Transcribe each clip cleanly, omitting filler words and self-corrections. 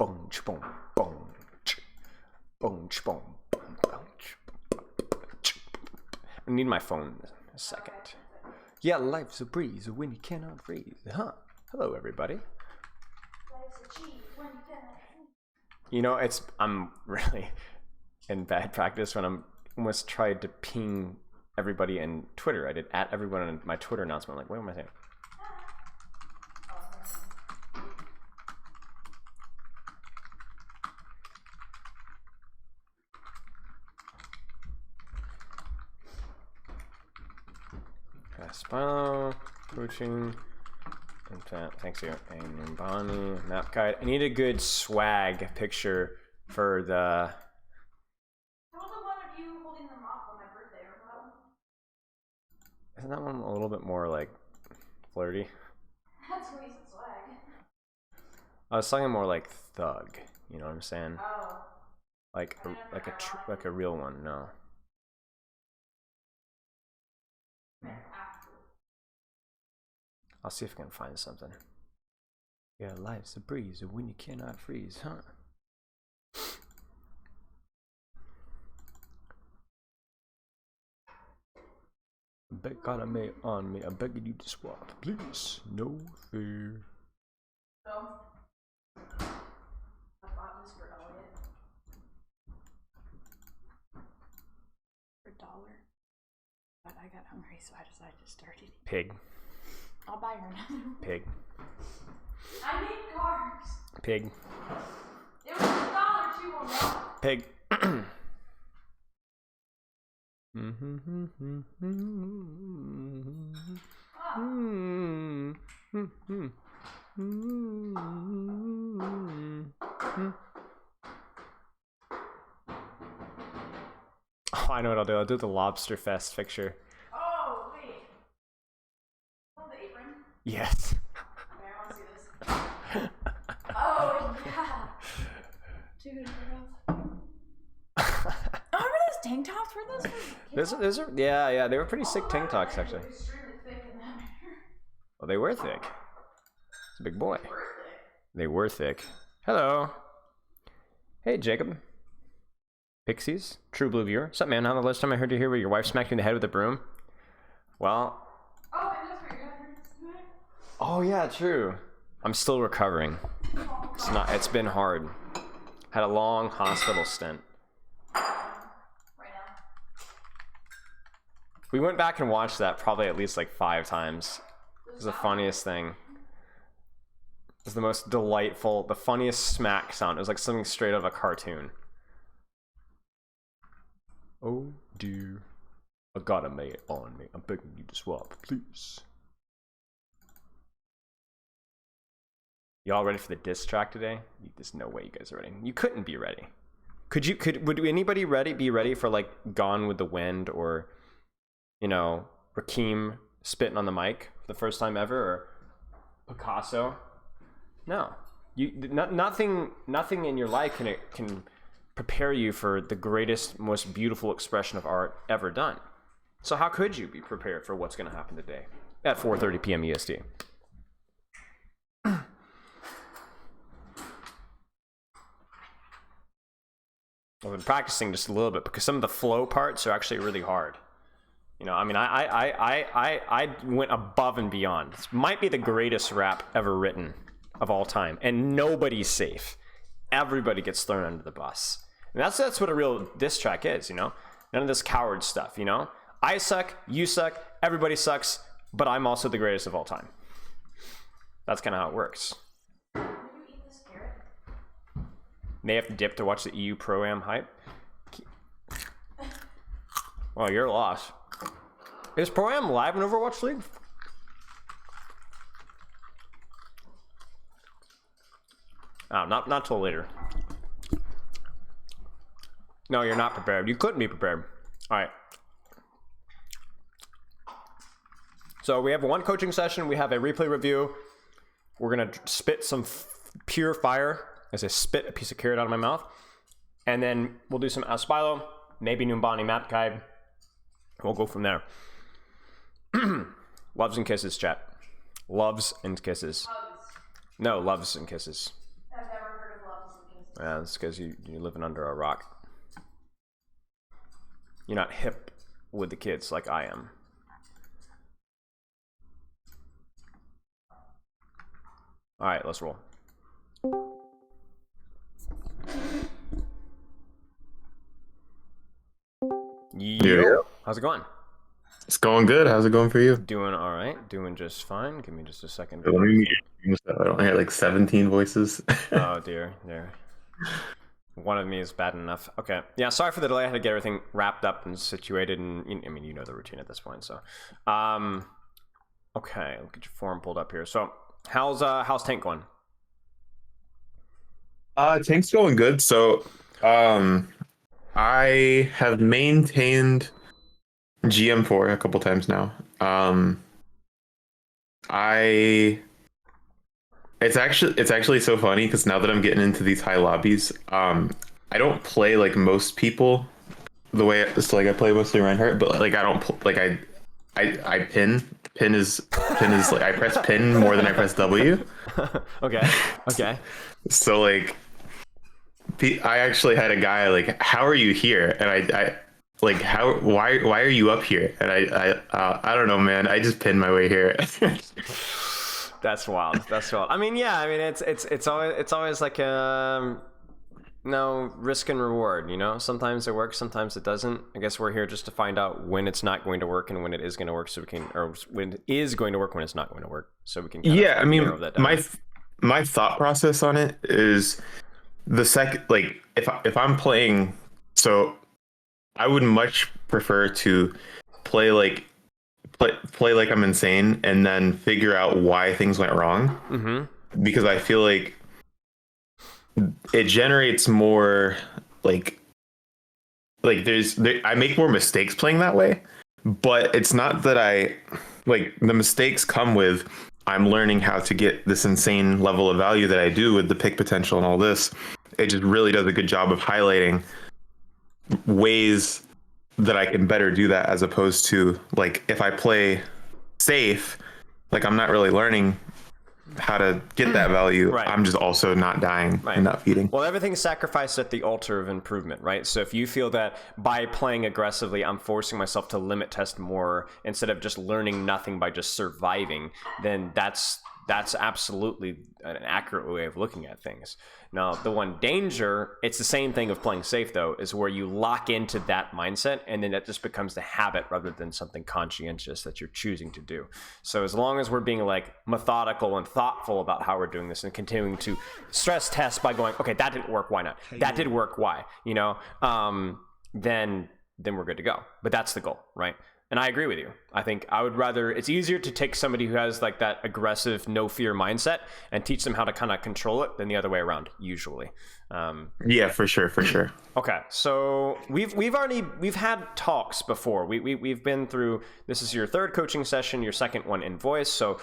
boom, boom, boom, boom, boom, boom. I need my phone in a second. Yeah, life's a breeze when you cannot breathe. Huh? Hello, everybody. Life's a cheat when you cannot breathe. You know, I'm really in bad practice when I'm almost tried to ping everybody in Twitter. I did at everyone in my Twitter announcement. I'm like, what am I saying? Spilo, coaching, thanks you. A Numbani, map guide. I need a good swag picture for the. How was the one of you holding them up on my birthday or that one? Isn't that one a little bit more like flirty? That's who he's swag. I was talking more like thug. You know what I'm saying? Oh. Like a real one. No. I'll see if I can find something. Yeah, life's a breeze when you cannot freeze, huh? Bet God I may on me. I'm begging you to swap, please. No fear. So, I bought this for Elliot. For $1. But I got hungry, so I decided to start eating. Pig. I'll buy her another one. Pig. I need carbs. Pig. It was $1 too on that. Pig. Oh, I know what I'll do. I'll do the Lobster Fest picture. Oh, wait. Oh, the apron? Yes. Okay, I want to see this. Oh, yeah. Dude, remember those tank tops? Were those for yeah, they were pretty sick tank tops actually. Extremely thick in that picture. Well, they were thick. It's a big boy. They were thick. They were thick. Hello. Hey, Jacob. Pixies, True Blue Viewer. What's up, man? How the last time I heard you here where your wife smacked you in the head with a broom? Well. Oh, and that's where you got hurt. Oh yeah, true. I'm still recovering. It's been hard. Had a long hospital stint. Right now. We went back and watched that probably at least like 5 times. It was the funniest thing. It was the most delightful, the funniest smack sound. It was like something straight out of a cartoon. Oh dear, I got a mate on me. I'm begging you to swap, please. Y'all ready for the diss track today? There's no way you guys are ready. You couldn't be ready. Would anybody be ready for like Gone with the Wind or, you know, Rakim spitting on the mic for the first time ever, or Picasso? No, nothing in your life can prepare you for the greatest, most beautiful expression of art ever done. So how could you be prepared for what's going to happen today at 4:30 p.m. EST? I've been practicing just a little bit because some of the flow parts are actually really hard. You know, I mean, I went above and beyond. This might be the greatest rap ever written of all time, and nobody's safe. Everybody gets thrown under the bus. And that's what a real diss track is, you know? None of this coward stuff, you know? I suck, you suck, everybody sucks, but I'm also the greatest of all time. That's kind of how it works. Will you eat this carrot? They have to dip to watch the EU Pro-Am hype. Well, you're lost. Is Pro-Am live in Overwatch League? Oh, not till later. No, you're not prepared. You couldn't be prepared. All right. So we have one coaching session. We have a replay review. We're going to spit some pure fire as I spit a piece of carrot out of my mouth. And then we'll do some Spilo, maybe Numbani map guide. We'll go from there. Loves and kisses, chat. Loves and kisses. Hugs. No, loves and kisses. I've never heard of loves Yeah, that's because you're living under a rock. You're not hip with the kids like I am. All right, let's roll. Yo, how's it going? It's going good. How's it going for you? Doing all right. Doing just fine. Give me just a second. Let me I don't hear like 17 voices. Oh dear. One of me is bad enough. Okay. Yeah. Sorry for the delay. I had to get everything wrapped up and situated, and I mean, you know the routine at this point. So, okay. Look at your form pulled up here. So, how's Tank going? Tank's going good. So, I have maintained GM4 a couple times now. It's actually so funny because now that I'm getting into these high lobbies, I don't play like most people the way it's like I play mostly Reinhardt, but like I don't like I pin. Pin is like I press pin more than I press W. Okay. So like I actually had a guy like, how are you here? And I like, why are you up here? And I don't know, man. I just pinned my way here. That's wild. I mean, yeah. I mean, it's always like no risk and reward. You know, sometimes it works, sometimes it doesn't. I guess we're here just to find out when it's not going to work and when it is going to work, so we can, or when it is going to work, when it's not going to work, so we can. Yeah, I mean, my thought process on it is the second, like if I'm playing, so I would much prefer to play like I'm insane and then figure out why things went wrong, because I feel like it generates more like I make more mistakes playing that way, but it's not that I like the mistakes come with I'm learning how to get this insane level of value that I do with the pick potential and all this. It just really does a good job of highlighting ways that I can better do that, as opposed to like if I play safe, like I'm not really learning how to get that value. Right. I'm just also not dying and not feeding. Well, everything's sacrificed at the altar of improvement, right? So if you feel that by playing aggressively, I'm forcing myself to limit test more instead of just learning nothing by just surviving, then that's absolutely an accurate way of looking at things. Now, the one danger, it's the same thing of playing safe though, is where you lock into that mindset and then that just becomes the habit rather than something conscientious that you're choosing to do. So as long as we're being like methodical and thoughtful about how we're doing this and continuing to stress test by going, okay, that didn't work, why not? That did work, why? You know, then we're good to go. But that's the goal, right? And I agree with you. I think I would rather, it's easier to take somebody who has like that aggressive, no fear mindset and teach them how to kind of control it than the other way around, usually. Yeah, for sure. Okay, so we've had talks before. We've been through, this is your third coaching session, your second one in voice. So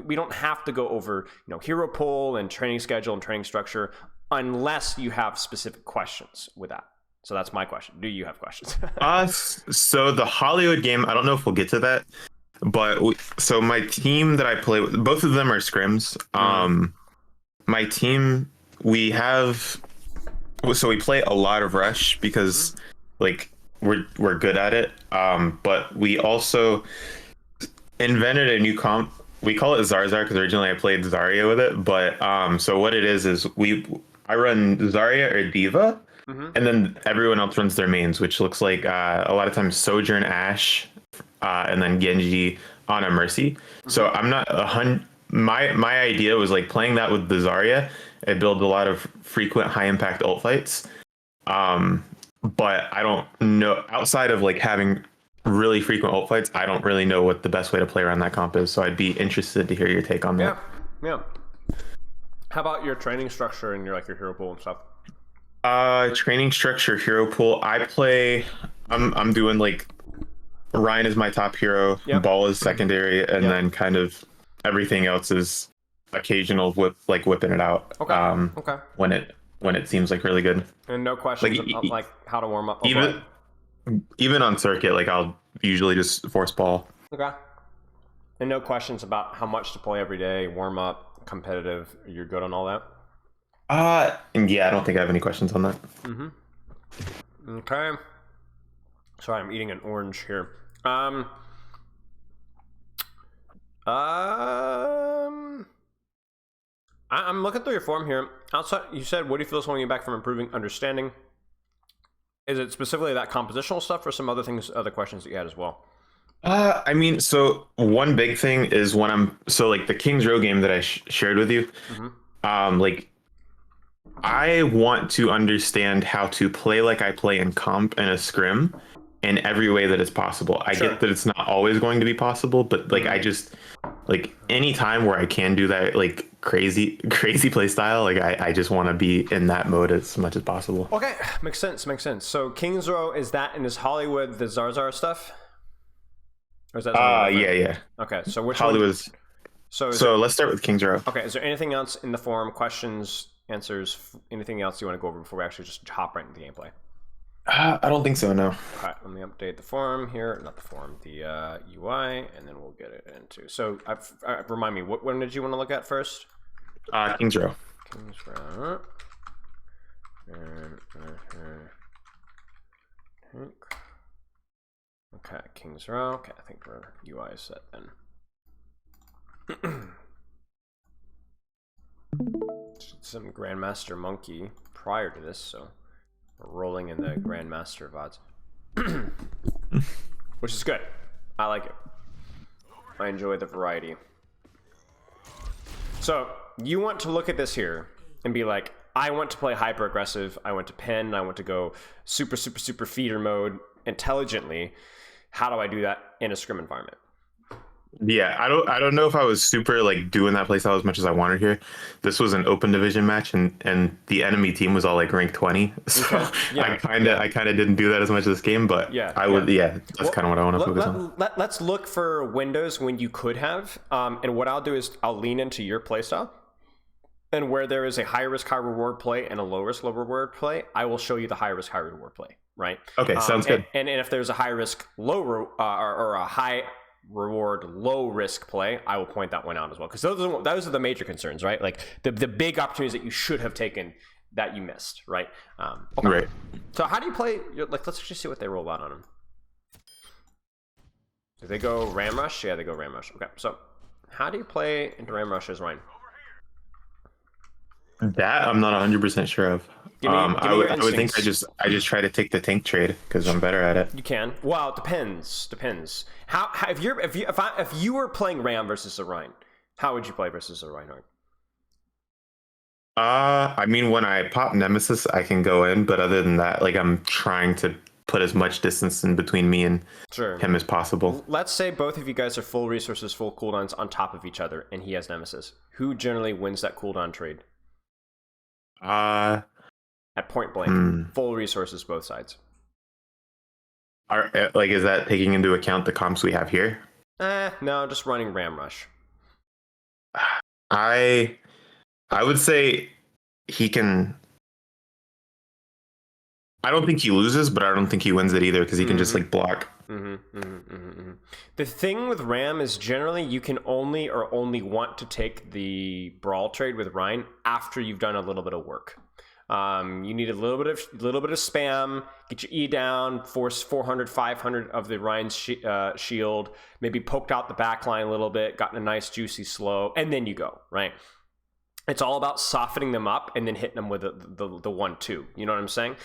we don't have to go over, hero pool and training schedule and training structure unless you have specific questions with that. So that's my question. Do you have questions? So the Hollywood game, I don't know if we'll get to that, but so my team that I play with, both of them are scrims. My team, we play a lot of rush because like we're good at it. But we also invented a new comp. We call it Zarya because originally I played Zarya with it. But so what it is I run Zarya or Diva. And then everyone else runs their mains, which looks like a lot of times Sojourn, Ashe, and then Genji, Ana, Mercy. So I'm not my idea was like playing that with the Zarya. It builds a lot of frequent high impact ult fights. But I don't know, outside of like having really frequent ult fights, I don't really know what the best way to play around that comp is. So I'd be interested to hear your take on that. Yeah. How about your training structure and your hero pool and stuff? Training structure, hero pool. I'm doing like Rein is my top hero, Ball is secondary, and then kind of everything else is occasional whipping it out. Okay. When it seems like really good. And no questions like how to warm up. Even on circuit, like I'll usually just force ball. Okay. And no questions about how much to play every day, warm up, competitive. You're good on all that? Yeah, I don't think I have any questions on that. Okay. Sorry, I'm eating an orange here. I'm looking through your form here. Outside, you said, what do you feel is holding you back from improving understanding? Is it specifically that compositional stuff, or some other things, other questions that you had as well? I mean, so one big thing is when like the Kings Row game that I shared with you, like I want to understand how to play like I play in comp and a scrim in every way that is possible. I Sure. get that it's not always going to be possible, but like I just like any time where I can do that like crazy play style, like I just want to be in that mode as much as possible. Okay, makes sense. So Kings Row, is that in this Hollywood, the Zarya stuff? Or is that something different? Yeah. Okay, so which Hollywood's. one? So Let's start with Kings Row. okay, is there anything else in the forum, questions, answers, anything else you want to go over before we actually just hop right into the gameplay? I don't think so, no. Okay, let me update the forum here. Not the forum, the UI, and then we'll get it into. So, remind me, what one did you want to look at first? Kings Row. Kings Row. Okay, Kings Row. Okay, I think our UI is set then. Some Grandmaster Monkey prior to this, so we're rolling in the Grandmaster VODs. Which is good. I like it. I enjoy the variety. So, you want to look at this here and be like, I want to play hyper aggressive, I want to pen, I want to go super feeder mode intelligently. How do I do that in a scrim environment? Yeah, I don't know if I was super like doing that playstyle as much as I wanted here. This was an open division match, and the enemy team was all like rank 20. So okay. Yeah. I kind of didn't do that as much this game, but yeah, I would that's kind of what I want to focus on. Let's look for windows when you could have, and what I'll do is I'll lean into your playstyle, and where there is a high risk high reward play and a low risk low reward play, I will show you the high risk high reward play. Right. Okay, sounds good. And if there's a high risk or a high reward low risk play, I will point that one out as well, because those are the major concerns, right? Like the big opportunities that you should have taken that you missed, right? Okay. Right. So how do you play? Like, let's just see what they roll out on them. Do they go Ram Rush? Yeah, they go Ram Rush. Okay, so how do you play into Ram Rush as Rein? That I'm not 100% sure of. I would think I just try to take the tank trade because I'm better at it. You can. Well, it depends. How if you were playing Ram versus a Rein, how would you play versus a Reinhardt? I mean, when I pop Nemesis, I can go in, but other than that, like I'm trying to put as much distance in between me and him as possible. Let's say both of you guys are full resources, full cooldowns on top of each other, and he has Nemesis. Who generally wins that cooldown trade? At point blank, full resources both sides. Is that taking into account the comps we have here? No, just running Ram Rush. I would say he can. I don't think he loses, but I don't think he wins it either because he can just like block. The thing with Ram is generally you can only want to take the brawl trade with Rein after you've done a little bit of work. You need a little bit of spam, get your E down, force 400, 500 of the Rein's shield, maybe poked out the back line a little bit, gotten a nice juicy slow, and then you go, right? It's all about softening them up and then hitting them with the 1-2. You know what I'm saying?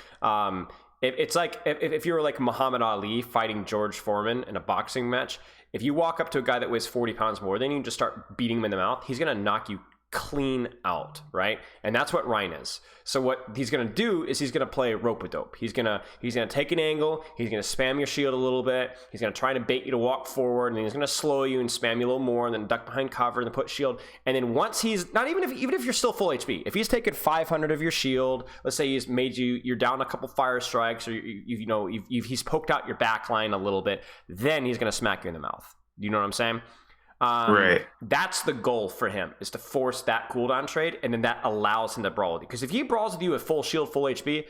It's like if you were like Muhammad Ali fighting George Foreman in a boxing match, if you walk up to a guy that weighs 40 pounds more than you and just start beating him in the mouth, he's going to knock you clean out, right? And that's what Rein is. So what he's going to do is he's going to play rope-a-dope. He's going to take an angle, he's going to spam your shield a little bit, he's going to try to bait you to walk forward, and then he's going to slow you and spam you a little more, and then duck behind cover and then put shield. And then once he's not even if you're still full HP, if he's taken 500 of your shield, let's say he's made you're down a couple fire strikes, or he's poked out your back line a little bit, then he's going to smack you in the mouth. You know what I'm saying? Right. That's the goal for him, is to force that cooldown trade, and then that allows him to brawl with you. Because if he brawls with you with full shield, full HP,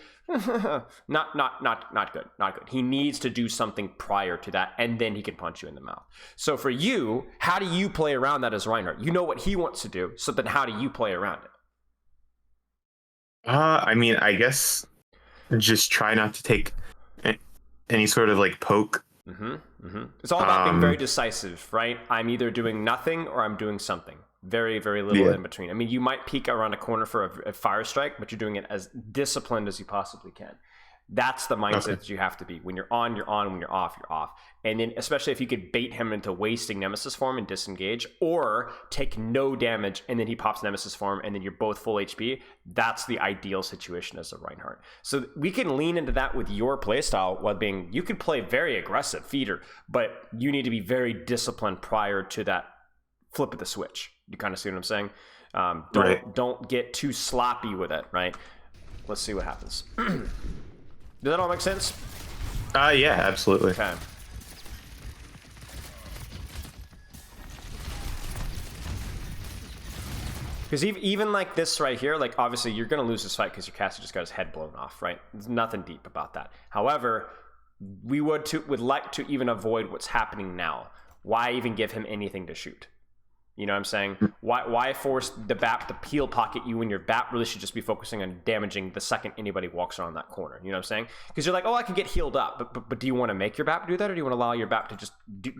not good. He needs to do something prior to that, and then he can punch you in the mouth. So for you, how do you play around that as Reinhardt? You know what he wants to do, so then how do you play around it? I mean, I guess just try not to take any sort of like poke. It's all about being very Um, decisive, right? I'm either doing nothing or I'm doing something. Very, very little yeah. in between. I mean, you might peek around a corner for a fire strike, but you're doing it as disciplined as you possibly can. That's the mindset Okay. that you have to be. When you're on, you're on. When you're off, you're off. And then, especially if you could bait him into wasting Nemesis form and disengage, or take no damage and then he pops Nemesis form and then you're both full HP, that's the ideal situation as a Reinhardt. So we can lean into that with your playstyle while being, you could play very aggressive feeder, but you need to be very disciplined prior to that flip of the switch. You kind of see what I'm saying? Don't get too sloppy with it, right? Let's see what happens. Does that all make sense? Yeah, absolutely. Okay. Because even like this right here, like obviously you're going to lose this fight because your caster just got his head blown off, right? There's nothing deep about that. However, we would like to even avoid what's happening now. Why even give him anything to shoot? You know what I'm saying? Why force the BAP to peel pocket you when your BAP really should just be focusing on damaging the second anybody walks around that corner? You know what I'm saying? Because you're like, oh, I can get healed up. But do you want to make your BAP do that, or do you want to allow your BAP to just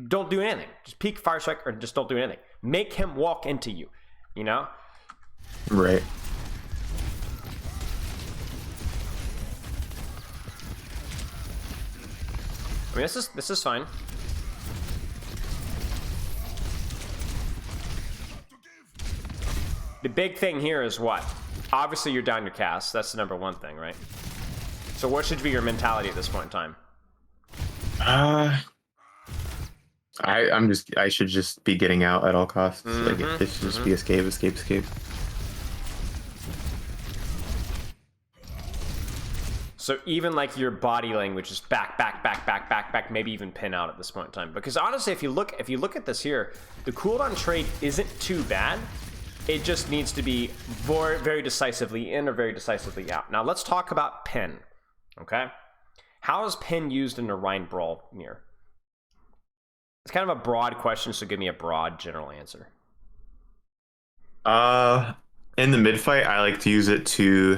don't do anything? Just peek fire strike or just don't do anything. Make him walk into you, you know? Right. I mean, this is fine. The big thing here is what? Obviously, you're down your cast. That's the number one thing, right? So what should be your mentality at this point in time? I should just be getting out at all costs. Like it should just be escape. So even like your body language is back, maybe even pin out at this point in time. Because honestly, if you look at this here, the cooldown trade isn't too bad. It just needs to be very decisively in or very decisively out. Now let's talk about pin. Okay, how is pin used in a Rein brawl mirror? It's kind of a broad question, so give me a broad general answer. In the mid fight, I like to use it to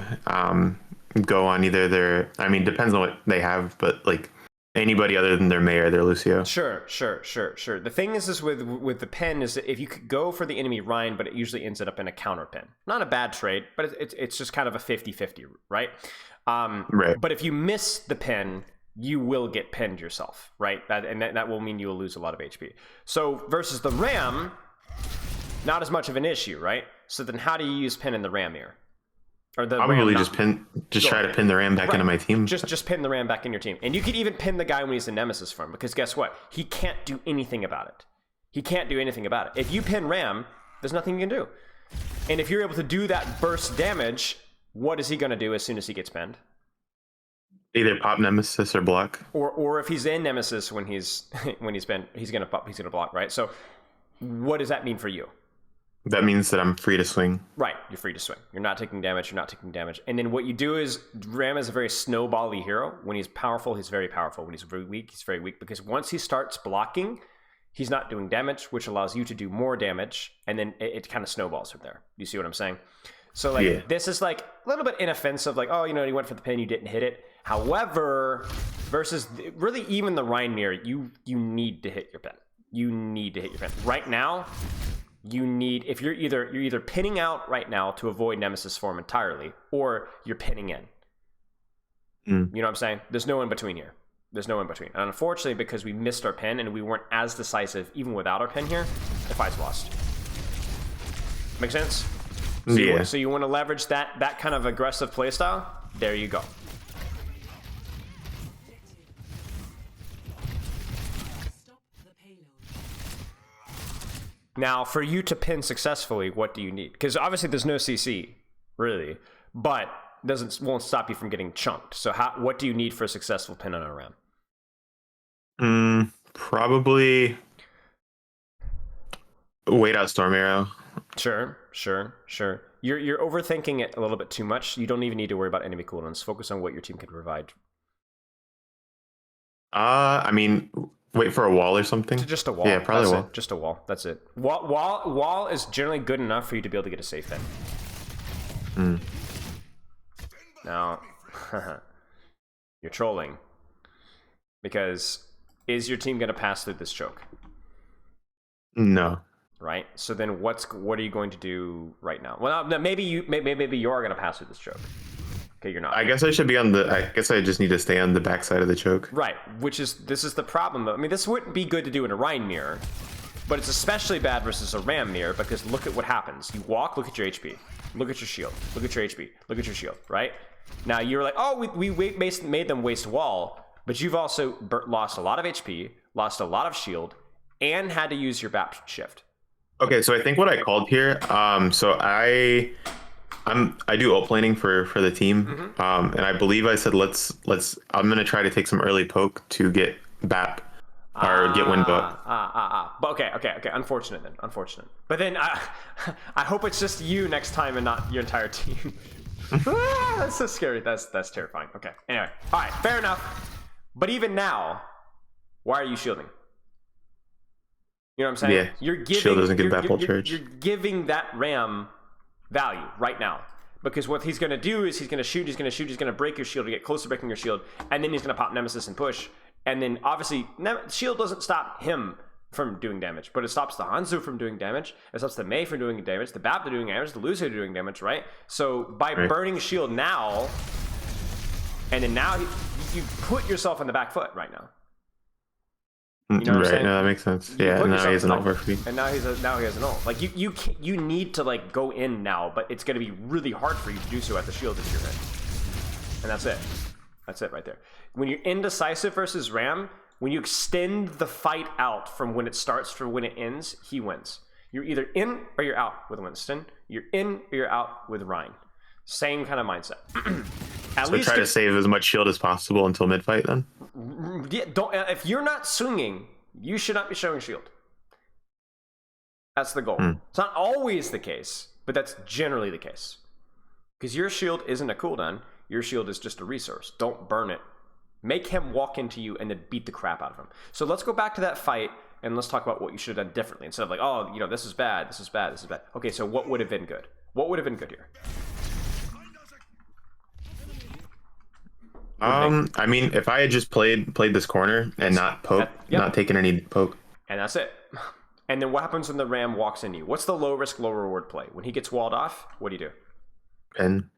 go on either their. I mean, depends on what they have, but like anybody other than their Mei or their Lucio. Sure. The thing is with the pen is that if you could go for the enemy Rein, but it usually ends up in a counter pin. Not a bad trade, but it's just kind of a 50-50, right? Right. But if you miss the pin, you will get pinned yourself, right? That will mean you will lose a lot of HP. So versus the Ram, not as much of an issue, right? So then how do you use pin in the Ram here? Or the Probably Ram, try to pin the Ram back into my team. Just pin the Ram back in your team. And you could even pin the guy when he's in Nemesis form, because guess what? He can't do anything about it. If you pin Ram, there's nothing you can do. And if you're able to do that burst damage, what is he going to do as soon as he gets pinned? Either pop Nemesis or block. Or if he's in Nemesis when he's pinned, he's going to block, right? So what does that mean for you? That means that I'm free to swing. Right, you're free to swing. You're not taking damage. And then what you do is, Ram is a very snowbally hero. When he's powerful, he's very powerful. When he's very weak, he's very weak. Because once he starts blocking, he's not doing damage, which allows you to do more damage. And then it kind of snowballs from there. You see what I'm saying? So This is like a little bit inoffensive. Like, oh, you went for the pin, you didn't hit it. However, versus really even the Rein mirror, you need to hit your pin. Right now, if you're either pinning out right now to avoid Nemesis form entirely, or you're pinning in. You know what I'm saying? There's no in between here. And unfortunately, because we missed our pin and we weren't as decisive even without our pin here, the fight's lost. Make sense? So you want to leverage that kind of aggressive playstyle? There you go. Now, for you to pin successfully, what do you need? Because obviously there's no CC, really, but won't stop you from getting chunked. So what do you need for a successful pin on a Ram? Probably wait out Storm Arrow. Sure. You're overthinking it a little bit too much. You don't even need to worry about enemy cooldowns. Focus on what your team can provide. I mean, wait for a wall or something. Just a wall. Yeah, probably a wall. Just a wall. That's it. Wall is generally good enough for you to be able to get a safe hit. Now, you're trolling. Because is your team going to pass through this choke? No. Right? So then what are you going to do right now? Well, maybe you are going to pass through this choke. Okay, you're not. I guess I should be I guess I just need to stay on the backside of the choke. Right, this is the problem. I mean, this wouldn't be good to do in a Rein mirror, but it's especially bad versus a Ram mirror because look at what happens. You walk, look at your HP, look at your shield, look at your HP, look at your shield, right? Now you're like, oh, we made them waste wall, but you've also lost a lot of HP, lost a lot of shield, and had to use your BAP shift. Okay, so I think what I called here, so I do ult laning for the team, and I believe I said I'm gonna try to take some early poke to get BAP or get wind up. But okay. Unfortunate then. Unfortunate. But then I hope it's just you next time and not your entire team. That's so scary. That's terrifying. Okay. Anyway, all right, fair enough. But even now, why are you shielding? You know what I'm saying? Yeah. You're giving, shield doesn't get BAP ult charge. You're giving that Ram value right now. Because what he's going to do is he's going to shoot, he's going to break your shield to get close to breaking your shield, and then he's going to pop Nemesis and push. And then obviously, shield doesn't stop him from doing damage, but it stops the Hanzo from doing damage, it stops the Mei from doing damage, the BAP from doing damage, the Lucio doing damage, right? So by burning shield now, and then now you put yourself on the back foot right now. You know what I'm saying? No, that makes sense. Yeah, now he has an ult for free. And now he has an ult. Like you need to like go in now, but it's gonna be really hard for you to do so at the shield that you're in. And that's it. That's it right there. When you're indecisive versus Ram, when you extend the fight out from when it starts to when it ends, he wins. You're either in or you're out with Winston. You're in or you're out with Rein. Same kind of mindset. At least try to save as much shield as possible until mid fight. Then, yeah, if you're not swinging, you should not be showing shield. That's the goal. It's not always the case, but that's generally the case. Because your shield isn't a cooldown. Your shield is just a resource. Don't burn it. Make him walk into you and then beat the crap out of him. So let's go back to that fight and let's talk about what you should have done differently. Instead of like, oh, you know, this is bad, this is bad, this is bad. Okay, so what would have been good? What would have been good here? I mean, if I had just played this corner and not poke, not taken any poke. And that's it. And then what happens when the Ram walks into you? What's the low risk, low reward play? When he gets walled off, what do? Pen.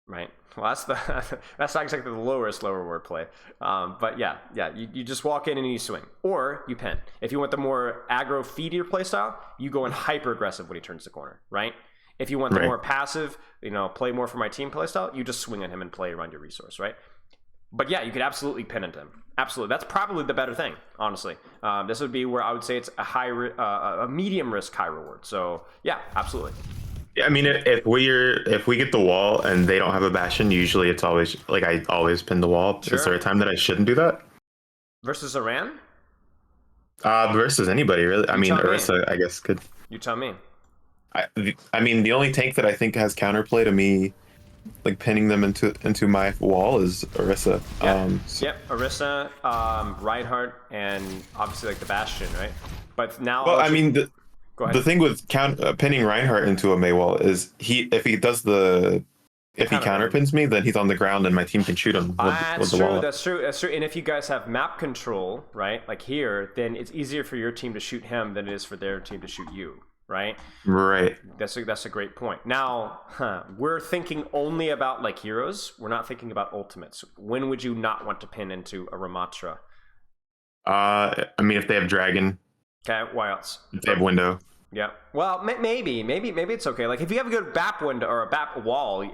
Right. Well, that's not exactly the low risk, low reward play. But yeah, you just walk in and you swing, or you pen. If you want the more aggro feedier play style, you go in hyper aggressive when he turns the corner, right? If you want the more passive, you know, play more for my team play style, you just swing on him and play around your resource, right? But yeah, you could absolutely pin into him. Absolutely, that's probably the better thing, honestly. This would be where I would say it's a medium risk, high reward. So yeah, absolutely. Yeah, I mean, if we get the wall and they don't have a bastion, usually it's always like I always pin the wall. Sure. Is there a time that I shouldn't do that? Versus Iran? Versus anybody really. I mean, Orisa, I guess could. You tell me. I mean, the only tank that I think has counterplay to me, like pinning them into my wall, is Orisa. Yep, Orisa, Reinhardt, and obviously like the Bastion, right? But now, well, I mean, the thing with pinning Reinhardt into a Mei wall is if he counterpins me, then he's on the ground and my team can shoot him with the wall. That's true. And if you guys have map control, right, like here, then it's easier for your team to shoot him than it is for their team to shoot you. Right. That's a great point. Now, we're thinking only about like heroes. We're not thinking about ultimates. When would you not want to pin into a Ramatra? I mean, if they have dragon. Okay. Why else? If they have window. Yeah. Well, maybe it's okay. Like if you have a good BAP window or a BAP wall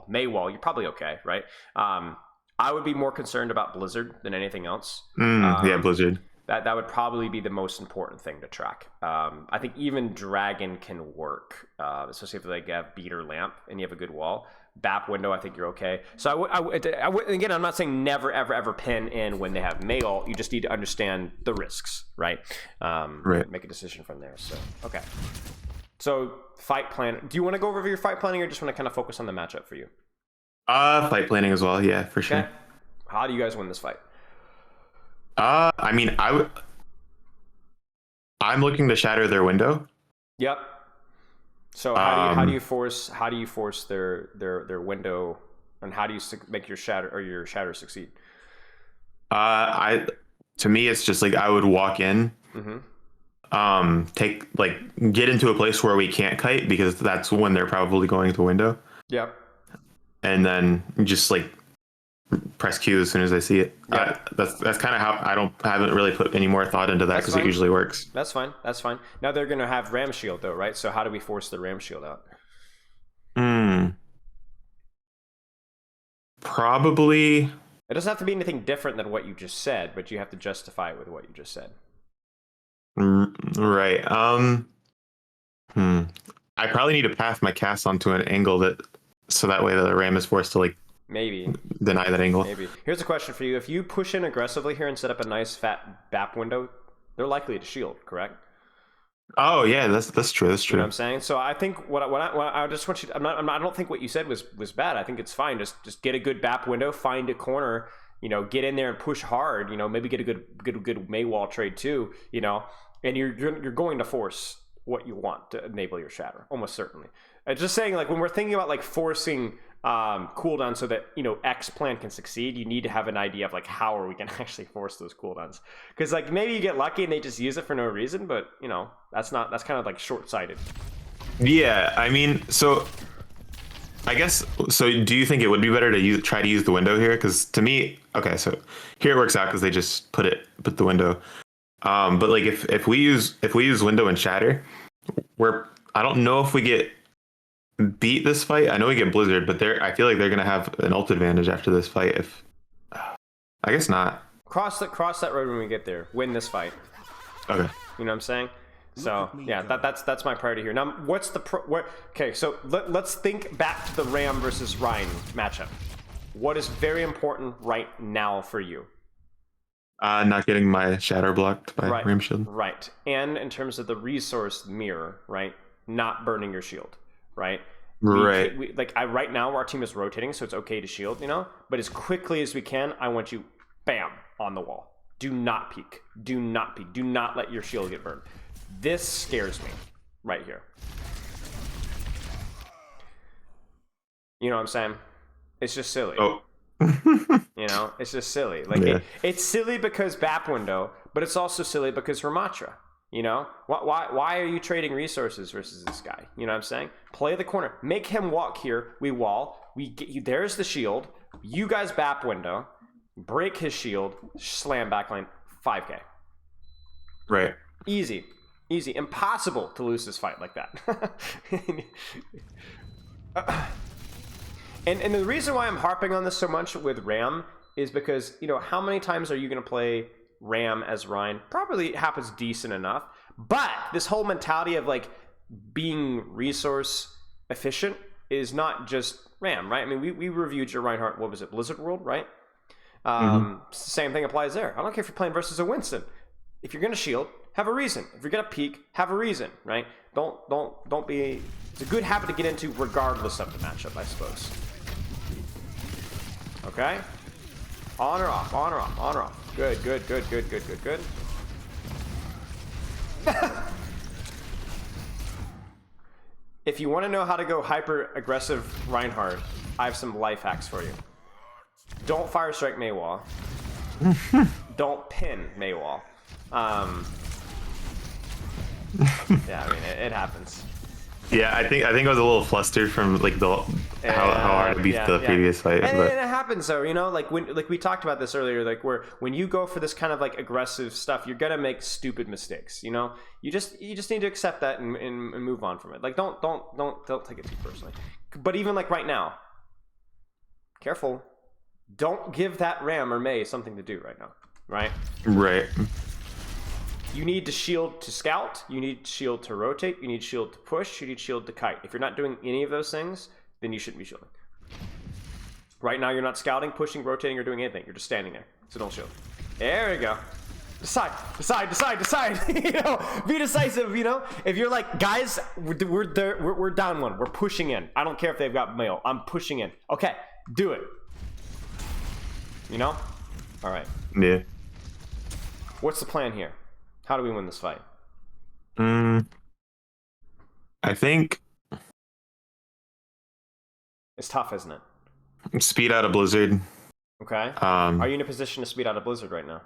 Mei wall, you're probably okay, right? I would be more concerned about Blizzard than anything else. Yeah, Blizzard. That would probably be the most important thing to track. I think even Dragon can work, especially if they have beater lamp and you have a good wall. BAP window, I think you're okay. So I would again, I'm not saying never ever pin in when they have Mei ult. You just need to understand the risks, right? Make a decision from there. So okay. So fight plan. Do you want to go over your fight planning, or just want to kind of focus on the matchup for you? Fight planning as well. Yeah, for sure. Okay. How do you guys win this fight? I mean, I'm looking to shatter their window. Yep. So how do you force their window And how do you make your shatter succeed? To me, it's just like I would walk in, take like get into a place where we can't kite because that's when they're probably going to window, Yep. and then just like press Q as soon as I see it. Yeah. That's kind of how haven't really put any more thought into that because it usually works. That's fine. That's fine. Now they're gonna have ram shield though, right? So how do we force the ram shield out? Probably. It doesn't have to be anything different than what you just said, but you have to justify it with what you just said. Right. I probably need to path my cast onto an angle so that way the ram is forced to like maybe deny that angle. Maybe. Here's a question for you. If you push in aggressively here and set up a nice fat BAP window, they're likely to shield, correct? Oh yeah, that's true. That's true. You know what I'm saying? So I think what I just want you to, I don't think what you said was bad. I think it's fine. Just get a good BAP window, find a corner, you know, get in there and push hard, you know, maybe get a good May wall trade too, you know, and you're going to force what you want to enable your shatter, almost certainly. Just saying, like, when we're thinking about like forcing cooldown so that, you know, X plan can succeed, you need to have an idea of like how are we gonna actually force those cooldowns, because like maybe you get lucky and they just use it for no reason, but you know, that's kind of like short-sighted. Yeah, I mean, so I guess, so do you think it would be better to try to use the window here? Because to me, okay, so here it works out because they just put the window, but like if we use window and shatter, I don't know if we beat this fight. I know we get Blizzard, but I feel like they're gonna have an ult advantage after this fight. If I guess not. Cross that road when we get there. Win this fight. Okay. You know what I'm saying? So yeah, that's my priority here. Now, what's the okay? So let's think back to the Ram versus Rein matchup. What is very important right now for you? Not getting my shatter blocked by Ram shield. Right, and in terms of the resource mirror, right? Not burning your shield. Right. Right now our team is rotating, so it's okay to shield, you know, but as quickly as we can, I want you bam on the wall. Do not peek. Do not peek. Do not let your shield get burned. This scares me right here. You know what I'm saying? It's just silly. Oh. You know, it's just silly. Like it's silly because BAP window, but it's also silly because Ramatra. You know, why are you trading resources versus this guy? You know what I'm saying? Play the corner, make him walk here. We wall. We get you. There's the shield. You guys BAP window, break his shield, slam backline, 5K. Right. Easy. Impossible to lose this fight like that. And the reason why I'm harping on this so much with Ram is because, you know, how many times are you going to play Ram as Rein? Probably happens decent enough, but this whole mentality of like being resource efficient is not just Ram, right? I mean, we reviewed your Reinhardt, what was it, Blizzard World, right? Same thing applies there. I don't care if you're playing versus a Winston. If you're gonna shield, have a reason. If you're gonna peek, have a reason, right? Don't be. It's a good habit to get into regardless of the matchup, I suppose. Okay. On or off, on or off, on or off. Good. If you want to know how to go hyper aggressive Reinhardt, I have some life hacks for you. Don't fire strike Maywall. Don't pin Maywall. Yeah, I mean it happens. Yeah, I think I was a little flustered from like how hard I beat the previous fight. And it happens though, you know, like we talked about this earlier, like when you go for this kind of like aggressive stuff, you're gonna make stupid mistakes. You know, you just need to accept that and move on from it. Like don't take it too personally. But even like right now, careful. Don't give that Ram or May something to do right now, right? Right. You need to shield to scout, you need shield to rotate, you need shield to push, you need shield to kite. If you're not doing any of those things, then you shouldn't be shielding. Right now you're not scouting, pushing, rotating, or doing anything. You're just standing there, so don't shield. There we go. Decide. You know, be decisive, you know? If you're like, guys, we're down one, we're pushing in. I don't care if they've got mail, I'm pushing in. Okay, do it. You know? All right. Yeah. What's the plan here? How do we win this fight? I think it's tough, isn't it? Speed out of Blizzard. Okay. Um, Are you in a position to speed out of Blizzard right now?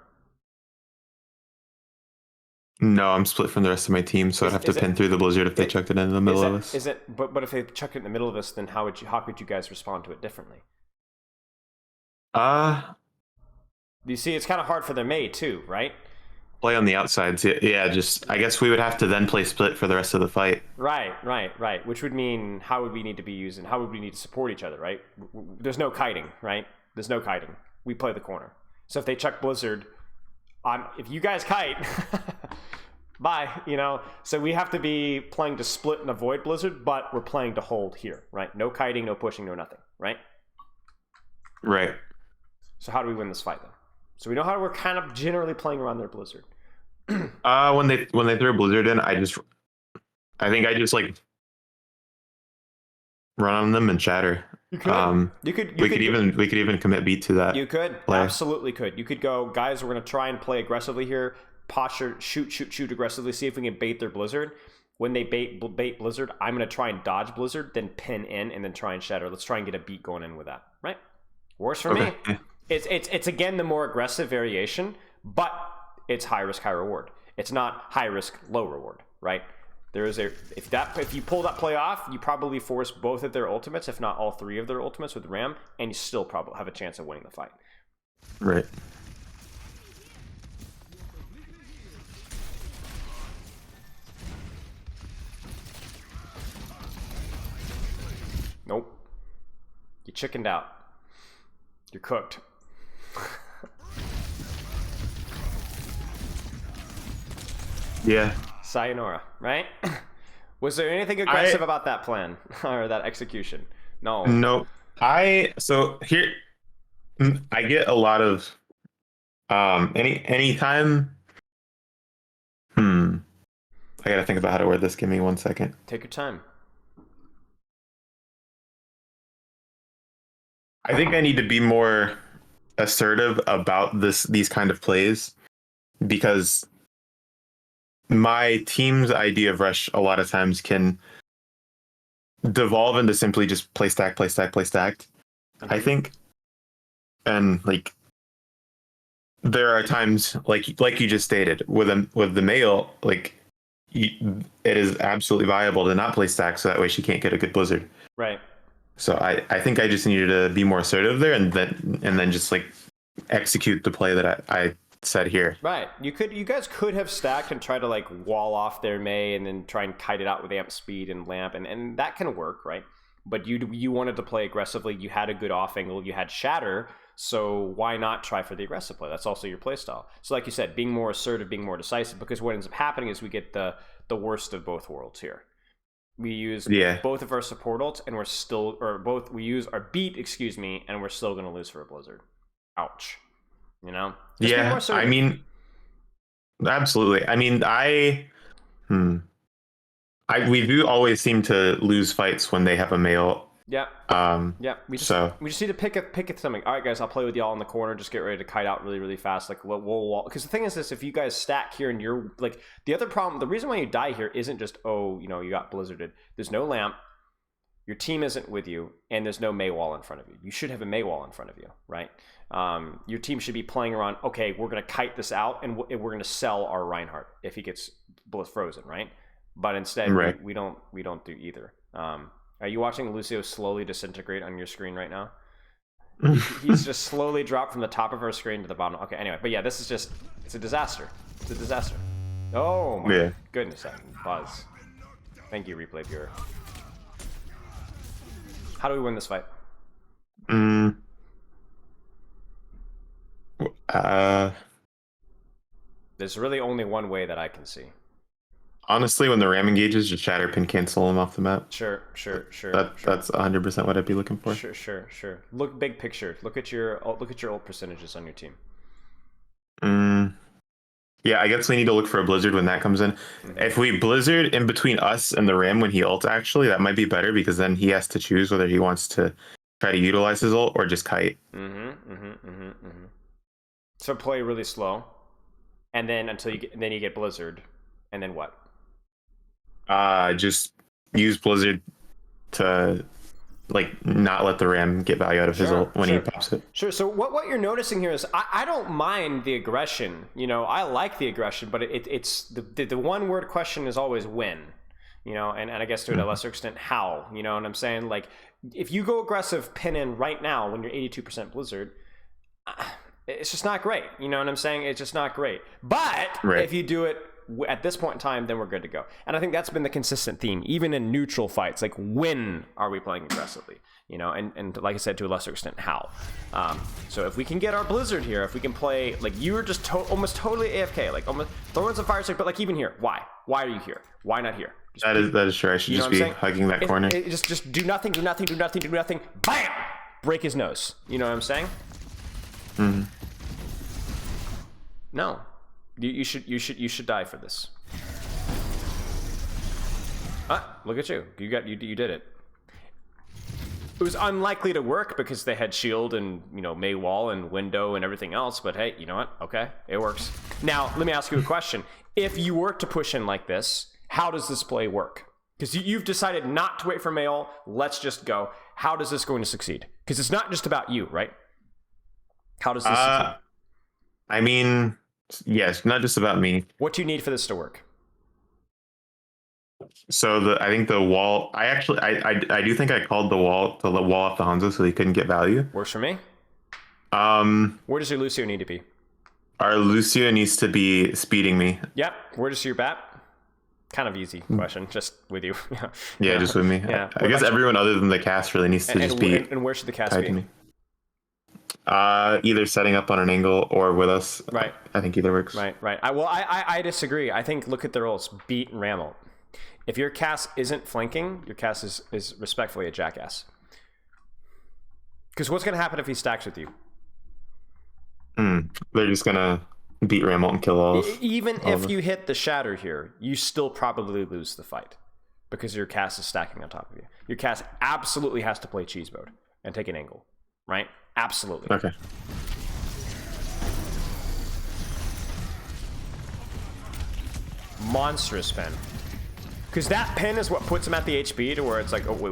no, I'm split from the rest of my team, so I'd have to pin through the Blizzard if they chucked it into the middle of us. Is it? But if they chucked it in the middle of us, then how could you guys respond to it differently? You see, it's kind of hard for their Mei too, right? Play on the outsides. Yeah, just I guess we would have to then play split for the rest of the fight. Right. Which would mean how would we need to be using? How would we need to support each other? Right? There's no kiting, right? There's no kiting. We play the corner. So if they chuck Blizzard, if you guys kite, bye. You know. So we have to be playing to split and avoid Blizzard, but we're playing to hold here, right? No kiting, no pushing, no nothing, right? Right. So how do we win this fight then? So we know how we're kind of generally playing around their Blizzard. When they throw Blizzard in, I think I just like run on them and shatter. You could. We could even commit beat to that. You could absolutely could. You could go, guys. We're gonna try and play aggressively here. Posture, shoot aggressively. See if we can bait their Blizzard. When they bait Blizzard, I'm gonna try and dodge Blizzard, then pin in, and then try and shatter. Let's try and get a beat going in with that. Right? Works for me. It's again the more aggressive variation, but it's high risk, high reward. It's not high risk, low reward, right? There is if you pull that play off, you probably force both of their ultimates, if not all three of their ultimates with Ram, and you still probably have a chance of winning the fight. Right. Nope. You chickened out. You're cooked. Yeah. Sayonara, right? Was there anything aggressive about that plan or that execution? No. No. So here I get a lot of anytime I gotta think about how to word this. Give me 1 second. Take your time. I think I need to be more assertive about these kind of plays because my team's idea of rush a lot of times can devolve into simply just play stack. I think, and like there are times like you just stated with the male, like it is absolutely viable to not play stack so that way she can't get a good Blizzard. Right. So I think I just needed to be more assertive there and then just like execute the play that I said here. Right. You guys could have stacked and tried to like wall off their Mei and then try and kite it out with amp speed and lamp and that can work, right? But you wanted to play aggressively. You had a good off angle. You had shatter. So why not try for the aggressive play? That's also your play style. So like you said, being more assertive, being more decisive, because what ends up happening is we get the worst of both worlds here. We use both of our support ults and we use our beat, and we're still going to lose for a Blizzard. Ouch. You know? Just I mean, absolutely. I mean, we do always seem to lose fights when they have a male. Yeah. We just need to pick something. All right, guys, I'll play with y'all in the corner. Just get ready to kite out really, really fast. Like we'll because the thing is this: if you guys stack here and you're like the other problem, the reason why you die here isn't just you got blizzarded. There's no lamp. Your team isn't with you, and there's no Mei wall in front of you. You should have a Mei wall in front of you, right? Your team should be playing around. Okay, we're gonna kite this out, and we're gonna sell our Reinhardt if he gets frozen, right? But instead, we don't do either. Are you watching Lucio slowly disintegrate on your screen right now? He's just slowly dropped from the top of our screen to the bottom. Okay, anyway, but yeah, this is it's a disaster. It's a disaster. Oh my goodness, Buzz. Thank you, Replay Viewer. How do we win this fight? There's really only one way that I can see. Honestly, when the ram engages, just shatter pin cancel him off the map. Sure. That's 100% what I'd be looking for. Sure. Look big picture. Look at your ult percentages on your team. Yeah, I guess we need to look for a blizzard when that comes in. Mm-hmm. If we blizzard in between us and the ram when he ults, actually, that might be better because then he has to choose whether he wants to try to utilize his ult or just kite. So play really slow, and then until you get blizzard, and then what? Just use blizzard to like not let the Ram get value out of his ult when he pops it. Sure. So what you're noticing here is I don't mind the aggression. You know, I like the aggression, but it's the one word question is always when. You know, and I guess to a lesser extent how. You know what I'm saying? Like if you go aggressive pin in right now when you're 82% Blizzard, it's just not great. You know what I'm saying? It's just not great. But if you do it at this point in time, then we're good to go. And I think that's been the consistent theme, even in neutral fights. Like, when are we playing aggressively? You know, and like I said, to a lesser extent, how? So if we can get our Blizzard here, if we can play, like, you were just almost totally AFK, like, almost throwing some fire stick, but, like, even here, why? Why are you here? Why not here? That is true. I should just be hugging that corner. Just do nothing, do nothing, do nothing, do nothing. Bam! Break his nose. You know what I'm saying? Mm-hmm. No. You should die for this. Look at you. You did it. It was unlikely to work because they had shield and, you know, Mei wall and window and everything else, but hey, you know what? Okay, it works. Now, let me ask you a question. If you were to push in like this, how does this play work? Because you've decided not to wait for Mei wall, let's just go. How does this going to succeed? Because it's not just about you, right? How does this succeed? I mean, yes, not just about me. What do you need for this to work? So I think the wall. I do think I called the wall off the Hanzo so he couldn't get value. Works for me. Where does your Lucio need to be? Our Lucio needs to be speeding me. Yep. Where does your bat? Kind of easy question, just with you. Yeah, just with me. Yeah. I guess everyone other than the cast really needs to just be. And where should the cast be? Me. Either setting up on an angle or with us. Right. I think either works. Right. I disagree. I think look at their ults. Beat and ram ult. If your cast isn't flanking, your cast is respectfully a jackass. Because what's going to happen if he stacks with you? They're just going to beat ram ult and kill all. Even if you hit the shatter here, you still probably lose the fight. Because your cast is stacking on top of you. Your cast absolutely has to play cheese mode and take an angle. Right? Absolutely. Okay. Monstrous pen. Because that pen is what puts him at the HP to where it's like, oh, wait.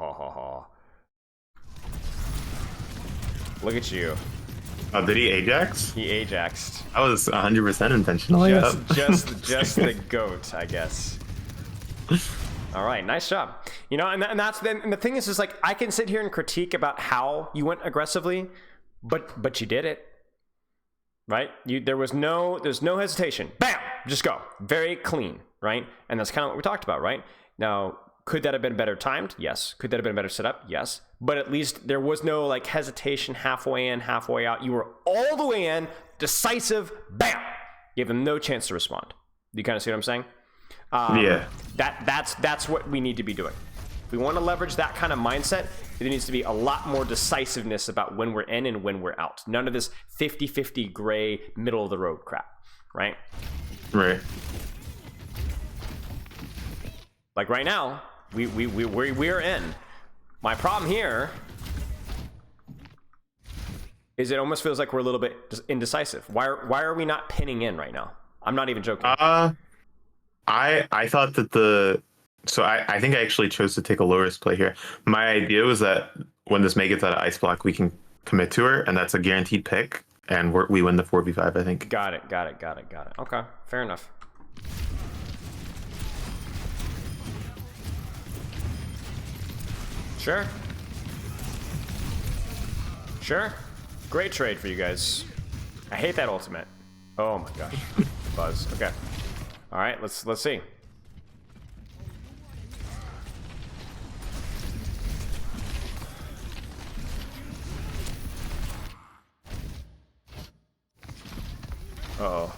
Oh, look at you. Oh, did he Ajax? He Ajaxed. That was 100% intentional. Just the goat, I guess. All right, nice job. You know, and the thing is like I can sit here and critique about how you went aggressively, but you did it, right? There's no hesitation. Bam, just go. Very clean, right? And that's kind of what we talked about, right? Now, could that have been better timed? Yes. Could that have been better set up? Yes. But at least there was no like hesitation halfway in, halfway out. You were all the way in, decisive. Bam, gave them no chance to respond. Do you kind of see what I'm saying? Yeah. That's what we need to be doing. If we want to leverage that kind of mindset, there needs to be a lot more decisiveness about when we're in and when we're out. None of this 50-50 gray middle of the road crap, right? Right. Like right now, we're in. My problem here is it almost feels like we're a little bit indecisive. Why are we not pinning in right now? I'm not even joking. I thought that I think I actually chose to take a low risk play here. My idea was that when this Mei gets out of ice block, we can commit to her, and that's a guaranteed pick, and we win the 4v5, I think. Got it. Okay, fair enough. Sure. Great trade for you guys. I hate that ultimate. Oh my gosh. Buzz. Okay. All right, let's see. Uh-oh.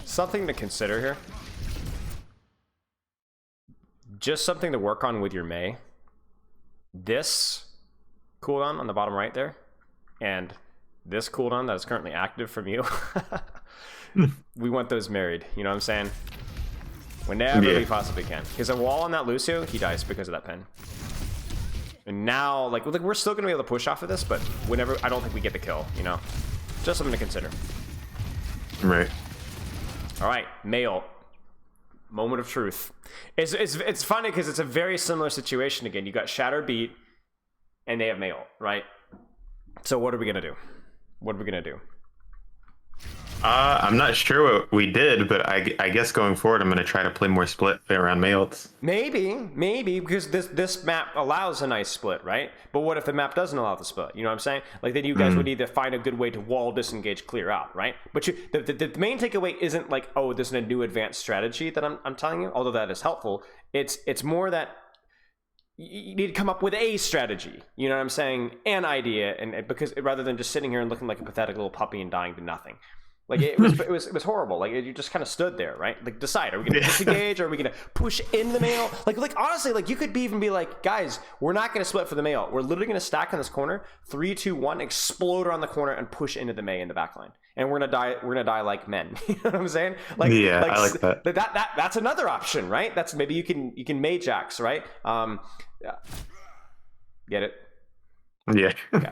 Something to consider here. Just something to work on with your Mei. This cooldown on the bottom right there, and this cooldown that is currently active from you. We want those married. You know what I'm saying? Whenever we possibly can. Because a wall on that Lucio, he dies because of that pen. And now, like we're still gonna be able to push off of this, but whenever I don't think we get the kill. You know, just something to consider. Right. All right, male. Moment of truth. It's funny because it's a very similar situation again. You got Shatter Beat, and they have male, right? So what are we gonna do? What are we gonna do? I'm not sure what we did, but I guess going forward, I'm gonna try to play more split around males. Maybe because this map allows a nice split, right? But what if the map doesn't allow the split? You know what I'm saying? Like then you guys would either find a good way to wall, disengage, clear out, right? But the main takeaway isn't like, oh, this is a new advanced strategy that I'm telling you, although that is helpful. It's more that you need to come up with a strategy, you know what I'm saying? An idea, and because rather than just sitting here and looking like a pathetic little puppy and dying to nothing. Like it was horrible. Like you just kind of stood there, right? Like decide: are we gonna disengage? Or are we gonna push in the male? Like honestly, like you could even be like, guys, we're not gonna split for the male. We're literally gonna stack in this corner, 3, 2, 1, explode around the corner and push into the May in the back line. And we're gonna die. We're gonna die like men. You know what I'm saying? Like yeah, I like that. That's another option, right? That's maybe you can mage axe, right? Get it? Yeah. Okay.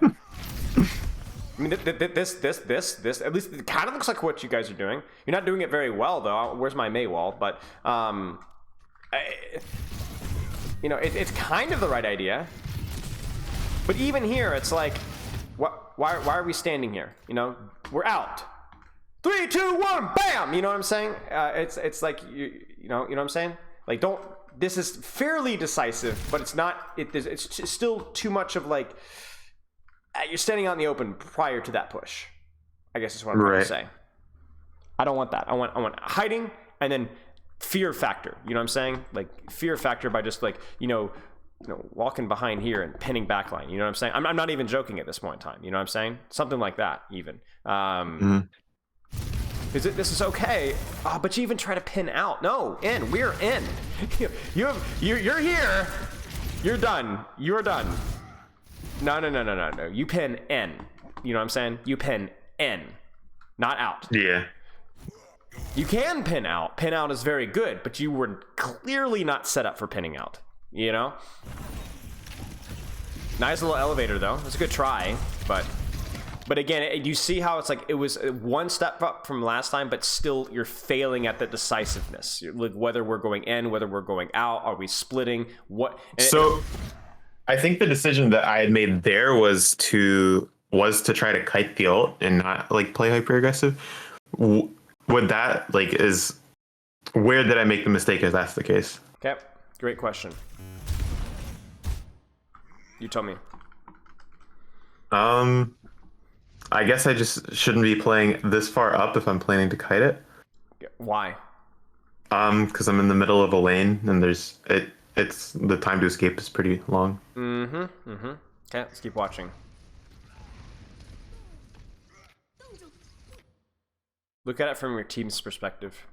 I mean, this at least it kind of looks like what you guys are doing. You're not doing it very well, though. Where's my May wall? But, you know, it's kind of the right idea. But even here, it's like, why are we standing here? You know, we're out. 3, 2, 1, bam! You know what I'm saying? It's like, you know what I'm saying? Like, don't, this is fairly decisive, but it's not, it's still too much of like, you're standing out in the open prior to that push, I guess is what I'm trying to say. I don't want that. I want hiding and then fear factor. You know what I'm saying? Like fear factor by just like, you know, walking behind here and pinning backline. You know what I'm saying? I'm not even joking at this point in time. You know what I'm saying? Something like that even. This is okay, but you even try to pin out. No, in. We're in. You're here. You're done. You're done. No. You pin N. You know what I'm saying? You pin N, not out. Yeah. You can pin out. Pin out is very good, but you were clearly not set up for pinning out. You know? Nice little elevator, though. It's a good try, but again, you see how it's like it was one step up from last time, but still you're failing at the decisiveness. Like whether we're going in, whether we're going out, are we splitting? What? I think the decision that I had made there was to try to kite the ult and not like play hyper aggressive. Would that like where did I make the mistake if that's the case? Okay, great question. You tell me. I guess I just shouldn't be playing this far up if I'm planning to kite it. Why? Because I'm in the middle of a lane and it's the time to escape is pretty long. Okay, let's keep watching. Look at it from your team's perspective.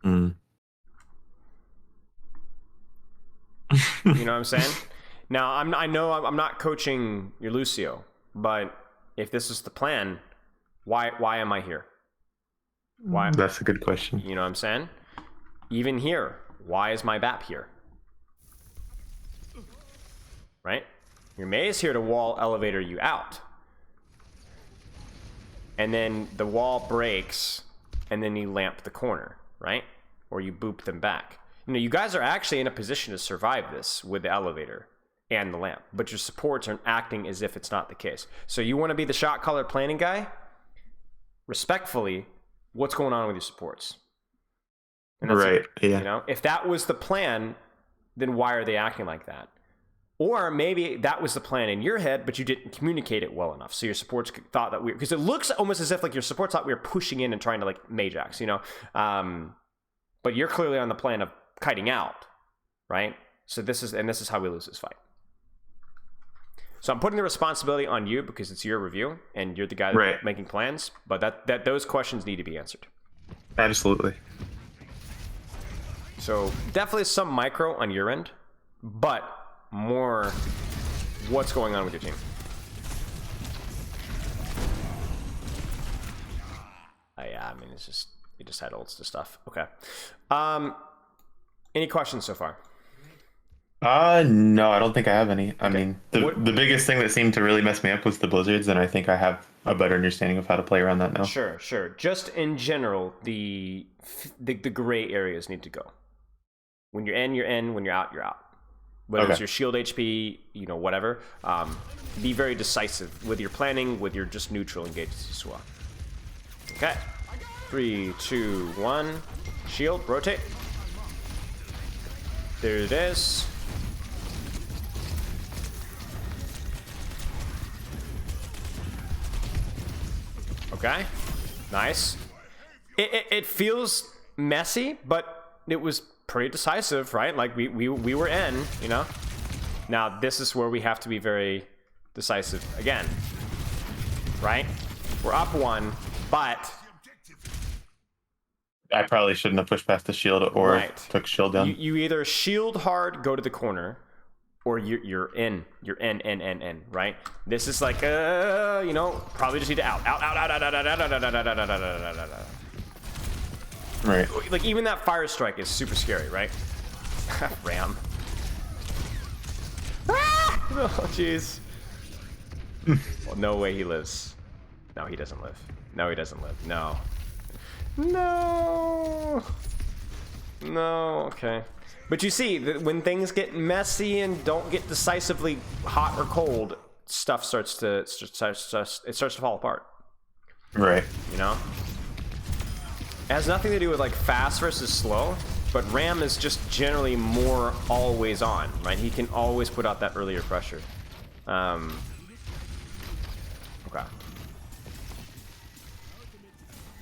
You know what I'm saying? Now, I know I'm not coaching your Lucio, but if this is the plan, why am I here? Why? That's a good question. You know what I'm saying? Even here, why is my BAP here? Right? Your Mei is here to wall elevator you out. And then the wall breaks, and then you lamp the corner, right? Or you boop them back. You know, you guys are actually in a position to survive this with the elevator and the lamp, but your supports are acting as if it's not the case. So you want to be the shot caller planning guy? Respectfully, what's going on with your supports? And that's right, yeah. You know, if that was the plan, then why are they acting like that? Or maybe that was the plan in your head, but you didn't communicate it well enough. So your supports thought that because it looks almost as if like your supports thought we were pushing in and trying to like Majax, you know? But you're clearly on the plan of kiting out, right? So this is how we lose this fight. So I'm putting the responsibility on you because it's your review and you're the guy that's making plans, but that those questions need to be answered. Absolutely. So definitely some micro on your end. but more what's going on with your team. Yeah, I mean, it's just, you just had ults to stuff. Okay. Any questions so far? No, I don't think I have any. I mean, the What- biggest thing that seemed to really mess me up was the blizzards, and I think I have a better understanding of how to play around that now. Sure, sure. Just in general, the gray areas need to go. When you're in, you're in. When you're out, you're out. Whether it's your shield HP, you know, whatever. Be very decisive with your planning, with your just neutral engages as well. Okay. 3, 2, 1. Shield, rotate. There it is. Okay. Nice. It feels messy, but it was pretty decisive, right? Like we were in, you know? Now this is where we have to be very decisive again. Right? We're up 1, but I probably shouldn't have pushed past the shield or took shield down. you either shield hard, go to the corner, or you're in, right? This is like, you know, probably just need to out. Right. Like even that fire strike is super scary, right? Ram. Oh jeez. Well, no way he lives. No, he doesn't live. No, he doesn't live. No. No. No. Okay. But you see, that when things get messy and don't get decisively hot or cold, stuff starts to fall apart. Right. You know? It has nothing to do with like fast versus slow, but Ram is just generally more always on, right? He can always put out that earlier pressure. Okay.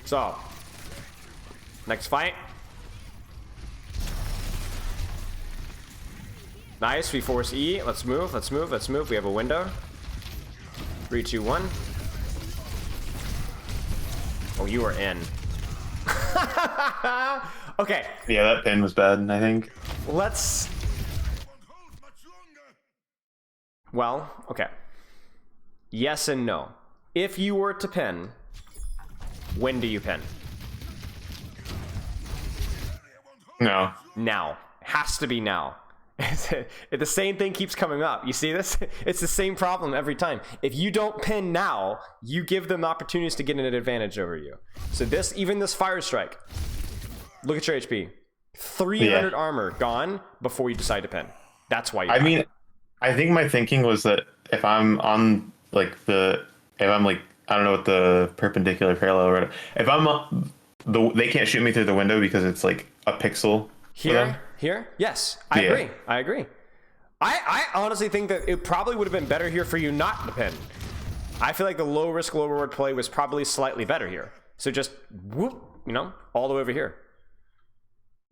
So, next fight. Nice, we force E. Let's move, let's move, let's move. We have a window. 3, 2, 1. Oh, you are in. Okay. Yeah, that pin was bad, I think. Let's... Well, okay. Yes and no. If you were to pin, when do you pin? No. Now. Has to be now. The same thing keeps coming up. You see this? It's the same problem every time. If you don't pin now, you give them opportunities to get an advantage over you. So this, even this fire strike, look at your HP. 300 armor gone before you decide to pin. That's why you I mean, I think my thinking was that if I'm on like if I'm like, I don't know what the perpendicular parallel or whatever, if I'm they can't shoot me through the window because it's like a pixel. Here? Yes, I agree. I agree. I honestly think that it probably would have been better here for you not to pin. I feel like the low risk, low reward play was probably slightly better here. So just whoop, you know, all the way over here.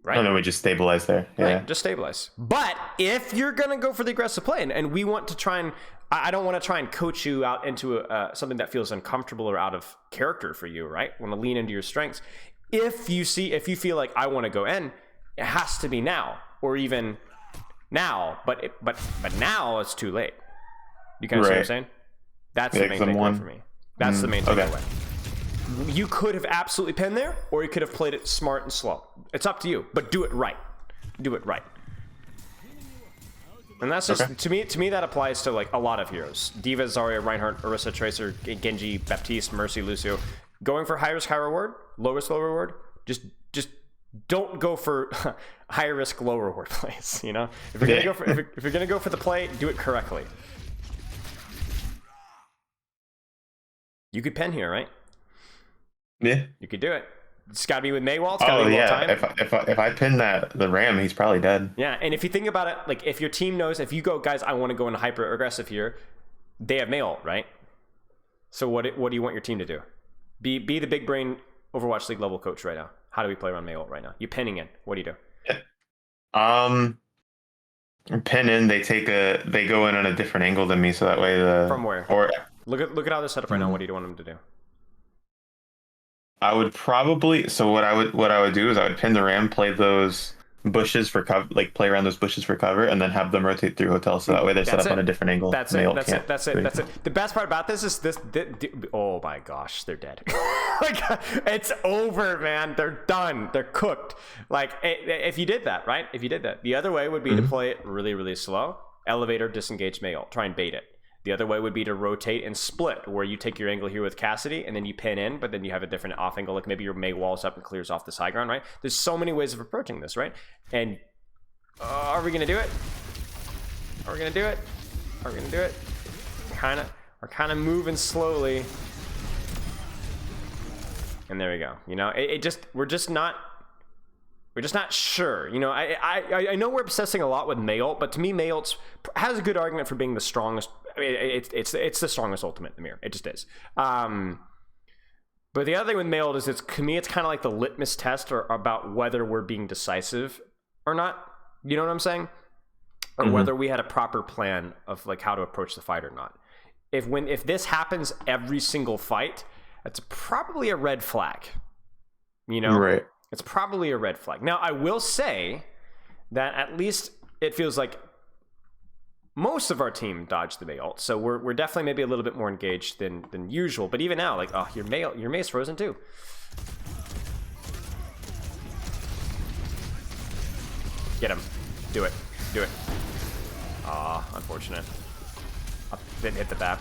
Right? And then we just stabilize there. Yeah. Right, just stabilize. But if you're gonna go for the aggressive play, and we want to try and, I don't want to try and coach you out into something that feels uncomfortable or out of character for you, right? Want to lean into your strengths. If you feel like I want to go in, it has to be now, or even now. But now it's too late. You kind of see what I'm saying? That's the main takeaway for me. That's the main takeaway. You could have absolutely pinned there, or you could have played it smart and slow. It's up to you, but do it right. Do it right. And that's just to me that applies to like a lot of heroes: Diva, Zarya, Reinhardt, Orisa, Tracer, Genji, Baptiste, Mercy, Lucio. Going for high risk, high reward, low risk, low reward. Just don't go for high risk, low reward plays. You know, if you're gonna go for if you're gonna go for the play, do it correctly. You could pen here, right? Yeah. You could do it. It's got to be with Maywall. It's gotta be time. If I pin the Ram, he's probably dead. Yeah, and if you think about it, like if your team knows, if you go, guys, I want to go into hyper aggressive here, they have Maywall, right? So what do you want your team to do? Be the big brain Overwatch League level coach right now. How do we play around Maywall right now? You pinning in. What do you do? Pin in. They go in on a different angle than me, so that way from where? Or look at how they're set up right now. What do you want them to do? I would probably what I would do is I would pin the Ram, play those bushes for cover, like play around those bushes for cover, and then have them rotate through hotels, so that way they're set up on a different angle. That's it. That's it. The best part about this is this oh my gosh, they're dead. Like, it's over, man. They're done. They're cooked. Like, if you did that, right? If you did that, the other way would be to play it really, really slow. Elevator, disengage, mail. Try and bait it. The other way would be to rotate and split, where you take your angle here with Cassidy, and then you pin in, but then you have a different off angle, like maybe your Mei walls up and clears off this high ground, right? There's so many ways of approaching this, right? And are we gonna do it? Are we gonna do it? Are we gonna do it? We're kind of moving slowly. And there we go. You know, we're just not sure. You know, I know we're obsessing a lot with Mayult, but to me, Mayult has a good argument for being the strongest. I mean, it's the strongest ultimate in the mirror. It just is. But the other thing with Mayult is to me, it's kind of like the litmus test about whether we're being decisive or not. You know what I'm saying? Or whether we had a proper plan of like how to approach the fight or not. If this happens every single fight, that's probably a red flag. You know? Right. It's probably a red flag. Now, I will say that at least it feels like most of our team dodged the Mei ult, so we're definitely maybe a little bit more engaged than usual. But even now, like, oh, your Mei's frozen too. Get him. Do it. Do it. Ah, unfortunate. Didn't hit the BAP.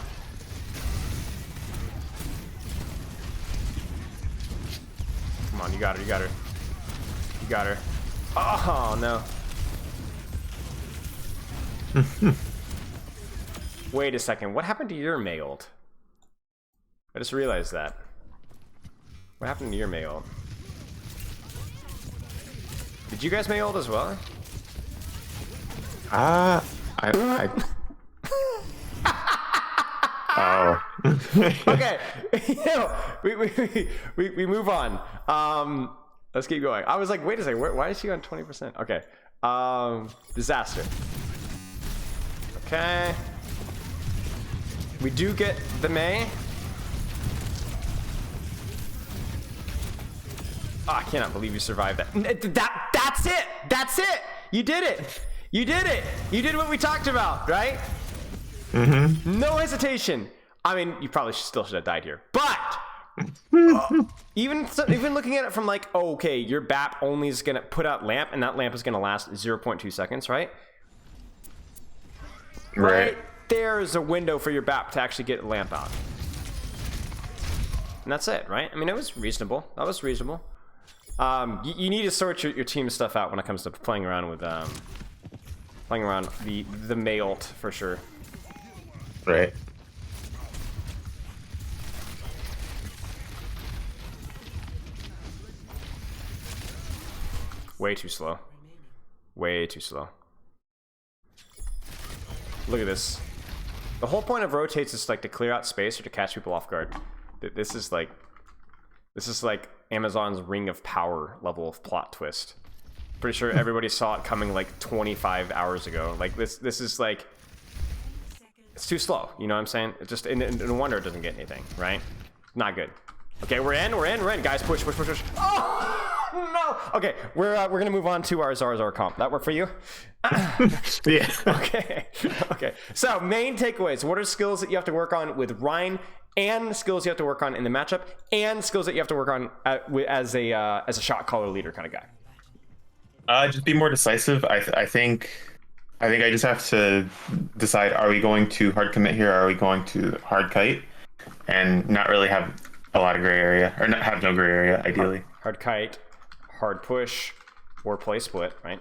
Come on, you got her, you got her. You got her. Oh, no. Wait a second, what happened to your Mei ult? I just realized that. What happened to your Mei ult? Did you guys Mei ult as well? Oh. Okay. You know, we move on. Let's keep going. I was like, wait a second, why is she on 20%? Okay. Disaster. Okay. We do get the Mei. Oh, I cannot believe you survived that. That's it. That's it. You did it. You did it. You did what we talked about, right? Mm-hmm. No hesitation. I mean, you probably still should have died here, but even looking at it from like, oh, okay, your BAP only is gonna put out lamp, and that lamp is gonna last 0.2 seconds, right? Right. There's a window for your BAP to actually get lamp out, and that's it, right? I mean, it was reasonable. That was reasonable. You need to sort your team stuff out when it comes to playing around with the Mei ult for sure. Right. Way too slow. Way too slow. Look at this. The whole point of rotates is like to clear out space or to catch people off guard. This is like Amazon's Ring of Power level of plot twist. Pretty sure everybody saw it coming like 25 hours ago. Like this is like, it's too slow. You know what I'm saying? It just, no wonder it doesn't get anything, right? Not good. Okay, we're in. Guys, push. Oh, no. Okay, we're gonna move on to our Zarya comp. That work for you? Yeah. Okay. So main takeaways. What are skills that you have to work on with Rein, and skills you have to work on in the matchup, and skills that you have to work on as a shot caller leader kind of guy? Just be more decisive. I think I just have to decide: are we going to hard commit here? Or are we going to hard kite? And not really have a lot of gray area, or not have no gray area, ideally. Hard kite, hard push, or play split, right?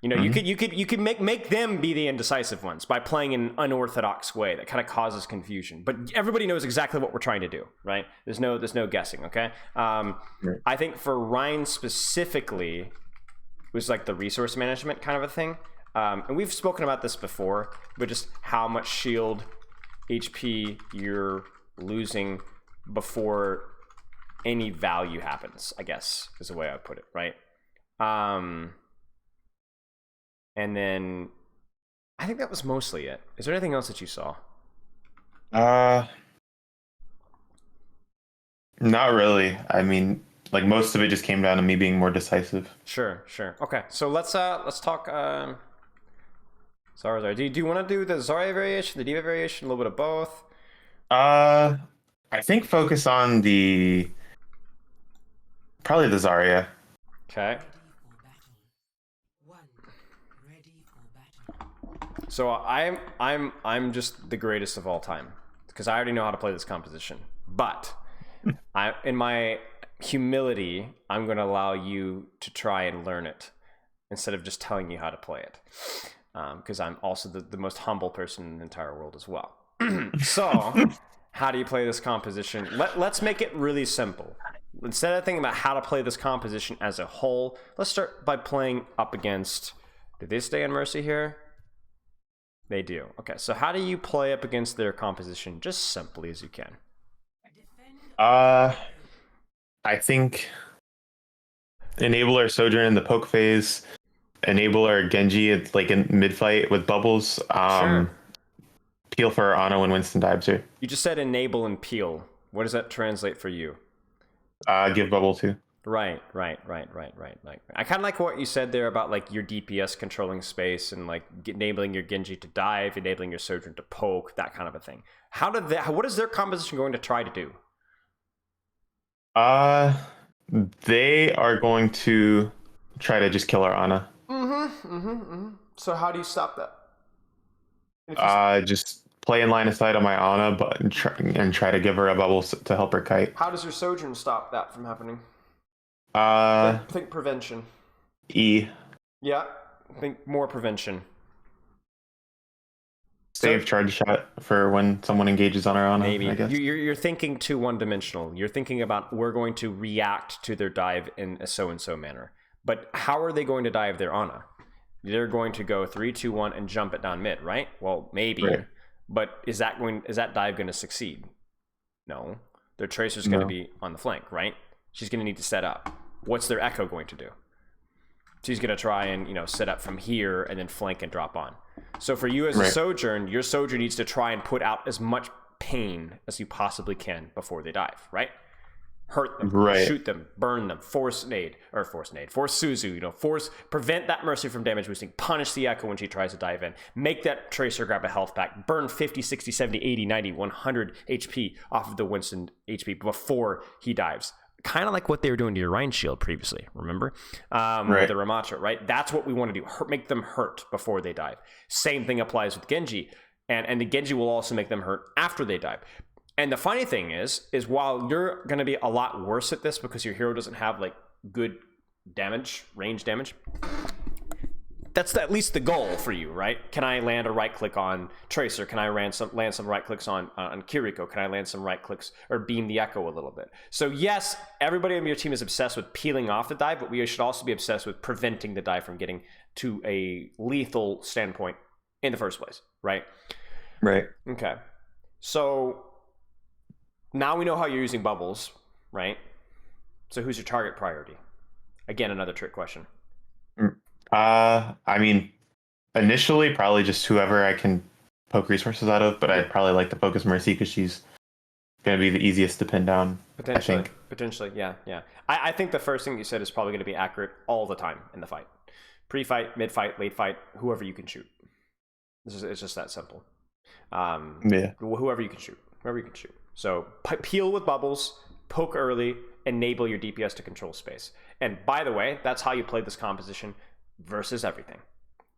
You know, you could make them be the indecisive ones by playing in an unorthodox way that kind of causes confusion. But everybody knows exactly what we're trying to do, right? There's no guessing, okay? I think for Rein specifically, it was like the resource management kind of a thing. And we've spoken about this before, but just how much shield HP you're losing before any value happens, I guess, is the way I would put it, right? And then I think that was mostly it. Is there anything else that you saw? Not really. I mean, like most of it just came down to me being more decisive. Sure. Okay, so let's talk. Zarya. Do you want to do the Zarya variation, the Diva variation, a little bit of both? I think focus on probably the Zarya. Okay. So I'm just the greatest of all time because I already know how to play this composition. But in my humility, I'm going to allow you to try and learn it instead of just telling you how to play it. Because I'm also the most humble person in the entire world as well. So, how do you play this composition? Let's make it really simple. Instead of thinking about how to play this composition as a whole, let's start by playing up against... Did they stay on Mercy here? They do. Okay, so how do you play up against their composition just simply as you can? I think Enabler Sojourn in the poke phase, Enabler Genji at, like in mid fight with bubbles. Sure. Peel for Ana when Winston dives here. You just said enable and peel. What does that translate for you? Give bubble too. Right. I kind of like what you said there about like your DPS controlling space and like enabling your Genji to dive, enabling your Sojourn to poke, that kind of a thing. What is their composition going to try to do? They are going to try to just kill our Ana. So how do you stop that? Just play in line of sight on my Ana, but try to give her a bubble to help her kite. How does your Sojourn stop that from happening? Think prevention. E. Yeah, think more prevention. Save charge shot for when someone engages on our Ana. Maybe. I guess. You're thinking too one-dimensional. You're thinking about we're going to react to their dive in a so-and-so manner. But how are they going to dive their Ana? They're going to go 3, 2, 1 and jump it down mid, right? Well, maybe. Right. But is that dive going to succeed? No. Their Tracer's going to be on the flank, right? She's going to need to set up. What's their Echo going to do? She's going to try and, set up from here and then flank and drop on. So for you as a Sojourn, your Sojourn needs to try and put out as much pain as you possibly can before they dive, right? Hurt them, shoot them, burn them, force Suzu, prevent that Mercy from damage boosting, punish the Echo when she tries to dive in, make that Tracer grab a health pack, burn 50, 60, 70, 80, 90, 100 HP off of the Winston HP before he dives. Kind of like what they were doing to your Rein shield previously, remember? With the Ramatra, right? That's what we want to do, make them hurt before they dive. Same thing applies with Genji, and the Genji will also make them hurt after they dive. And the funny thing is while you're going to be a lot worse at this because your hero doesn't have like good damage, range damage, that's at least the goal for you, right? Can I land a right click on Tracer? Can I land some right clicks on Kiriko? Can I land some right clicks or beam the Echo a little bit? So yes, everybody on your team is obsessed with peeling off the dive, but we should also be obsessed with preventing the dive from getting to a lethal standpoint in the first place, right? Right. Okay. So now we know how you're using bubbles, right? So who's your target priority? Again, another trick question. I mean, initially probably just whoever I can poke resources out of, but I'd probably like to focus Mercy because she's going to be the easiest to pin down. Potentially, yeah. I think the first thing you said is probably going to be accurate all the time in the fight. Pre-fight, mid-fight, late fight, whoever you can shoot. It's just that simple. Whoever you can shoot. So peel with bubbles, poke early, enable your DPS to control space. And by the way, that's how you play this composition versus everything.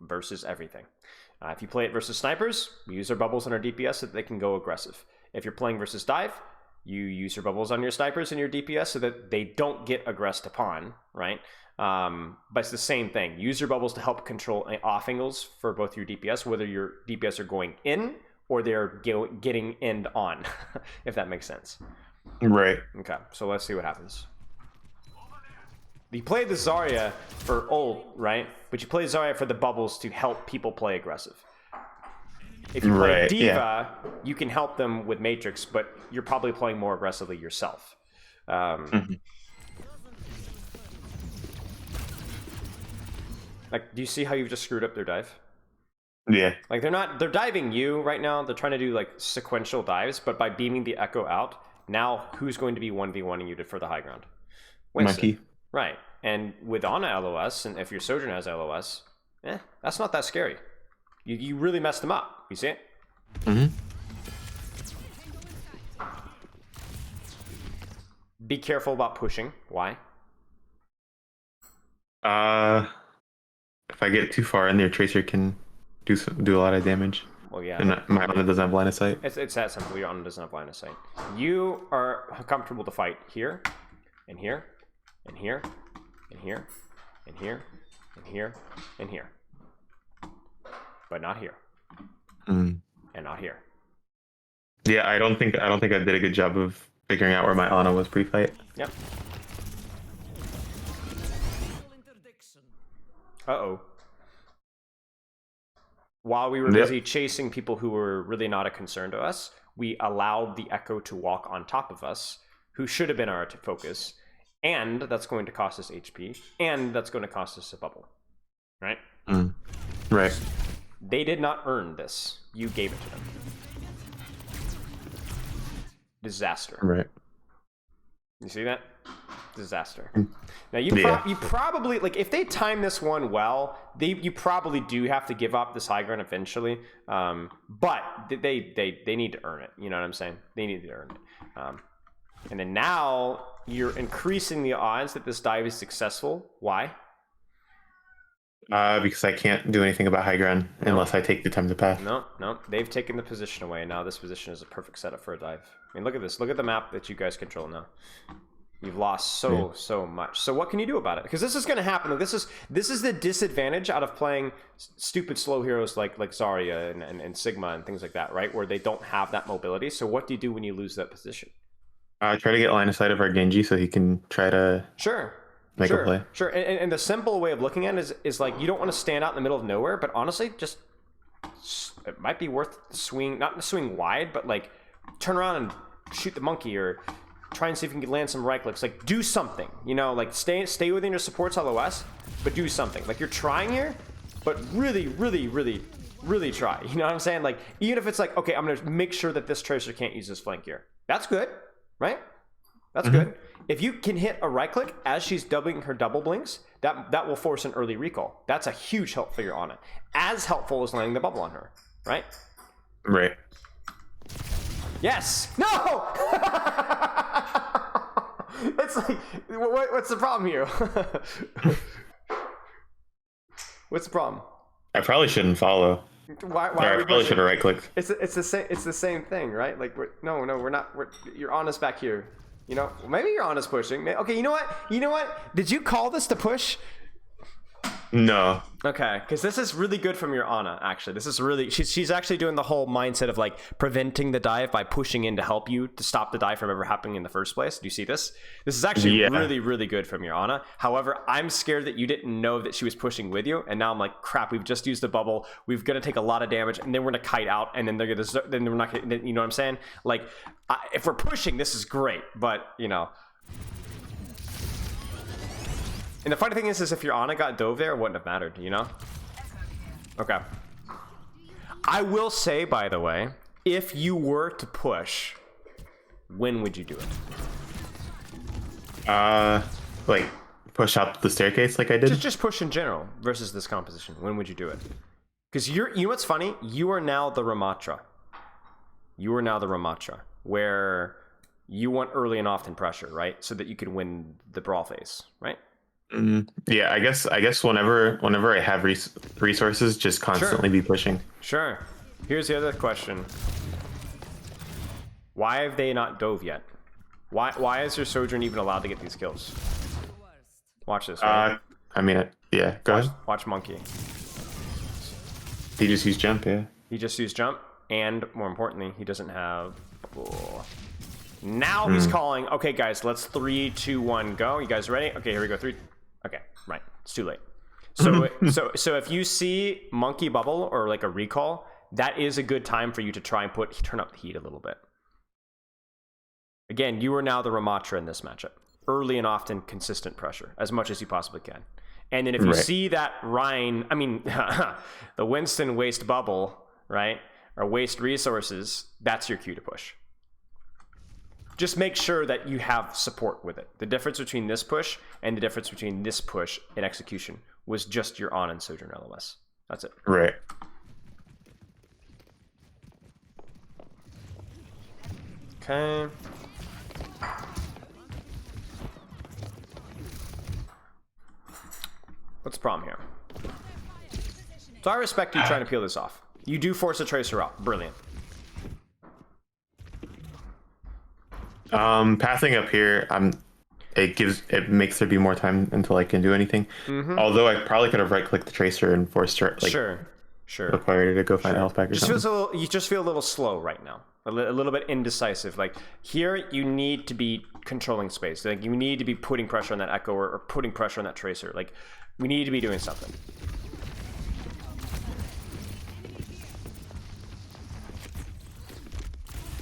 If you play it versus snipers, we use our bubbles on our DPS so that they can go aggressive. If you're playing versus dive, you use your bubbles on your snipers and your DPS so that they don't get aggressed upon, right? But it's the same thing. Use your bubbles to help control off angles for both your DPS, whether your DPS are going in or they're getting end on, if that makes sense. Right. Okay, so let's see what happens. You played the Zarya for ult, right? But you play Zarya for the bubbles to help people play aggressive. If you play Diva, you can help them with Matrix, but you're probably playing more aggressively yourself. Like, do you see how you've just screwed up their dive? Yeah. Like, they're diving you right now. They're trying to do, like, sequential dives, but by beaming the Echo out, now who's going to be 1v1ing you for the high ground? Winston. Monkey. Right. And with Ana LOS, and if your Sojourn has LOS, that's not that scary. You really messed them up. You see it? Mm-hmm. Be careful about pushing. Why? If I get too far in there, Tracer can do a lot of damage. Well, yeah. And my Ana doesn't have line of sight. It's that simple. Your Ana doesn't have line of sight. You are comfortable to fight here, and here, and here, and here, and here, and here, and here. But not here. And not here. Yeah, I don't think I did a good job of figuring out where my Ana was pre-fight. Yep. Uh-oh. While we were busy chasing people who were really not a concern to us, we allowed the Echo to walk on top of us, who should have been our focus, and that's going to cost us HP, and that's going to cost us a bubble. Right? Right. They did not earn this. You gave it to them. Disaster. Right. You see that? Disaster. Now you probably, like, if they time this one well, you probably do have to give up this high ground eventually. But they need to earn it. You know what I'm saying? They need to earn it. And then now you're increasing the odds that this dive is successful. Why? Because I can't do anything about high ground unless I take the time to path. No. They've taken the position away. Now this position is a perfect setup for a dive. I mean, look at this. Look at the map that you guys control now. You've lost so much. So what can you do about it? Because this is going to happen. This is the disadvantage out of playing stupid slow heroes like Zarya and Sigma and things like that, right? Where they don't have that mobility. So what do you do when you lose that position? Try to get line of sight of our Genji so he can try to make a play. Sure. And the simple way of looking at it is like, you don't want to stand out in the middle of nowhere, but honestly, just it might be worth not swing wide, but like turn around and shoot the monkey, or try and see if you can land some right clicks. Like, do something, you know, like stay within your support's LOS, but do something. Like, you're trying here, but really try. You know what I'm saying? Like, even if it's like, okay, I'm gonna make sure that this Tracer can't use this flank here. That's good, right? That's good. If you can hit a right click as she's doubling her double blinks, that will force an early recall. That's a huge help for your Ana. As helpful as landing the bubble on her, right? Right. Yes. No. It's like, what's the problem here? What's the problem? I probably shouldn't follow. Why I probably should have right clicked. It's the same thing, right? Like, we're not. You're on us back here. You know, maybe you're on us pushing. Okay, you know what? Did you call this to push? No. Okay, because this is really good from your Ana, actually. This is really, she's actually doing the whole mindset of like preventing the dive by pushing in to help you to stop the dive from ever happening in the first place. Do you see this? This is actually really good from your Ana. However, I'm scared that you didn't know that she was pushing with you, and now I'm like, crap, we've just used the bubble. We're gonna take a lot of damage, and then we're gonna kite out, and then we're not gonna, you know what I'm saying? Like, if we're pushing, this is great, but you know. And the funny thing is if your Ana got dove there, it wouldn't have mattered, you know? Okay. I will say, by the way, if you were to push, when would you do it? Like push up the staircase like I did? Just push in general versus this composition. When would you do it? Because you know what's funny? You are now the Ramatra. Where you want early and often pressure, right? So that you can win the brawl phase, right? Yeah, I guess whenever I have resources, just constantly be pushing. Sure. Here's the other question. Why have they not dove yet? Why is your Sojourn even allowed to get these kills? Watch this. Right? I mean, yeah, go ahead. Watch Monkey. He just used jump, yeah. He just used jump, and more importantly, he doesn't have... Now he's calling, okay, guys, let's 3, 2, 1, go. You guys ready? Okay, here we go. 3... Okay, right. It's too late. So so if you see monkey bubble or like a recall, that is a good time for you to try and turn up the heat a little bit. Again, you are now the Ramatra in this matchup. Early and often consistent pressure, as much as you possibly can. And then if you see that Rein, I mean, the Winston waste bubble, right? Or waste resources, that's your cue to push. Just make sure that you have support with it. The difference between this push and the difference between this push in execution was just your on and Sojourn LOS. That's it. Right. Okay. What's the problem here? So I respect you trying to peel this off. You do force a Tracer out. Brilliant. Pathing up here, it makes there be more time until I can do anything. Although I probably could have right-clicked the Tracer and forced her, like, Sure. required her to go find a health pack or something. You just feel a little slow right now. A little bit indecisive. Like, here, you need to be controlling space. Like, you need to be putting pressure on that Echo or putting pressure on that Tracer. Like, we need to be doing something.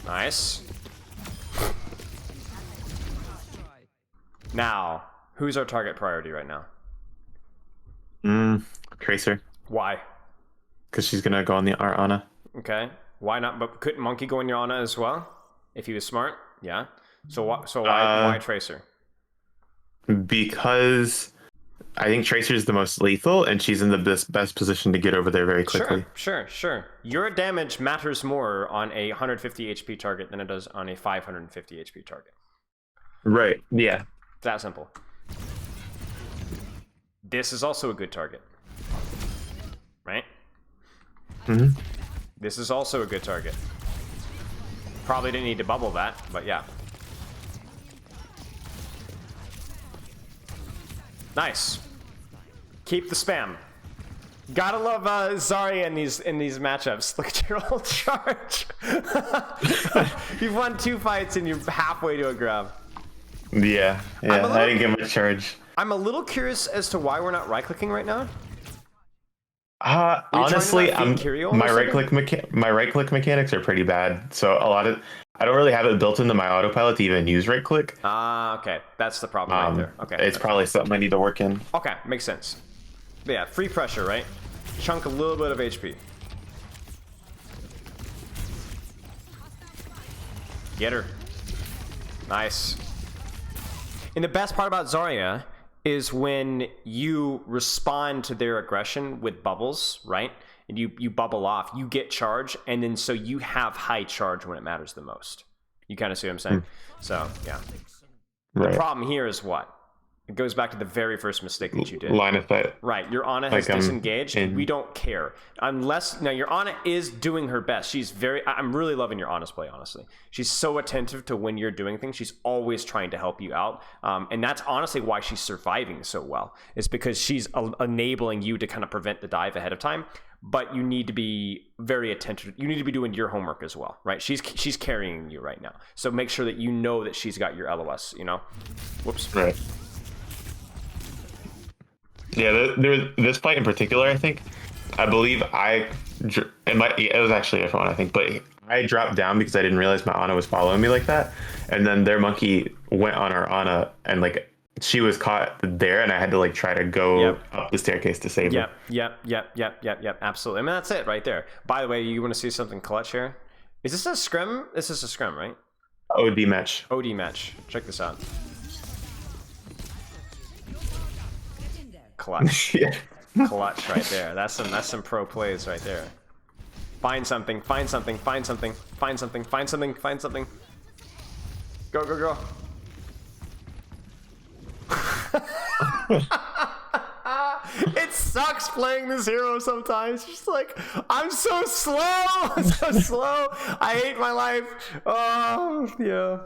Nice. Now, who's our target priority right now? Tracer. Why? Because she's gonna go on our Ana. Okay. Why not? But couldn't Monkey go in your Ana as well? If he was smart? Yeah. So why Tracer? Because I think Tracer is the most lethal, and she's in the best position to get over there very quickly. Sure. Your damage matters more on a 150 HP target than it does on a 550 HP target. Right. Yeah. It's that simple. This is also a good target. Right? This is also a good target. Probably didn't need to bubble that, but yeah. Nice. Keep the spam. Gotta love Zarya in these matchups. Look at your old charge. You've won 2 fights and you're halfway to a grab. Yeah. I didn't get much charge. I'm a little curious as to why we're not right-clicking right now. Honestly, my right click mechanics are pretty bad. So I don't really have it built into my autopilot to even use right click. Okay, that's the problem right there. Okay, it's probably something I need to work in. Okay, makes sense. But yeah, free pressure, right? Chunk a little bit of HP. Get her. Nice. And the best part about Zarya is when you respond to their aggression with bubbles, right? And you bubble off, you get charge, and then so you have high charge when it matters the most. You kind of see what I'm saying? So, yeah. Right. The problem here is what? It goes back to the very first mistake that you did. Line of sight. Right, your Ana has disengaged. We don't care. Unless, now your Ana is doing her best. She's I'm really loving your Ana's play, honestly. She's so attentive to when you're doing things. She's always trying to help you out. And that's honestly why she's surviving so well. It's because she's enabling you to kind of prevent the dive ahead of time. But you need to be very attentive. You need to be doing your homework as well, right? She's carrying you right now. So make sure that you know that she's got your LOS, you know? Whoops. Right. Yeah, this fight in particular, I believe it was actually everyone, I think, but I dropped down because I didn't realize my Ana was following me like that, and then their monkey went on our Ana, and like she was caught there, and I had to like try to go up the staircase to save her. Yep, absolutely. I mean, that's it right there. By the way, you want to see something clutch here? Is this a scrim? This is a scrim, right? OD match. OD match. Check this out. Clutch. Yeah. Clutch right there. That's some pro plays right there. Find something. Go. It sucks playing this hero sometimes. Just like, I'm so slow. I hate my life. Oh, yeah.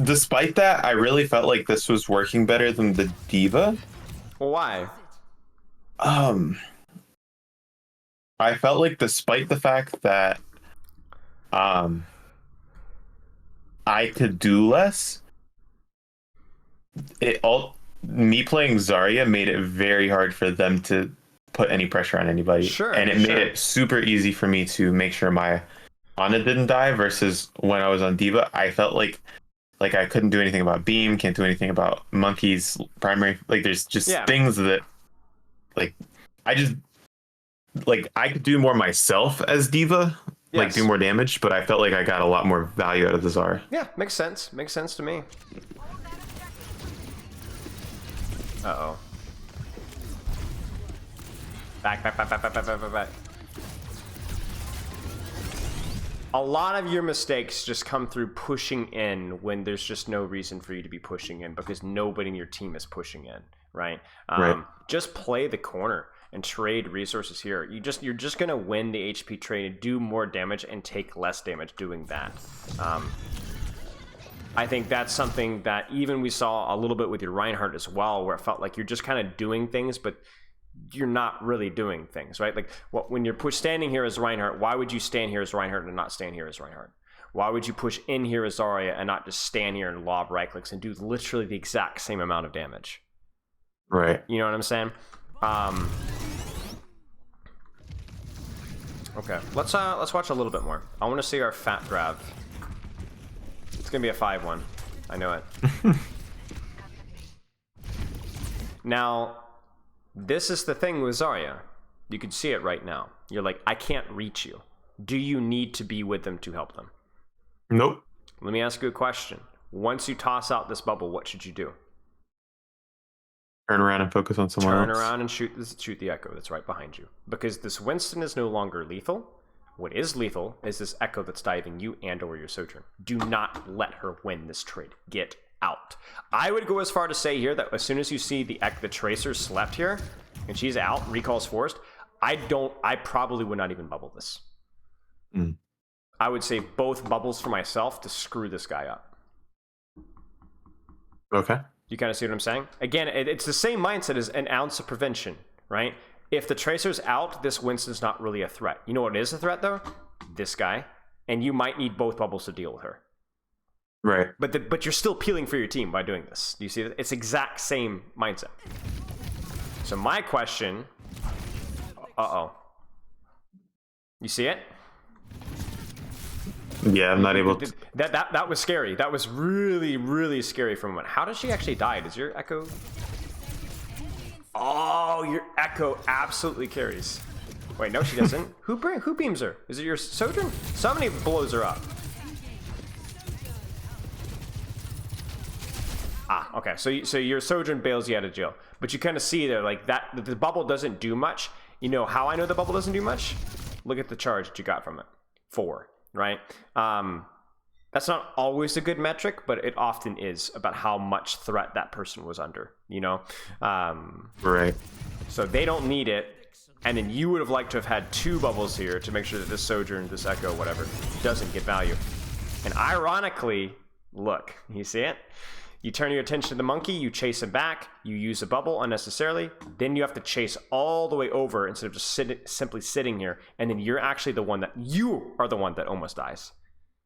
Despite that, I really felt like this was working better than the Diva. Why? I felt like despite the fact that I could do less, me playing Zarya made it very hard for them to put any pressure on anybody. Sure. And it made it super easy for me to make sure my Ana didn't die, versus when I was on Diva, I felt like I couldn't do anything about Beam, can't do anything about Monkey's primary. Like there's just things that like I could do more myself as Diva, like Yes. do more damage, but I felt like I got a lot more value out of the Zarya. Yeah, makes sense. Makes sense to me. Uh-oh. Back. A lot of your mistakes just come through pushing in when there's just no reason for you to be pushing in because nobody in your team is pushing in, right? Right. Just play the corner and trade resources here. You're just gonna win the HP trade and do more damage and take less damage doing that. I think that's something that even we saw a little bit with your Reinhardt as well, where it felt like you're just kind of doing things, but you're not really doing things, right? Like when you're standing here as Reinhardt, why would you stand here as Reinhardt and not stand here as Reinhardt? Why would you push in here as Zarya and not just stand here and lob right clicks and do literally the exact same amount of damage? Right. You know what I'm saying? Okay, let's watch a little bit more. I want to see our fat grab. It's gonna be a 5-1. I know it. Now, this is the thing with Zarya. You can see it right now. You're like, I can't reach you. Do you need to be with them to help them? Nope. Let me ask you a question. Once you toss out this bubble, what should you do? Turn around and focus on someone else. Turn around and shoot the Echo that's right behind you. Because this Winston is no longer lethal. What is lethal is this Echo that's diving you and or your Sojourn. Do not let her win this trade. Get out. I would go as far to say here that as soon as you see the Tracer slept here and she's out, recall's forced, I probably would not even bubble this. I would save both bubbles for myself to screw this guy up. Okay. You kind of see what I'm saying? Again, it's the same mindset as an ounce of prevention, right? If the Tracer's out, this Winston's not really a threat. You know what is a threat, though? This guy. And you might need both bubbles to deal with her. Right. But you're still peeling for your team by doing this. Do you see that? It's exact same mindset. So my question... Uh-oh. You see it? Yeah, I'm not able to... That was scary. That was really, really scary for a moment. How does she actually die? Does your Echo... Oh, your Echo absolutely carries. Wait, no, she doesn't. Who beams her? Is it your Sojourn? Somebody blows her up. Ah, okay. So your Sojourn bails you out of jail, but you kind of see there like that the bubble doesn't do much. You know how I know the bubble doesn't do much? Look at the charge that you got from it. 4, right? That's not always a good metric, but it often is about how much threat that person was under, you know? Right. So they don't need it, and then you would have liked to have had 2 bubbles here to make sure that this Sojourn, this Echo, whatever, doesn't get value. And ironically, look, you see it? You turn your attention to the monkey, you chase him back, you use a bubble unnecessarily, then you have to chase all the way over instead of just simply sitting here, and then you are the one that almost dies.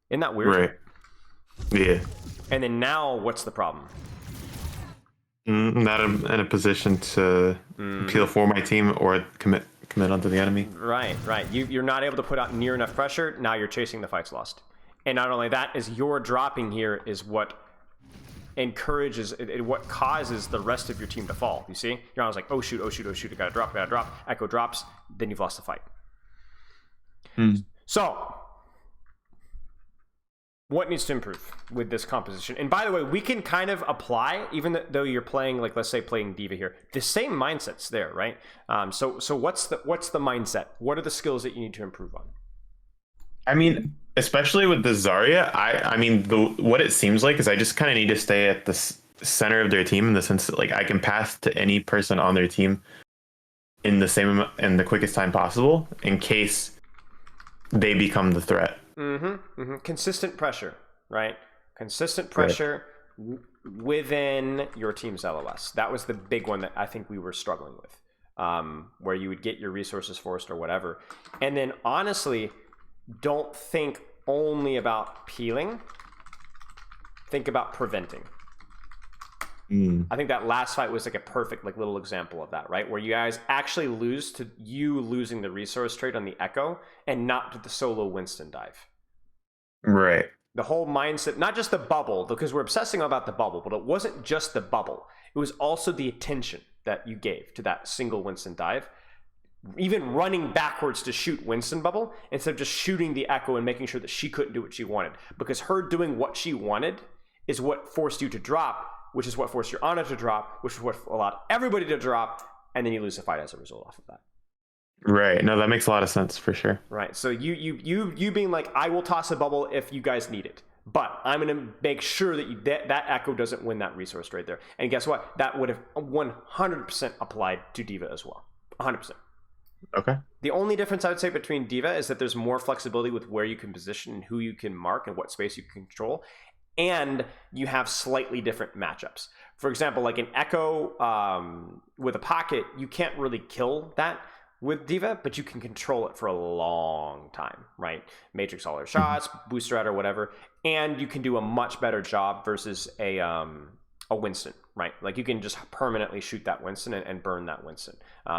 Isn't that weird? Right. Yeah. And then now, what's the problem? Not in a position to appeal for my team or commit onto the enemy. Right. You're not able to put out near enough pressure, now you're chasing the fight's lost. And not only that, is your dropping here is what encourages what causes the rest of your team to fall. You see, you're always like, oh shoot, I gotta drop. Echo drops, then you've lost the fight. So what needs to improve with this composition? And by the way, we can kind of apply, even though you're playing, like, let's say playing D.Va here, the same mindset's there, right? So what's the mindset? What are the skills that you need to improve on? I mean, especially with the Zarya, I mean, what it seems like is I just kind of need to stay at the center of their team in the sense that, like, I can pass to any person on their team in the quickest time possible in case they become the threat. Consistent pressure, right? Consistent pressure within your team's LOS. That was the big one that I think we were struggling with, where you would get your resources forced or whatever. And then honestly, don't think only about peeling. Think about preventing. I think that last fight was like a perfect little example of that, right? Where you guys actually lose to you losing the resource trade on the Echo and not to the solo Winston dive. Right. The whole mindset, not just the bubble, because we're obsessing about the bubble, but it wasn't just the bubble. It was also the attention that you gave to that single Winston dive. even running backwards to shoot Winston Bubble instead of just shooting the Echo and making sure that she couldn't do what she wanted. Because her doing what she wanted is what forced you to drop, which is what forced your Ana to drop, which is what allowed everybody to drop, and then you lose the fight as a result off of that. Right. No, that makes a lot of sense for sure. Right. So you being like, I will toss a bubble if you guys need it, but I'm going to make sure that that Echo doesn't win that resource right there. And guess what? That would have 100% applied to D.Va as well. 100%. Okay. The only difference I would say between D.Va is that there's more flexibility with where you can position and who you can mark and what space you can control. And you have slightly different matchups. For example, like an Echo with a pocket, you can't really kill that with D.Va, but you can control it for a long time, right? Matrix all her shots, booster out or whatever, and you can do a much better job versus a Winston, right? Like you can just permanently shoot that Winston and burn that Winston.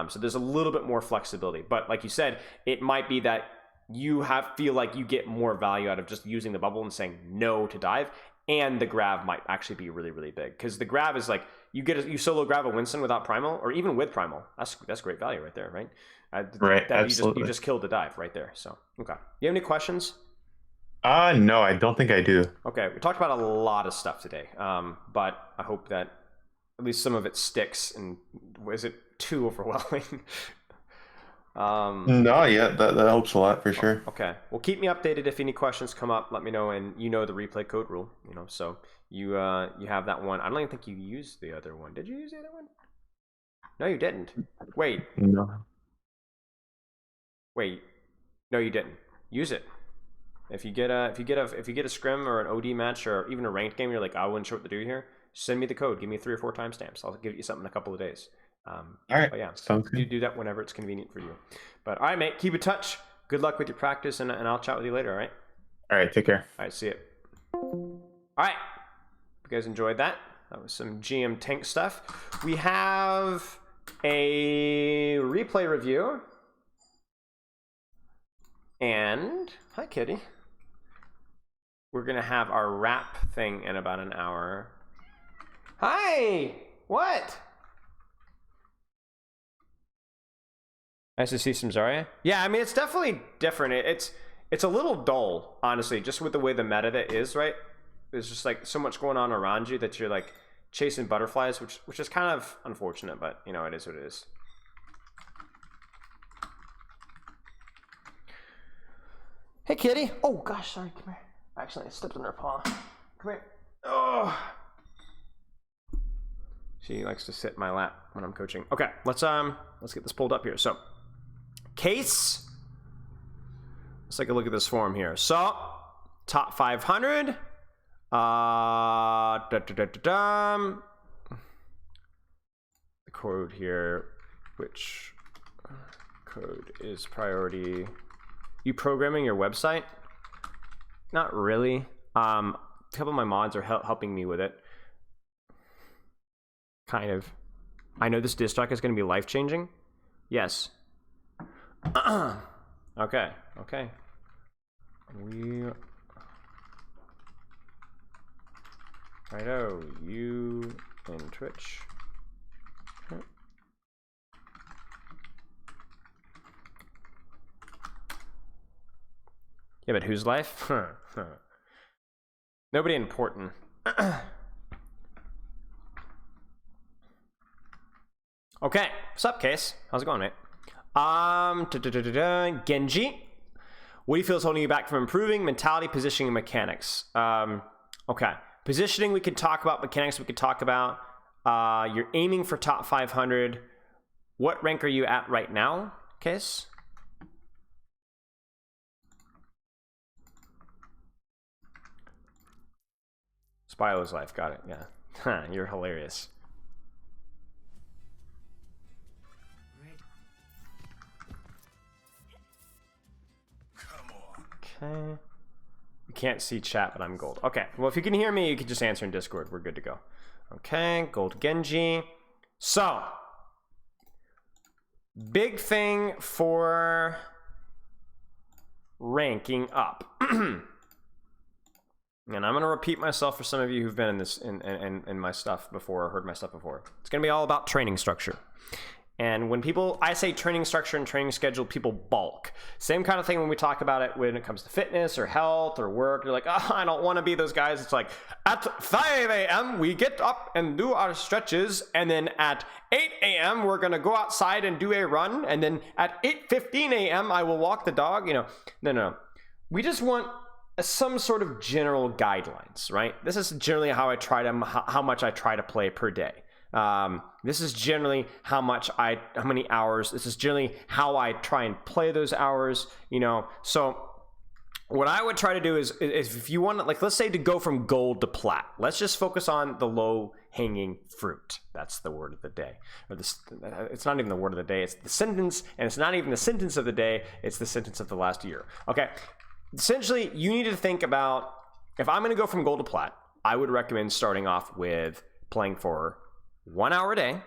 So there's a little bit more flexibility, but like you said, it might be that you feel like you get more value out of just using the bubble and saying no to dive, and the grab might actually be really, really big because the grab is like you solo grab a Winston without primal or even with primal. That's great value right there, right? Right. Absolutely. You just killed the dive right there. So okay, you have any questions? No, I don't think I do. Okay, we talked about a lot of stuff today, but I hope that at least some of it sticks. And is it too overwhelming? No, yeah, that helps a lot for sure. Okay, well, keep me updated if any questions come up. Let me know, and you know the replay code rule, so you have that one. I don't even think you used the other one. Did you use the other one? No, you didn't. Wait, No. no, you didn't. Use it. If you get a scrim or an OD match or even a ranked game, you're like, I wasn't sure what to do here. Send me the code. Give me 3 or 4 timestamps. I'll give you something in a couple of days. All right. But yeah, sounds good. You do that whenever it's convenient for you. But all right, mate, keep in touch. Good luck with your practice, and I'll chat with you later. All right. All right. Take care. All right. See you. All right. If you guys enjoyed that, that was some GM tank stuff. We have a replay review. And hi, Kitty. We're gonna have our wrap thing in about an hour. Hi. What? Nice to see some Zarya. Yeah, I mean, it's definitely different. It's a little dull, honestly, just with the way the meta that is, right? There's just like so much going on around you that you're like chasing butterflies, which is kind of unfortunate, but it is what it is. Hey, kitty. Oh gosh, sorry. Come here. Actually, I stepped on her paw. Come here. Oh. She likes to sit in my lap when I'm coaching. Okay, let's get this pulled up here. So, case. Let's take a look at this form here. So, top 500. The code here, which code is priority? You programming your website? Not really. A couple of my mods are helping me with it. Kind of. I know this diss track is going to be life-changing. Yes. Okay. Righto, you and Twitch. Okay. Yeah, but whose life? Nobody important. Okay, what's up, Case? How's it going, mate? Genji. What do you feel is holding you back from improving? Mentality, positioning, and mechanics. Okay. Positioning, we could talk about. Mechanics, we could talk about. You're aiming for top 500. What rank are you at right now, Case? Spilo's life, got it, yeah. You're hilarious. Okay. You can't see chat, but I'm gold. Okay, well, if you can hear me, you can just answer in Discord. We're good to go. Okay, gold Genji. So, big thing for ranking up. And I'm going to repeat myself for some of you who've been in this in my stuff before or heard my stuff before. It's going to be all about training structure. And when I say training structure and training schedule, people balk. Same kind of thing when we talk about it when it comes to fitness or health or work. You're like, oh, I don't want to be those guys. It's like, at 5 a.m., we get up and do our stretches. And then at 8 a.m., we're going to go outside and do a run. And then at 8:15 a.m., I will walk the dog. No. We just want some sort of general guidelines, right? This is generally how much I try to play per day. This is generally how many hours. This is generally how I try and play those hours, So what I would try to do is if you want to, like, let's say to go from gold to plat, let's just focus on the low hanging fruit. That's the word of the day. It's not even the word of the day. It's the sentence, and it's not even the sentence of the day. It's the sentence of the last year. Okay. Essentially, you need to think about, if I'm going to go from gold to plat, I would recommend starting off with playing for 1 hour a day,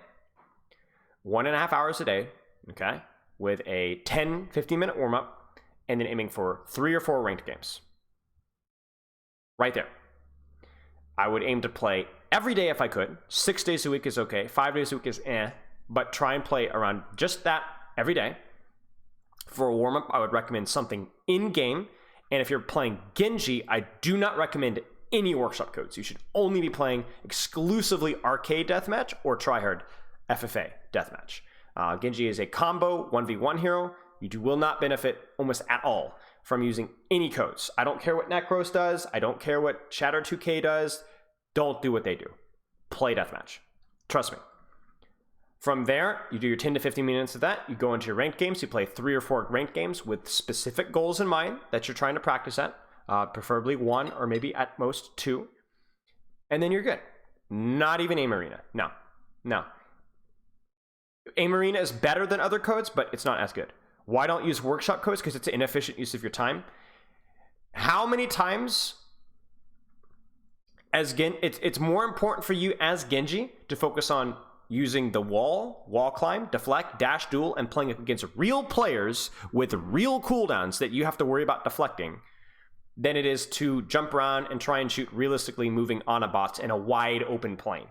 1.5 hours a day, okay, with a 10-15 minute warm up, and then aiming for 3 or 4 ranked games. Right there. I would aim to play every day if I could. 6 days a week is okay. 5 days a week is but try and play around just that every day. For a warm up, I would recommend something in game. And if you're playing Genji, I do not recommend any workshop codes. You should only be playing exclusively arcade deathmatch or tryhard FFA deathmatch. Genji is a combo 1v1 hero. You will not benefit almost at all from using any codes. I don't care what Necros does. I don't care what Shatter 2K does. Don't do what they do. Play deathmatch. Trust me. From there, you do your 10 to 15 minutes of that. You go into your ranked games. You play 3 or 4 ranked games with specific goals in mind that you're trying to practice at. Preferably 1 or maybe at most 2. And then you're good. Not even Aim Arena. No. Aim Arena is better than other codes, but it's not as good. Why don't use workshop codes? Because it's an inefficient use of your time. How many times it's more important for you as Genji to focus on using the wall climb, deflect, dash, duel, and playing against real players with real cooldowns that you have to worry about deflecting than it is to jump around and try and shoot realistically moving Anabots in a wide open plane.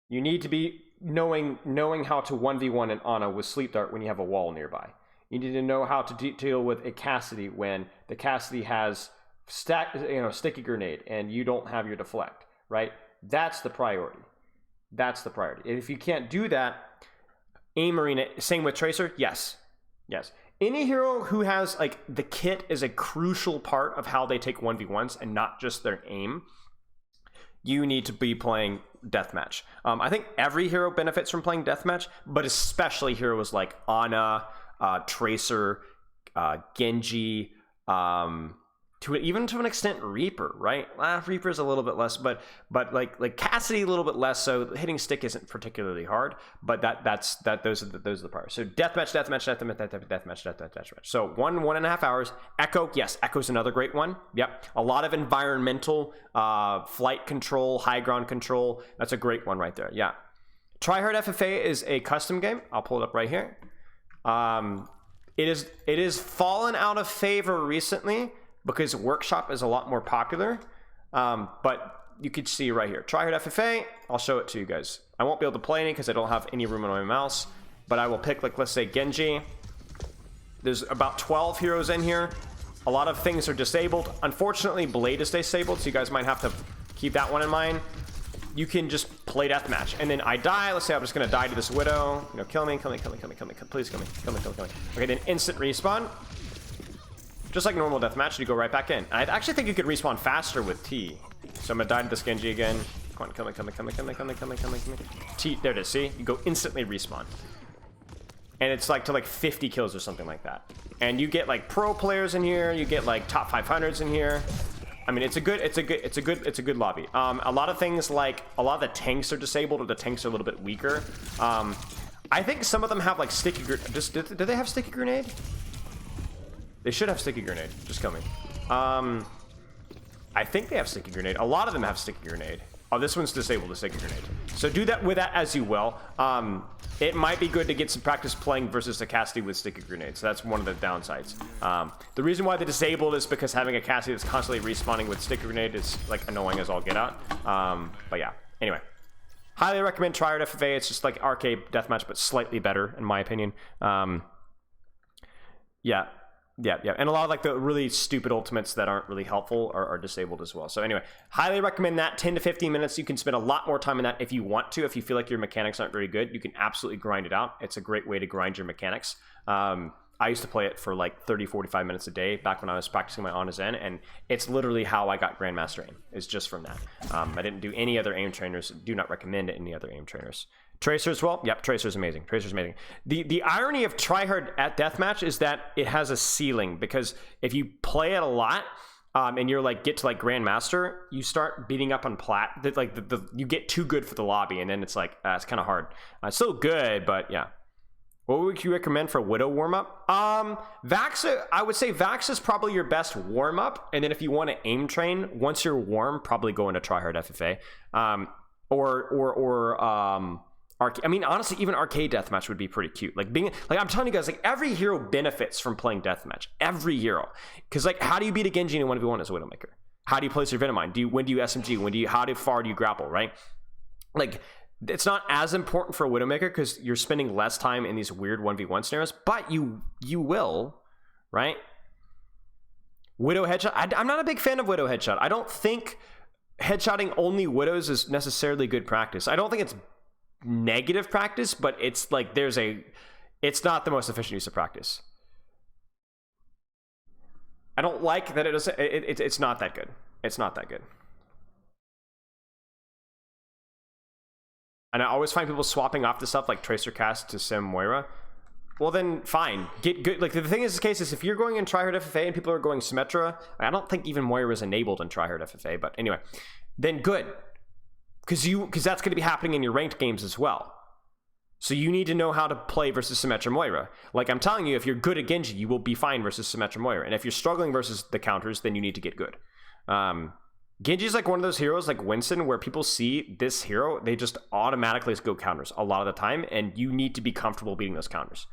You need to be knowing how to 1v1 an Ana with Sleep Dart when you have a wall nearby. You need to know how to deal with a Cassidy when the Cassidy has sticky grenade and you don't have your deflect, right? That's the priority. If you can't do that, Aim Arena, same with Tracer, yes. Any hero who has, like, the kit is a crucial part of how they take 1v1s and not just their aim. You need to be playing deathmatch. I think every hero benefits from playing deathmatch, but especially heroes like Ana, Tracer, Genji, even to an extent Reaper, right? Reaper's a little bit less, but like Cassidy a little bit less. So hitting stick isn't particularly hard, but those are the parts. So deathmatch. So 1.5 hours. Echo, yes, Echo's another great one. Yep, a lot of environmental flight control, high ground control. That's a great one right there. Yeah, Tryhard FFA is a custom game. I'll pull it up right here. It is fallen out of favor recently, because workshop is a lot more popular, but you could see right here, Tryhard FFA, I'll show it to you guys. I won't be able to play any because I don't have any room on my mouse, but I will pick, like, let's say Genji. There's about 12 heroes in here. A lot of things are disabled. Unfortunately, Blade is disabled, so you guys might have to keep that one in mind. You can just play deathmatch, and then I die. Let's say I'm just gonna die to this Widow. Kill me, please kill me. Okay, then instant respawn. Just like normal deathmatch, you go right back in. And I actually think you could respawn faster with T. So I'm gonna die to this Genji again. Come on, kill me. T, there it is, see? You go instantly respawn. And it's like to like 50 kills or something like that. And you get like pro players in here, you get like top 500s in here. I mean, it's a good lobby. A lot of things, like a lot of the tanks are disabled, or the tanks are a little bit weaker. I think some of them have like sticky grenade. Do they have sticky grenade? They should have sticky grenade. Just kill me. I think they have sticky grenade. A lot of them have sticky grenade. Oh, this one's disabled, the sticky grenade. So do that with that as you will. It might be good to get some practice playing versus a Cassidy with sticky grenades. So that's one of the downsides. The reason why they disabled is because having a Cassidy that's constantly respawning with sticky grenade is like annoying as all get out. But yeah, anyway. Highly recommend Tryhard FFA. It's just like arcade deathmatch, but slightly better, in my opinion. Yeah. And a lot of like the really stupid ultimates that aren't really helpful are disabled as well. So anyway, highly recommend that. 10 to 15 minutes. You can spend a lot more time in that if you want to. If you feel like your mechanics aren't very good, you can absolutely grind it out. It's a great way to grind your mechanics. I used to play it for like 30, 45 minutes a day back when I was practicing my on Zen, and it's literally how I got Grandmaster aim, is just from that. I didn't do any other aim trainers. Do not recommend any other aim trainers. Tracer as well. Yep, Tracer's amazing. Tracer's amazing. The irony of Tryhard at deathmatch is that it has a ceiling, because if you play it a lot and you're like get to like Grandmaster, you start beating up on plat. Like you get too good for the lobby, and then it's like it's kind of hard. It's still good, but yeah. What would you recommend for Widow warm-up? Vax, I would say Vax is probably your best warm-up, and then if you want to aim train, once you're warm, probably go into Tryhard FFA. I mean, honestly, even arcade deathmatch would be pretty cute. Like I'm telling you guys, like every hero benefits from playing deathmatch. Every hero, because like, how do you beat a Genji in a 1v1 as a Widowmaker? How do you place your Venomine? When do you SMG? How far do you grapple? Right? Like, it's not as important for a Widowmaker because you're spending less time in these weird 1v1 scenarios, but you will, right? Widow headshot. I'm not a big fan of Widow headshot. I don't think headshotting only Widows is necessarily good practice. I don't think it's negative practice, but it's like it's not the most efficient use of practice. I don't like that it's not that good. It's not that good. And I always find people swapping off the stuff like Tracer Cast to Sim Moira. Well, then fine. Get good. Like the thing is, the case is, if you're going in Tryhard FFA and people are going Symmetra, I don't think even Moira is enabled in Tryhard FFA, but anyway, then good. Because that's going to be happening in your ranked games as well. So you need to know how to play versus Symmetra Moira. Like I'm telling you, if you're good at Genji, you will be fine versus Symmetra Moira. And if you're struggling versus the counters, then you need to get good. Genji is like one of those heroes like Winston where people see this hero, they just automatically go counters a lot of the time, and you need to be comfortable beating those counters.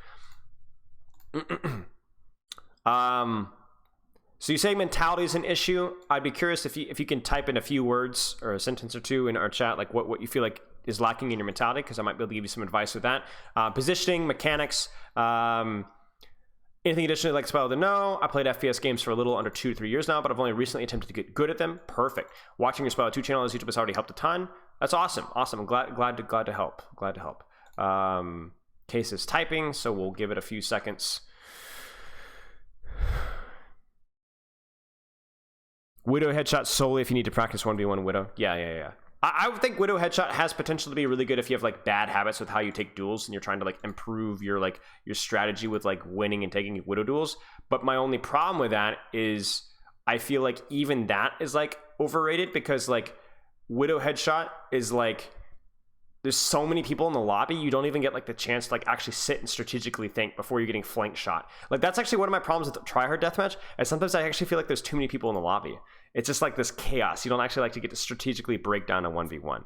So you say mentality is an issue. I'd be curious if you can type in a few words or a sentence or two in our chat, like what you feel like is lacking in your mentality, because I might be able to give you some advice with that. Positioning, mechanics, anything additionally like Spilo to know. I played FPS games for a little under 2 to 3 years now, but I've only recently attempted to get good at them. Perfect. Watching your Spilo 2 channel on YouTube has already helped a ton. That's awesome. Awesome. I'm glad to help. Glad to help. Case is typing, so we'll give it a few seconds. Widow headshot solely if you need to practice 1v1 Widow. Yeah. I would think Widow headshot has potential to be really good if you have like bad habits with how you take duels and you're trying to like improve your strategy with like winning and taking Widow duels. But my only problem with that is I feel like even that is like overrated, because like Widow headshot is like, there's so many people in the lobby, you don't even get like the chance to like actually sit and strategically think before you're getting flank shot. Like that's actually one of my problems with Tryhard deathmatch, and sometimes I actually feel like there's too many people in the lobby. It's just like this chaos. You don't actually like to get to strategically break down a 1v1.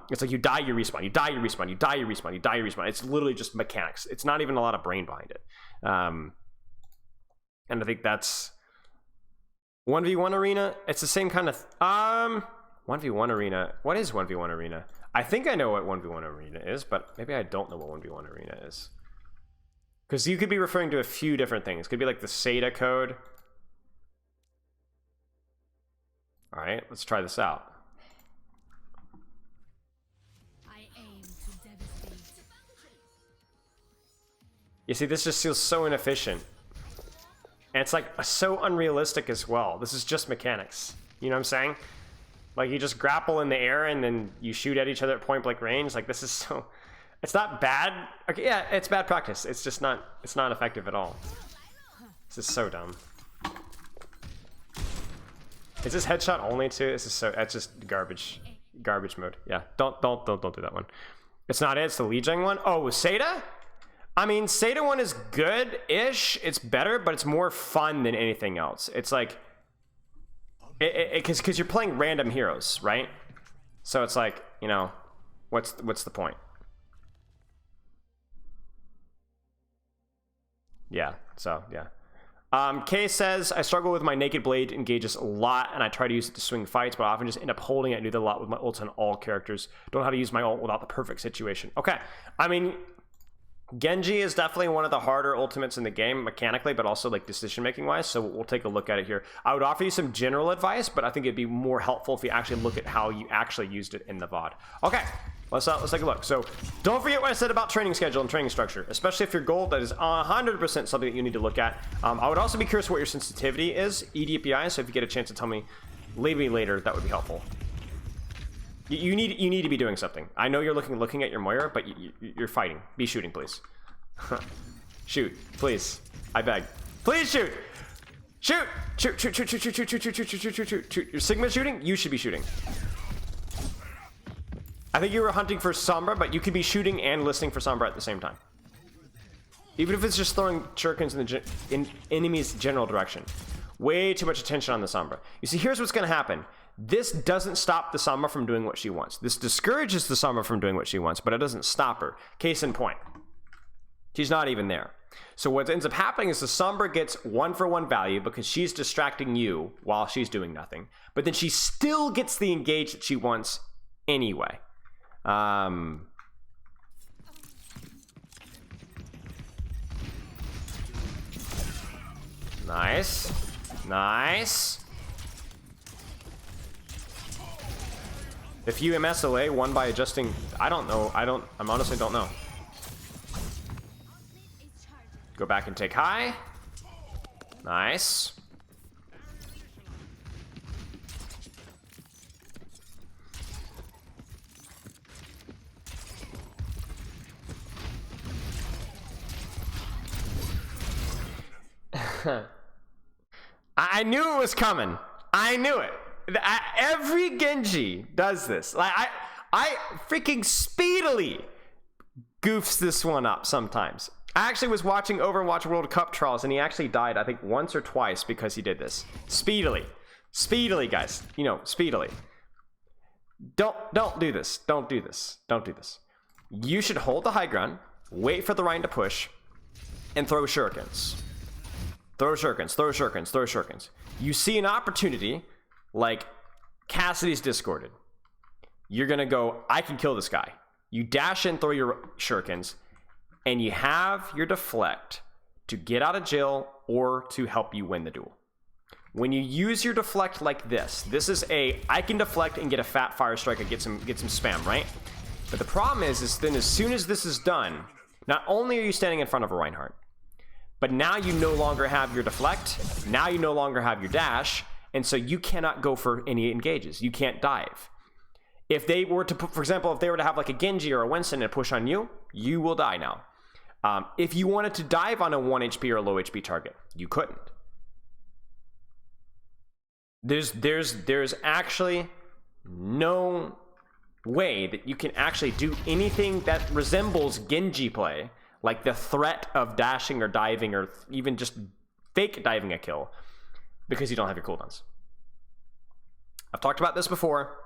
It's like you die, you respawn, you die, you respawn, you die, you respawn, you die, you respawn. It's literally just mechanics. It's not even a lot of brain behind it. And I think that's 1v1 arena. It's the same kind of 1v1 arena. What is 1v1 arena? I think I know what 1v1 arena is, but maybe I don't know what 1v1 arena is. Because you could be referring to a few different things. It could be like the SATA code. All right, let's try this out. I aim to devastate. You see, this just feels so inefficient. And it's like so unrealistic as well. This is just mechanics. You know what I'm saying? Like you just grapple in the air and then you shoot at each other at point blank range. Like this is so, it's not bad. Okay, yeah, it's bad practice. It's just not, it's not effective at all. This is so dumb. Is this headshot only too? This is so, that's just garbage mode. Yeah, don't do that one. It's not it, it's the Lijiang one. Oh, Seda? I mean, Seda one is good-ish. It's better, but it's more fun than anything else. It's like, because you're playing random heroes, right? So it's like, you know, what's the point? Yeah, so yeah. Kay says, I struggle with my naked blade engages a lot, and I try to use it to swing fights, but I often just end up holding it and do that a lot with my ults on all characters. Don't know how to use my ult without the perfect situation. Okay, I mean, Genji is definitely one of the harder ultimates in the game mechanically, but also like decision making wise. So we'll take a look at it here. I would offer you some general advice, but I think it'd be more helpful if you actually look at how you actually used it in the VOD. Okay, let's take a look. So don't forget what I said about training schedule and training structure, especially if your goal that is 100% something that you need to look at. I would also be curious what your sensitivity is, EDPI. So if you get a chance to tell me, leave me later. That would be helpful. You need to be doing something. I know you're looking at your Moira, but you're fighting. Be shooting, please. Shoot, please. I beg. Please shoot. Shoot. Shoot. Your Sigma shooting? You should be shooting. I think you were hunting for Sombra, but you could be shooting and listening for Sombra at the same time. Even if it's just throwing shurikens in enemy's general direction. Way too much attention on the Sombra. You see, here's what's going to happen. This doesn't stop the Sombra from doing what she wants. This discourages the Sombra from doing what she wants, but it doesn't stop her. Case in point. She's not even there. So what ends up happening is the Sombra gets 1-for-1 value because she's distracting you while she's doing nothing. But then she still gets the engage that she wants anyway. Nice. Nice. If you MSLA won by adjusting, I don't know. I honestly don't know. Go back and take high. Nice. I knew it was coming. I knew it. Every Genji does this. Like I freaking speedily goofs this one up sometimes. I actually was watching Overwatch World Cup trials and he actually died, I think, once or twice because he did this. Speedily. Speedily, guys. You know, speedily. Don't do this. Don't do this. Don't do this. You should hold the high ground, wait for the Rein to push, and throw shurikens. Throw shurikens, throw shurikens, throw shurikens. You see an opportunity, like Cassidy's discorded. You're gonna go, I can kill this guy. You dash in, throw your shurikens, and you have your deflect to get out of jail or to help you win the duel. When you use your deflect like this, this is a, I can deflect and get a fat fire strike and get some spam, right? But the problem is then as soon as this is done, not only are you standing in front of a Reinhardt, but now you no longer have your deflect, now you no longer have your dash, and so you cannot go for any engages. You can't dive. If they were to put, for example, if they were to have like a Genji or a Winston and push on you, you will die now. If you wanted to dive on a 1 HP or a low HP target, you couldn't. There's actually no way that you can actually do anything that resembles Genji play, like the threat of dashing or diving or even just fake diving a kill, because you don't have your cooldowns. I've talked about this before.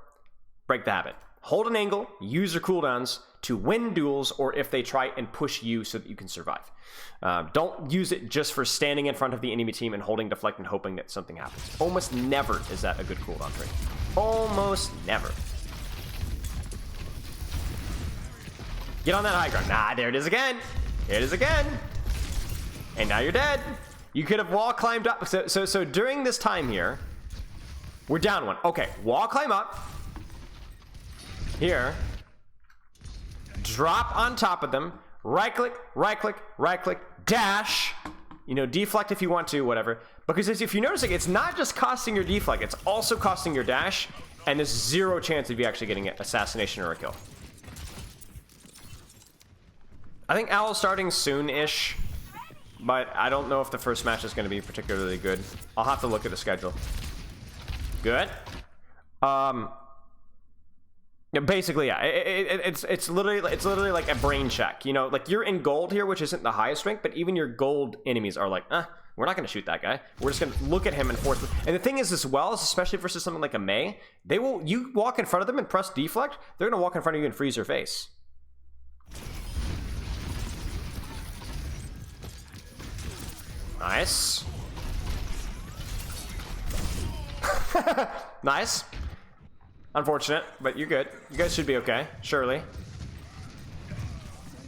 Break the habit. Hold an angle, use your cooldowns to win duels, or if they try and push you so that you can survive. Don't use it just for standing in front of the enemy team and holding deflect and hoping that something happens. Almost never is that a good cooldown trait. Almost never. Get on that high ground. Nah, there it is again. There it is again. And now you're dead. You could have wall climbed up. So during this time here, we're down one. Okay, wall climb up. Here. Drop on top of them. Right click, right click, right click, dash. You know, deflect if you want to, whatever. Because if you're noticing, it's not just costing your deflect, it's also costing your dash. And there's zero chance of you actually getting an assassination or a kill. I think Owl's starting soon-ish, but I don't know if the first match is going to be particularly good. I'll have to look at the schedule. Good. Yeah, basically, yeah. It's literally like a brain check. You know, like you're in gold here, which isn't the highest rank, but even your gold enemies are like, we're not going to shoot that guy. We're just going to look at him and force. And the thing is, as well, especially versus something like a Mei, they will. You walk in front of them and press deflect, they're going to walk in front of you and freeze your face. Nice. Nice. Unfortunate, but you're good. You guys should be okay, surely.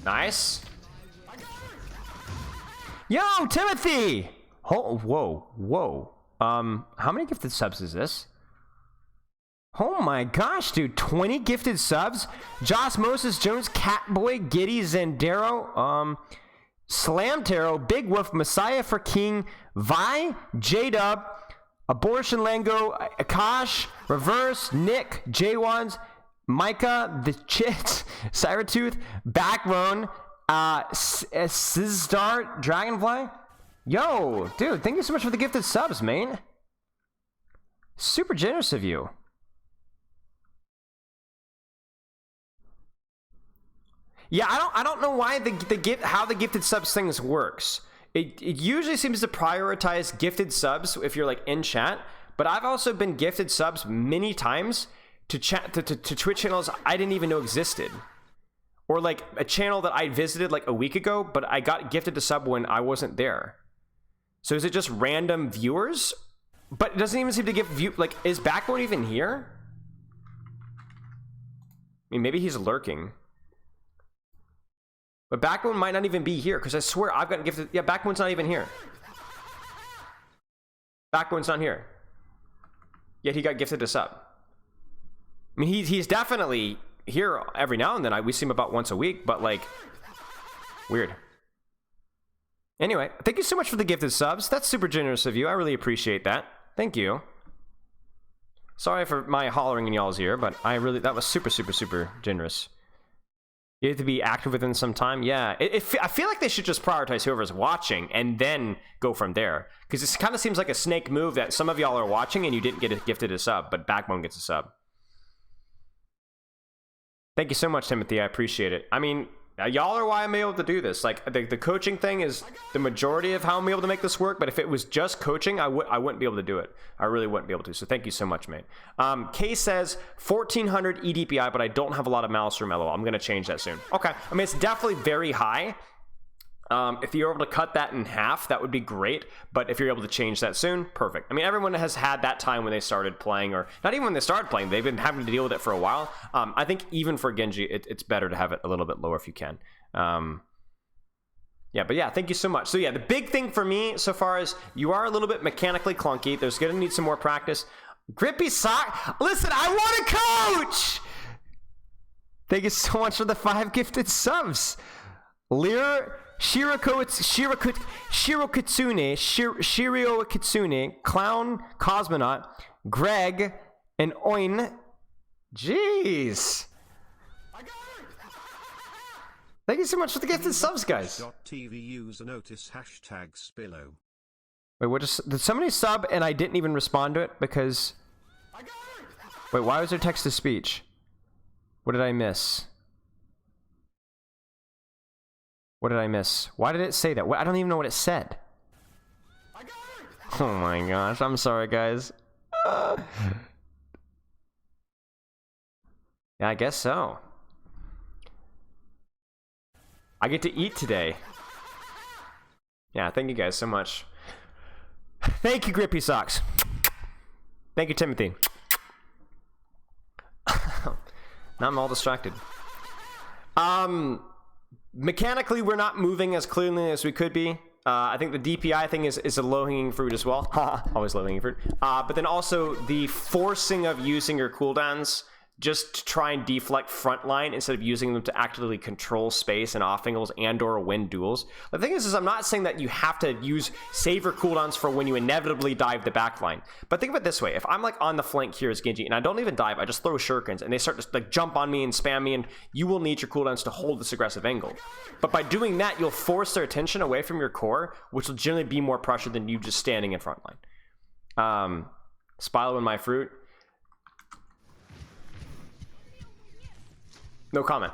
Nice. Yo, Timothy! Oh, whoa. How many gifted subs is this? Oh my gosh, dude. 20 gifted subs? Joss, Moses, Jones, Catboy, Giddy, Zendero, Slam Taro, Big Wolf, Messiah for King, Vi, J-Dub, Abortion Lango, Akash, Reverse, Nick, J-Wands, Micah, The Chits, Cybertooth, Backbone, Sizdart, Dragonfly. Yo, dude, thank you so much for the gifted subs, man. Super generous of you. Yeah, I don't know why how the gifted subs things works. It usually seems to prioritize gifted subs if you're like in chat, but I've also been gifted subs many times to Twitch channels I didn't even know existed. Or like a channel that I visited like a week ago, but I got gifted to sub when I wasn't there. So is it just random viewers? But it doesn't even seem to give view, like, is Backbone even here? I mean, maybe he's lurking. But Backbone might not even be here, because I swear I've gotten gifted. Yeah, Backbone's not even here. Backbone's not here. Yet he got gifted a sub. I mean, he's definitely here every now and then. We see him about once a week, but like, weird. Anyway, thank you so much for the gifted subs. That's super generous of you. I really appreciate that. Thank you. Sorry for my hollering in y'all's ear, but that was super, super, super generous. You have to be active within some time. Yeah, I feel like they should just prioritize whoever's watching and then go from there. Because it kind of seems like a snake move that some of y'all are watching and you didn't get gifted a sub, but Backbone gets a sub. Thank you so much, Timothy. I appreciate it. I mean, y'all are why I'm able to do this. Like, the coaching thing is the majority of how I'm able to make this work, but if it was just coaching, I wouldn't be able to do it. I really wouldn't be able to, so thank you so much, mate. Kay says 1400 EDPI, but I don't have a lot of mouse room, LOL. I'm going to change that soon. Okay, I mean, it's definitely very high. If you're able to cut that in half, that would be great, but if you're able to change that soon, perfect. I mean, everyone has had that time when they started playing, or not even when they started playing, they've been having to deal with it for a while. I think even for Genji, it's better to have it a little bit lower if you can. Yeah, but yeah, thank you so much. So yeah, the big thing for me so far is you are a little bit mechanically clunky. There's gonna need some more practice. Grippy sock. Listen, I want to coach. Thank you so much for the 5 gifted subs. Lear, Shiro Kitsune, Clown, Cosmonaut, Greg, and Oin. Jeez. Thank you so much for the gifted subs, guys. TV user notice #Spilo. Wait, did somebody sub and I didn't even respond to it because... Wait, why was there text to speech? What did I miss? What did I miss? Why did it say that? I don't even know what it said. Oh my gosh, I'm sorry, guys. Yeah, I guess so. I get to eat today. Yeah, thank you guys so much. Thank you, Grippy Socks. Thank you, Timothy. Now I'm all distracted. Mechanically, we're not moving as cleanly as we could be. I think the DPI thing is a low-hanging fruit as well. Always low-hanging fruit. But then also the forcing of using your cooldowns just to try and deflect frontline instead of using them to actively control space and off angles and or win duels. The thing is I'm not saying that you have to save your cooldowns for when you inevitably dive the backline. But think of it this way. If I'm like on the flank here as Genji and I don't even dive, I just throw shurikens and they start to like jump on me and spam me, and you will need your cooldowns to hold this aggressive angle. But by doing that, you'll force their attention away from your core, which will generally be more pressure than you just standing in frontline. Spilo in my fruit. No comment.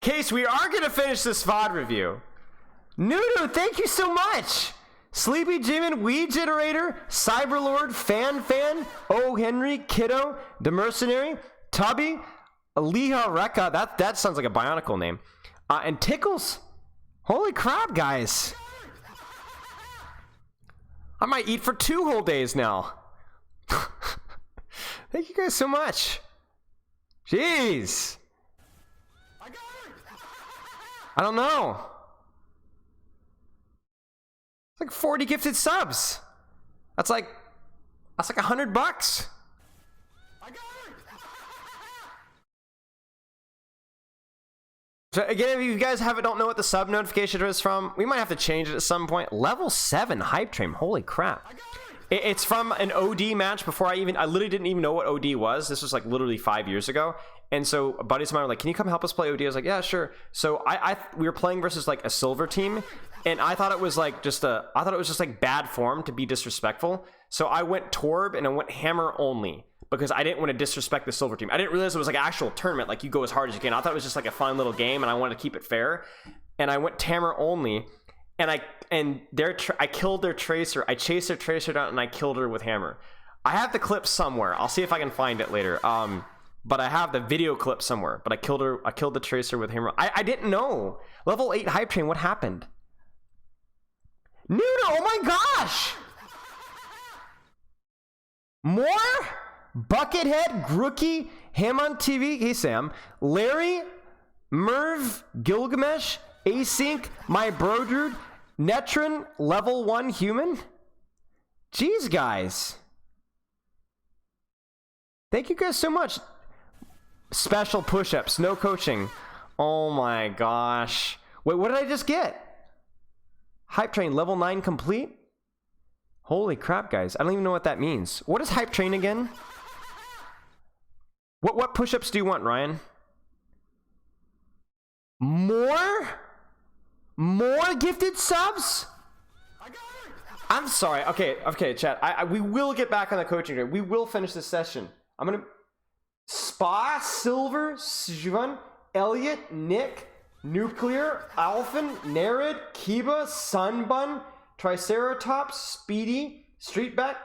Case, we are going to finish this VOD review. Nudo, thank you so much. Sleepy Jimin, Weed Generator, Cyberlord, Fan, O Henry, Kiddo, The Mercenary, Tubby, Aliha Rekka, that sounds like a Bionicle name. And Tickles. Holy crap, guys. I might eat for 2 whole days now. Thank you guys so much. Jeez. I don't know. It's like 40 gifted subs. That's like $100. So again, if you guys don't know what the sub notification is from, we might have to change it at some point. Level 7 hype train. Holy crap. It's from an OD match before I literally didn't even know what OD was. This was like literally 5 years ago. And so buddies of mine were like, can you come help us play OD? I was like, yeah, sure. So we were playing versus like a silver team. And I thought it was like just like bad form to be disrespectful. So I went Torb and I went hammer only because I didn't want to disrespect the silver team. I didn't realize it was like an actual tournament. Like you go as hard as you can. I thought it was just like a fun little game and I wanted to keep it fair. And I went hammer only. And I killed their tracer. I chased their tracer down and I killed her with hammer. I have the clip somewhere. I'll see if I can find it later. But I have the video clip somewhere. But I killed her. I killed the tracer with hammer. I didn't know. Level 8 hype train. What happened? Nuno. Oh my gosh. More Buckethead, Grookie, Ham on TV. Hey Sam, Larry, Merv, Gilgamesh, Async, my bro dude, Netron, level 1 human. Jeez, guys. Thank you guys so much. Special push-ups, no coaching. Oh my gosh. Wait, what did I just get? Hype train level 9 complete? Holy crap, guys. I don't even know what that means. What is hype train again? What push-ups do you want, Ryan? More gifted subs? I'm sorry. Okay, chat. We will get back on the coaching grid. We will finish this session. I'm gonna Spa, Silver, Sivan, Elliot, Nick, Nuclear, Alphan, Nerid, Kiba, Sunbun, Triceratops, Speedy, Streetback,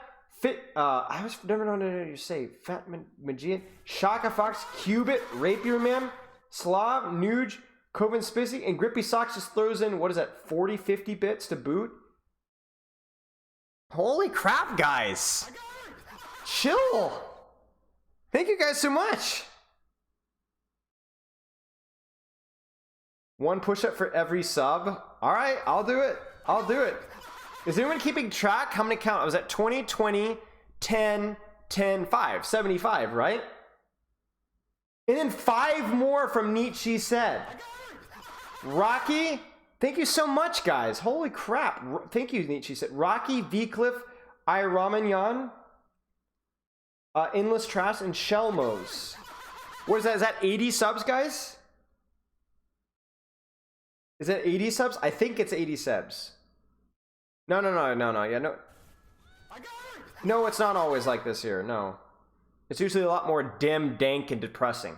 Fit. I was never know what to say. Fat Magian, Shaka Fox, Cubit, Rapier Man, Slav, Nuge, Coven Spizzy, and Grippy Socks just throws in, what is that, 40, 50 bits to boot? Holy crap, guys. Chill. Thank you guys so much. 1 push-up for every sub. All right, I'll do it. Is anyone keeping track? How many count? I was at 20, 20, 10, 10, 5. 75, right? And then 5 more from Nietzsche said. Rocky, thank you so much, guys. Holy crap. Thank you, Nietzsche said. Rocky, V-Cliff, Iramanyan, Endless Trash, and Shelmos. What is that? Is that 80 subs, guys? Is that 80 subs? I think it's 80 subs. No. Yeah, no. No, it's not always like this here. No. It's usually a lot more dim, dank, and depressing.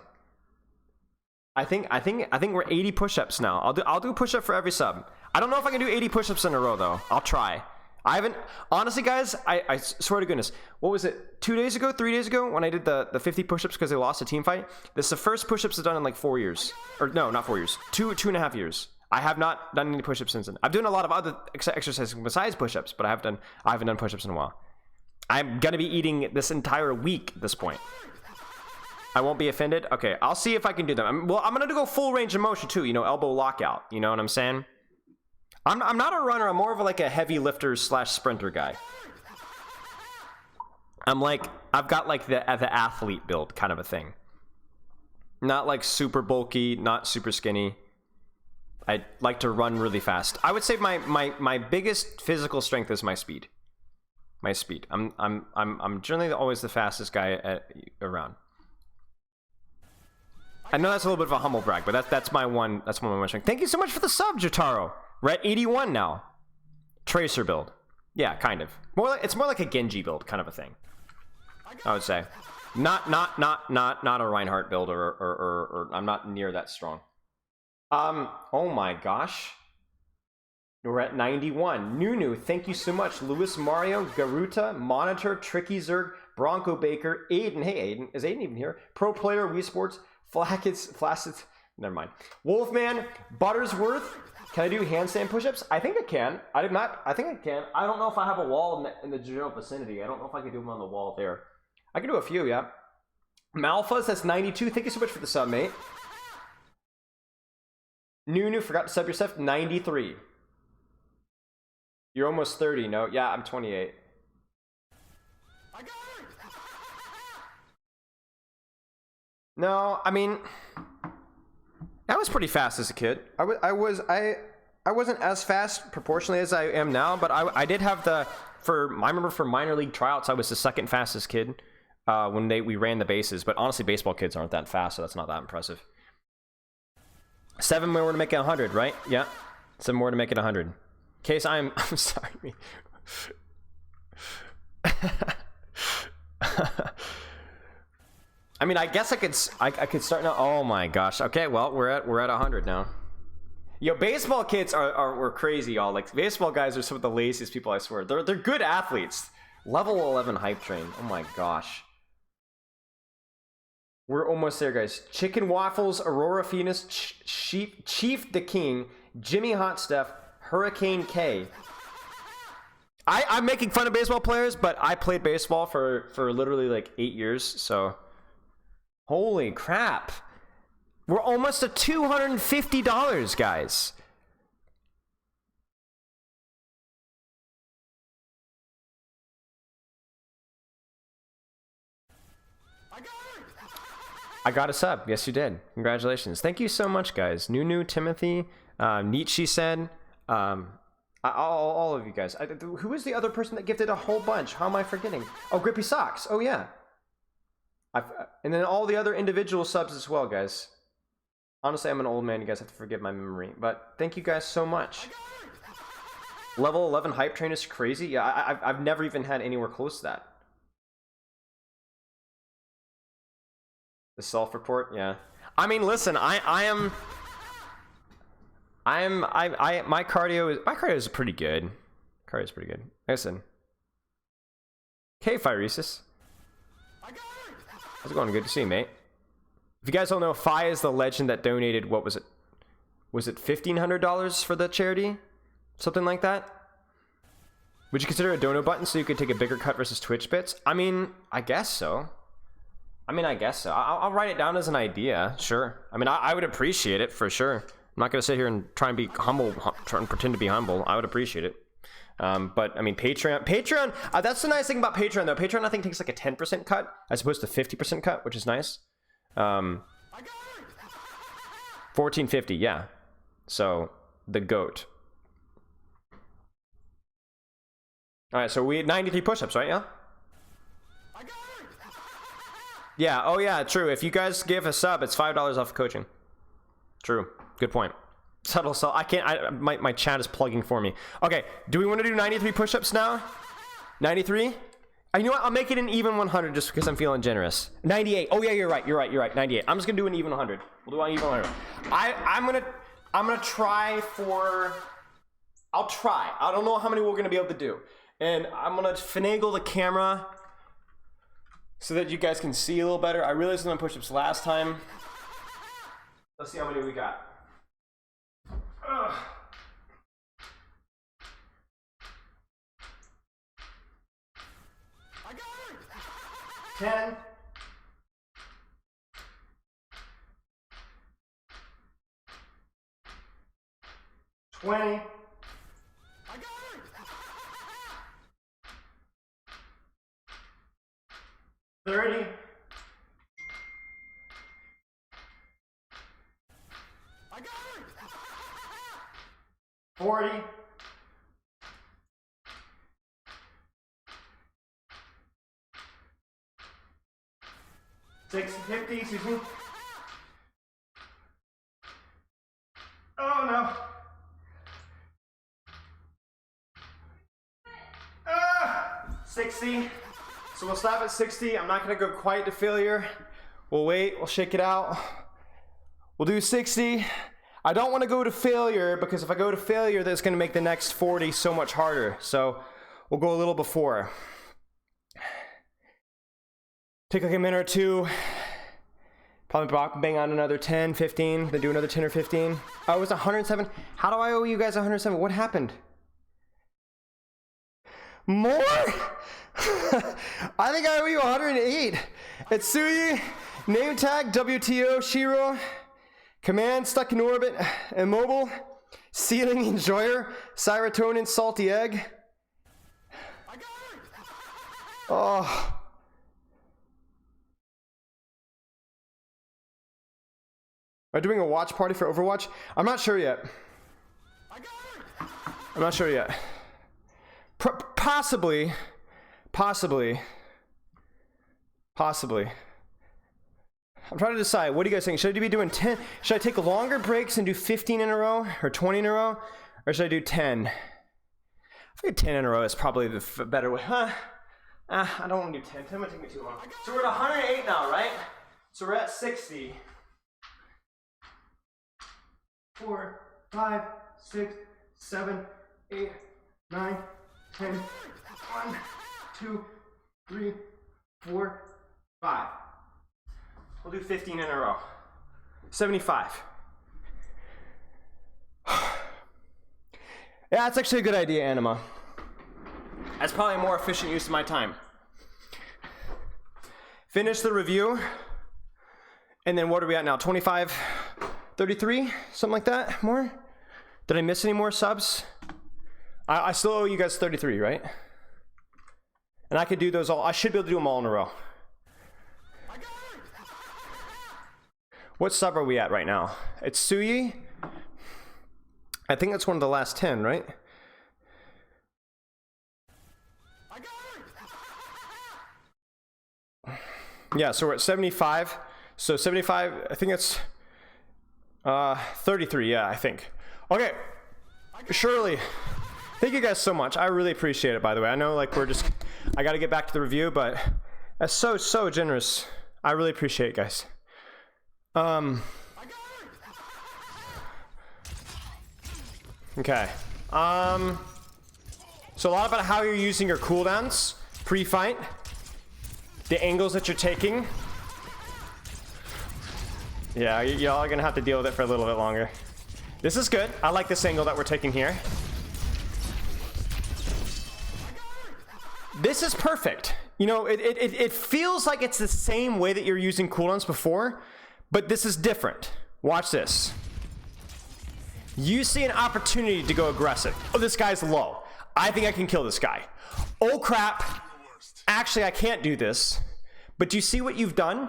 I think we're 80 push-ups now. I'll do a push-up for every sub. I don't know if I can do 80 push-ups in a row though. I'll try. I haven't honestly, guys. I swear to goodness. What was it? 2 days ago, 3 days ago, when I did the 50 push-ups because they lost a team fight. This is the first push-ups I've done in like 4 years. Or no, not 4 years. 2.5 years. I have not done any push-ups since then. I've done a lot of other exercises besides push-ups, but I haven't done push-ups in a while. I'm gonna be eating this entire week at this point. I won't be offended. Okay, I'll see if I can do them. I'm gonna go full range of motion too. You know, elbow lockout. You know what I'm saying? I'm not a runner. I'm more of like a heavy lifter / sprinter guy. I've got like the athlete build kind of a thing. Not like super bulky, not super skinny. I like to run really fast. I would say my biggest physical strength is my speed. I'm generally always the fastest guy around. I know that's a little bit of a humble brag, but that's my one strength. Thank you so much for the sub, Jotaro. We're at 81 now. Tracer build. Yeah, kind of. It's more like a Genji build kind of a thing. I would say. Not a Reinhardt build or I'm not near that strong. Oh my gosh. We're at 91. Nunu, thank you so much. Luis Mario, Garuta, Monitor, Tricky Zerg, Bronco Baker, Aiden. Hey, Aiden. Is Aiden even here? Pro Player, Wii Sports, Flaccid. Never mind. Wolfman, Buttersworth. Can I do handstand push-ups? I think I can. I think I can. I don't know if I have a wall in the general vicinity. I don't know if I can do them on the wall there. I can do a few, yeah. Malfuzz, that's 92. Thank you so much for the sub, mate. Nunu, forgot to sub yourself. 93. You're almost 30, no? Yeah, I'm 28. I got it! No, I mean, I was pretty fast as a kid. I wasn't as fast proportionally as I am now, but I did have I remember for minor league tryouts, I was the second fastest kid when we ran the bases. But honestly, baseball kids aren't that fast, so that's not that impressive. 7 more to make it 100, right? Yeah, 7 more to make it 100. Case I'm sorry. I mean, I guess I could start now. Oh my gosh. Okay, well, we're at 100 now. Yo, baseball kids were crazy, y'all. Like, baseball guys are some of the laziest people, I swear. They're good athletes. Level 11 hype train. Oh my gosh. We're almost there, guys. Chicken Waffles, Aurora Phoenix, Chief the King, Jimmy Hot Stuff, Hurricane K. I'm making fun of baseball players, but I played baseball for literally like 8 years, so holy crap. We're almost at $250, guys. I got a sub. Yes, you did. Congratulations. Thank you so much, guys. Nunu, Timothy, Nietzsche said, all of you guys. Who was the other person that gifted a whole bunch? How am I forgetting? Oh, Grippy Socks. Oh, yeah. And then all the other individual subs as well, guys. Honestly, I'm an old man. You guys have to forgive my memory. But thank you guys so much. Level 11 hype train is crazy. Yeah, I've never even had anywhere close to that. The self-report, yeah. I mean, listen, my cardio is pretty good. Cardio's pretty good. Listen. Okay, Phyresis. How's it going? Good to see you, mate. If you guys don't know, Phi is the legend that donated, what was it? Was it $1,500 for the charity? Something like that? Would you consider a dono button so you could take a bigger cut versus Twitch bits? I mean, I guess so. I'll write it down as an idea, sure. I mean, I would appreciate it, for sure. I'm not going to sit here and try and be humble, try and pretend to be humble. I would appreciate it. But, I mean, Patreon, that's the nice thing about Patreon, though. Patreon, I think, takes like a 10% cut, as opposed to 50% cut, which is nice. $14.50, yeah. So, the GOAT. Alright, so we had 93 push-ups, right, yeah? Yeah, oh yeah, true. If you guys give a sub, it's $5 off coaching. True. Good point. Subtle sell. My chat is plugging for me. Okay, do we want to do 93 push-ups now? 93? You know what? I'll make it an even 100 just because I'm feeling generous. 98. Oh yeah, you're right. 98. I'm just gonna do an even 100. We'll do an even 100. I'm gonna try for. I'll try. I don't know how many we're gonna be able to do, and I'm gonna finagle the camera so that you guys can see a little better. I realized on push-ups last time. Let's see how many we got. Ugh. I got it. 10. 20. I got it. 30. I got it. 40. 50, excuse me. Oh no. 60. So we'll stop at 60. I'm not gonna go quite to failure. We'll wait, we'll shake it out. We'll do 60. I don't want to go to failure because if I go to failure, that's gonna make the next 40 so much harder. So we'll go a little before. Take like a minute or two. Probably bang on another 10, 15, then do another 10 or 15. Oh, it was 107. How do I owe you guys 107? What happened? More? I think I owe you 108. Etsui, name tag, WTO, Shiro, command, stuck in orbit, immobile, ceiling, enjoyer, serotonin, salty egg. Oh. Are we doing a watch party for Overwatch? I'm not sure yet. I'm not sure yet. Possibly. I'm trying to decide. What do you guys think? Should I be doing 10? Should I take longer breaks and do 15 in a row or 20 in a row? Or should I do 10? I think 10 in a row is probably the better way. Huh? I don't want to do 10. 10 might take me too long. So we're at 108 now, right? So we're at 60. 4, 5, 6, 7, 8, 9, 10, 1, 2, 3, 4, 5. We'll do 15 in a row. 75. Yeah, that's actually a good idea, Anima. That's probably a more efficient use of my time. Finish the review. And then what are we at now? 25, 33? Something like that? More? Did I miss any more subs? I still owe you guys 33, right? And I could do those all. I should be able to do them all in a row. What sub are we at right now? It's Suyi. I think that's one of the last 10, right? Yeah, so we're at 75. So 75, I think it's 33, yeah, I think. Okay, Shirley, thank you guys so much. I really appreciate it, by the way. I know, like, I gotta get back to the review, but that's so generous. I really appreciate it, guys. Okay. So a lot about how you're using your cooldowns pre-fight, the angles that you're taking. Yeah, y'all are gonna have to deal with it for a little bit longer. This is good. I like this angle that we're taking here. This is perfect. You know, it feels like it's the same way that you're using cooldowns before, but this is different. Watch this. You see an opportunity to go aggressive. Oh, this guy's low. I think I can kill this guy. Oh crap. Actually, I can't do this. But do you see what you've done?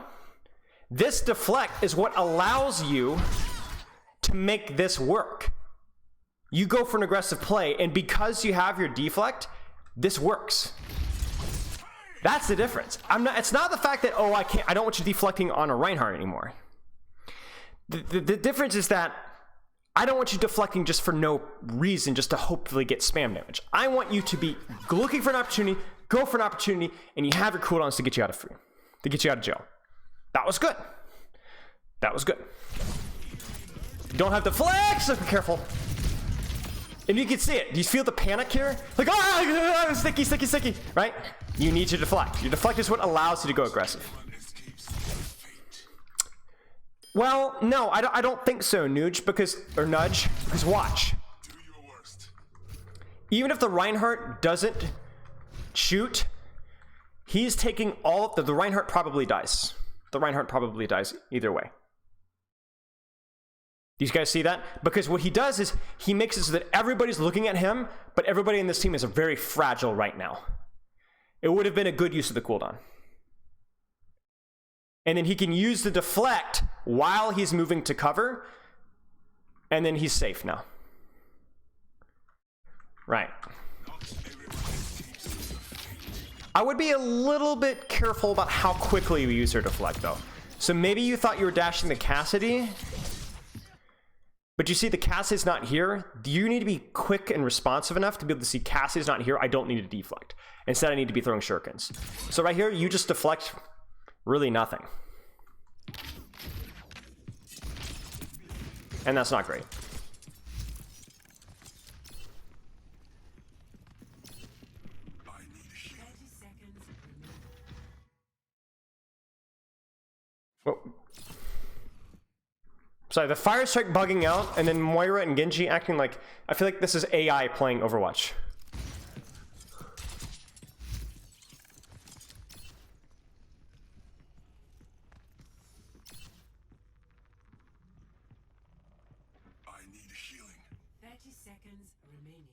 This deflect is what allows you to make this work. You go for an aggressive play, and because you have your deflect, this works. That's the difference. It's not the fact that, oh, I don't want you deflecting on a Reinhardt anymore. The difference is that I don't want you deflecting just for no reason, just to hopefully get spam damage. I want you to be looking for an opportunity, go for an opportunity, and you have your cooldowns to get you out of jail. That was good. That was good. You don't have to flex, so be careful. And you can see it. Do you feel the panic here? Like, sticky, right? You need to deflect. Your deflect is what allows you to go aggressive. Well, no, I don't think so, Nudge, because watch. Even if the Reinhardt doesn't shoot, he's taking all of the Reinhardt probably dies. The Reinhardt probably dies either way. Do you guys see that? Because what he does is he makes it so that everybody's looking at him, but everybody in this team is very fragile right now. It would have been a good use of the cooldown. And then he can use the deflect while he's moving to cover, and then he's safe now. Right. I would be a little bit careful about how quickly we use her deflect, though. So maybe you thought you were dashing the Cassidy, but you see the Cassidy's not here. Do you need to be quick and responsive enough to be able to see Cassidy's not here? I don't need to deflect. Instead, I need to be throwing shurikens. So right here, you just deflect really nothing. And that's not great. Whoa. Sorry, the Fire Strike bugging out, and then Moira and Genji acting like... I feel like this is AI playing Overwatch. I need healing. 30 seconds remaining.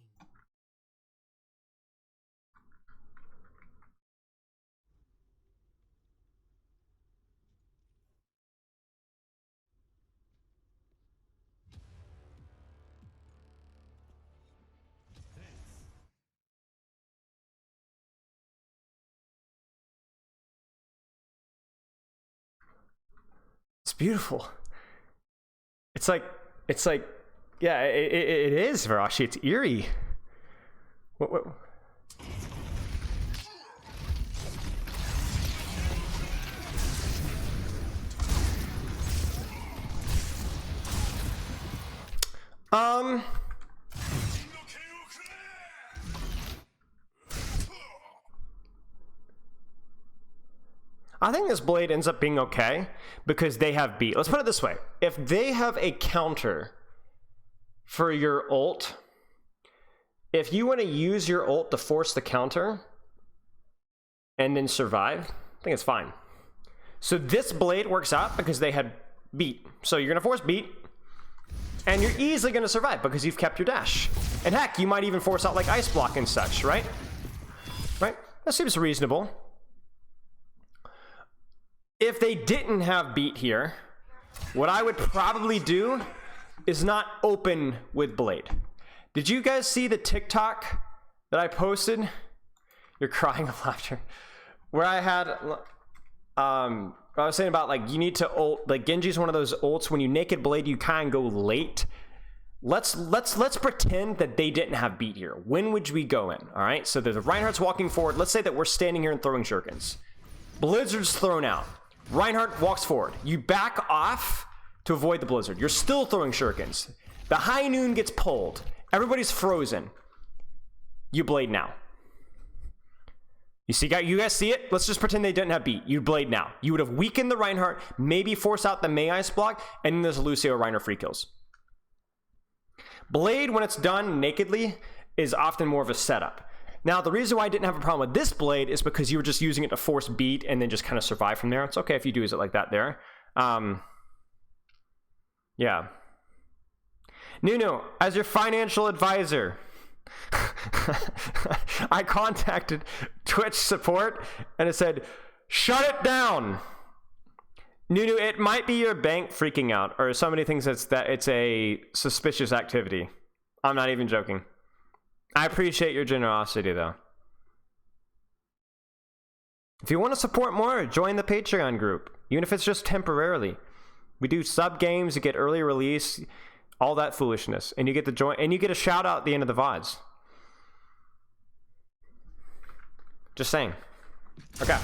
It's beautiful. It's like, yeah, it is, Varashi. It's eerie. What? I think this blade ends up being okay because they have beat. Let's put it this way. If they have a counter for your ult, if you want to use your ult to force the counter and then survive, I think it's fine. So this blade works out because they had beat. So you're going to force beat and you're easily going to survive because you've kept your dash. And heck, you might even force out like ice block and such, right? Right? That seems reasonable. If they didn't have beat here, what I would probably do is not open with blade. Did you guys see the TikTok that I posted? You're crying of laughter. Where I had, I was saying about like you need to ult, like Genji's one of those ults when you naked blade you kind of go late. Let's pretend that they didn't have beat here. When would we go in? All right, so the Reinhardt's walking forward. Let's say that we're standing here and throwing shurikens. Blizzard's thrown out. Reinhardt walks forward. You back off to avoid the blizzard. You're still throwing shurikens. The high noon gets pulled. Everybody's frozen. You blade now. You guys see it? Let's just pretend they didn't have beat. You blade now. You would have weakened the Reinhardt, maybe force out the Mei ice block, and then there's Lucio Reiner free kills. Blade, when it's done nakedly, is often more of a setup. Now, the reason why I didn't have a problem with this blade is because you were just using it to force beat and then just kind of survive from there. It's okay if you do use it like that there. Yeah. Nuno, as your financial advisor, I contacted Twitch support and it said, shut it down. Nuno, it might be your bank freaking out or somebody thinks that it's a suspicious activity. I'm not even joking. I appreciate your generosity, though. If you want to support more, join the Patreon group, even if it's just temporarily. We do sub games, you get early release, all that foolishness, and you get to join, and you get a shout out at the end of the VODs. Just saying. Okay.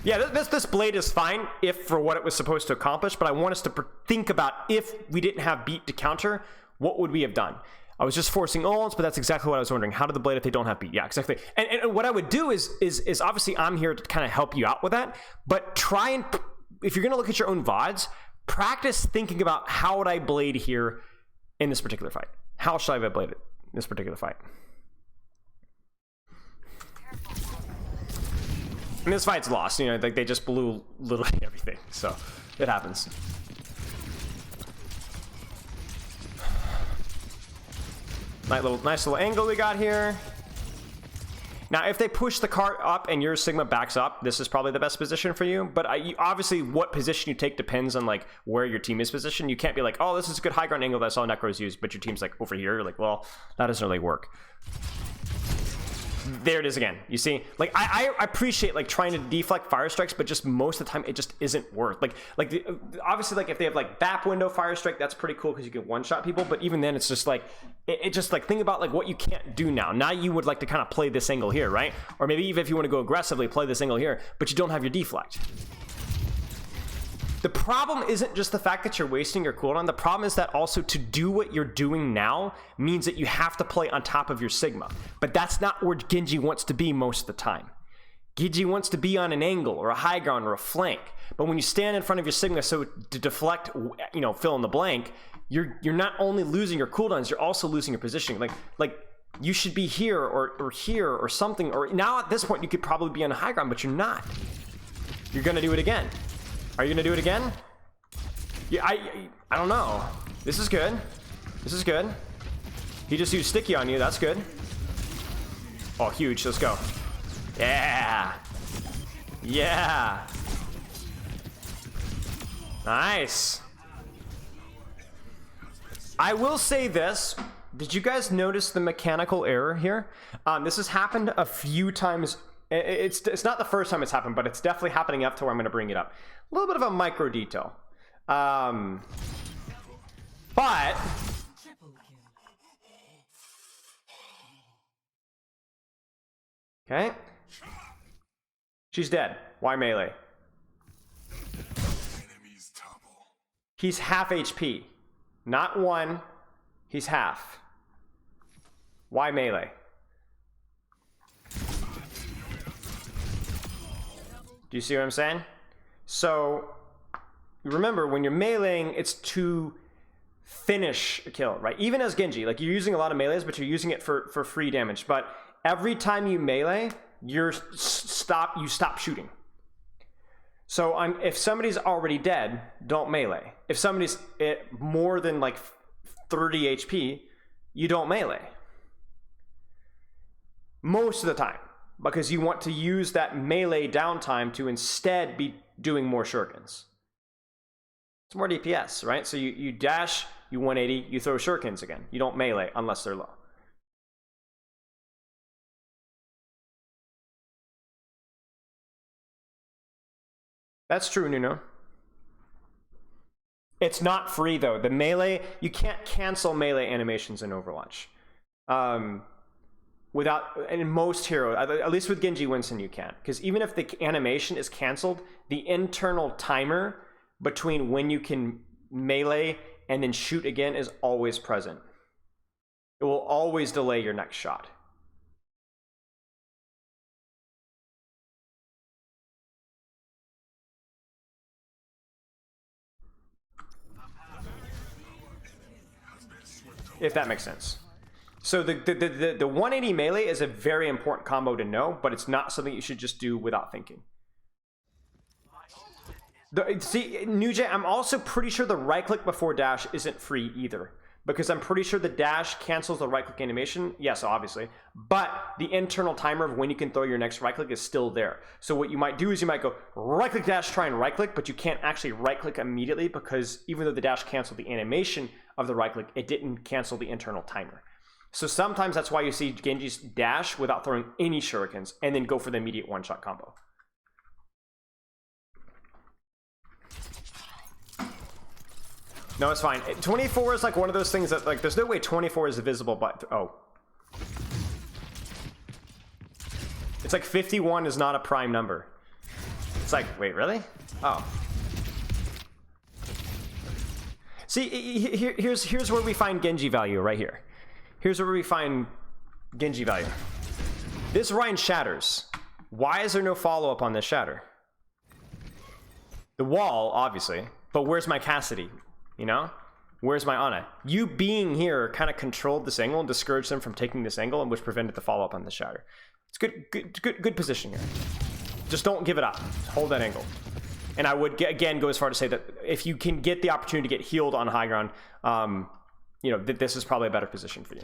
Yeah, this blade is fine if for what it was supposed to accomplish, but I want us to think about if we didn't have beat to counter, what would we have done? I was just forcing ults, but that's exactly what I was wondering. How did the blade if they don't have beat? Yeah, exactly. And what I would do is obviously I'm here to kind of help you out with that, but try and, if you're going to look at your own VODs, practice thinking about how would I blade here in this particular fight? How should I have bladed in this particular fight? And this fight's lost, you know, like they just blew literally everything, so it happens. Nice little angle we got here. Now, if they push the cart up and your Sigma backs up, this is probably the best position for you. But obviously, what position you take depends on like where your team is positioned. You can't be like, oh, this is a good high ground angle that I saw Necros use, but your team's like over here. You're like, well, that doesn't really work. There it is again. You see, like I appreciate like trying to deflect fire strikes, but just most of the time it just isn't worth. Obviously, like if they have like BAP window fire strike, that's pretty cool because you can one shot people. But even then, it's just like it just like think about like what you can't do now. Now you would like to kind of play this angle here, right? Or maybe even if you want to go aggressively, play this angle here, but you don't have your deflect. The problem isn't just the fact that you're wasting your cooldown. The problem is that also to do what you're doing now means that you have to play on top of your Sigma. But that's not where Genji wants to be most of the time. Genji wants to be on an angle or a high ground or a flank. But when you stand in front of your Sigma, so to deflect, you know, fill in the blank, you're not only losing your cooldowns, you're also losing your positioning. Like you should be here or here or something. Or now at this point, you could probably be on high ground, but you're not. You're gonna do it again. Are you gonna do it again? Yeah, I don't know. This is good. This is good. He just used sticky on you. That's good. Oh, huge. Let's go. Yeah. Yeah. Nice. I will say this. Did you guys notice the mechanical error here? This has happened a few times. It's not the first time it's happened, but it's definitely happening up to where I'm going to bring it up. A little bit of a micro detail. But okay. She's dead. Why melee? Enemies topple. He's half HP. Not one. He's half. Why melee? Do you see what I'm saying? So remember, when you're meleeing, it's to finish a kill, right? Even as Genji, like you're using a lot of melees, but you're using it for free damage. But every time you melee, you stop shooting. So if somebody's already dead, don't melee. If somebody's more than like 30 HP, you don't melee. Most of the time, because you want to use that melee downtime to instead be doing more shurikens. It's more DPS, right? So you dash, you 180, you throw shurikens again. You don't melee unless they're low. That's true, Nuno. It's not free though. The melee, you can't cancel melee animations in Overwatch. In most heroes, at least with Genji Winston you can. Because even if the animation is canceled, the internal timer between when you can melee and then shoot again is always present. It will always delay your next shot. If that makes sense. So the 180 melee is a very important combo to know, but it's not something you should just do without thinking. See, Nujay, I'm also pretty sure the right click before dash isn't free either, because I'm pretty sure the dash cancels the right click animation. Yes, obviously, but the internal timer of when you can throw your next right click is still there. So what you might do is you might go right click dash, try and right click, but you can't actually right click immediately because even though the dash canceled the animation of the right click, it didn't cancel the internal timer. So sometimes that's why you see Genji's dash without throwing any shurikens and then go for the immediate one-shot combo. No, it's fine. 24 is like one of those things that like there's no way 24 is visible, but it's like 51 is not a prime number. It's like, wait, really? Oh. See, here's where we find Genji value right here. Here's where we find Genji value. This Rein shatters. Why is there no follow-up on this shatter? The wall, obviously, but where's my Cassidy? You know? Where's my Ana? You being here kind of controlled this angle and discouraged them from taking this angle, and which prevented the follow-up on the shatter. It's good position here. Just don't give it up. Hold that angle. And I would again go as far to say that if you can get the opportunity to get healed on high ground, you know, this is probably a better position for you.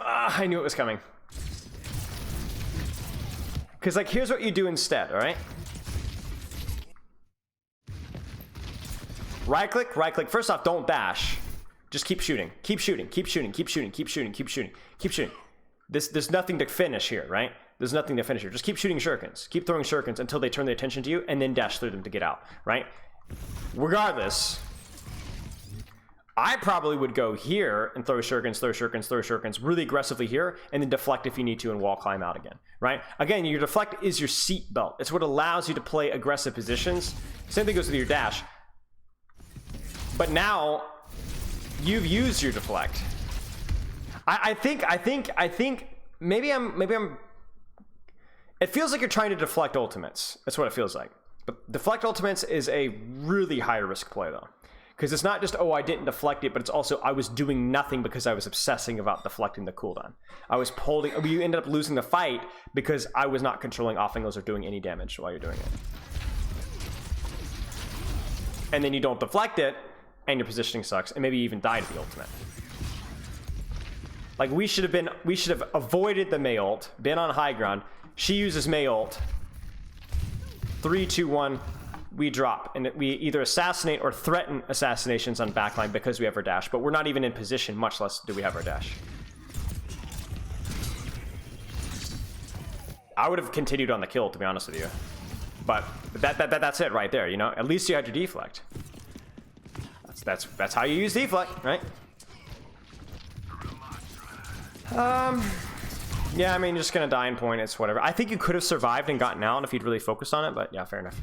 I knew it was coming. Because like, here's what you do instead, all right? Right click. First off, don't dash. Just keep shooting. Keep shooting. Keep shooting. Keep shooting. Keep shooting. Keep shooting. Keep shooting. There's nothing to finish here, right? There's nothing to finish here. Just keep shooting shurikens. Keep throwing shurikens until they turn their attention to you, and then dash through them to get out, right? Regardless, I probably would go here and throw shurikens really aggressively here, and then deflect if you need to and wall climb out again, right? Again, your deflect is your seat belt. It's what allows you to play aggressive positions. Same thing goes with your dash. But now you've used your deflect. I think maybe I'm It feels like you're trying to deflect ultimates. That's what it feels like. But deflect ultimates is a really high risk play though. Because it's not just, oh, I didn't deflect it, but it's also I was doing nothing because I was obsessing about deflecting the cooldown. I was holding, you ended up losing the fight because I was not controlling off angles or doing any damage while you're doing it. And then you don't deflect it, and your positioning sucks, and maybe you even died at the ultimate. Like we should have avoided the Mei ult, been on high ground. She uses Mei ult. 3, 2, 1. We drop, and we either assassinate or threaten assassinations on backline because we have our dash, but we're not even in position, much less do we have our dash. I would have continued on the kill, to be honest with you. But that's it right there, you know? At least you had your deflect. That's how you use deflect, right? Yeah, I mean, you're just gonna die in point, it's whatever. I think you could have survived and gotten out if you'd really focused on it, but yeah, fair enough.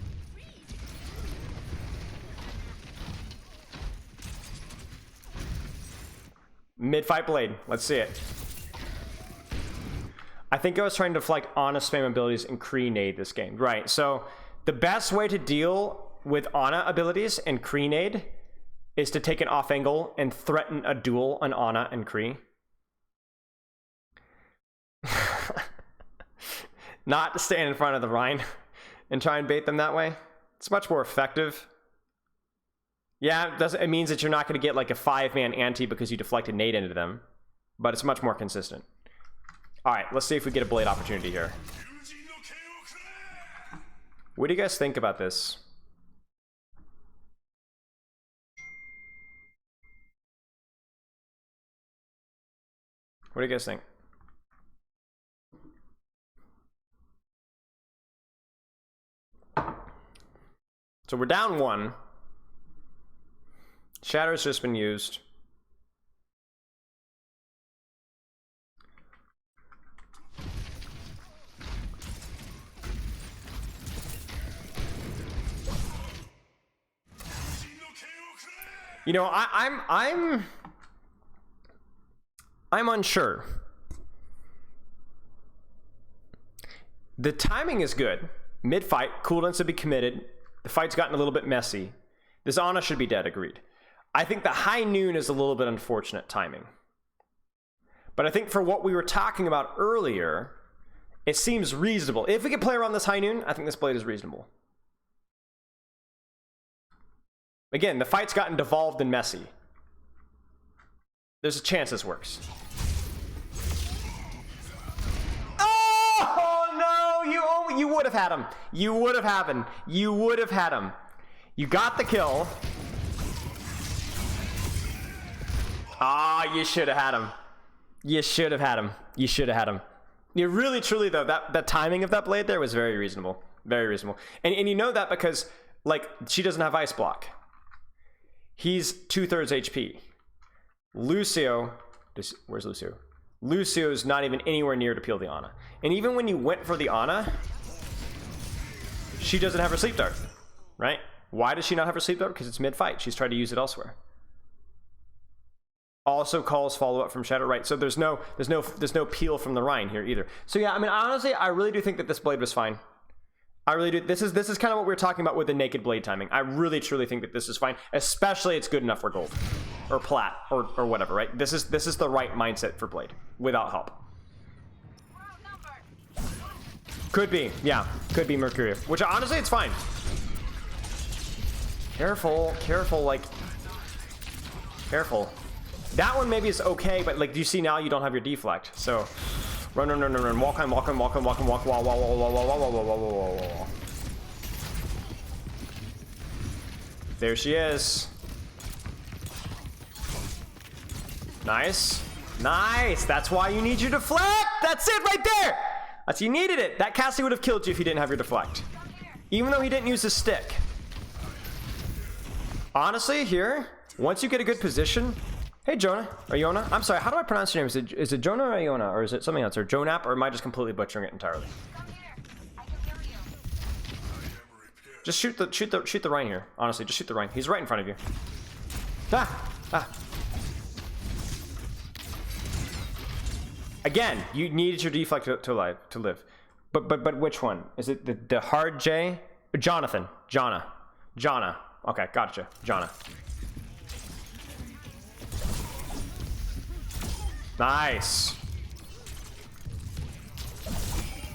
Mid-fight blade. Let's see it. I think I was trying to deflect Ana spam abilities and Kree nade this game. Right, so the best way to deal with Ana abilities and Kree nade is to take an off angle and threaten a duel on Ana and Kree. Not to stand in front of the Rein and try and bait them that way. It's much more effective. Yeah, it means that you're not going to get like a 5-man anti because you deflected nade into them, but it's much more consistent. All right, let's see if we get a blade opportunity here. What do you guys think about this? What do you guys think? So we're down 1. Shatter's just been used. You know, I'm unsure. The timing is good. Mid-fight, cooldowns to be committed. The fight's gotten a little bit messy. This Ana should be dead, agreed. I think the high noon is a little bit unfortunate timing. But I think for what we were talking about earlier, it seems reasonable. If we could play around this high noon, I think this blade is reasonable. Again, the fight's gotten devolved and messy. There's a chance this works. Oh no! You would have had him. You would have had him. You would have had him. You got the kill. Ah, you should have had him. You should have had him. You should have had him. You really, truly though, that timing of that blade there was very reasonable. Very reasonable. And you know that because like she doesn't have ice block. He's 2/3 HP. Lucio, where's Lucio? Lucio's not even anywhere near to peel the Ana. And even when you went for the Ana, she doesn't have her sleep dart, right? Why does she not have her sleep dart? Because it's mid-fight. She's tried to use it elsewhere. Also calls follow-up from Shadow, right? So there's no peel from the Rein here either. So yeah, I mean, honestly, I really do think that this blade was fine. I really do. This is kind of what we were talking about with the naked blade timing. I really truly think that this is fine, especially it's good enough for gold or plat or whatever, right? This is the right mindset for blade without help. Could be, yeah, could be Mercury, which honestly it's fine. Careful, like careful. That one maybe is okay, but like, do you see now you don't have your deflect? So run, walk on, walk. There she is. Nice. That's why you need your deflect. That's it right there. You needed it. That casting would have killed you if you didn't have your deflect. Even though he didn't use his stick. Honestly, here, once you get a good position. Hey, Jonah, or Iona. I'm sorry, how do I pronounce your name? Is it Jonah or Iona, or is it something else? Or Jonap, or am I just completely butchering it entirely? Just shoot the Rein here. Honestly, just shoot the Rein. He's right in front of you. Again, you needed your deflect to live. But which one? Is it the hard J? Jonathan. Jana. Okay, gotcha. Jana. Nice.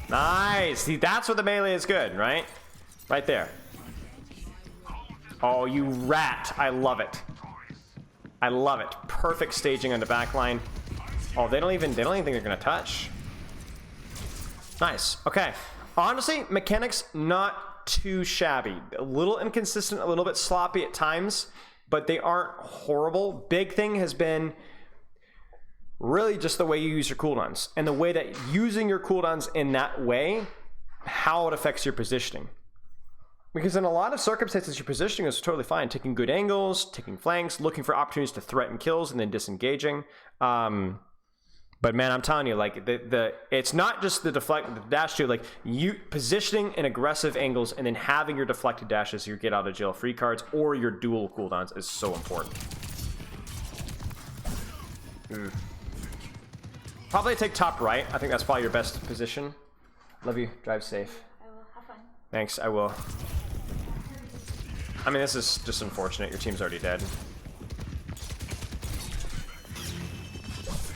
Nice. See, that's where the melee is good, right? Right there. Oh, you rat. I love it. I love it. Perfect staging on the back line. Oh, they don't even think they're gonna touch. Nice. Okay. Honestly, mechanics not too shabby. A little inconsistent, a little bit sloppy at times, but they aren't horrible. Big thing has been really just the way you use your cooldowns and the way that using your cooldowns in that way, how it affects your positioning. Because in a lot of circumstances, your positioning is totally fine. Taking good angles, taking flanks, looking for opportunities to threaten kills, and then disengaging. But man, I'm telling you, like it's not just the dash too. Like you positioning in aggressive angles and then having your deflected dashes, your get out of jail free cards, or your dual cooldowns is so important. Probably take top right. I think that's probably your best position. Love you. Drive safe. I will. Have fun. Thanks. I will. I mean, this is just unfortunate. Your team's already dead.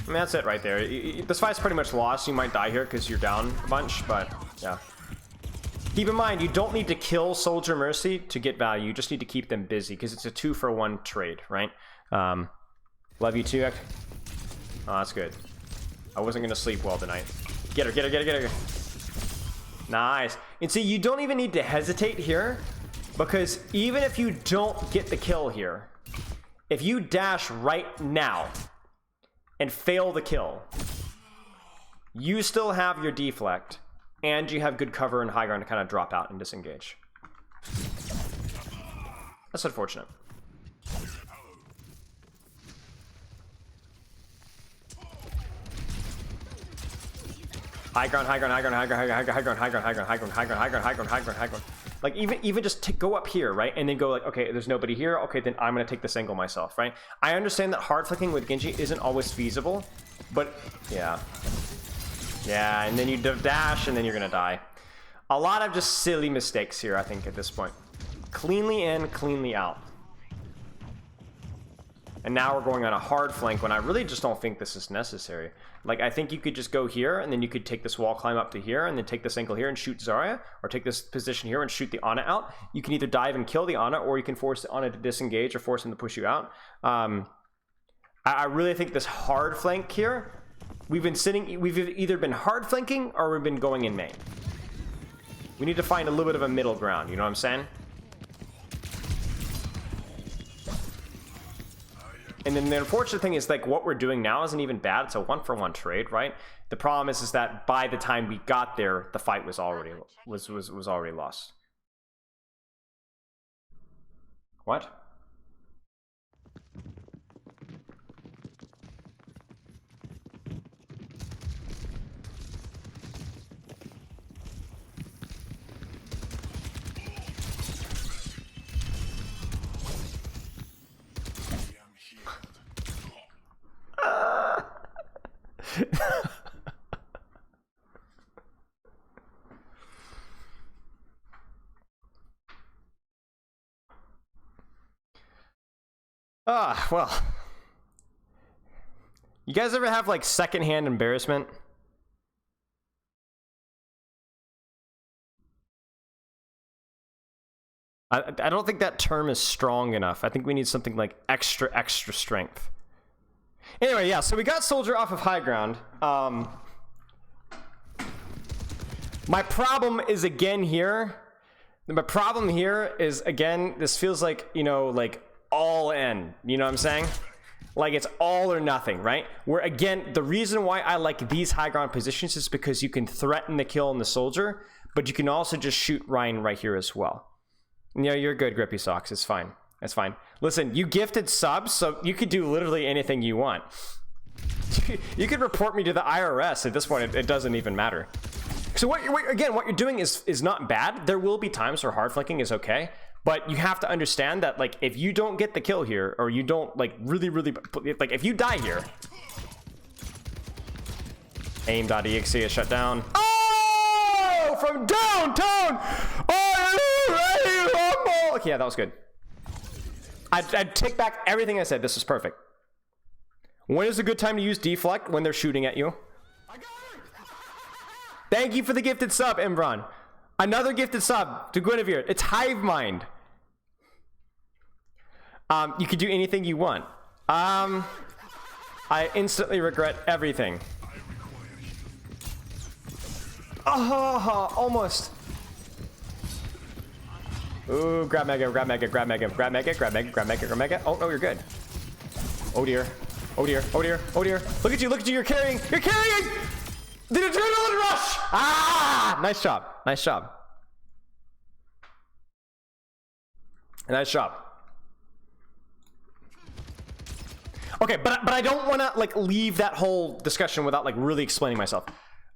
I mean, that's it right there. This fight's pretty much lost. You might die here because you're down a bunch, but yeah. Keep in mind, you don't need to kill Soldier Mercy to get value. You just need to keep them busy because it's a 2-for-1 trade, right? Love you too. Oh, that's good. I wasn't going to sleep well tonight. Get her, get her, get her, get her. Nice. And see, you don't even need to hesitate here because even if you don't get the kill here, if you dash right now and fail the kill, you still have your deflect and you have good cover and high ground to kind of drop out and disengage. That's unfortunate. High ground, high ground, high ground, high ground, high ground, high ground, high ground, high ground, high ground, high ground, high ground, high ground, high ground, high ground. Like even just go up here, right? And then go like, okay, there's nobody here. Okay, then I'm gonna take this angle myself, right? I understand that hard flicking with Genji isn't always feasible, but yeah. Yeah, and then you dash and then you're gonna die. A lot of just silly mistakes here, I think, at this point. Cleanly in, cleanly out. And now we're going on a hard flank when I really just don't think this is necessary. Like, I think you could just go here, and then you could take this wall climb up to here, and then take this angle here and shoot Zarya, or take this position here and shoot the Ana out. You can either dive and kill the Ana, or you can force the Ana to disengage, or force him to push you out. I really think this hard flank here, we've either been hard flanking, or we've been going in main. We need to find a little bit of a middle ground, you know what I'm saying? And then the unfortunate thing is, like, what we're doing now isn't even bad. It's a 1-for-1 trade, right? The problem is that by the time we got there, the fight was already already lost. What? Well, you guys ever have like secondhand embarrassment? I don't think that term is strong enough. I think we need something like extra strength. Anyway, yeah, so we got Soldier off of high ground. My problem is again here. My problem here is, again, this feels like, you know, like all in. You know what I'm saying? Like it's all or nothing, right? Where again, the reason why I like these high ground positions is because you can threaten the kill on the Soldier, but you can also just shoot Rein right here as well. You know, you're good, Grippy Socks. It's fine. It's fine. Listen, you gifted subs, so you could do literally anything you want. You could report me to the IRS. At this point, it doesn't even matter. So what you're doing is not bad. There will be times where hard flanking is okay, but you have to understand that, like, if you don't get the kill here, or you don't, like, really, like, if you die here, aim.exe is shut down. Oh! from downtown. Are you ready, Rumble? Okay, yeah, that was good. I'd take back everything I said. This is perfect. When is a good time to use deflect? When they're shooting at you. Thank you for the gifted sub, Imran. Another gifted sub to Guinevere. It's Hive Mind. You could do anything you want. I instantly regret everything. Oh, almost. Ooh, grab mega, grab mega, grab mega, grab mega, grab mega, grab mega, grab mega. Oh, no, you're good. Oh dear. Oh dear, oh dear, oh dear. Look at you, you're carrying! You're carrying! The adrenaline rush! Ah! Nice job, nice job. Nice job. Okay, but I don't want to like leave that whole discussion without like really explaining myself.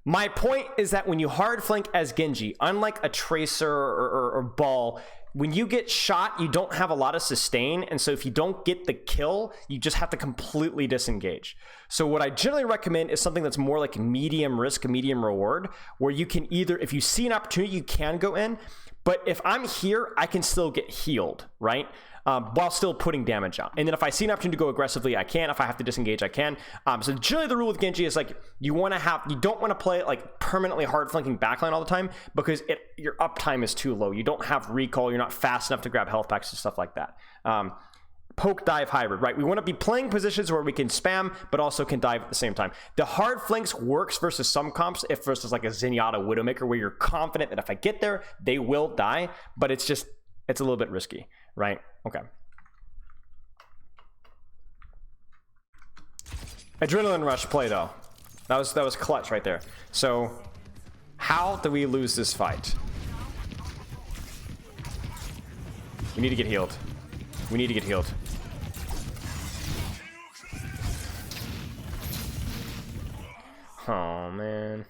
My point is that when you hard flank as Genji, unlike a Tracer or Ball, when you get shot, you don't have a lot of sustain, and so if you don't get the kill, you just have to completely disengage. So what I generally recommend is something that's more like medium risk, medium reward, where you can either, if you see an opportunity, you can go in, but if I'm here, I can still get healed, right? While still putting damage out. And then if I see an opportunity to go aggressively, I can. If I have to disengage, I can. So generally the rule with Genji is like, you don't want to play it like permanently hard flanking backline all the time because your uptime is too low. You don't have recall, you're not fast enough to grab health packs and stuff like that. Poke dive hybrid, right? We want to be playing positions where we can spam, but also can dive at the same time. The hard flanks works versus some comps, if versus like a Zenyatta Widowmaker, where you're confident that if I get there, they will die, but it's a little bit risky, right? Okay. Adrenaline rush play though. That was clutch right there. So how do we lose this fight? We need to get healed. We need to get healed. Oh man.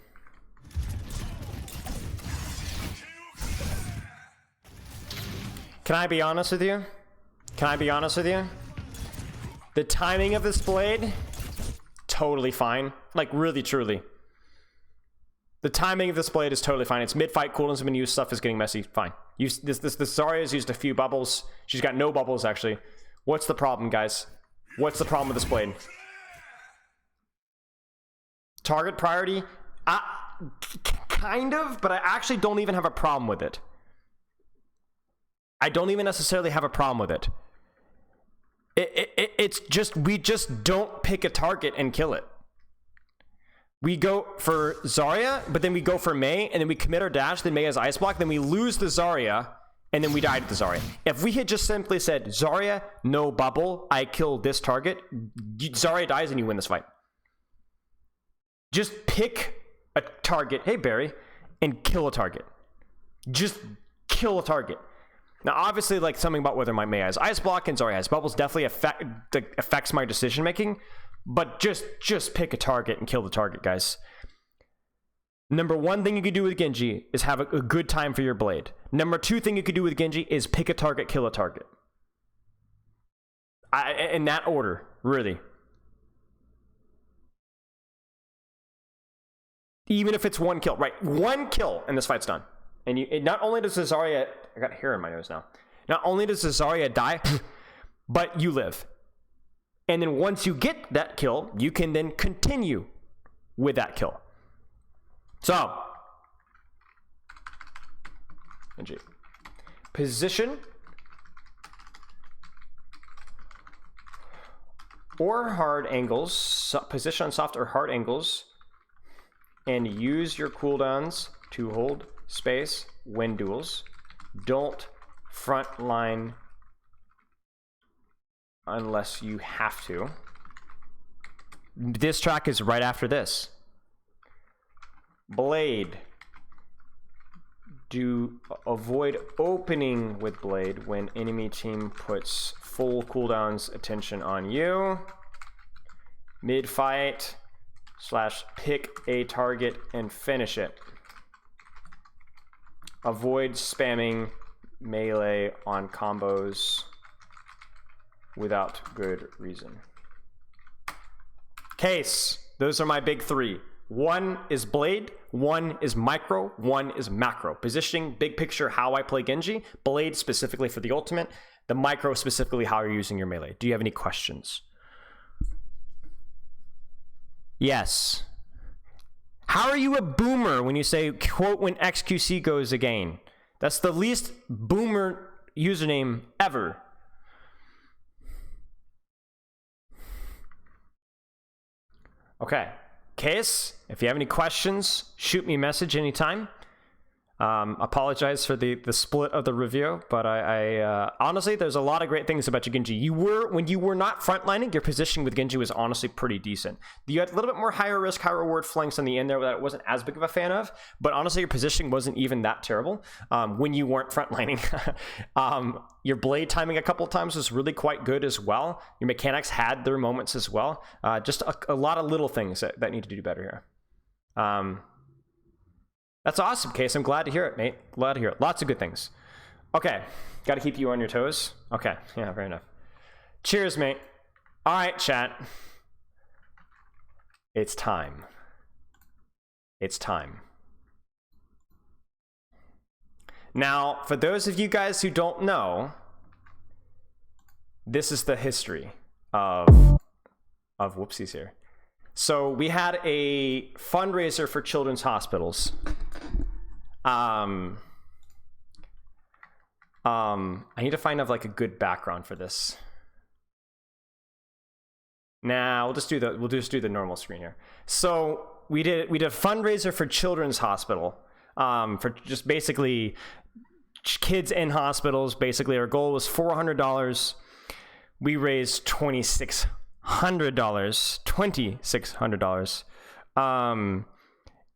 Can I be honest with you? Can I be honest with you? The timing of this blade, totally fine. Like, really, truly. The timing of this blade is totally fine. It's mid-fight, cooldowns have been used, stuff is getting messy, fine. This Zarya has used a few bubbles. She's got no bubbles, actually. What's the problem, guys? What's the problem with this blade? Target priority? Kind of, but I actually don't even have a problem with it. I don't even necessarily have a problem with it. It's just, we just don't pick a target and kill it. We go for Zarya, but then we go for Mei, and then we commit our dash, then Mei has Ice Block, then we lose the Zarya, and then we died to the Zarya. If we had just simply said, Zarya, no bubble, I kill this target, Zarya dies and you win this fight. Just pick a target, hey Barry, and kill a target. Just kill a target. Now, obviously, like something about whether my Mei has Ice Block and Zarya has bubbles definitely affects my decision making, but just pick a target and kill the target, guys. Number one thing you could do with Genji is have a good time for your blade. Number two thing you could do with Genji is pick a target, kill a target. In that order, really. Even if it's one kill, right? One kill and this fight's done. And not only does the Zarya, I got hair in my nose now. Not only does the Zarya die, but you live. And then once you get that kill, you can then continue with that kill. So, Genji. Position or hard angles, position on soft or hard angles, and use your cooldowns to hold space when duels. Don't front line unless you have to. This track is right after this. Blade. Do avoid opening with blade when enemy team puts full cooldowns attention on you. Mid fight / pick a target and finish it. Avoid spamming melee on combos without good reason. Case, those are my big three. One is blade, One is micro, one is macro. Positioning, big picture, how I play Genji. Blade specifically for the ultimate. The micro specifically how you're using your melee. Do you have any questions? Yes. How are you a boomer when you say, quote, when XQC goes again? That's the least boomer username ever. Okay. Case, if you have any questions, shoot me a message anytime. Apologize for the split of the review, but I honestly, there's a lot of great things about your Genji. When you were not frontlining, your positioning with Genji was honestly pretty decent. You had a little bit more higher risk, high reward flanks on the end there that I wasn't as big of a fan of, but honestly, your positioning wasn't even that terrible when you weren't frontlining. Your blade timing a couple of times was really quite good as well. Your mechanics had their moments as well. Just a lot of little things that need to do better here. That's awesome, Case. I'm glad to hear it, mate. Glad to hear it. Lots of good things. Okay. Got to keep you on your toes. Okay. Yeah, fair enough. Cheers, mate. All right, chat. It's time. It's time. Now, for those of you guys who don't know, this is the history of whoopsies here. So we had a fundraiser for children's hospitals. I need to find like a good background for this. Nah, we'll just do the normal screen here. So we did a fundraiser for children's hospital, for just basically kids in hospitals. Basically, our goal was $400. We raised $2,600.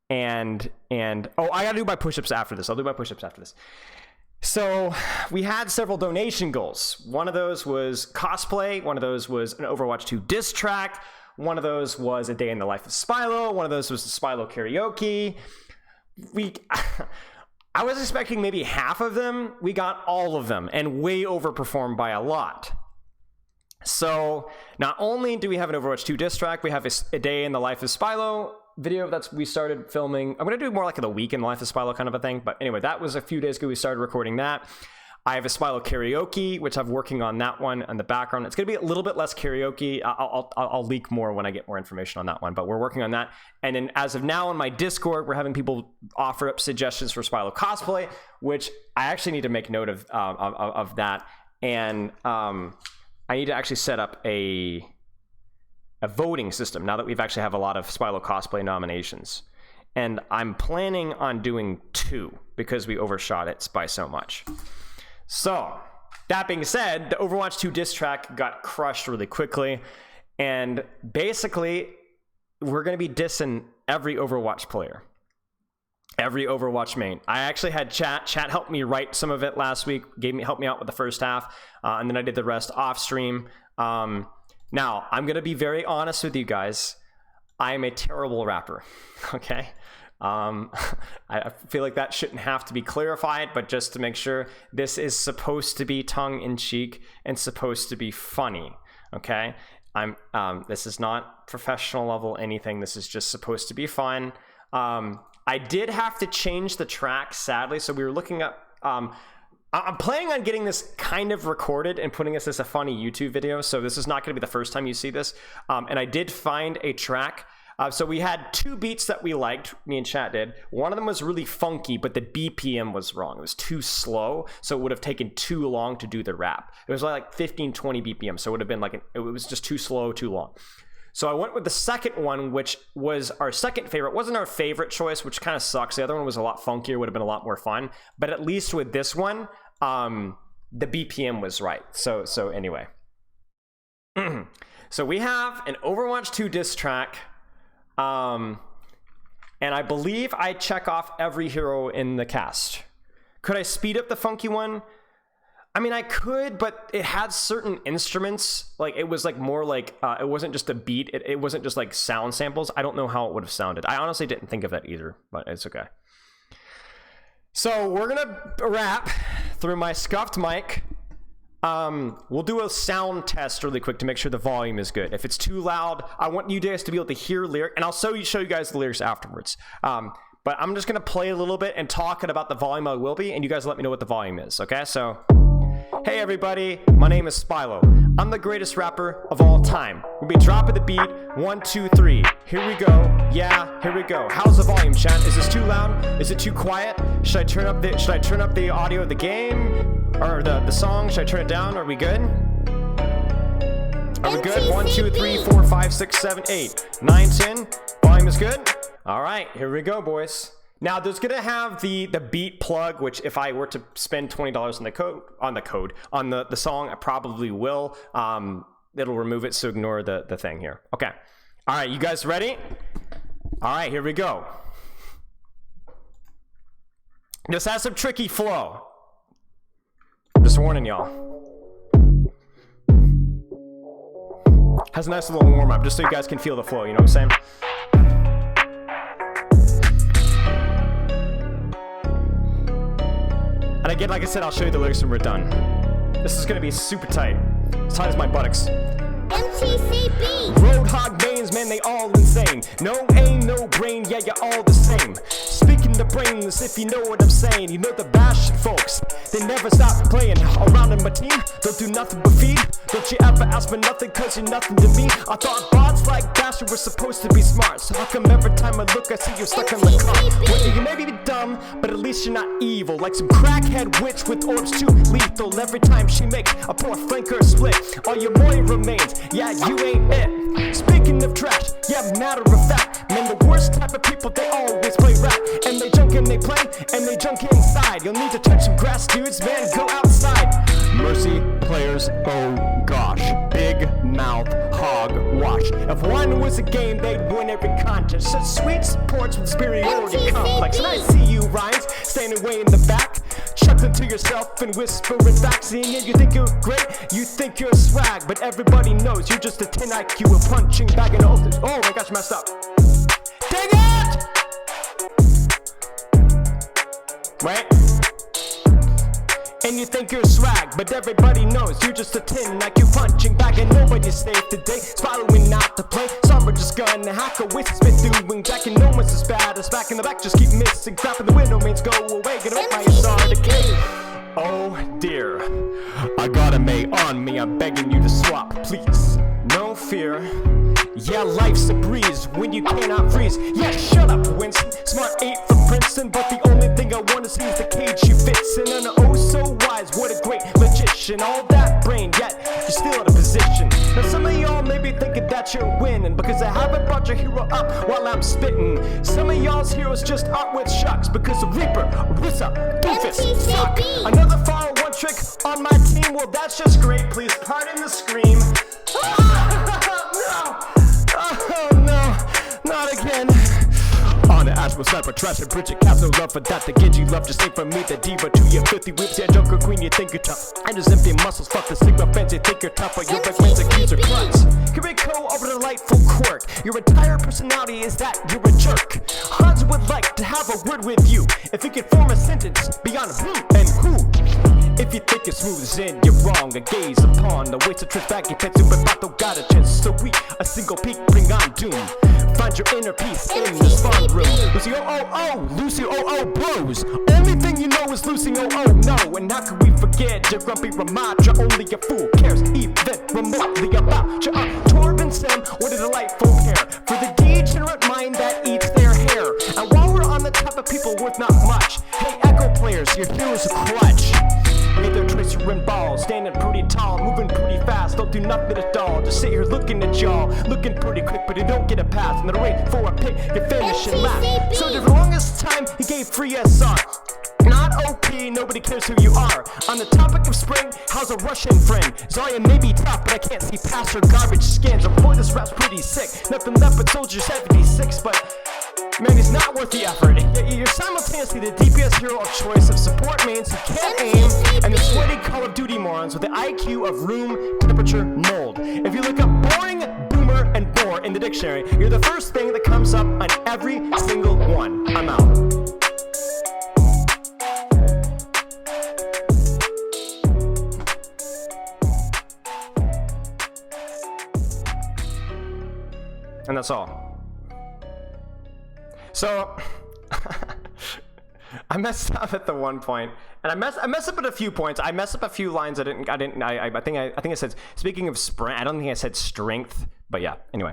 And oh, I gotta do my push-ups after this. I'll do my push-ups after this. So we had several donation goals. One of those was cosplay. One of those was an Overwatch 2 diss track. One of those was a day in the life of Spilo. One of those was the Spilo karaoke. I was expecting maybe half of them. We got all of them and way overperformed by a lot. So not only do we have an Overwatch 2 diss track, we have a day in the life of Spilo video we started filming. I'm going to do more like a week in the life of Spilo kind of a thing. But anyway, that was a few days ago. We started recording that. I have a Spilo karaoke, which I'm working on that one in the background. It's going to be a little bit less karaoke. I'll leak more when I get more information on that one, but we're working on that. And then as of now on my Discord, we're having people offer up suggestions for Spilo cosplay, which I actually need to make note of that. And I need to actually set up a voting system now that we've actually have a lot of Spilo cosplay nominations. And I'm planning on doing 2 because we overshot it by so much. So that being said, the Overwatch 2 diss track got crushed really quickly. And basically, we're going to be dissing every Overwatch player. Every Overwatch main. I actually had chat help me write some of it last week, helped me out with the first half, and then I did the rest off stream. Now, I'm going to be very honest with you guys. I am a terrible rapper, okay? I feel like that shouldn't have to be clarified, but just to make sure, this is supposed to be tongue-in-cheek and supposed to be funny, okay? This is not professional level anything. This is just supposed to be fun. I did have to change the track, sadly, so we were looking up... I'm planning on getting this kind of recorded and putting this as a funny YouTube video, so this is not going to be the first time you see this. And I did find a track. So we had 2 beats that we liked, me and chat did. One of them was really funky, but the BPM was wrong. It was too slow, so it would have taken too long to do the rap. It was like 15, 20 BPM, so it would have been like, it was just too slow, too long. So I went with the second one, which was our second favorite. It wasn't our favorite choice, which kind of sucks. The other one was a lot funkier, would have been a lot more fun. But at least with this one, the BPM was right. So anyway. So we have an Overwatch 2 diss track. And I believe I check off every hero in the cast. Could I speed up the funky one? I mean, I could, but it had certain instruments. Like, it was like more like, it wasn't just a beat. It wasn't just like sound samples. I don't know how it would have sounded. I honestly didn't think of that either, but it's okay. So we're gonna rap through my scuffed mic. We'll do a sound test really quick to make sure the volume is good. If it's too loud, I want you guys to be able to hear lyrics, and I'll show you guys the lyrics afterwards. but I'm just gonna play a little bit and talk about the volume I will be, and you guys let me know what the volume is, okay? So, hey everybody, my name is Spilo. I'm the greatest rapper of all time. We'll be dropping the beat, 1, 2, 3. Here we go, yeah, here we go. How's the volume, chat? Is this too loud? Is it too quiet? Should I turn up the audio of the game? Or the song? Should I turn it down? Are we good? Are we good? 1, 2, 3, 4, 5, 6, 7, 8, 9, 10. Volume is good? Alright, here we go, boys. Now there's gonna have the beat plug, which if I were to spend $20 on the song, I probably will. It'll remove it, so ignore the thing here. Okay. Alright, you guys ready? Alright, here we go. This has some tricky flow. I'm just warning y'all. Has a nice little warm up, just so you guys can feel the flow, you know what I'm saying? And again, like I said, I'll show you the lyrics when we're done. This is gonna be super tight. As tight as my buttocks. MTCB. Roadhog mains, man, they all insane. No aim, no brain, yeah, you're all the same. Speaking to brainless, if you know what I'm saying. You know the Bastion folks, they never stop playing around in my team. Don't do nothing but feed. Don't you ever ask for nothing, cause you're nothing to me. I thought bots like Bastion were supposed to be smart. So how come every time I look, I see you stuck in the car? Well, you may be dumb, but at least you're not evil. Like some crackhead witch with orbs too lethal. Every time she makes a poor flanker split, all your boy remains. Yeah, you ain't it. Speaking of trash, yeah, matter of fact, man, the worst type of people, they always play rap. And they junk and they play, and they junk inside. You'll need to touch some grass, dudes, man, go outside. Mercy players, oh gosh. Big mouth, hog wash. If one was a game, they'd win every contest. Such sweet sports with superiority complex. And I see you, Rein, standing way in the back, chuckling to yourself and whispering facts. And you think you're great, you think you're swag, but everybody knows you're just a 10 IQ, a punching bag and all this. Oh my gosh, messed up. Dang it! Right? And you think you're swag, but everybody knows you're just a 10 IQ punching bag, and nobody's safe today. Following out to play, some are just gonna hack away. Spit doing jack, and no one's as bad as back in the back. Just keep missing crap, and the window means go away. Get away, my SR decay. Oh dear, I got a May on me. I'm begging you to swap, please. No fear. Yeah, life's a breeze when you cannot freeze. Yeah, shut up, Winston. Smart 8 from Princeton, but the only thing I wanna see is the cage she fits in. And oh so wise, what a great magician. All that brain, yet you're still out of position. Now some of y'all may be thinking that you're winning because I haven't brought your hero up while I'm spitting. Some of y'all's heroes just aren't with shucks because of Reaper, Orisa, Doofus, fuck. Another follow one trick on my team, well that's just great. Please pardon the scream. No! Oh no, not again. On the Ashwell sniper, trash and Bridget Caps, no love for that. The Genji love just ain't from me. The diva to your 50 whips, yeah, Joker Queen, you think you're tough. And just empty muscles, fuck the Sigma fans, you think you're tough, but you're like man's accuser clutch. Kiriko over the delightful quirk. Your entire personality is that you're a jerk. Hans would like to have a word with you. If you could form a sentence beyond who and who. If you think it's smooth as in, you're wrong. I gaze upon the waste of trips back in Tetsu, but Bato got a chance. So we, a single peak, bring on doom. Find your inner peace in the spawn room. Lucy, oh, Lucy, oh, bros. Only thing you know is Lucy, oh, no. And how can we forget your grumpy Ramatra? Only a fool cares even remotely about your Torben Sim. What a delightful pair for the degenerate mind that eats their hair. And while we're on the top of people worth not much, hey, Echo players, your heroes are clutch. Hey, they're tracer and ball, standing pretty tall, moving pretty fast, don't do nothing at all. Just sit here looking at y'all, looking pretty quick, but you don't get a pass. And the race for a pick, you finish and last. So the longest time, he gave free SR. Not OP, nobody cares who you are. On the topic of spring, how's a Russian friend? Zarya may be tough, but I can't see past her garbage skins. Oh boy, this rap's pretty sick. Nothing left but Soldier 76, but man, it's not worth the effort. You're simultaneously the DPS hero of choice of support mains who can't aim, and the sweaty Call of Duty morons with the IQ of room temperature mold. If you look up boring, boomer, and bore in the dictionary, you're the first thing that comes up on every single one. I'm out. And that's all. So, I messed up at the one point, and I messed up at a few points. I messed up a few lines. I think I said, speaking of sprint, I don't think I said strength, but yeah. Anyway,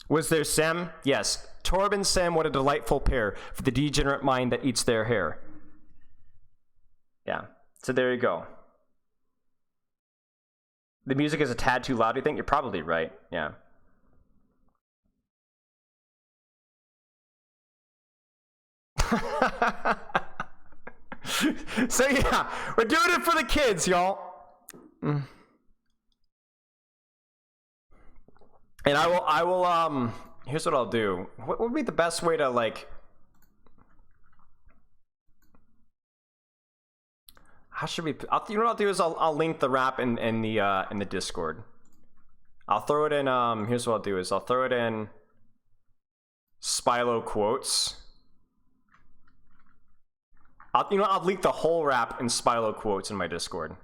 was there Sem? Yes, Torb and Sem. What a delightful pair for the degenerate mind that eats their hair. Yeah. So there you go. The music is a tad too loud. You think? You're probably right. Yeah. So yeah, we're doing it for the kids, y'all. And I will here's what I'll do. What would be the best way to like, how should we, you know what I'll do is I'll link the rap in the Discord. I'll throw it in here's what I'll do is I'll throw it in Spilo quotes. I'll link the whole rap in Spilo quotes in my Discord.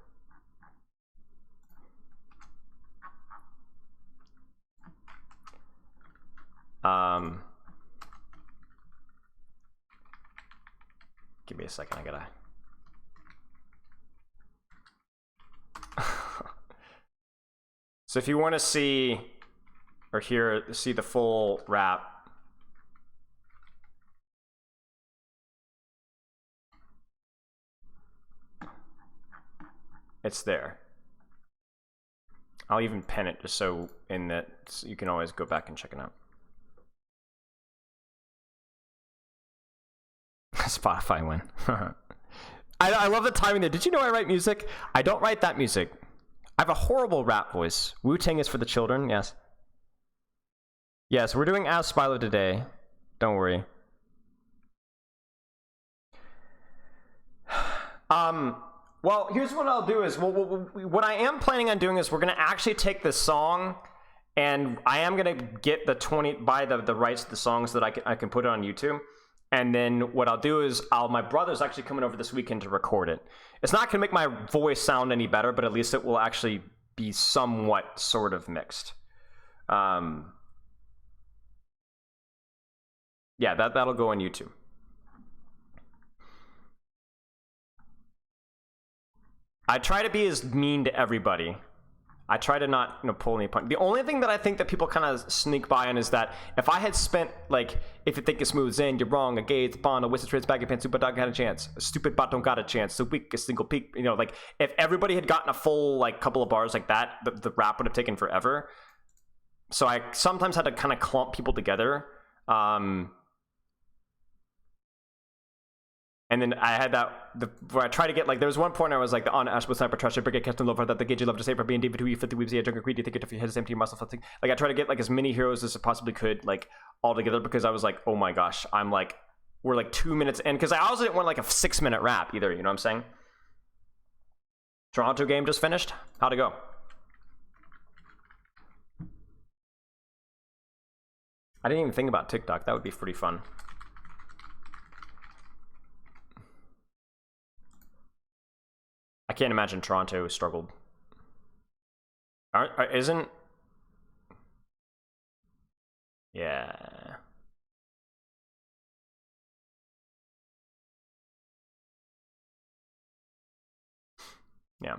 Give me a second, I gotta. So if you want to see or see the full rap, it's there. I'll even pin it just so so you can always go back and check it out. Spotify win. I love the timing there. Did you know I write music? I don't write that music. I have a horrible rap voice. Wu-Tang is for the children, yes. Yes, we're doing Ask Spilo today. Don't worry. Well, here's what I'll do is, what I am planning on doing is we're going to actually take this song, and I am going to get buy the rights to the songs so that I can put it on YouTube. And then what I'll do is my brother's actually coming over this weekend to record it. It's not going to make my voice sound any better, but at least it will actually be somewhat sort of mixed. Yeah, that'll go on YouTube. I try to be as mean to everybody. I try to not pull any punch. The only thing that I think that people kind of sneak by on is that if I had spent, like, if you think it smooths in, you're wrong, a gay, it's bond, a whistle trades, baggy pants, super dog had a chance, a stupid bot don't got a chance, so weak, a single peak, like, if everybody had gotten a full, like, couple of bars like that, the rap would have taken forever. So I sometimes had to kind of clump people together. And then I had where I tried to get, like, there was one point I was like, the on Ash with sniper trash, brigade captain lover that the Genji love to say for being David, who you 50 weeps, yeah, jungle creed, you think if you had his empty muscle, like, I tried to get, like, as many heroes as I possibly could, like, all together, because I was like, oh my gosh, we're like 2 minutes in, because I also didn't want like a 6-minute rap either, you know what I'm saying? Toronto game just finished. How'd it go? I didn't even think about TikTok. That would be pretty fun. I can't imagine Toronto struggled. Isn't? Yeah. Yeah.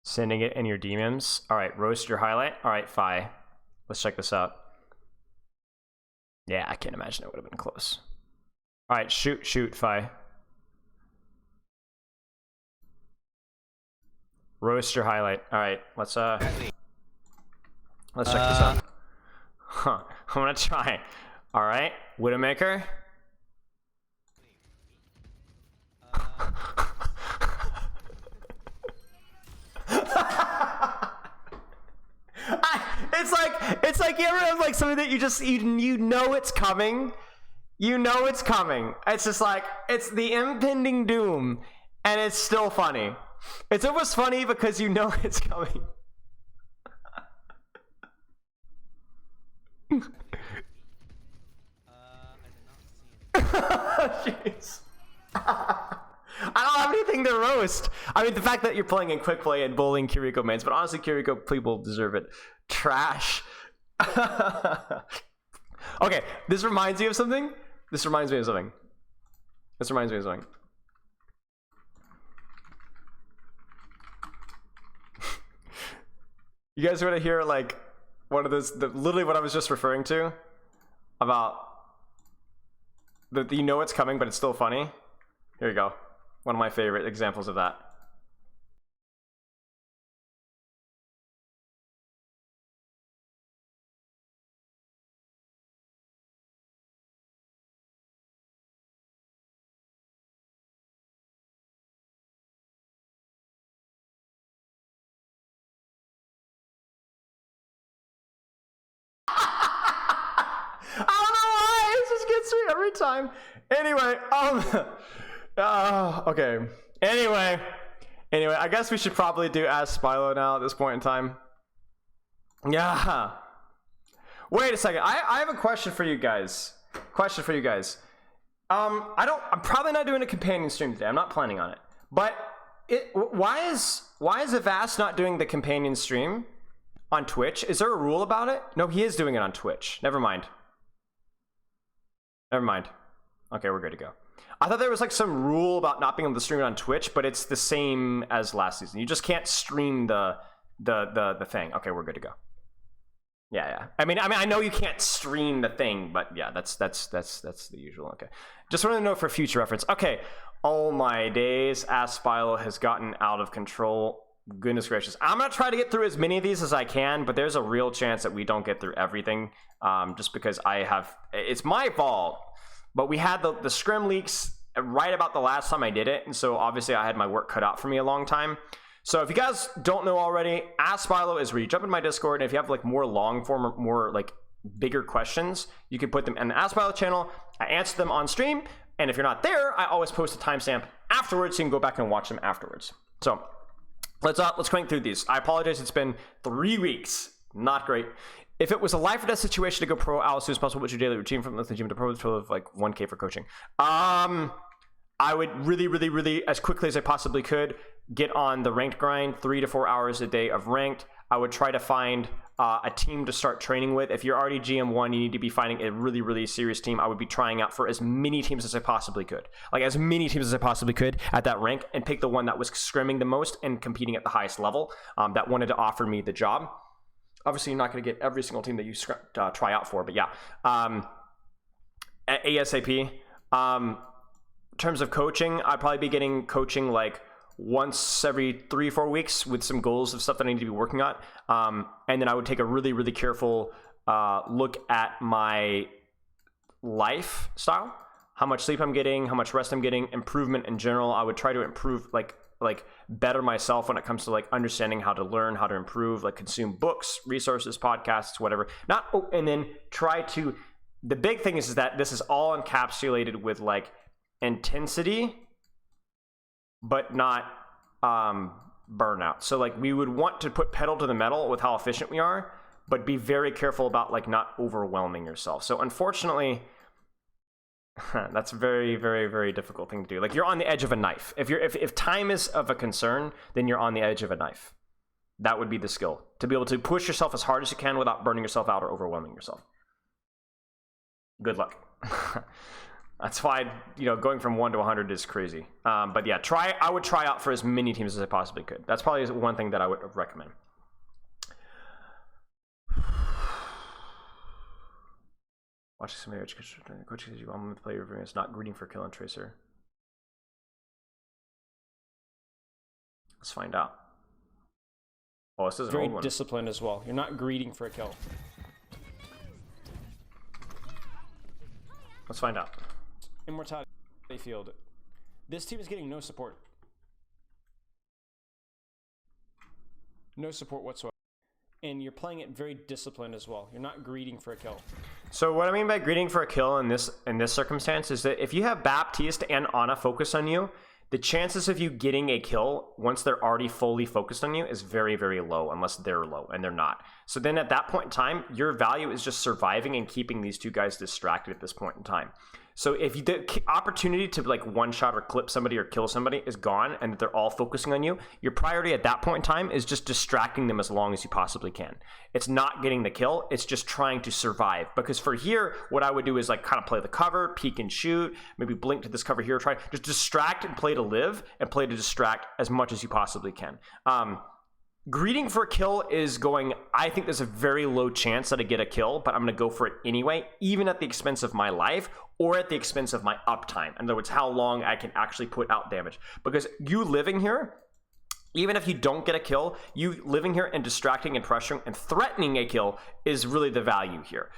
Sending it in your DMs. All right, roast your highlight. All right, Fi. Let's check this out. Yeah, I can't imagine it would have been close. All right, shoot, Fi. Roast your highlight. All right, let's check this out. Huh, I'm gonna try. All right, Widowmaker. It's like you ever have like something that you just you know it's coming. You know it's coming. It's just like it's the impending doom, and it's still funny. It's almost funny because you know it's coming. Jeez. I don't have anything to roast. I mean, the fact that you're playing in quick play and bowling Kiriko mains, but honestly, Kiriko people deserve it. Trash. Okay, this reminds me of something. This reminds me of something. You guys want to hear like one of those, literally what I was just referring to about you know it's coming, but it's still funny. Here you go. One of my favorite examples of that. I don't know why, it just gets me every time. Anyway, okay. Anyway, I guess we should probably do Ask Spilo now at this point in time. Yeah. Wait a second. I have a question for you guys. I'm probably not doing a companion stream today. I'm not planning on it. But why is Avast not doing the companion stream on Twitch? Is there a rule about it? No, he is doing it on Twitch. Never mind. Okay, we're good to go. I thought there was like some rule about not being able to stream it on Twitch, but it's the same as last season. You just can't stream the thing. Okay, we're good to go. Yeah. I mean, I know you can't stream the thing, but yeah, that's the usual. Okay, just wanted to know for future reference. Okay, oh my days, Ask Spilo has gotten out of control. Goodness gracious, I'm gonna try to get through as many of these as I can, but there's a real chance that we don't get through everything, just because it's my fault. But we had the scrim leaks right about the last time I did it, and so obviously I had my work cut out for me a long time. So if you guys don't know already, Ask Spilo is where you jump in my Discord, and if you have like more long form or more like bigger questions, you can put them in the Ask Spilo channel. I answer them on stream, and if you're not there, I always post a timestamp afterwards, so you can go back and watch them afterwards. So let's crank through these. I apologize, it's been 3 weeks. Not great. If it was a life or death situation to go pro as soon as possible, what's your daily routine from the gym to pro total of like 1K for coaching? I would really, as quickly as I possibly could, get on the ranked grind, 3 to 4 hours a day of ranked. I would try to find a team to start training with. If you're already GM1, you need to be finding a really serious team. I would be trying out for as many teams as I possibly could. Like as many teams as I possibly could at that rank, and pick the one that was scrimming the most and competing at the highest level, that wanted to offer me the job. Obviously, you're not going to get every single team that you try out for, but yeah. ASAP. In terms of coaching, I'd probably be getting coaching like once every 3 or 4 weeks with some goals of stuff that I need to be working on. And then I would take a really careful look at my lifestyle, how much sleep I'm getting, how much rest I'm getting, improvement in general. I would try to improve, like better myself when it comes to like understanding how to learn, how to improve, like consume books, resources, podcasts, whatever. And then try to, the big thing is that this is all encapsulated with like intensity, but not burnout. So like we would want to put pedal to the metal with how efficient we are, but be very careful about like not overwhelming yourself. So unfortunately, that's a very difficult thing to do. Like you're on the edge of a knife. If time is of a concern, then you're on the edge of a knife. That would be the skill, to be able to push yourself as hard as you can without burning yourself out or overwhelming yourself. Good luck. That's why, going from 1 to 100 is crazy. But yeah, I would try out for as many teams as I possibly could. That's probably one thing that I would recommend. Watching some edge coaching as you want to play your it's not greeting for kill and tracer. Let's find out. Oh, this is an old one. Very disciplined as well. You're not greeting for a kill. Let's find out. Immortality field. This team is getting no support. No support whatsoever. And you're playing it very disciplined as well. You're not greeting for a kill. So what I mean by greeting for a kill in this circumstance is that if you have Baptiste and Ana focused on you, the chances of you getting a kill once they're already fully focused on you is very low, unless they're low, and they're not. So then at that point in time, your value is just surviving and keeping these two guys distracted at this point in time. So if the opportunity to like one shot or clip somebody or kill somebody is gone and they're all focusing on you, your priority at that point in time is just distracting them as long as you possibly can. It's not getting the kill, it's just trying to survive. Because for here, what I would do is like kind of play the cover, peek and shoot, maybe blink to this cover here, try just distract and play to live and play to distract as much as you possibly can. Greeting for a kill is going, I think there's a very low chance that I get a kill, but I'm going to go for it anyway, even at the expense of my life or at the expense of my uptime. In other words, how long I can actually put out damage. Because you living here, even if you don't get a kill, you living here and distracting and pressuring and threatening a kill is really the value here.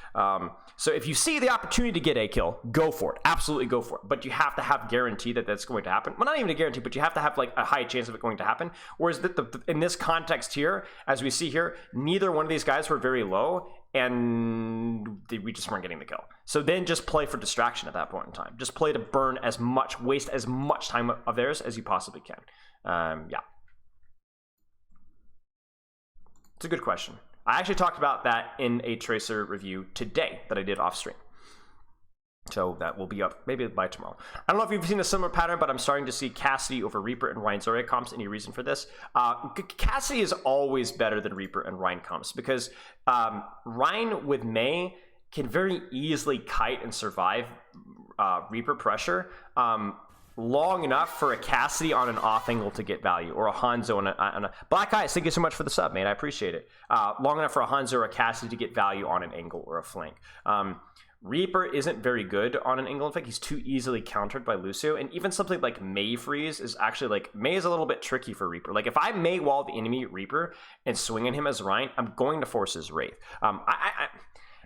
So if you see the opportunity to get a kill, go for it. Absolutely go for it. But you have to have guarantee that that's going to happen. Well, not even a guarantee, but you have to have like a high chance of it going to happen. Whereas in this context here, as we see here, neither one of these guys were very low and we just weren't getting the kill. So then just play for distraction at that point in time. Just play to burn as much, waste as much time of theirs as you possibly can. Yeah. It's a good question. I actually talked about that in a Tracer review today that I did off stream. So that will be up maybe by tomorrow. I don't know if you've seen a similar pattern, but I'm starting to see Cassidy over Reaper and Rein Zarya comps. Any reason for this? Cassidy is always better than Reaper and Rein comps because Rein with Mei can very easily kite and survive Reaper pressure. Long enough for a Cassidy on an off angle to get value, or a Hanzo on a Black Eyes. Thank you so much for the sub, man. I appreciate it. Long enough for a Hanzo or a Cassidy to get value on an angle or a flank. Reaper isn't very good on an angle. In fact, he's too easily countered by Lucio. And even something like Mei Freeze is actually like, Mei is a little bit tricky for Reaper. Like if I Mei wall the enemy Reaper and swing at him as Rein, I'm going to force his Wraith.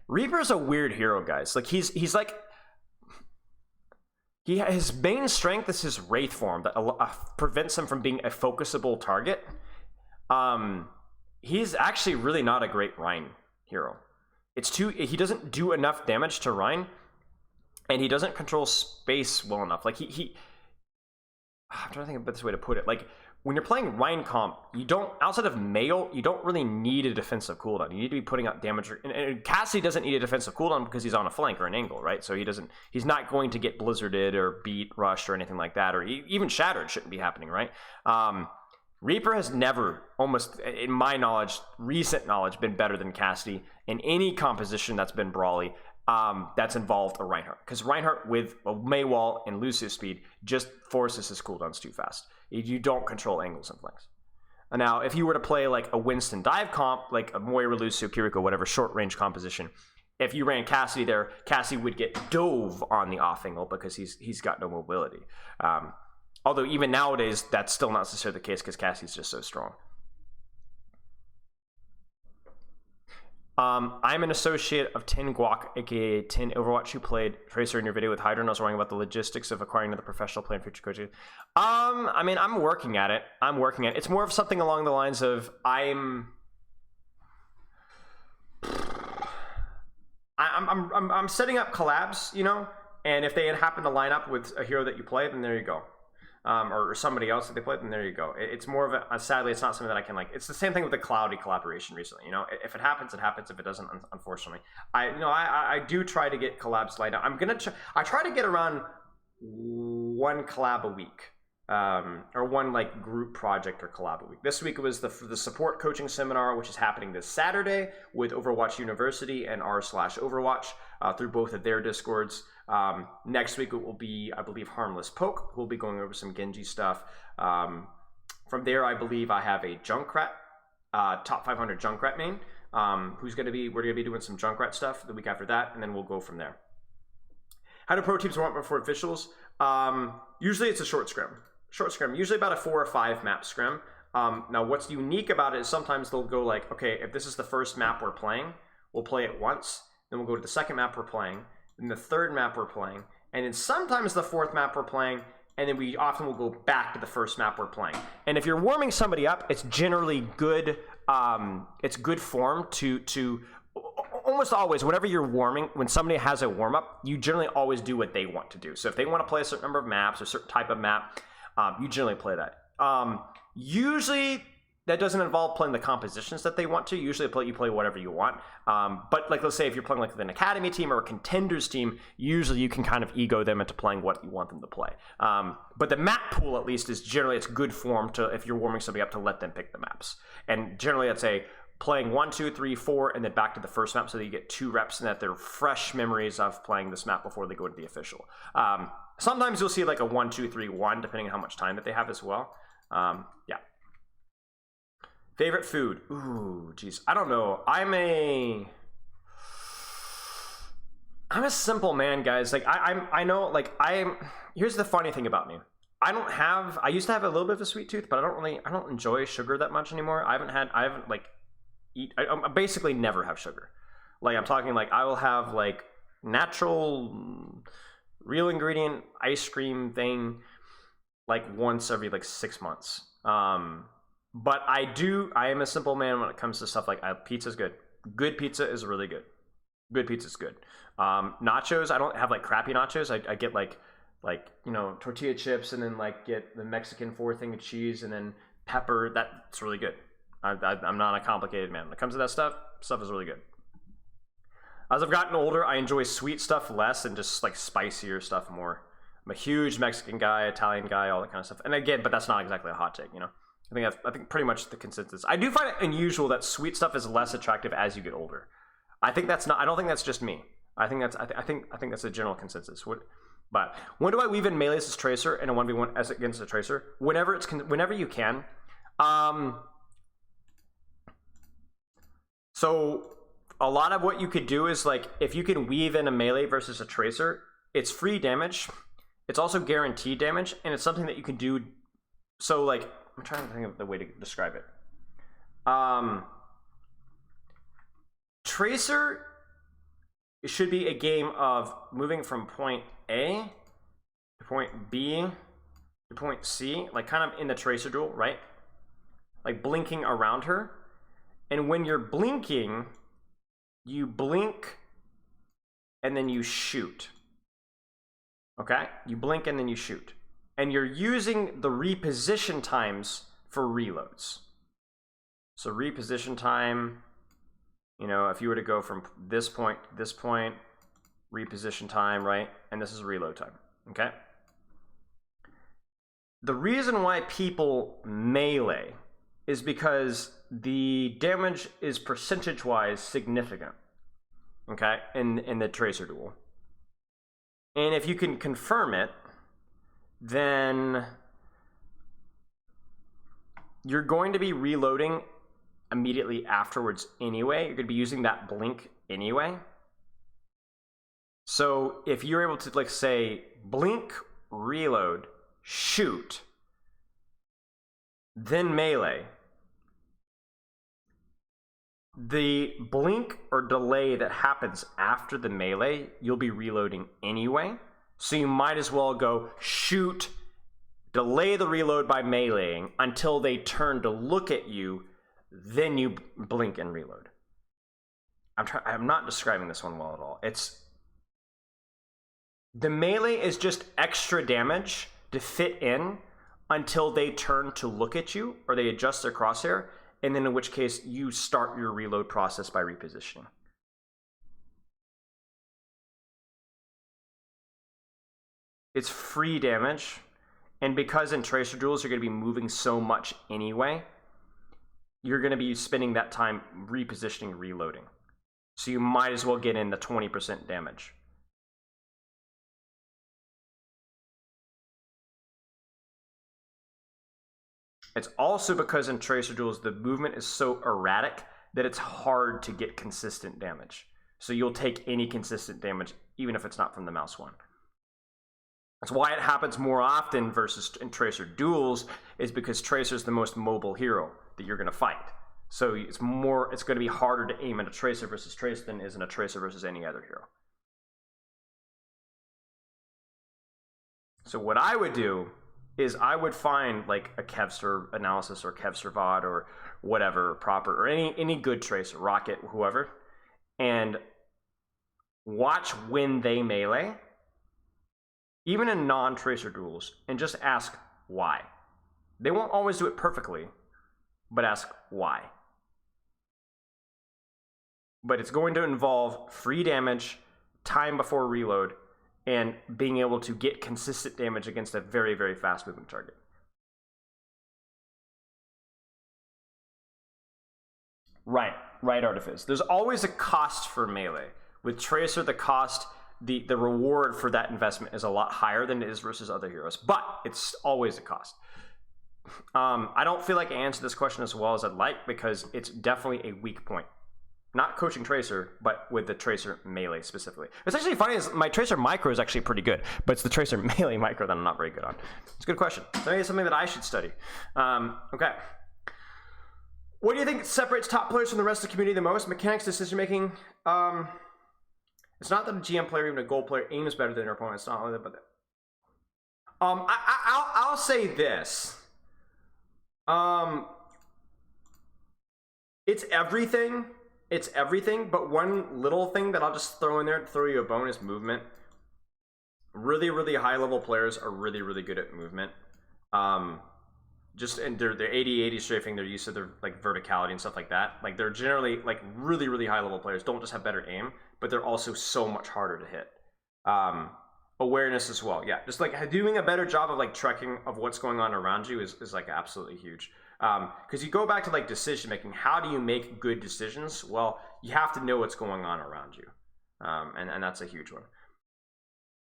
Reaper's a weird hero, guys. Like he's like, his main strength is his Wraith form that prevents him from being a focusable target. He's actually really not a great Rein hero. He doesn't do enough damage to Rein, and he doesn't control space well enough. Like I'm trying to think of the best way to put it. Like when you're playing Rein comp, you don't, outside of Mail, you don't really need a defensive cooldown. You need to be putting out damage. And Cassidy doesn't need a defensive cooldown because he's on a flank or an angle, right? So he's not going to get blizzarded or beat, rushed, or anything like that, or even shattered shouldn't be happening, right? Reaper has never, almost in my knowledge, recent knowledge, been better than Cassidy in any composition that's been brawly. That's involved a Reinhardt, because Reinhardt with a Maywall and Lucio speed just forces his cooldowns too fast. You don't control angles and flanks. And now, if you were to play like a Winston dive comp, like a Moira, Lucio, Kiriko, whatever short range composition, if you ran Cassidy there, Cassidy would get dove on the off angle because he's got no mobility. Although even nowadays, that's still not necessarily the case because Cassie's just so strong. I'm an associate of Tin Guac, aka Tin Overwatch, who played Tracer in your video with Hydra, and I was wondering about the logistics of acquiring another professional player in future coaching. I mean, I'm working at it. It's more of something along the lines of I'm setting up collabs, you know, and if they happen to line up with a hero that you play, then there you go. Or somebody else that they play, then there you go. It's more of a, sadly, it's not something that I can like. It's the same thing with the Cloudy collaboration recently. You know, if it happens, it happens. If it doesn't, unfortunately, I do try to get collabs lined up. I try to get around one collab a week, or one like group project or collab a week. This week it was the support coaching seminar, which is happening this Saturday with Overwatch University and r/Overwatch through both of their Discords. Next week it will be, I believe, Harmless Poke, who will be going over some Genji stuff. From there, I believe I have a Junkrat, top 500 Junkrat main, we're going to be doing some Junkrat stuff the week after that, and then we'll go from there. How do pro teams warm up before officials? Usually it's a short scrim, usually about a 4 or 5 map scrim. Now what's unique about it is sometimes they'll go like, okay, if this is the first map we're playing, we'll play it once, then we'll go to the second map we're playing, then the third map we're playing, and then sometimes the fourth map we're playing, and then we often will go back to the first map we're playing. And if you're warming somebody up, it's generally good. It's good form to almost always, whenever you're warming, when somebody has a warm up, you generally always do what they want to do. So if they want to play a certain number of maps or a certain type of map, you generally play that. Usually that doesn't involve playing the compositions that they want to. Usually you play whatever you want. But like, let's say if you're playing like an academy team or a contenders team, usually you can kind of ego them into playing what you want them to play. But the map pool, at least, is generally, it's good form to, if you're warming somebody up, to let them pick the maps. And generally it's playing 1, 2, 3, 4, and then back to the first map so that you get 2 reps and that they're fresh memories of playing this map before they go to the official. Sometimes you'll see like a 1, 2, 3, 1, depending on how much time that they have as well. Yeah. Favorite food? Ooh, geez. I don't know. I'm a simple man, guys. Like I know, like here's the funny thing about me. I used to have a little bit of a sweet tooth, but I don't enjoy sugar that much anymore. I basically never have sugar. Like, I'm talking like I will have like natural, real ingredient ice cream like once every like 6 months. But I am a simple man when it comes to stuff like pizza's good. Good pizza is really good. Good pizza's good. Nachos, I don't have like crappy nachos. I get like tortilla chips and then like get the Mexican 4 thing of cheese and then pepper. That's really good. I'm not a complicated man. When it comes to that stuff is really good. As I've gotten older, I enjoy sweet stuff less and just like spicier stuff more. I'm a huge Mexican guy, Italian guy, all that kind of stuff. And again, but that's not exactly a hot take, I think pretty much the consensus. I do find it unusual that sweet stuff is less attractive as you get older. I don't think that's just me. I think that's a general consensus. But when do I weave in melees as Tracer and a 1v1 as against a Tracer? Whenever you can. So a lot of what you could do is like, if you can weave in a melee versus a Tracer, it's free damage. It's also guaranteed damage, and it's something that you can do. So like, I'm trying to think of the way to describe it. Tracer should be a game of moving from point A to point B to point C, like kind of in the Tracer duel, right? Like blinking around her. And when you're blinking, you blink and then you shoot. Okay? You blink and then you shoot. And you're using the reposition times for reloads. So reposition time, if you were to go from this point to this point, reposition time, right? And this is reload time, okay? The reason why people melee is because the damage is percentage-wise significant, okay, in the Tracer duel. And if you can confirm it, then you're going to be reloading immediately afterwards anyway. You're going to be using that blink anyway. So if you're able to, like, say, blink, reload, shoot, then melee, the blink or delay that happens after the melee, you'll be reloading anyway. So you might as well go shoot, delay the reload by meleeing until they turn to look at you, then you blink and reload. I'm not describing this one well at all. The melee is just extra damage to fit in until they turn to look at you or they adjust their crosshair, and then in which case you start your reload process by repositioning. It's free damage, and because in Tracer duels you're going to be moving so much anyway, you're going to be spending that time repositioning, reloading. So you might as well get in the 20% damage. It's also because in Tracer duels the movement is so erratic that it's hard to get consistent damage. So you'll take any consistent damage even if it's not from the mouse one. That's why it happens more often versus in Tracer duels, is because Tracer's the most mobile hero that you're going to fight. So it's going to be harder to aim at a Tracer versus Tracer than is in a Tracer versus any other hero. So what I would do is I would find like a Kevster analysis or Kevster VOD or whatever proper, or any good Tracer, Rocket, whoever, and watch when they melee, even in non-Tracer duels, and just ask why. They won't always do it perfectly, but ask why. But it's going to involve free damage, time before reload, and being able to get consistent damage against a very, very fast moving target. Right, Artifice. There's always a cost for melee. With Tracer, the cost, the reward for that investment is a lot higher than it is versus other heroes, but it's always a cost. I don't feel like I answered this question as well as I'd like because it's definitely a weak point. Not coaching Tracer, but with the Tracer melee specifically. What's actually funny is my Tracer micro is actually pretty good, but it's the Tracer melee micro that I'm not very good on. It's a good question. So maybe it's something that I should study. Okay. What do you think separates top players from the rest of the community the most? Mechanics, decision making. It's not that a GM player, even a gold player, aims better than their opponent. It's not only that, but I'll say this. It's everything. It's everything, but one little thing that I'll just throw in there to throw you a bone is movement. Really, really high level players are really, really good at movement. Just and their 80-80 strafing, their use of their like verticality and stuff like that. Like they're generally like really, really high level players. Don't just have better aim, but they're also so much harder to hit. Awareness as well. Yeah, just like doing a better job of like tracking of what's going on around you is like absolutely huge. Because you go back to like decision making. How do you make good decisions? Well, you have to know what's going on around you, and that's a huge one.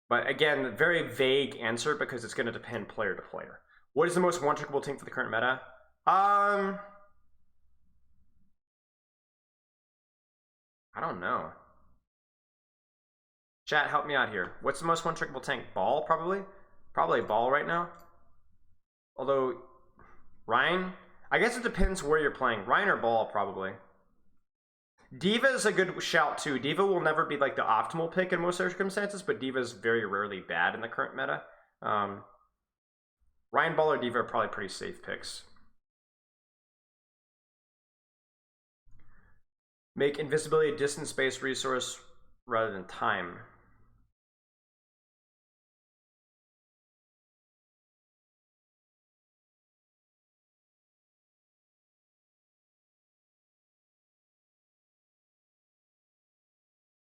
But again, very vague answer because it's going to depend player to player. What is the most one-trickable team for the current meta? I don't know. Chat, help me out here. What's the most one-trickable tank? Ball, probably? Probably Ball right now. Although, Rein? I guess it depends where you're playing. Rein or Ball, probably. D.Va is a good shout, too. D.Va will never be, like, the optimal pick in most circumstances, but D.Va is very rarely bad in the current meta. Rein, Ball, or D.Va are probably pretty safe picks. Make invisibility a distance-based resource rather than time.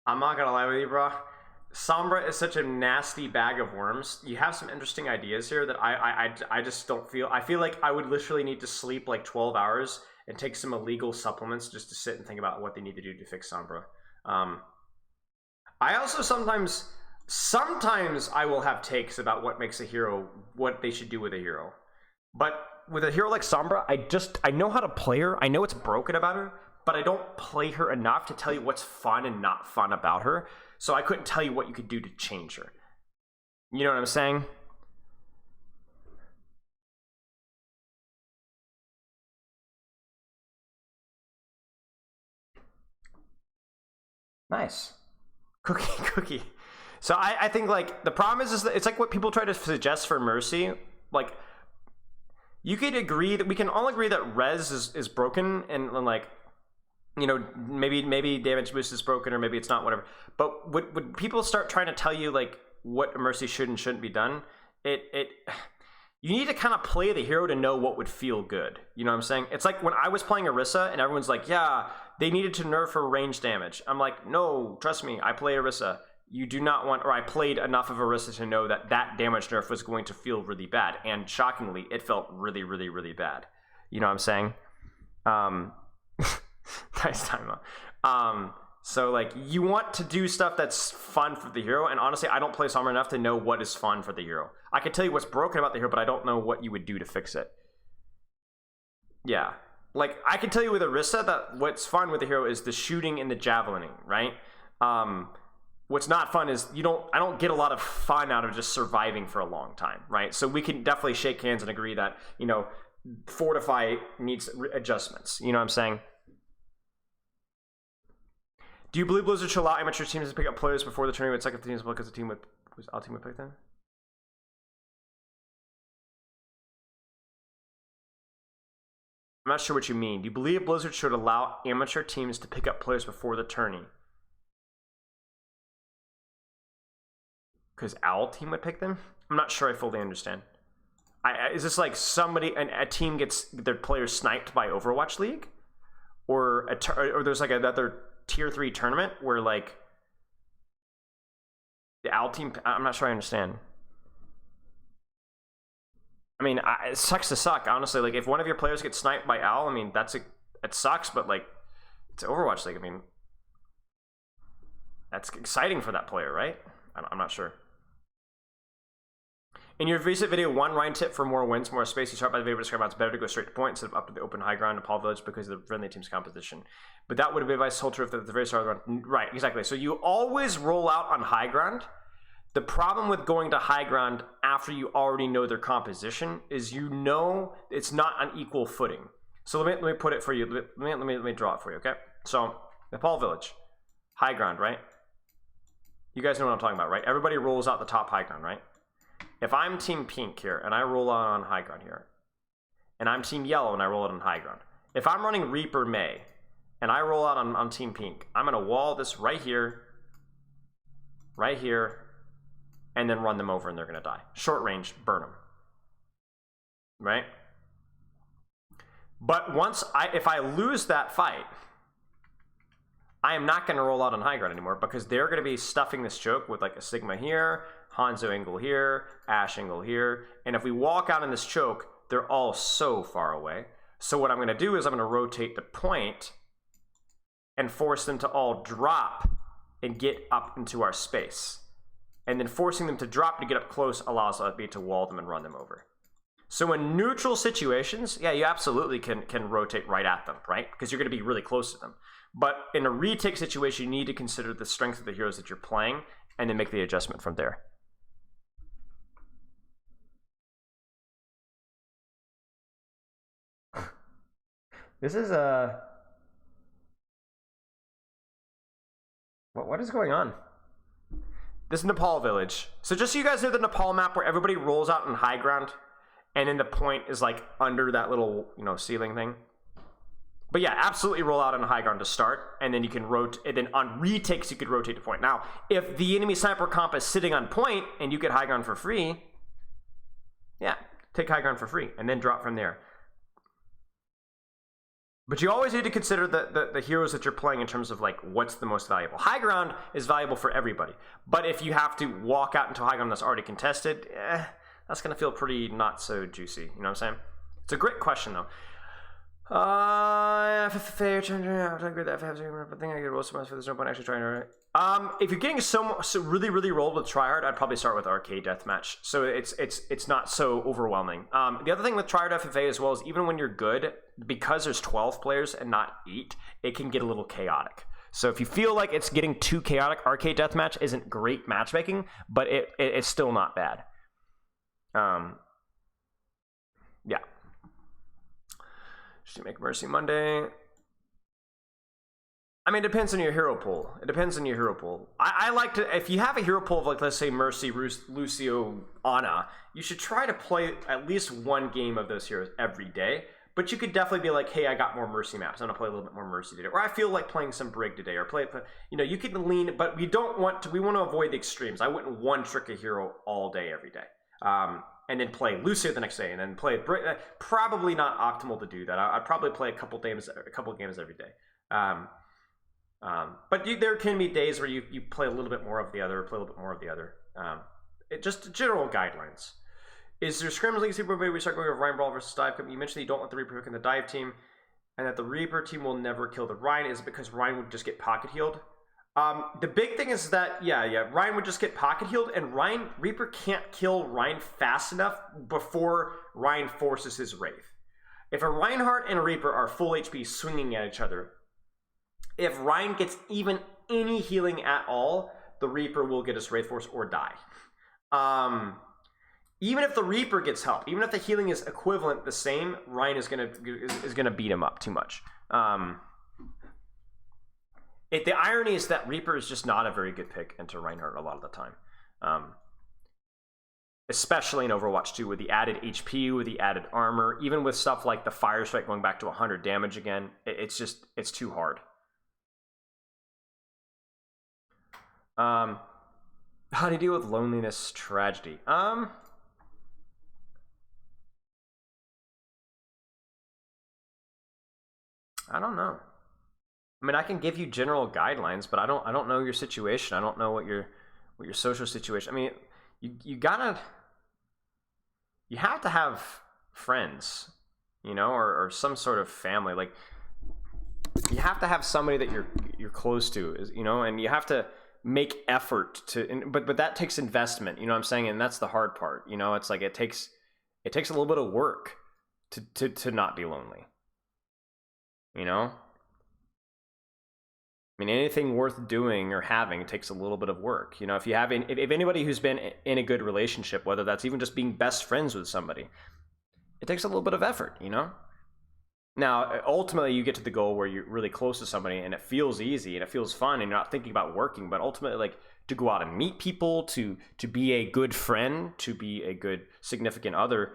I'm not gonna lie with you, bro. Sombra is such a nasty bag of worms. You have some interesting ideas here that I just don't feel. I feel like I would literally need to sleep like 12 hours and take some illegal supplements just to sit and think about what they need to do to fix Sombra. I also sometimes I will have takes about what makes a hero, what they should do with a hero. But with a hero like Sombra, I know how to play her. I know what's broken about her, but I don't play her enough to tell you what's fun and not fun about her. So I couldn't tell you what you could do to change her. You know what I'm saying? Nice. Cookie. So I think like the problem is that it's like what people try to suggest for Mercy. Like you could agree that we can all agree that res is broken and like, you know, maybe damage boost is broken or maybe it's not, whatever. But would people start trying to tell you like what Mercy should and shouldn't be done? You need to kind of play the hero to know what would feel good. You know what I'm saying? It's like when I was playing Orisa and everyone's like, yeah, they needed to nerf her range damage. I'm like, no, trust me, I play Orisa. You do not want, or I played enough of Orisa to know that that damage nerf was going to feel really bad. And shockingly, it felt really, really, really bad. You know what I'm saying? Nice timeout. So like you want to do stuff that's fun for the hero, and honestly, I don't play Sombra enough to know what is fun for the hero. I can tell you what's broken about the hero, but I don't know what you would do to fix it. Yeah, like I can tell you with Orisa that what's fun with the hero is the shooting and the javelining, right? What's not fun is I don't get a lot of fun out of just surviving for a long time, right? So we can definitely shake hands and agree that, you know, Fortify needs adjustments. You know what I'm saying? Do you believe Blizzard should allow amateur teams to pick up players before the tournament? It's like if the teams because the team would pick them? I'm not sure what you mean. Do you believe Blizzard should allow amateur teams to pick up players before the tourney? Because Owl team would pick them? I'm not sure I fully understand. Is this like a team gets their players sniped by Overwatch League, or or there's like another tier 3 tournament where like the OWL team? I'm not sure I understand. I mean, it sucks to suck, honestly. Like, if one of your players gets sniped by OWL, I mean, it sucks, but like, it's Overwatch League. I mean, that's exciting for that player, right? I'm not sure. In your recent video, one Rein tip for more wins, more space. You start by the favorite describe how it's better to go straight to point instead of up to the open high ground in Paul Village because of the friendly team's composition. But that would have been advice told if at the very start of the run. Right, exactly. So you always roll out on high ground. The problem with going to high ground after you already know their composition is it's not on equal footing. So let me put it for you. Let me draw it for you, okay? So Nepal Village, high ground, right? You guys know what I'm talking about, right? Everybody rolls out the top high ground, right? If I'm Team Pink here, and I roll out on high ground here, and I'm Team Yellow, and I roll out on high ground, if I'm running Reaper May, and I roll out on Team Pink, I'm going to wall this right here, and then run them over, and they're going to die. Short range, burn them. Right? But if I lose that fight, I am not going to roll out on high ground anymore because they're going to be stuffing this choke with like a Sigma here, Hanzo angle here, Ash angle here. And if we walk out in this choke, they're all so far away. So what I'm going to do is I'm going to rotate the point and force them to all drop and get up into our space. And then forcing them to drop to get up close allows me to wall them and run them over. So in neutral situations, yeah, you absolutely can rotate right at them, right? Because you're going to be really close to them. But in a retake situation, you need to consider the strength of the heroes that you're playing and then make the adjustment from there. This is what is going on? This is Nepal Village. So just so you guys know the Nepal map where everybody rolls out in high ground and then the point is like under that little, ceiling thing. But yeah, absolutely roll out on high ground to start, and then you can rotate, and then on retakes you could rotate to point. Now, if the enemy sniper comp is sitting on point and you get high ground for free, yeah, take high ground for free and then drop from there. But you always need to consider the heroes that you're playing in terms of like what's the most valuable. High ground is valuable for everybody. But if you have to walk out into high ground that's already contested, that's going to feel pretty not so juicy. You know what I'm saying? It's a great question though. If you're getting so really rolled with tryhard, I'd probably start with arcade deathmatch. So it's not so overwhelming. The other thing with tryhard FFA as well is even when you're good, because there's 12 players and not 8, it can get a little chaotic. So if you feel like it's getting too chaotic, arcade deathmatch isn't great matchmaking, but it's still not bad. Yeah. Should you make Mercy Monday? I mean, it depends on your hero pool. I like to, if you have a hero pool of like, let's say Mercy, Lucio, Ana, you should try to play at least one game of those heroes every day. But you could definitely be like, hey, I got more Mercy maps. I'm gonna play a little bit more Mercy today. Or I feel like playing some Brig today. Or you can lean, but we want to avoid the extremes. I wouldn't one trick a hero all day, every day. And then play Lucio the next day, and then play Brig. Probably not optimal to do that. I'd probably play a couple games every day. But there can be days where you play a little bit more of the other, just general guidelines. Is there Scrims League Super Maybe we start going with Rein Brawl versus Dive? You mentioned you don't want the Reaper pick in the Dive team, and that the Reaper team will never kill the Rein. Is it because Rein would just get pocket healed? The big thing is that, Rein would just get pocket healed, and Reaper can't kill Rein fast enough before Rein forces his Wraith. If a Reinhardt and a Reaper are full HP swinging at each other, if Rein gets even any healing at all, the Reaper will get his Wraith Force or die. Even if the Reaper gets help, even if the healing is equivalent, the same, Rein is gonna beat him up too much. The irony is that Reaper is just not a very good pick into Reinhardt a lot of the time. Especially in Overwatch 2 with the added HP, with the added armor, even with stuff like the Fire Strike going back to 100 damage again, it's too hard. How do you deal with loneliness tragedy? I don't know. I mean, I can give you general guidelines, but I don't know your situation. I don't know what your social situation. I mean, you have to have friends, you know, or some sort of family. Like, you have to have somebody that you're close to, you know, and you have to make effort to. But that takes investment. You know what I'm saying? And that's the hard part. You know, it's like it takes a little bit of work to not be lonely. You know. I mean, anything worth doing or having takes a little bit of work. You know, if anybody who's been in a good relationship, whether that's even just being best friends with somebody, it takes a little bit of effort, you know? Now, ultimately, you get to the goal where you're really close to somebody and it feels easy and it feels fun and you're not thinking about working, but ultimately, like, to go out and meet people, to be a good friend, to be a good significant other,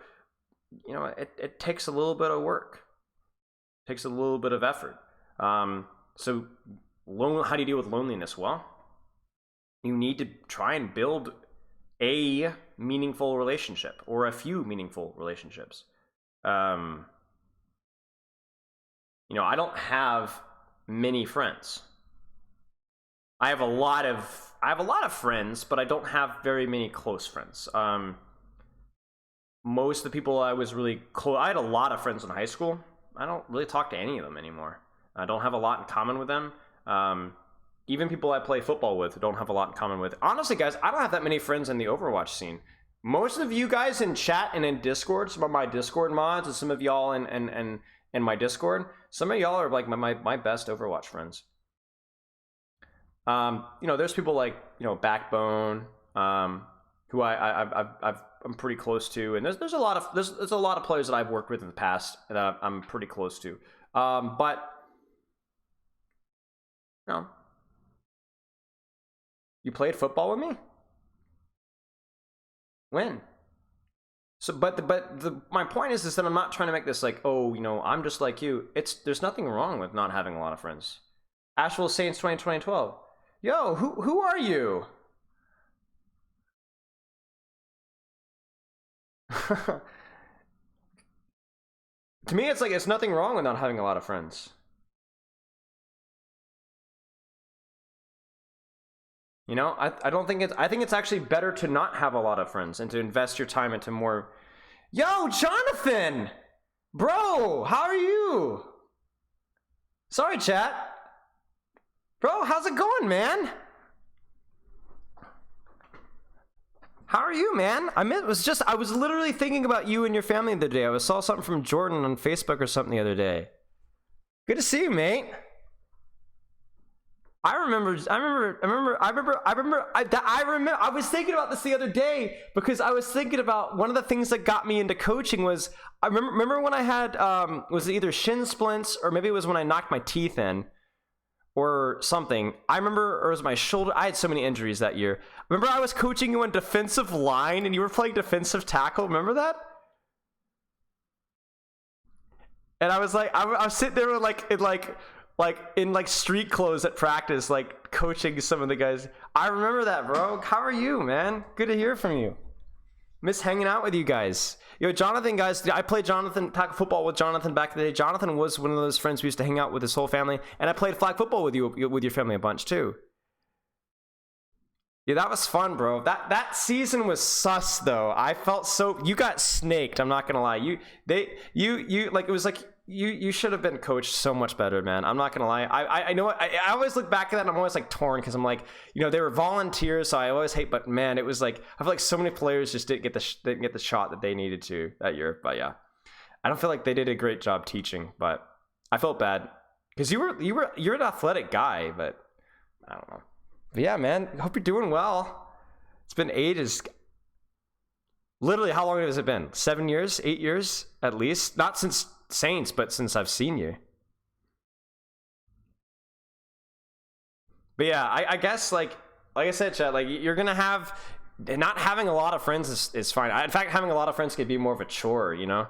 you know, it takes a little bit of work. It takes a little bit of effort. So how do you deal with loneliness? Well, you need to try and build a meaningful relationship or a few meaningful relationships. You know, I don't have many friends. I have a lot of friends, but I don't have very many close friends. Most of the people I was really close, I had a lot of friends in high school. I don't really talk to any of them anymore. I don't have a lot in common with them. Even people I play football with don't have a lot in common with. Honestly, guys, I don't have that many friends in the Overwatch scene. Most of you guys in chat and in Discord, some of my Discord mods, and some of y'all in my Discord, some of y'all are like my best Overwatch friends. You know, there's people like, you know, Backbone, who I'm pretty close to, and there's a lot of players that I've worked with in the past that I'm pretty close to. But you know, you played football with me? When? So, my point is that I'm not trying to make this like, oh, you know, I'm just like you. There's nothing wrong with not having a lot of friends. Asheville Saints 2012. Yo, who are you? To me, it's like it's nothing wrong with not having a lot of friends. You know, I think it's actually better to not have a lot of friends and to invest your time into more. Yo, Jonathan! Bro, how are you? Sorry, chat. Bro, how's it going, man? How are you, man? I was literally thinking about you and your family the other day. I saw something from Jordan on Facebook or something the other day. Good to see you, mate. I was thinking about this the other day because I was thinking about one of the things that got me into coaching was I remember when I had was it either shin splints or maybe it was when I knocked my teeth in or something. I remember, or it was my shoulder. I had so many injuries that year. Remember I was coaching you on defensive line and you were playing defensive tackle. Remember that? And I was like, I was sitting there with in street clothes at practice, like coaching some of the guys. I remember that, bro. How are you, man? Good to hear from you. Miss hanging out with you guys. Yo, Jonathan, guys, I played tackle football with Jonathan back in the day. Jonathan was one of those friends we used to hang out with his whole family, and I played flag football with your family a bunch too. Yeah, that was fun, bro. That season was sus though. I felt so you got snaked. I'm not gonna lie. It was like you should have been coached so much better, man. I'm not gonna lie. I know I always look back at that and I'm always like torn because I'm like, you know, they were volunteers, so I always hate. But man, it was like I feel like so many players just didn't get the shot that they needed to that year. But yeah, I don't feel like they did a great job teaching. But I felt bad because you're an athletic guy, but I don't know. But yeah, man, hope you're doing well. It's been ages. Literally, how long has it been? 7 years? 8 years? At least? Not since Saints, but since I've seen you. But yeah, I guess, like I said, chat, like, you're going to have... Not having a lot of friends is fine. In fact, having a lot of friends could be more of a chore, you know?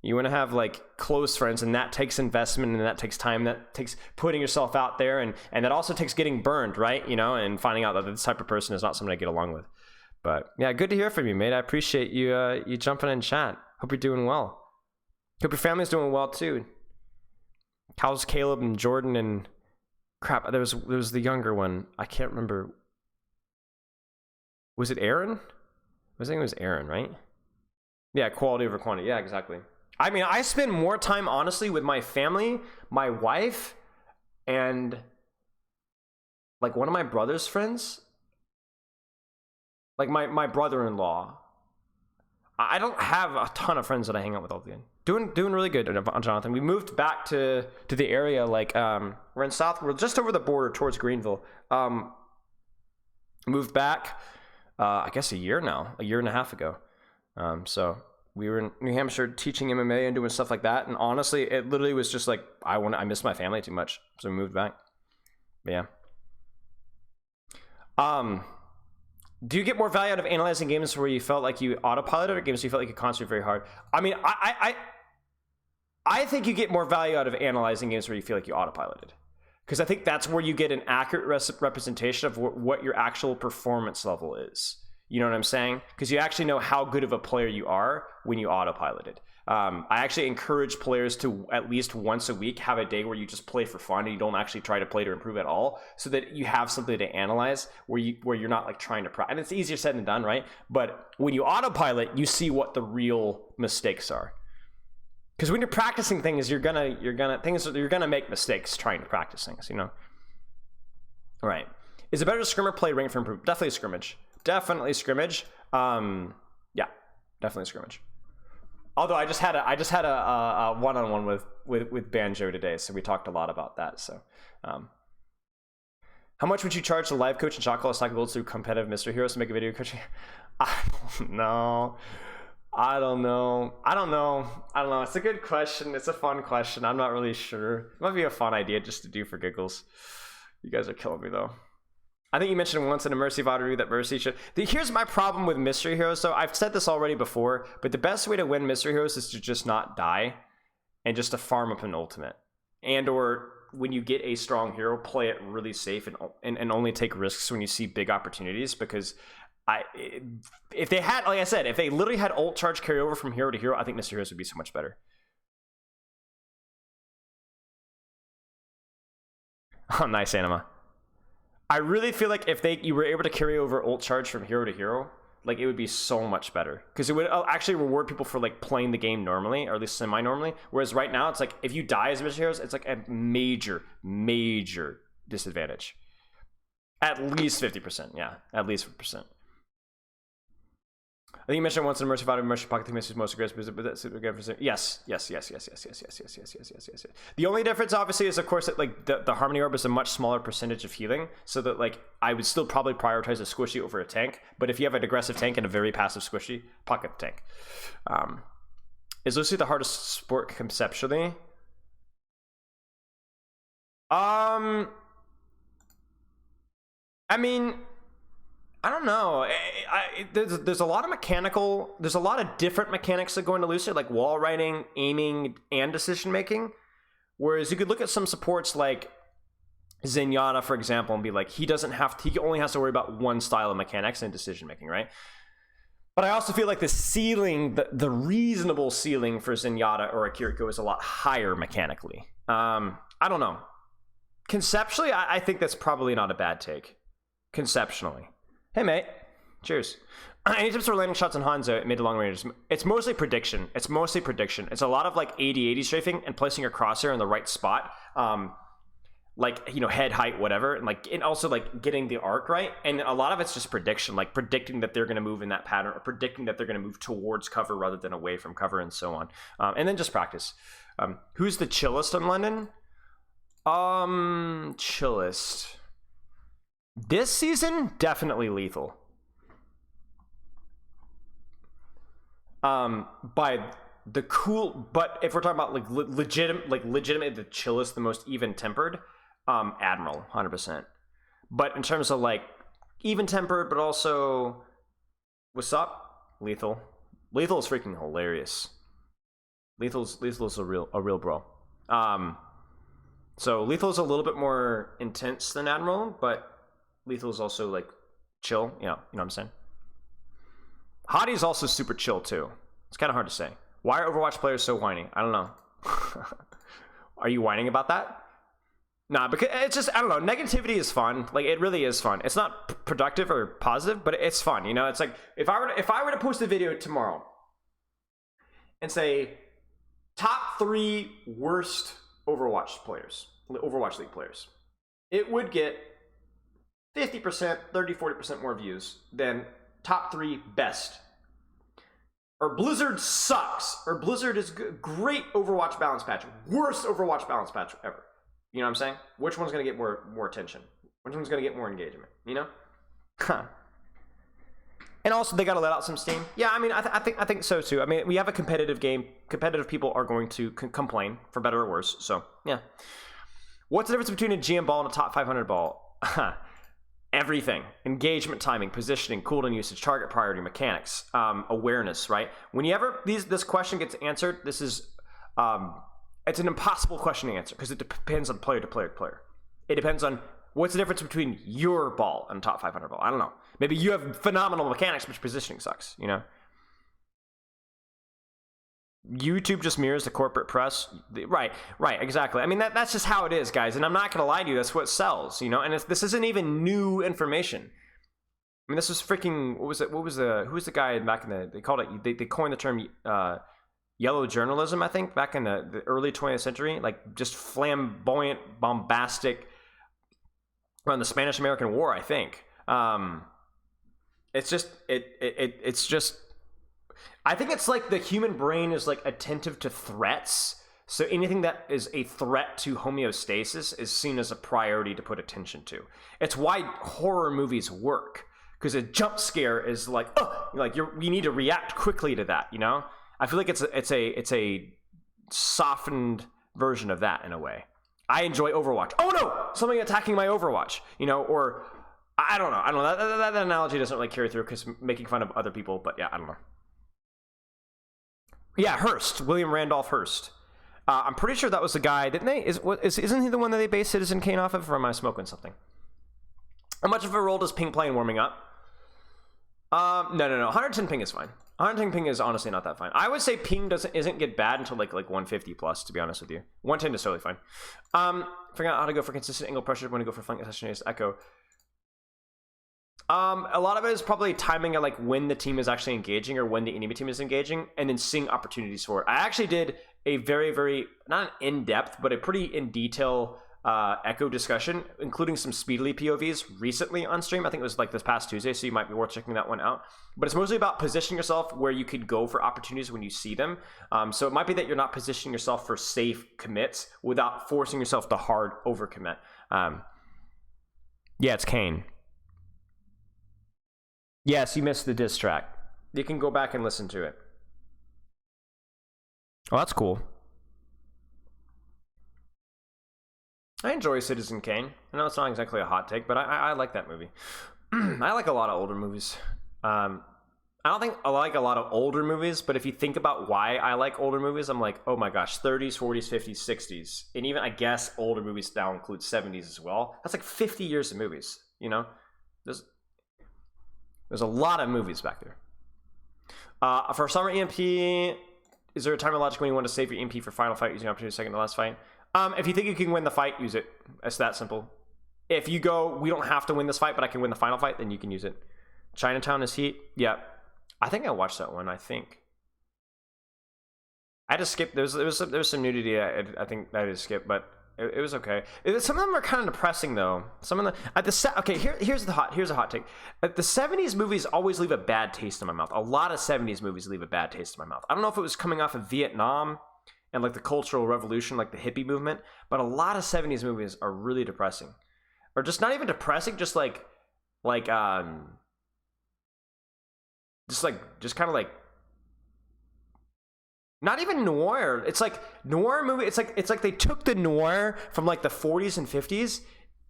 You want to have like close friends, and that takes investment, and that takes time, that takes putting yourself out there, and that also takes getting burned, right? You know, and finding out that this type of person is not someone I get along with. But yeah, good to hear from you, mate. I appreciate you jumping in chat. Hope you're doing well. Hope your family's doing well too. How's Caleb and Jordan and crap? There was the younger one. I can't remember. Was it Aaron? I think it was Aaron, right? Yeah, quality over quantity. Yeah, exactly. I mean, I spend more time honestly with my family, my wife, and like one of my brother's friends, like my brother-in-law. I don't have a ton of friends that I hang out with all the time. Doing really good, Jonathan. We moved back to the area, like we're in South, we're just over the border towards Greenville. Moved back, I guess a year and a half ago. So we were in New Hampshire teaching MMA and doing stuff like that. And honestly, it literally was just like I miss my family too much, so we moved back. But yeah. Do you get more value out of analyzing games where you felt like you autopiloted or games where you felt like you concentrated very hard? I mean, I think you get more value out of analyzing games where you feel like you autopiloted. Because I think that's where you get an accurate representation of what your actual performance level is. You know what I'm saying? Because you actually know how good of a player you are when you autopiloted. I actually encourage players to at least once a week have a day where you just play for fun and you don't actually try to play to improve at all, so that you have something to analyze where you're not like trying to practice. And it's easier said than done, right? But when you autopilot, you see what the real mistakes are. Because when you're practicing things, you're gonna make mistakes trying to practice things, you know. All right. Is it better to scrim or play rank for improvement? Definitely scrimmage. Definitely scrimmage. Yeah, definitely scrimmage. Although I just had a one-on-one with Banjo today, so we talked a lot about that. So, how much would you charge the live coach and shot call stock builds through competitive Mr. Heroes to make a video coaching? I don't know. It's a good question. It's a fun question. I'm not really sure. It might be a fun idea just to do for giggles. You guys are killing me though. I think you mentioned once in Immersive Odyssey that Mercy should... Here's my problem with Mystery Heroes. So I've said this already before, but the best way to win Mystery Heroes is to just not die and just to farm up an ultimate. And or when you get a strong hero, play it really safe and only take risks when you see big opportunities. Because if they had, like I said, if they literally had ult charge carry over from hero to hero, I think Mystery Heroes would be so much better. Oh, nice, Anima. I really feel like if you were able to carry over ult charge from hero to hero, like it would be so much better, because it would actually reward people for like playing the game normally, or at least semi-normally. Whereas right now, it's like if you die as Mystery Heroes, it's like a major disadvantage. At least 50%, yeah, at least 50%. I think you mentioned once in Immersive Audio, Immersive Pocket 3 is most aggressive, but that's again for yes. The only difference, obviously, is of course that like the Harmony Orb is a much smaller percentage of healing, so that like I would still probably prioritize a squishy over a tank. But if you have an aggressive tank and a very passive squishy, pocket the tank. Is Lucy the hardest sport conceptually? I mean, I don't know. There's a lot of there's a lot of different mechanics that go into Lucid, like wall riding, aiming, and decision making. Whereas you could look at some supports like Zenyatta, for example, and be like, he only has to worry about one style of mechanics and decision making, right? But I also feel like the ceiling, the reasonable ceiling for Zenyatta or Akiriko is a lot higher mechanically. I don't know. Conceptually, I think that's probably not a bad take. Conceptually. Hey, mate. Cheers. Any tips for landing shots on Hanzo at mid to long range? It's mostly prediction. It's a lot of like 80-80 strafing and placing your crosshair in the right spot. Like, you know, head height, whatever. And also like getting the arc right. And a lot of it's just prediction, like predicting that they're going to move in that pattern, or predicting that they're going to move towards cover rather than away from cover, and so on. And then just practice. Who's the chillest in London? Chillest. This season, definitely Lethal. By the cool, but if we're talking about like legitimate, the chillest, the most even tempered, Admiral, 100%. But in terms of like even tempered, but also what's up, Lethal. Lethal is freaking hilarious. Lethal's a real bro. So Lethal's a little bit more intense than Admiral, but Lethal is also like chill, you know what I'm saying? Hottie is also super chill too. It's kind of hard to say. Why are Overwatch players so whiny? I don't know. Are you whining about that? Nah, because it's just, I don't know, negativity is fun. Like, it really is fun. It's not productive or positive, but it's fun, you know? It's like, if I were to post a video tomorrow and say, top 3 worst Overwatch League players, it would get 50%, 30, 40% more views than top 3 best. Or Blizzard sucks. Or Blizzard is great Overwatch balance patch. Worst Overwatch balance patch ever. You know what I'm saying? Which one's going to get more attention? Which one's going to get more engagement? You know? Huh. And also, they got to let out some steam. Yeah, I mean, I think so too. I mean, we have a competitive game. Competitive people are going to complain, for better or worse. So, yeah. What's the difference between a GM ball and a top 500 ball? Everything. Engagement, timing, positioning, cooldown usage, target priority, mechanics, awareness, right? Whenever this question gets answered, this is... it's an impossible question to answer because it depends on player to player to player. It depends on what's the difference between your ball and top 500 ball. I don't know. Maybe you have phenomenal mechanics, but your positioning sucks, you know? YouTube just mirrors the corporate press. Right, exactly. I mean, that's just how it is, guys. And I'm not going to lie to you. That's what sells, you know? And this isn't even new information. I mean, this was freaking, who was the guy back in the, they called it, they coined the term, yellow journalism, I think, back in the early 20th century, like just flamboyant, bombastic, around the Spanish-American War, I think. It's just, it's just, I think it's like the human brain is like attentive to threats. So anything that is a threat to homeostasis is seen as a priority to put attention to. It's why horror movies work, because a jump scare is like, oh, like you need to react quickly to that, you know? I feel like it's a softened version of that in a way. I enjoy Overwatch. Oh no, something attacking my Overwatch, you know, or I don't know. That analogy doesn't really carry through because making fun of other people, but yeah, I don't know. Yeah, Hearst, William Randolph Hearst. I'm pretty sure that was the guy. Didn't they? Isn't he the one that they based Citizen Kane off of? Or am I smoking something? How much of a role does ping play in warming up? No. 110 ping is fine. 110 ping is honestly not that fine. I would say ping isn't get bad until like 150 plus, to be honest with you. 110 is totally fine. Figuring out how to go for consistent angle pressure when to go for flank accessories echo. A lot of it is probably timing of like when the team is actually engaging or when the enemy team is engaging, and then seeing opportunities for it. I actually did a very, very, not an in-depth, but a pretty in-detail echo discussion, including some speedily POVs recently on stream. I think it was like this past Tuesday, so you might be worth checking that one out. But it's mostly about positioning yourself where you could go for opportunities when you see them. So it might be that you're not positioning yourself for safe commits without forcing yourself to hard overcommit. Yeah, it's Kane. Yes, you missed the diss track. You can go back and listen to it. Oh, that's cool. I enjoy Citizen Kane. I know it's not exactly a hot take, but I like that movie. I like a lot of older movies. I don't think I like a lot of older movies, but if you think about why I like older movies, I'm like, oh my gosh, 30s, 40s, 50s, 60s. And even, I guess, older movies now include 70s as well. That's like 50 years of movies, you know? There's a lot of movies back there. For Summer EMP, is there a time of logic when you want to save your EMP for final fight using opportunity second to last fight? If you think you can win the fight, use it. It's that simple. If you go, we don't have to win this fight, but I can win the final fight, then you can use it. Chinatown is heat. Yeah. I think I watched that one, I think. I just skipped. There was some nudity I think I just skipped, but it was okay. Some of them are kind of depressing though. Some of them okay. Here's a hot take. The 70s movies always leave a bad taste in my mouth. A lot of 70s movies leave a bad taste in my mouth. I don't know if it was coming off of Vietnam and like the Cultural Revolution, like the hippie movement, but a lot of 70s movies are really depressing, or just not even depressing, just kind of like. Not even noir. It's like noir movie. It's like they took the noir from like the 40s and 50s,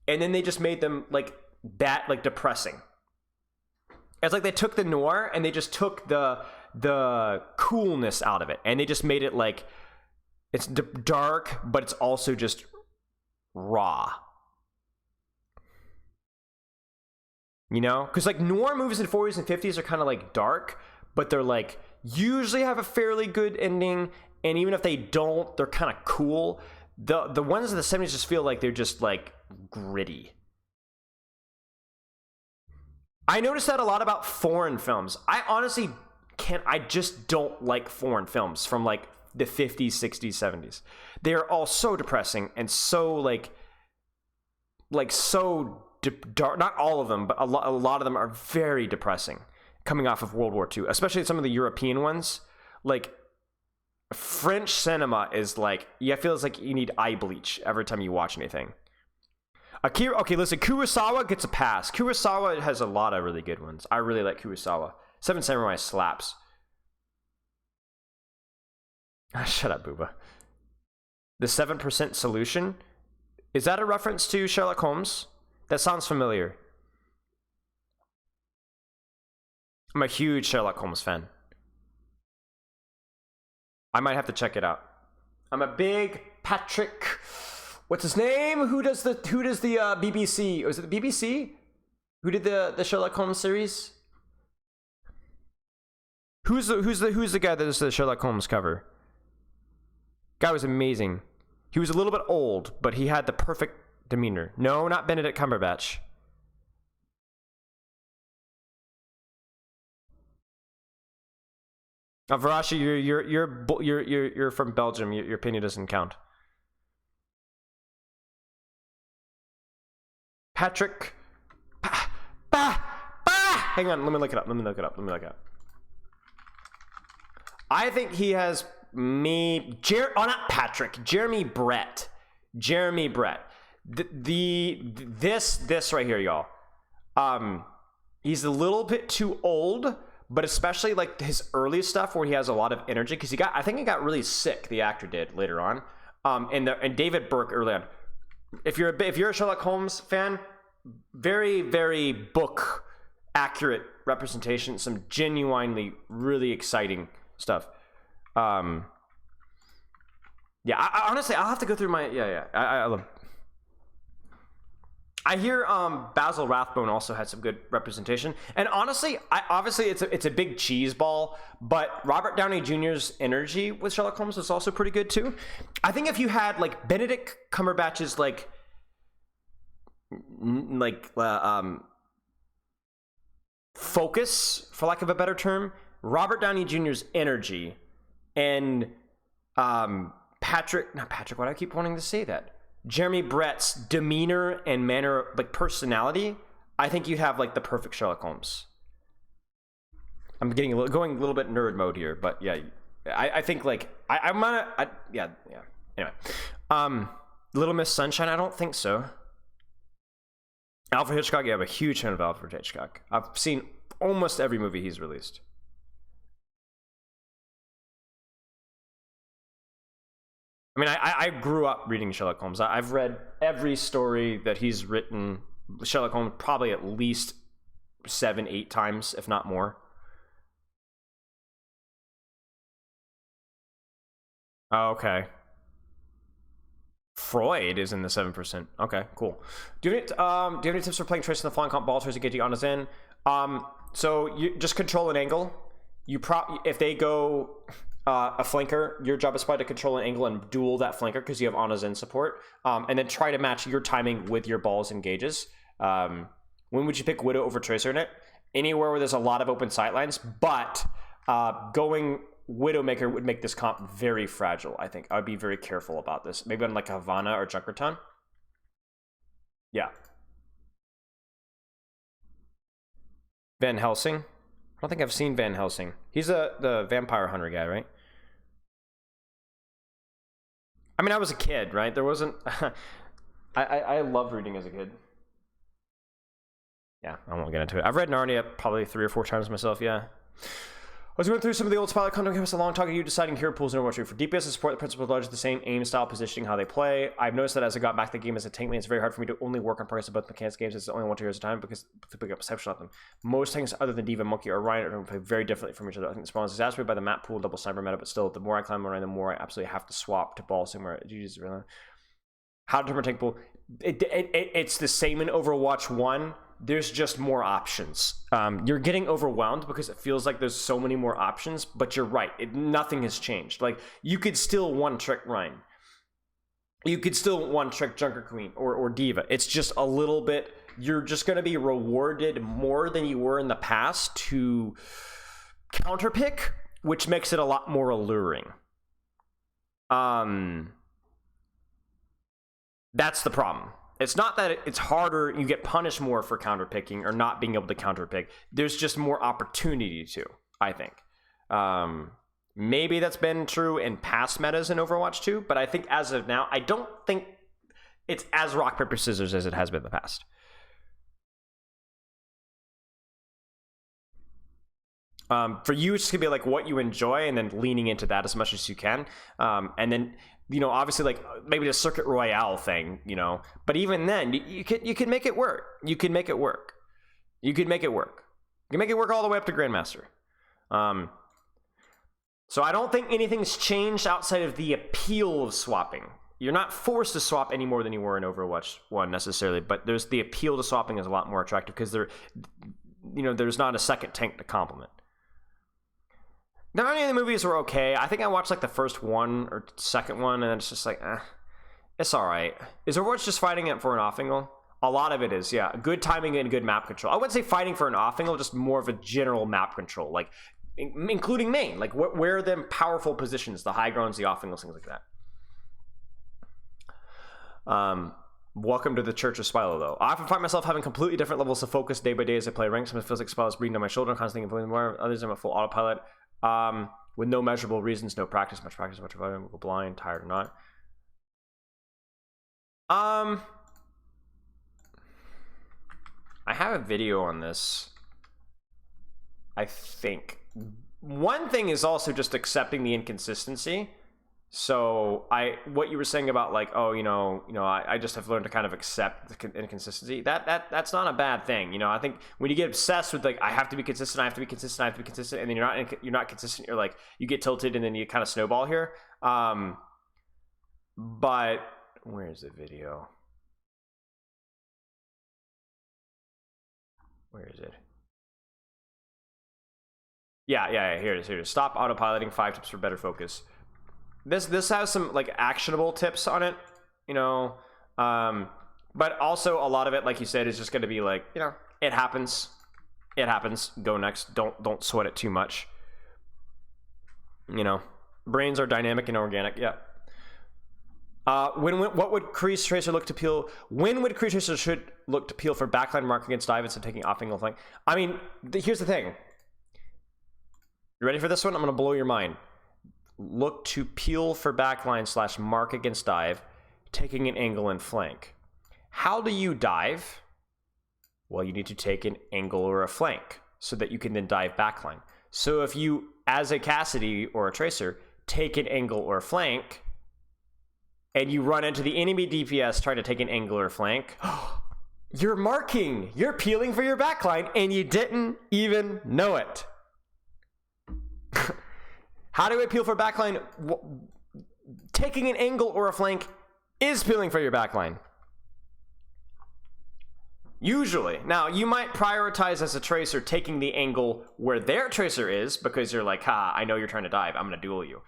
and then they just made them like that, like depressing. It's like they took the noir and they just took the coolness out of it, and they just made it like it's dark, but it's also just raw. You know, because like noir movies in the 40s and 50s are kind of like dark, but they're like usually have a fairly good ending, and even if they don't, they're kind of cool. The ones in the 70s just feel like they're just like gritty. I noticed that a lot about foreign films. I honestly I just don't like foreign films from like the 50s, 60s, 70s. They're all so depressing and so like so dark. Not all of them, but a lot of them are very depressing coming off of World War II, especially some of the European ones. Like French cinema is like, yeah, it feels like you need eye bleach every time you watch anything. Okay, listen, Kurosawa gets a pass. Kurosawa has a lot of really good ones. I really like Kurosawa. Seven Samurai slaps. Shut up, Booba. The 7% Solution? Is that a reference to Sherlock Holmes? That sounds familiar. I'm a huge Sherlock Holmes fan. I might have to check it out. I'm a big Patrick... What's his name? Who does the BBC? Was it the BBC? Who did the Sherlock Holmes series? Who's the guy that does the Sherlock Holmes cover? Guy was amazing. He was a little bit old, but he had the perfect demeanor. No, not Benedict Cumberbatch. Varashi, you're from Belgium. Your opinion doesn't count. Patrick. Hang on, let me look it up. I think he has not Patrick. Jeremy Brett. This right here, y'all. He's a little bit too old, but especially like his early stuff where he has a lot of energy, because I think he got really sick. The actor did later on. And David Burke early on. If you're a Sherlock Holmes fan, very, very book accurate representation, some genuinely really exciting stuff. Yeah, I honestly, I'll have to go through my I love. I hear Basil Rathbone also had some good representation, and honestly, obviously it's a big cheese ball, but Robert Downey Jr.'s energy with Sherlock Holmes was also pretty good too. I think if you had like Benedict Cumberbatch's focus, for lack of a better term, Robert Downey Jr.'s energy, and Patrick, why do I keep wanting to say that? Jeremy Brett's demeanor and manner, like personality, I think you'd have like the perfect Sherlock Holmes. I'm going a little bit nerd mode here, but yeah, I think like yeah. Anyway, Little Miss Sunshine, I don't think so. Alfred Hitchcock, yeah, I'm a huge fan of Alfred Hitchcock. I've seen almost every movie he's released. I mean, I grew up reading Sherlock Holmes. I've read every story that he's written, Sherlock Holmes, probably at least 7-8 times, if not more. Oh, okay. Freud is in the 7%. Okay, cool. Do you have any tips for playing Trace in the flying comp ball, Trace and Genji on his in? So you just control an angle. If they go a flanker, your job is probably to control an angle and duel that flanker because you have Ana's in support. And then try to match your timing with your balls and gauges. When would you pick Widow over Tracer in it? Anywhere where there's a lot of open sightlines, but going Widowmaker would make this comp very fragile, I think. I would be very careful about this. Maybe on like Havana or Junkerton. Yeah. Van Helsing? I don't think I've seen Van Helsing. He's the vampire hunter guy, right? I mean, I was a kid, right? There wasn't... I loved reading as a kid. Yeah, I won't get into it. I've read Narnia probably 3 or 4 times myself, yeah. I was going through some of the old Spilo content. Give us a long talk of you deciding hero pools and overwatch. For DPS and support, the principle is largely the same: aim, style, positioning, how they play. I've noticed that as I got back the game as a tank lane, it's very hard for me to only work on progress of both mechanics games. It's only 1-2 years at a time because to pick up perception of them. Most tanks other than Diva, Monkey, or Rein are play very differently from each other. I think the spawn is exacerbated by the map pool double sniper meta, but still, the more I climb around, the more I absolutely have to swap to ball somewhere. Jesus, really. How to determine tank pool? It's the same in Overwatch 1. There's just more options. You're getting overwhelmed because it feels like there's so many more options, but you're right. Nothing has changed. Like, you could still one-trick Rein. you could still one-trick Junker Queen or Diva. It's just a little bit, you're just going to be rewarded more than you were in the past to counterpick, which makes it a lot more alluring. That's the problem. It's not that it's harder, you get punished more for counterpicking or not being able to counterpick. There's just more opportunity to, I think. Maybe that's been true in past metas in Overwatch 2, but I think as of now, I don't think it's as rock, paper, scissors as it has been in the past. For you, it's just gonna be like what you enjoy and then leaning into that as much as you can. And then, you know, obviously like maybe the Circuit Royale thing, you know, but even then you can make it work. You can make it work. You can make it work. You can make it work all the way up to Grandmaster. So I don't think anything's changed outside of the appeal of swapping. You're not forced to swap any more than you were in Overwatch 1 necessarily, but there's the appeal to swapping is a lot more attractive because there's not a second tank to complement. Now, any of the movies were okay. I think I watched like the first one or second one, and it's just like, it's all right. Is Overwatch just fighting it for an off angle? A lot of it is, yeah. Good timing and good map control. I wouldn't say fighting for an off angle, just more of a general map control, like including main, like where are them powerful positions, the high grounds, the off angles, things like that. Welcome to the Church of Spilo, though. I often find myself having completely different levels of focus day by day as I play ranks. Sometimes it feels like Spilo's breathing on my shoulder, constantly playing more. Others, I'm a full autopilot. With no measurable reasons, no practice, much volume, go blind, tired or not. I have a video on this, I think. One thing is also just accepting the inconsistency. So what you were saying about like, oh, I just have learned to kind of accept the inconsistency. That's not a bad thing. You know, I think when you get obsessed with like, I have to be consistent, and then you're not consistent, you're like, you get tilted and then you kind of snowball here. But where's the video? Where is it? Yeah, here it is. Stop autopiloting, 5 tips for better focus. This has some like actionable tips on it, but also a lot of it, like you said, is just going to be like, it happens, go next, don't sweat it too much. Brains are dynamic and organic. Yeah. What would Kreese Tracer look to peel? When would Kreese Tracer should look to peel for backline mark against dive instead of taking off angle flank? I mean, here's the thing. You ready for this one? I'm going to blow your mind. Look to peel for backline / mark against dive, taking an angle and flank. How do you dive? Well, you need to take an angle or a flank so that you can then dive backline. So if you, as a Cassidy or a Tracer, take an angle or a flank, and you run into the enemy DPS trying to take an angle or flank, you're marking, you're peeling for your backline, and you didn't even know it. How do I peel for backline? Taking an angle or a flank is peeling for your backline. Usually. Now, you might prioritize as a Tracer taking the angle where their Tracer is because you're like, I know you're trying to dive. I'm going to duel you.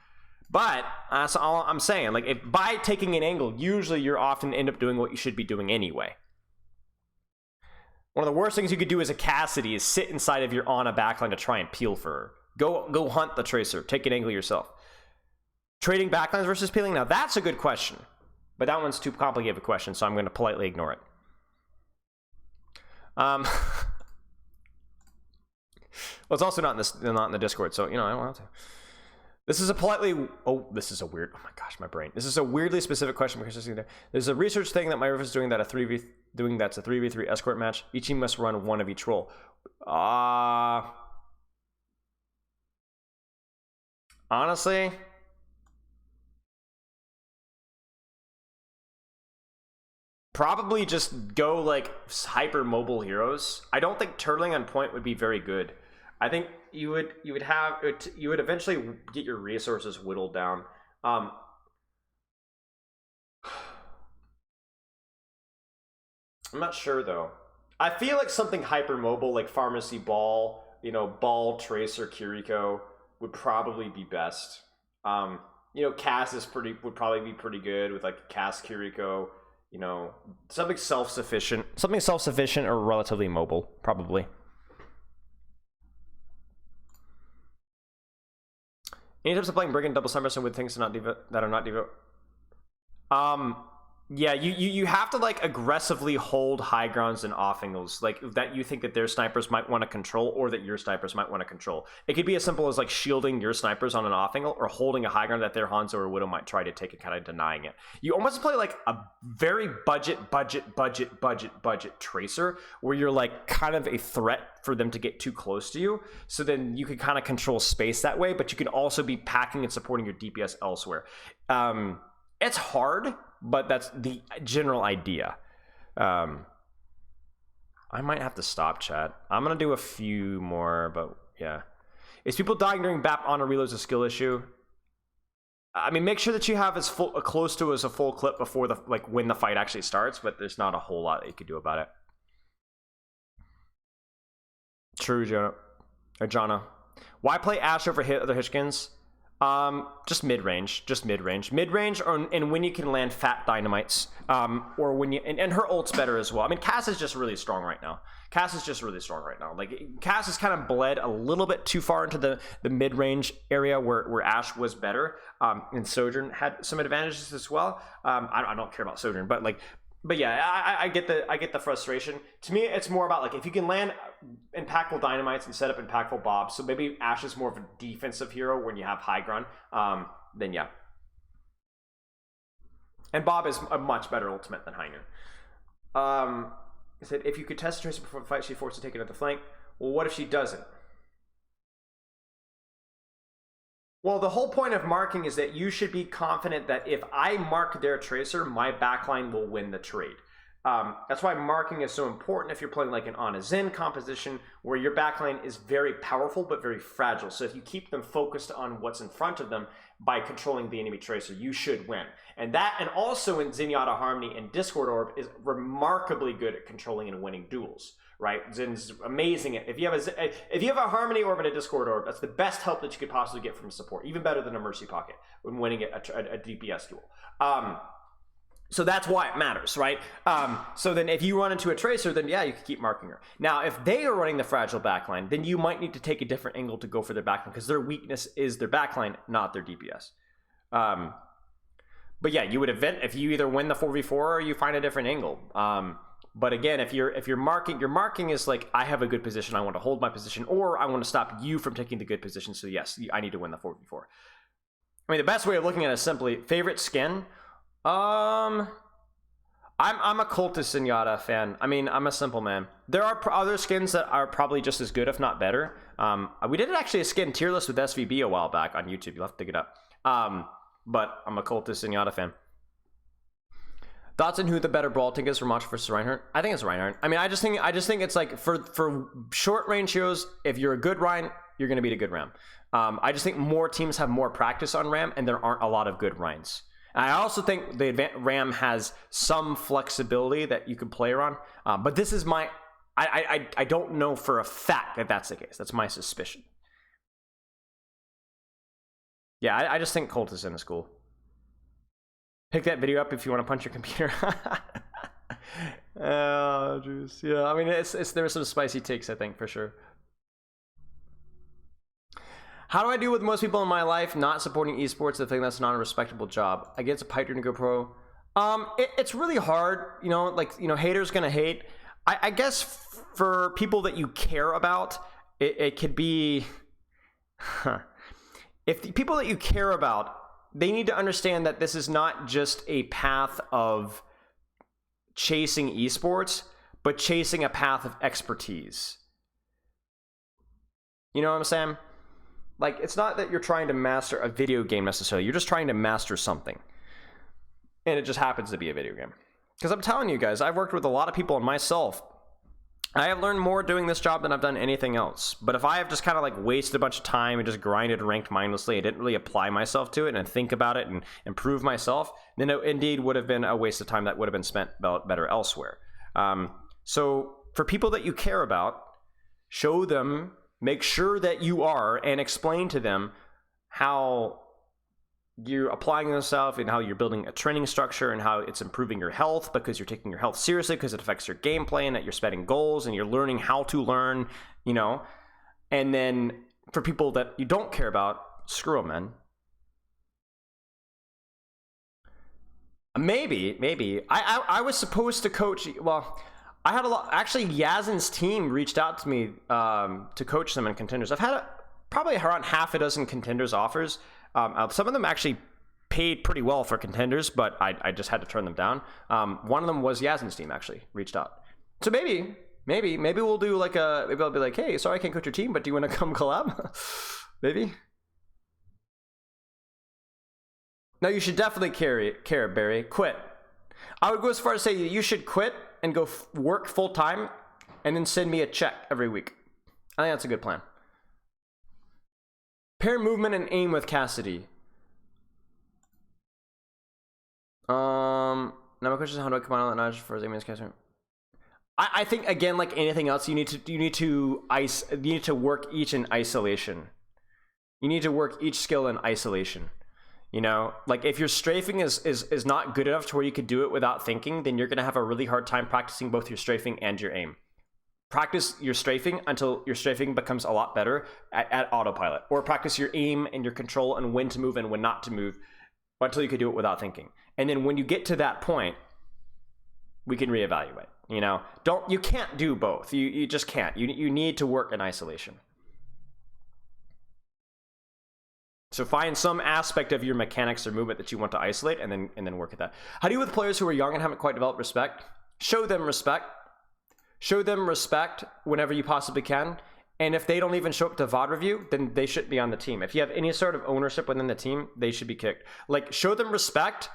But that's all I'm saying. Like, if by taking an angle, usually you're often end up doing what you should be doing anyway. One of the worst things you could do as a Cassidy is sit inside of your Ana backline to try and peel for her. Go hunt the Tracer. Take an angle yourself. Trading backlines versus peeling? Now, that's a good question. But that one's too complicated of a question, so I'm going to politely ignore it. Well, it's also not in the Discord, so, I don't have to. This is a weird... Oh my gosh, my brain. This is a weirdly specific question because there's a research thing that my riff is doing that's a 3v3 escort match. Each team must run one of each role. Honestly, probably just go like hyper mobile heroes. I don't think turtling on point would be very good. I think you would eventually get your resources whittled down. I'm not sure though. I feel like something hyper mobile like Pharmacy Ball, Ball, Tracer, Kiriko would probably be best. Cass would probably be pretty good with like Cass, Kiriko, something self-sufficient or relatively mobile, probably. Any tips of playing Brigand double Summerson with things that are not Devo? Yeah, you have to like aggressively hold high grounds and off angles, like that you think that their snipers might want to control or that your snipers might want to control. It could be as simple as like shielding your snipers on an off angle or holding a high ground that their Hanzo or Widow might try to take and kind of denying it. You almost play like a very budget tracer where you're like kind of a threat for them to get too close to you. So then you can kind of control space that way, but you can also be packing and supporting your DPS elsewhere. It's hard, but that's the general idea. I might have to stop, chat. I'm gonna do a few more, but yeah. Is people dying during BAP on a reloads a skill issue? I mean, make sure that you have close to as a full clip before when the fight actually starts, but there's not a whole lot that you could do about it. True, Jonna. Why play Ash over other Hitchkins? Just mid-range, and when you can land fat dynamites, or when you, and her ult's better as well. I mean, Cass is just really strong right now. Like, Cass has kind of bled a little bit too far into the mid-range area where Ashe was better, and Sojourn had some advantages as well. I don't care about Sojourn, but yeah, I get the frustration. To me, it's more about like if you can land impactful dynamites and set up impactful bobs. So maybe Ashe is more of a defensive hero when you have high ground. Then yeah, and Bob is a much better ultimate than Heiner. He said if you could test Tracer before the fight, she's forced to take another flank. Well, what if she doesn't? Well, the whole point of marking is that you should be confident that if I mark their Tracer, my backline will win the trade. That's why marking is so important if you're playing like an Ana Zen composition where your backline is very powerful but very fragile. So if you keep them focused on what's in front of them by controlling the enemy Tracer, you should win. And also in Zenyatta Harmony and Discord Orb is remarkably good at controlling and winning duels. Right, Zen's amazing. If you have a Harmony Orb and a Discord Orb, that's the best help that you could possibly get from support, even better than a Mercy Pocket when winning a DPS duel. So that's why it matters, right? So then if you run into a Tracer, then yeah, you can keep marking her. Now, if they are running the fragile backline, then you might need to take a different angle to go for their backline because their weakness is their backline, not their DPS. But yeah, you would event if you either win the 4v4 or you find a different angle. But again, if you're marking, your marking is like, I have a good position, I want to hold my position, or I want to stop you from taking the good position. So yes, I need to win the 4v4. I mean, the best way of looking at it is simply favorite skin. I'm a Cultist Zenyatta fan. I mean, I'm a simple man. There are other skins that are probably just as good, if not better. We did actually a skin tier list with SVB a while back on YouTube. You'll have to dig it up. But I'm a Cultist Zenyatta fan. Thoughts on who the better brawl tank is for Macho versus Reinhardt? I think it's Reinhardt. I mean, I just think it's like for short range heroes, if you're a good Rein, you're going to beat a good Ram. I just think more teams have more practice on Ram, and there aren't a lot of good Reins. And I also think the Ram has some flexibility that you can play around. But this is my, I don't know for a fact that that's the case. That's my suspicion. Yeah, I just think Colt is in a school. Pick that video up if you want to punch your computer. Oh, juice. Yeah, I mean, there were some spicy takes, I think, for sure. How do I deal with most people in my life not supporting esports? The thing that's not a respectable job. I get it's a pipe dream to go pro. It's really hard, haters gonna hate. I guess for people that you care about, it could be. If the people that you care about, they need to understand that this is not just a path of chasing esports, but chasing a path of expertise. You know what I'm saying? Like, it's not that you're trying to master a video game necessarily. You're just trying to master something. And it just happens to be a video game. Because I'm telling you guys, I've worked with a lot of people and myself. I have learned more doing this job than I've done anything else. But if I have just kind of like wasted a bunch of time and just grinded and ranked mindlessly, I didn't really apply myself to it and think about it and improve myself, then it indeed would have been a waste of time that would have been spent better elsewhere. So for people that you care about, show them, make sure that you are, and explain to them how you're applying yourself and how you're building a training structure and how it's improving your health because you're taking your health seriously because it affects your gameplay and that you're setting goals and you're learning how to learn, you know. And then for people that you don't care about, screw them, man. Maybe. I was supposed to coach. Well, I had a lot. Actually, Yazin's team reached out to me to coach them in contenders. I've had probably around half a dozen contenders offers. Some of them actually paid pretty well for contenders, but I just had to turn them down. One of them was Yazin's team actually reached out. So maybe we'll do like maybe I'll be like, hey, sorry I can't coach your team, but do you want to come collab? Maybe. No, you should definitely care, Barry. Quit. I would go as far as say you should quit and go work full time and then send me a check every week. I think that's a good plan. Pair movement and aim with Cassidy. Now my question is, how do I combine all that knowledge for aiming as Cassidy? I think again, like anything else, you need to work each in isolation. You need to work each skill in isolation. You know, like if your strafing is not good enough to where you could do it without thinking, then you're gonna have a really hard time practicing both your strafing and your aim. Practice your strafing until your strafing becomes a lot better at autopilot, or practice your aim and your control and when to move and when not to move until you can do it without thinking. And then when you get to that point, we can reevaluate. You know, you can't do both. You just can't. You need to work in isolation. So find some aspect of your mechanics or movement that you want to isolate and then work at that. How do you with players who are young and haven't quite developed respect? Show them respect. Show them respect whenever you possibly can. And if they don't even show up to VOD review, then they shouldn't be on the team. If you have any sort of ownership within the team, they should be kicked. Like, show them respect,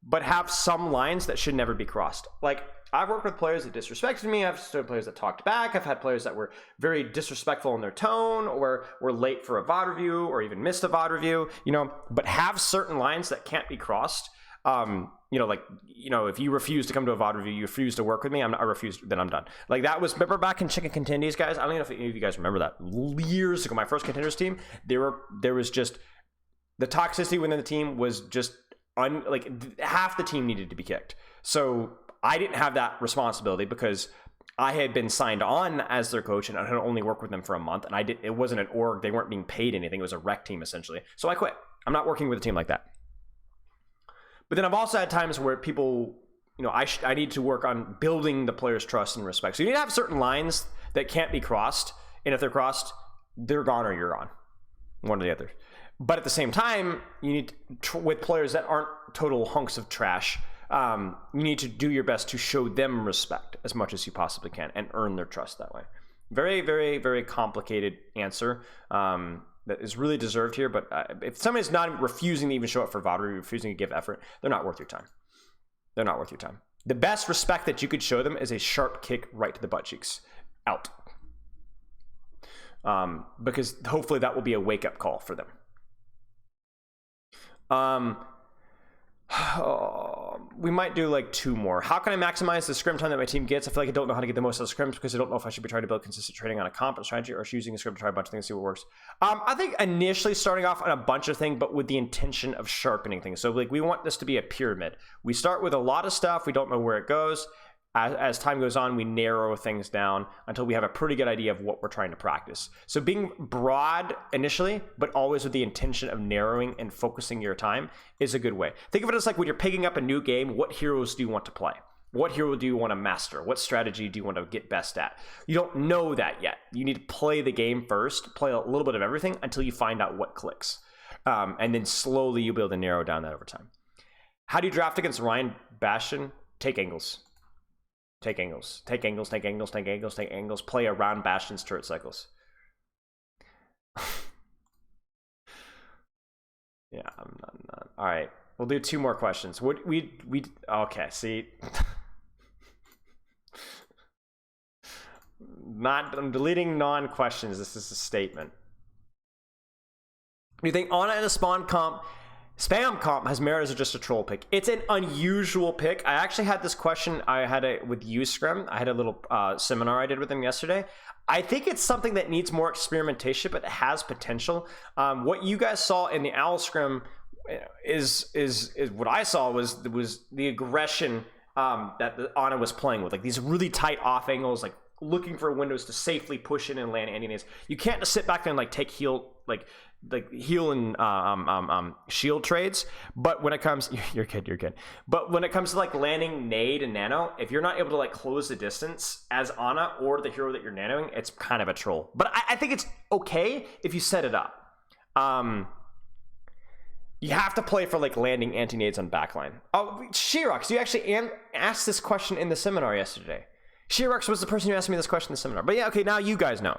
but have some lines that should never be crossed. Like, I've worked with players that disrespected me. I've had players that talked back. I've had players that were very disrespectful in their tone or were late for a VOD review or even missed a VOD review, you know, but have certain lines that can't be crossed. You know, like, you know, if you refuse to come to a VOD review, you refuse to work with me, I refuse, then I'm done. Like that was, remember back in Chicken Contendies, guys? I don't know if any of you guys remember that. Years ago, my first Contenders team, there was just, the toxicity within the team was just, like half the team needed to be kicked. So I didn't have that responsibility because I had been signed on as their coach and I had only worked with them for a month. And it wasn't an org. They weren't being paid anything. It was a rec team essentially. So I quit. I'm not working with a team like that. But then I've also had times where people, you know, I need to work on building the player's trust and respect. So you need to have certain lines that can't be crossed. And if they're crossed, they're gone or you're on. One or the other. But at the same time, you need to, with players that aren't total hunks of trash, you need to do your best to show them respect as much as you possibly can and earn their trust that way. Very, very, very complicated answer that is really deserved here. But if somebody's not refusing to even show up for VOD, refusing to give effort, they're not worth your time. They're not worth your time. The best respect that you could show them is a sharp kick right to the butt cheeks. Out. Because hopefully that will be a wake-up call for them. We might do like 2 more. How can I maximize the scrim time that my team gets? I feel like I don't know how to get the most out of scrims because I don't know if I should be trying to build consistent training on a comp and strategy or using a scrim to try a bunch of things, see what works. I think initially starting off on a bunch of things, but with the intention of sharpening things. So like we want this to be a pyramid. We start with a lot of stuff. We don't know where it goes. As time goes on, we narrow things down until we have a pretty good idea of what we're trying to practice. So being broad initially, but always with the intention of narrowing and focusing your time is a good way. Think of it as like when you're picking up a new game, what heroes do you want to play? What hero do you want to master? What strategy do you want to get best at? You don't know that yet. You need to play the game first, play a little bit of everything until you find out what clicks. And then slowly you'll be able to narrow down that over time. How do you draft against Rein Bastion? Take angles. Take angles. Take angles, take angles, take angles, take angles. Play around Bastion's turret cycles. Yeah, I'm not. All right, we'll do 2 more questions. Okay, see. I'm deleting non-questions. This is a statement. Do you think Ana in a spam comp has merit as just a troll pick? It's an unusual pick. I actually had this question. I had it with Uscrim. I had a little seminar I did with him yesterday. I think it's something that needs more experimentation, but it has potential. What you guys saw in the Owl Scrim is what I saw was the aggression that the Ana was playing with, like these really tight off angles, like looking for windows to safely push in and land anti-nades. You can't just sit back there and like take heal heal and shield trades. But when it comes, you're good. But when it comes to like landing nade and nano, if you're not able to like close the distance as Ana or the hero that you're nanoing, it's kind of a troll. But I think it's okay if you set it up. You have to play for like landing anti-nades on backline. Oh, Shirox, you actually asked this question in the seminar yesterday. Shirox was the person who asked me this question in the seminar. But yeah, okay, now you guys know.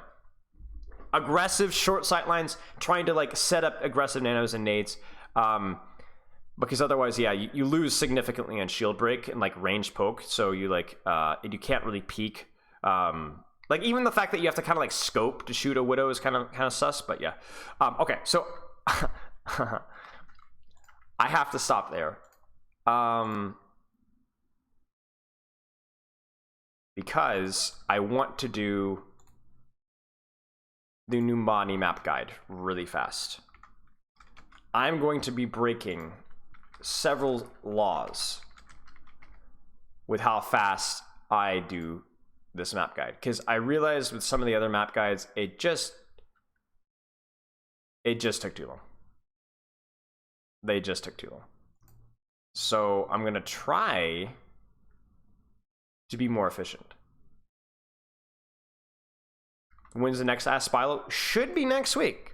Aggressive short sight lines, trying to like set up aggressive nanos and nades. Because otherwise, yeah, you lose significantly on shield break and like ranged poke. So you like you can't really peek. Like even the fact that you have to kind of like scope to shoot a widow is kind of sus. But yeah, okay, so. I have to stop there. Because I want to do the Numbani map guide really fast. I'm going to be breaking several laws with how fast I do this map guide. Because I realized with some of the other map guides, it just took too long. They just took too long. So I'm going to try to be more efficient. When's the next Ask Spilo? Should be next week.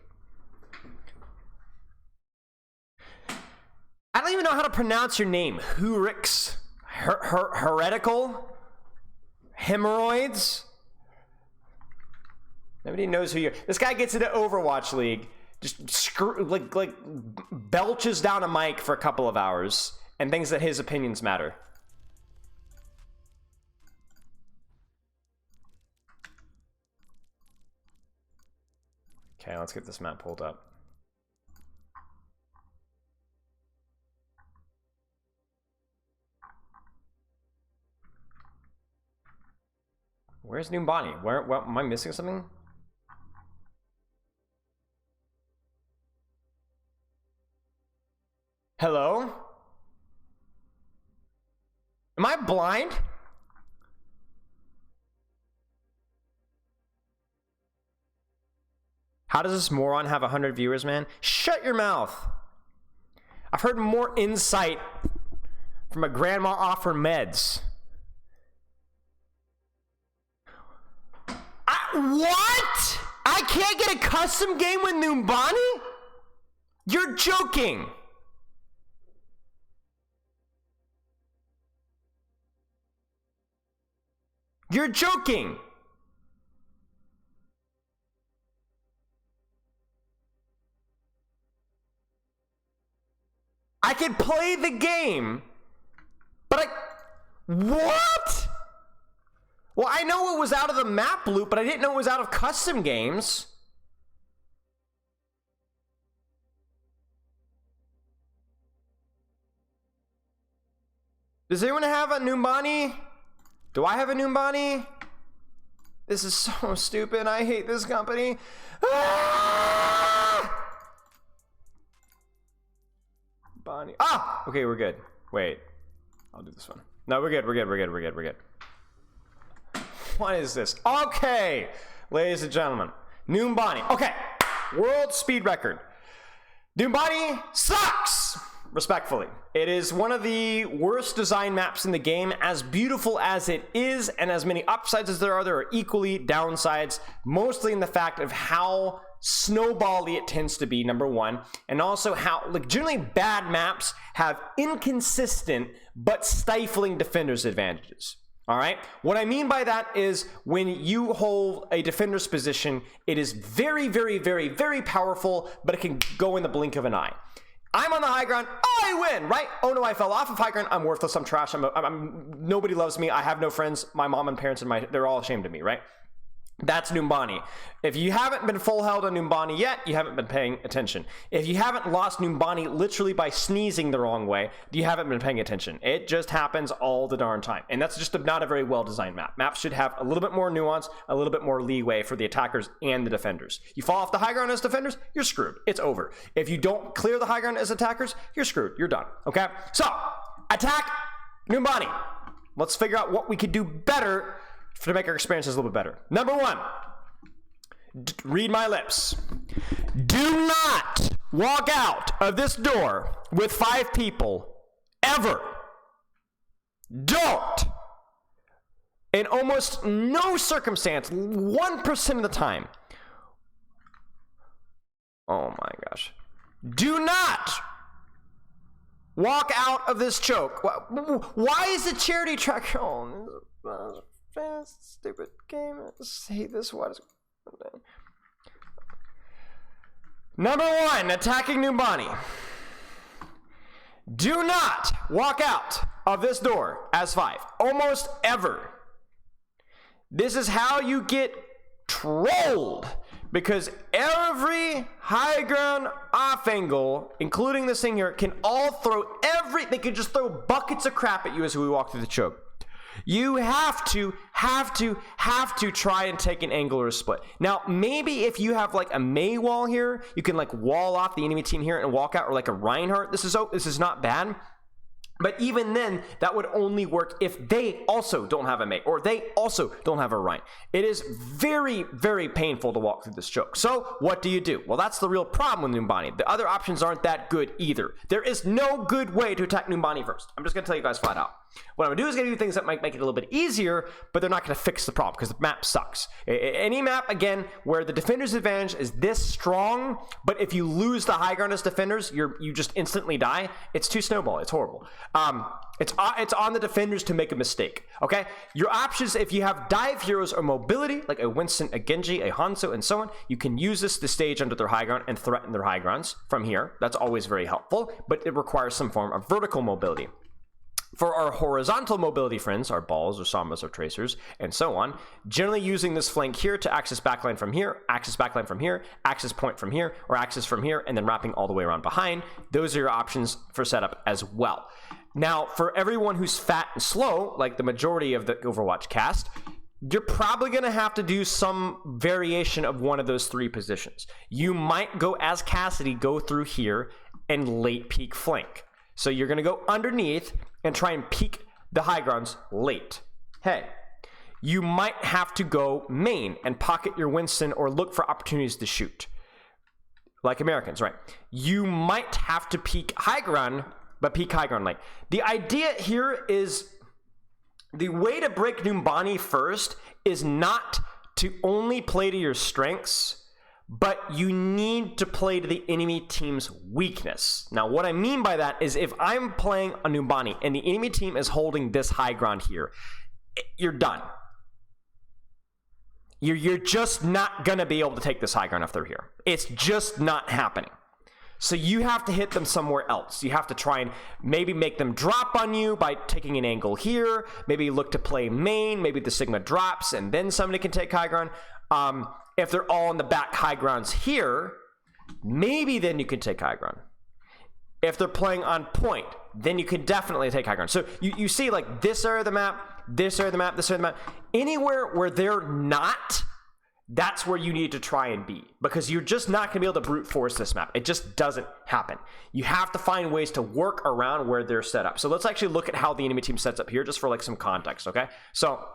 I don't even know how to pronounce your name. Hurix? Heretical? Hemorrhoids? Nobody knows who you're. This guy gets into Overwatch League. Just like belches down a mic for a couple of hours and thinks that his opinions matter. Okay, let's get this map pulled up. Where's Numbani? What, am I missing something? Hello? Am I blind? How does this moron have 100 viewers, man? Shut your mouth. I've heard more insight from a grandma offer meds. What? I can't get a custom game with Numbani? You're joking. You're joking. I could play the game, but what? Well, I know it was out of the map loop, but I didn't know it was out of custom games. Does anyone have a Numbani? Do I have a Numbani? This is so stupid. I hate this company. Ah! Bonnie. Ah! Okay, we're good. Wait. I'll do this one. No, we're good. We're good. What is this? Okay, ladies and gentlemen. Numbani. Okay. World speed record. Numbani sucks! Respectfully. It is one of the worst design maps in the game. As beautiful as it is, and as many upsides as there are equally downsides, mostly in the fact of how snowbally it tends to be, number one, and also how, like, generally bad maps have inconsistent but stifling defenders advantages. All right, what I mean by that is when you hold a defender's position, it is very, very, very, very powerful, but it can go in the blink of an eye. I'm on the high ground, I win, right? Oh no, I fell off of high ground, I'm worthless, I'm trash, nobody loves me, I have no friends, my mom and parents and they're all ashamed of me, right? That's Numbani. If you haven't been full held on Numbani yet, you haven't been paying attention. If you haven't lost Numbani literally by sneezing the wrong way, you haven't been paying attention. It just happens all the darn time. And that's just not a very well-designed map. Maps should have a little bit more nuance, a little bit more leeway for the attackers and the defenders. You fall off the high ground as defenders, you're screwed. It's over. If you don't clear the high ground as attackers, you're screwed. You're done. Okay? So, attack Numbani. Let's figure out what we could do better to make our experiences a little bit better. Number one, read my lips. Do not walk out of this door with 5 people, ever. Don't. In almost no circumstance, 1% of the time. Oh my gosh. Do not walk out of this choke. Why is the charity track on? Stupid game. I just hate this. What is Number 1, attacking Numbani. Do not walk out of this door as 5. Almost ever. This is how you get trolled. Because every high ground off angle, including this thing here, can all throw they can just throw buckets of crap at you as we walk through the choke. You have to try and take an angle or a split. Now, maybe if you have like a May wall here, you can like wall off the enemy team here and walk out, or like a Reinhardt. This is not bad. But even then, that would only work if they also don't have a May, or they also don't have a Rein. It is very, very painful to walk through this choke. So what do you do? Well, that's the real problem with Numbani. The other options aren't that good either. There is no good way to attack Numbani first. I'm just going to tell you guys flat out. What I'm going to do is going to do things that might make it a little bit easier, but they're not going to fix the problem because the map sucks. Any map, again, where the defender's advantage is this strong, but if you lose the high ground as defenders, you just instantly die. It's too snowball. It's horrible. It's on the defenders to make a mistake. Okay, your options, if you have dive heroes or mobility, like a Winston, a Genji, a Hanzo, and so on, you can use this to stage under their high ground and threaten their high grounds from here. That's always very helpful, but it requires some form of vertical mobility. For our horizontal mobility friends, our balls or sombras or tracers, and so on, generally using this flank here to access backline from here, access backline from here, access point from here, or access from here, and then wrapping all the way around behind. Those are your options for setup as well. Now, for everyone who's fat and slow, like the majority of the Overwatch cast, you're probably going to have to do some variation of one of those 3 positions. You might go as Cassidy, go through here, and late peak flank. So you're going to go underneath and try and peek the high grounds late. Hey, you might have to go main and pocket your Winston or look for opportunities to shoot. Like Americans, right? You might have to peek high ground, but peek high ground late. The idea here is the way to break Numbani first is not to only play to your strengths, but you need to play to the enemy team's weakness. Now, what I mean by that is if I'm playing a Numbani and the enemy team is holding this high ground here, you're done. You're just not going to be able to take this high ground if they're here. It's just not happening. So you have to hit them somewhere else. You have to try and maybe make them drop on you by taking an angle here. Maybe look to play main. Maybe the Sigma drops and then somebody can take high ground. If they're all in the back high grounds here, maybe then you can take high ground. If they're playing on point, then you can definitely take high ground. So you see like this area of the map, this area of the map, this area of the map. Anywhere where they're not, that's where you need to try and be, because you're just not going to be able to brute force this map. It just doesn't happen. You have to find ways to work around where they're set up. So let's actually look at how the enemy team sets up here just for like some context, okay? So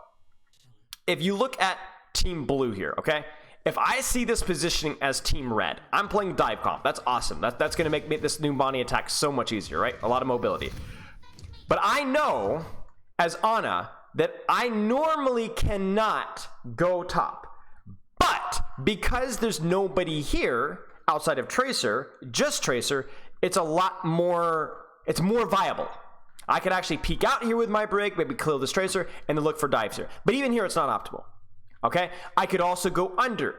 if you look at Team Blue here, okay? If I see this positioning as Team Red, I'm playing dive comp. That's awesome. That's going to make this Numbani attack so much easier, right? A lot of mobility. But I know, as Ana, that I normally cannot go top. But because there's nobody here outside of Tracer, just Tracer, it's a lot more, it's more viable. I could actually peek out here with my brig, maybe kill this Tracer, and then look for dives here. But even here, it's not optimal. Okay, I could also go under.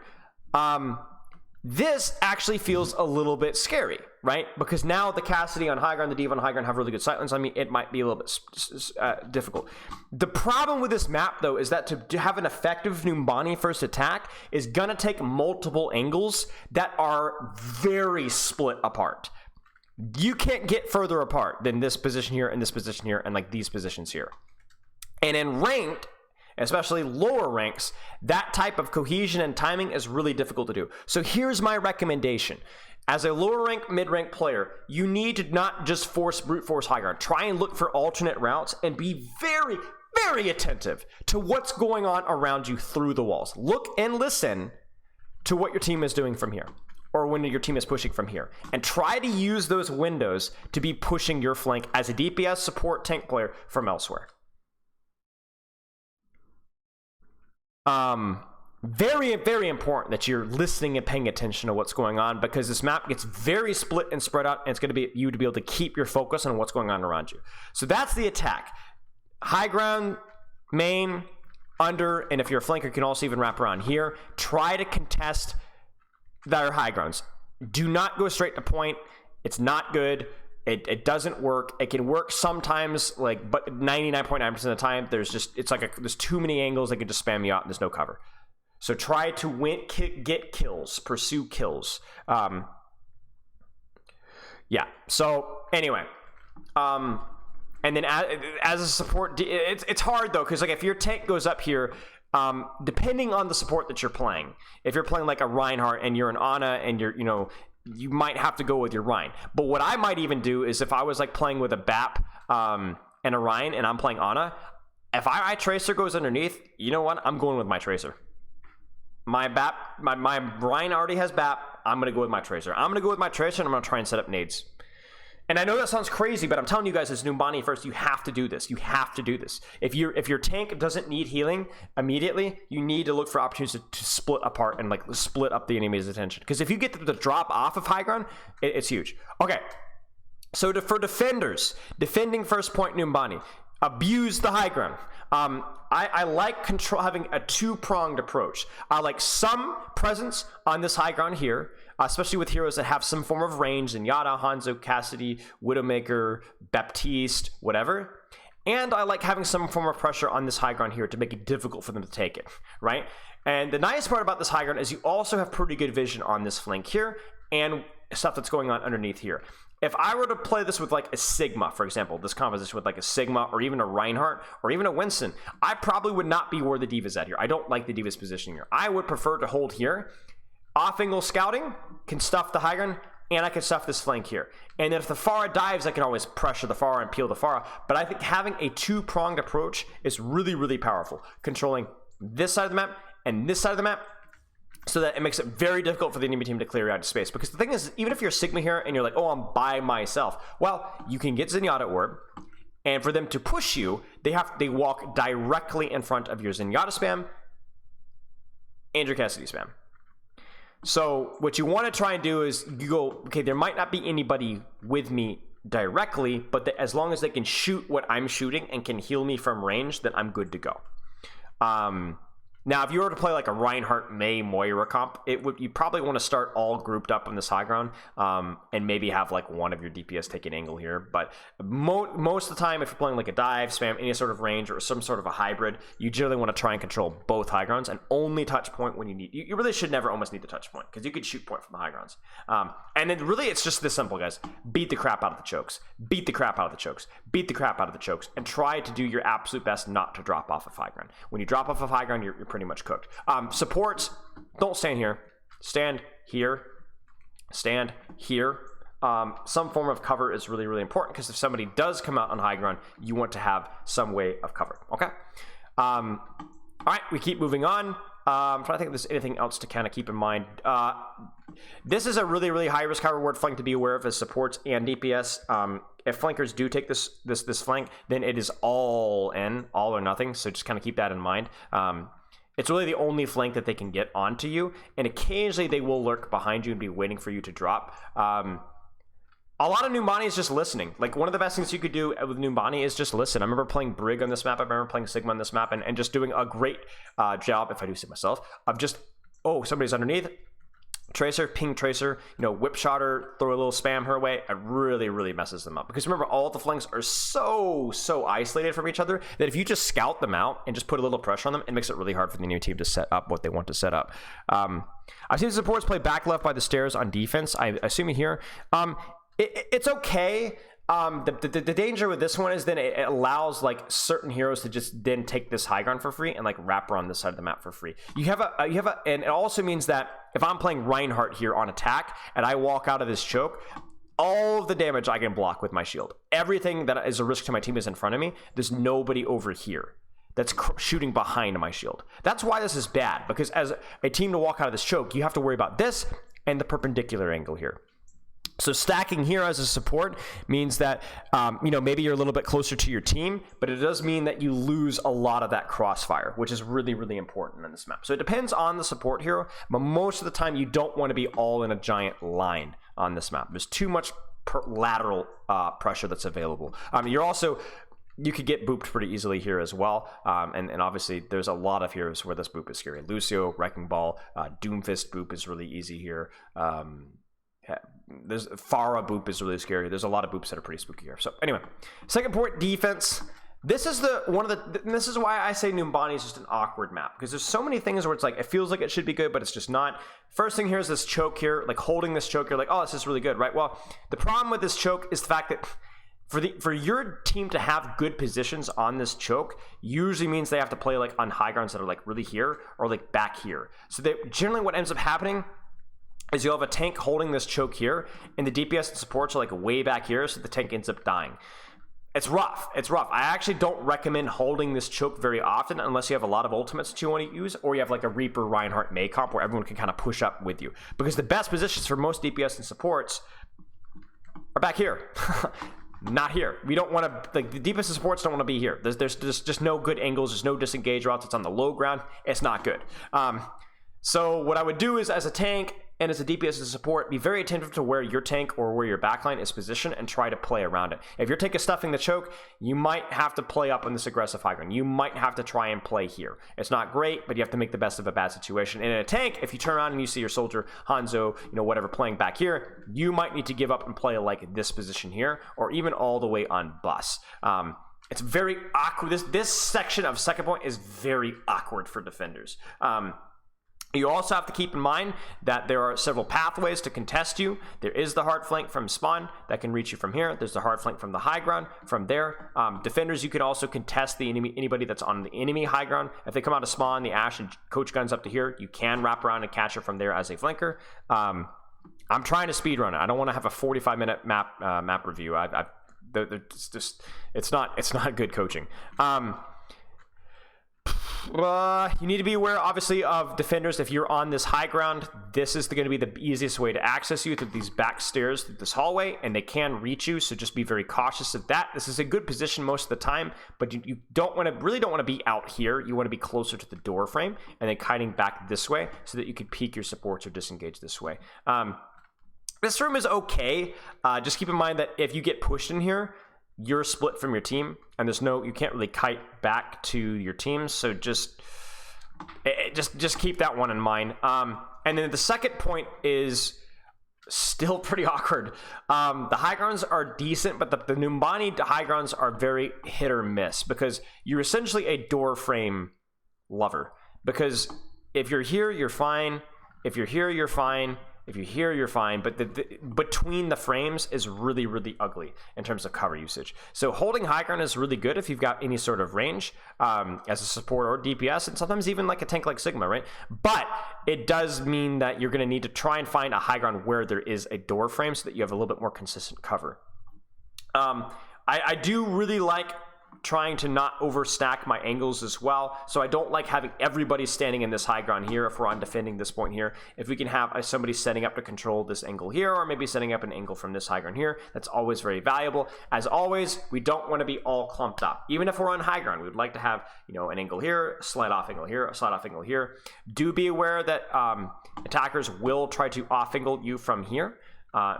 This actually feels a little bit scary, right? Because now the Cassidy on high ground, the Diva on high ground have really good sightlines on me. It might be a little bit difficult. The problem with this map, though, is that to have an effective Numbani first attack is going to take multiple angles that are very split apart. You can't get further apart than this position here and this position here and like these positions here. And in ranked, especially lower ranks, that type of cohesion and timing is really difficult to do. So here's my recommendation. As a lower rank, mid-rank player, you need to not just brute force high ground. Try and look for alternate routes and be very, very attentive to what's going on around you through the walls. Look and listen to what your team is doing from here, or when your team is pushing from here, and try to use those windows to be pushing your flank as a DPS support tank player from elsewhere. Very, very important that you're listening and paying attention to what's going on, because this map gets very split and spread out, and it's going to be you to be able to keep your focus on what's going on around you. So that's the attack. High ground, main, under, and if you're a flanker, you can also even wrap around here. Try to contest their high grounds. Do not go straight to point. It's not good. It doesn't work. It can work sometimes, like, but 99.9% of the time, there's too many angles that can just spam you out and there's no cover. So try to get kills, pursue kills. Yeah. So anyway, and then as a support, it's hard though, because like if your tank goes up here, depending on the support that you're playing, if you're playing like a Reinhardt and you're an Ana and you might have to go with your Rein. But what I might even do is if I was like playing with a BAP and a Rein and I'm playing Ana, if my Tracer goes underneath, you know what? I'm going with my Tracer. My Rein already has BAP. I'm going to go with my Tracer. I'm going to go with my Tracer and I'm going to try and set up nades. And I know that sounds crazy, but I'm telling you guys, as Numbani first, you have to do this. You have to do this. If your tank doesn't need healing immediately, you need to look for opportunities to split apart and like split up the enemy's attention. Because if you get the drop off of high ground, it's huge. Okay, so for defenders, defending first point Numbani, abuse the high ground. I like having a two-pronged approach. I like some presence on this high ground here, especially with heroes that have some form of range, Zenyatta, Hanzo, Cassidy, Widowmaker, Baptiste, whatever. And I like having some form of pressure on this high ground here to make it difficult for them to take it, right? And the nice part about this high ground is you also have pretty good vision on this flank here and stuff that's going on underneath here. If I were to play this with like a Sigma, for example, this composition with like a Sigma or even a Reinhardt or even a Winston, I probably would not be where the Diva's at here. I don't like the Diva's positioning here. I would prefer to hold here. Off-angle scouting can stuff the high ground, and I can stuff this flank here. And then if the Pharah dives, I can always pressure the Pharah and peel the Pharah. But I think having a two-pronged approach is really, really powerful. Controlling this side of the map and this side of the map, so that it makes it very difficult for the enemy team to clear out space. Because the thing is, even if you're Sigma here and you're like, oh, I'm by myself, well, you can get Zenyatta Orb, and for them to push you, they walk directly in front of your Zenyatta spam and your Cassidy spam. So what you want to try and do is you go, okay, there might not be anybody with me directly, but as long as they can shoot what I'm shooting and can heal me from range, then I'm good to go. Now, if you were to play like a Reinhardt May Moira comp, you probably want to start all grouped up on this high ground, and maybe have like one of your DPS take an angle here. But most of the time, if you're playing like a dive, spam, any sort of range or some sort of a hybrid, you generally want to try and control both high grounds and only touch point when you need. You really should never almost need the touch point, because you could shoot point from the high grounds. And then really, it's just this simple, guys. Beat the crap out of the chokes. Beat the crap out of the chokes. Beat the crap out of the chokes, and try to do your absolute best not to drop off of high ground. When you drop off of high ground, you're pretty much cooked. Supports, don't stand here. Stand here. Stand here. Some form of cover is really, really important, because if somebody does come out on high ground, you want to have some way of cover. Okay. All right, we keep moving on. I'm trying to think if there's anything else to kind of keep in mind. This is a really, really high risk, high reward flank to be aware of as supports and DPS. If flankers do take this flank, then it is all in, all or nothing. So just kind of keep that in mind. It's really the only flank that they can get onto you, and occasionally they will lurk behind you and be waiting for you to drop. A lot of Numbani is just listening. Like, one of the best things you could do with Numbani is just listen. I remember playing Brig on this map. I remember playing Sigma on this map, and just doing a great job, if I do say myself, of just, oh, somebody's underneath. Tracer, ping Tracer, whip shot her, throw a little spam her way. It really, really messes them up. Because remember, all the flanks are so isolated from each other that if you just scout them out and just put a little pressure on them, it makes it really hard for the enemy team to set up what they want to set up. I've seen supports play back left by the stairs on defense. I assume you here. It's okay. The danger with this one is then it allows like certain heroes to just then take this high ground for free and like wrap around this side of the map for free. And it also means that if I'm playing Reinhardt here on attack and I walk out of this choke, all of the damage I can block with my shield. Everything that is a risk to my team is in front of me. There's nobody over here that's shooting behind my shield. That's why this is bad, because as a team to walk out of this choke, you have to worry about this and the perpendicular angle here. So stacking here as a support means that, maybe you're a little bit closer to your team, but it does mean that you lose a lot of that crossfire, which is really, really important on this map. So it depends on the support hero, but most of the time you don't want to be all in a giant line on this map. There's too much lateral pressure that's available. You could get booped pretty easily here as well. And obviously there's a lot of heroes where this boop is scary. Lucio, Wrecking Ball, Doomfist boop is really easy here. There's Pharah boop is really scary. There's a lot of boops that are pretty spooky here. So anyway, second point, defense. This is this is why I say Numbani is just an awkward map, because there's so many things where it's like it feels like it should be good, but it's just not. First thing here is this choke here, like holding this choke here, like, oh, this is really good, right? Well, the problem with this choke is the fact that for your team to have good positions on this choke usually means they have to play like on high grounds that are like really here or like back here. So that generally what ends up happening is you'll have a tank holding this choke here, and the DPS and supports are like way back here, so the tank ends up dying. It's rough. I actually don't recommend holding this choke very often unless you have a lot of ultimates that you want to use, or you have like a Reaper, Reinhardt, May comp where everyone can kind of push up with you. Because the best positions for most DPS and supports are back here. Not here. We don't want to, like, the DPS and supports don't want to be here. There's just no good angles. There's no disengage routes. It's on the low ground. It's not good. So what I would do is, as a tank and as a DPS and support, be very attentive to where your tank or where your backline is positioned and try to play around it. If your tank is stuffing the choke, you might have to play up on this aggressive high ground. You might have to try and play here. It's not great, but you have to make the best of a bad situation. And in a tank, if you turn around and you see your soldier, Hanzo, whatever, playing back here, you might need to give up and play like this position here, or even all the way on bus. It's very awkward. This section of second point is very awkward for defenders. You also have to keep in mind that there are several pathways to contest you. There is the hard flank from spawn that can reach you from here. There's the hard flank from the high ground from there. Defenders, you can also contest the anybody that's on the enemy high ground. If they come out of spawn, the Ashe and coach guns up to here, you can wrap around and catch her from there as a flanker. I'm trying to speedrun it. I don't want to have a 45-minute map review. It's not good coaching. You need to be aware, obviously, of defenders. If you're on this high ground, this is going to be the easiest way to access you, through these back stairs, through this hallway, and they can reach you, so just be very cautious of that. This is a good position most of the time, but you don't want to be out here. You want to be closer to the door frame and then kiting back this way so that you can peek your supports or disengage this way. This room is okay. Just keep in mind that if you get pushed in here, you're split from your team, and you can't really kite back to your team, so just keep that one in mind. And then the second point is still pretty awkward. The high grounds are decent, but the Numbani high grounds are very hit or miss, because you're essentially a door frame lover. Because if you're here, you're fine. If you're here, you're fine. If you're here, you're fine, but between the frames is really, really ugly in terms of cover usage. So holding high ground is really good if you've got any sort of range as a support or DPS, and sometimes even like a tank like Sigma, right? But it does mean that you're going to need to try and find a high ground where there is a door frame so that you have a little bit more consistent cover. I do really like trying to not overstack my angles as well, so I don't like having everybody standing in this high ground here if we're on defending this point here. If we can have somebody setting up to control this angle here, or maybe setting up an angle from this high ground here, that's always very valuable. As always, we don't want to be all clumped up. Even if we're on high ground, we would like to have an angle here, a slide off angle here, a slide off angle here. Do be aware that attackers will try to off angle you from here.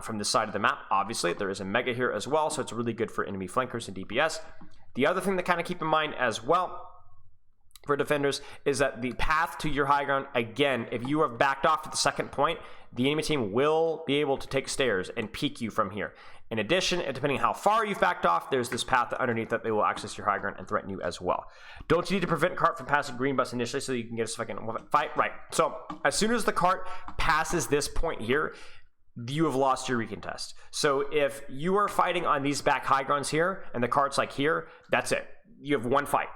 From this side of the map. Obviously, there is a mega here as well, so it's really good for enemy flankers and DPS. The other thing to kind of keep in mind as well for defenders is that the path to your high ground, again, if you have backed off to the second point, the enemy team will be able to take stairs and peek you from here. In addition, and depending on how far you've backed off, there's this path underneath that they will access your high ground and threaten you as well. Don't you need to prevent cart from passing green bus initially so you can get a second fight? Right. So as soon as the cart passes this point here, you have lost your recontest. So if you are fighting on these back high grounds here and the cart's like here, that's it. You have one fight.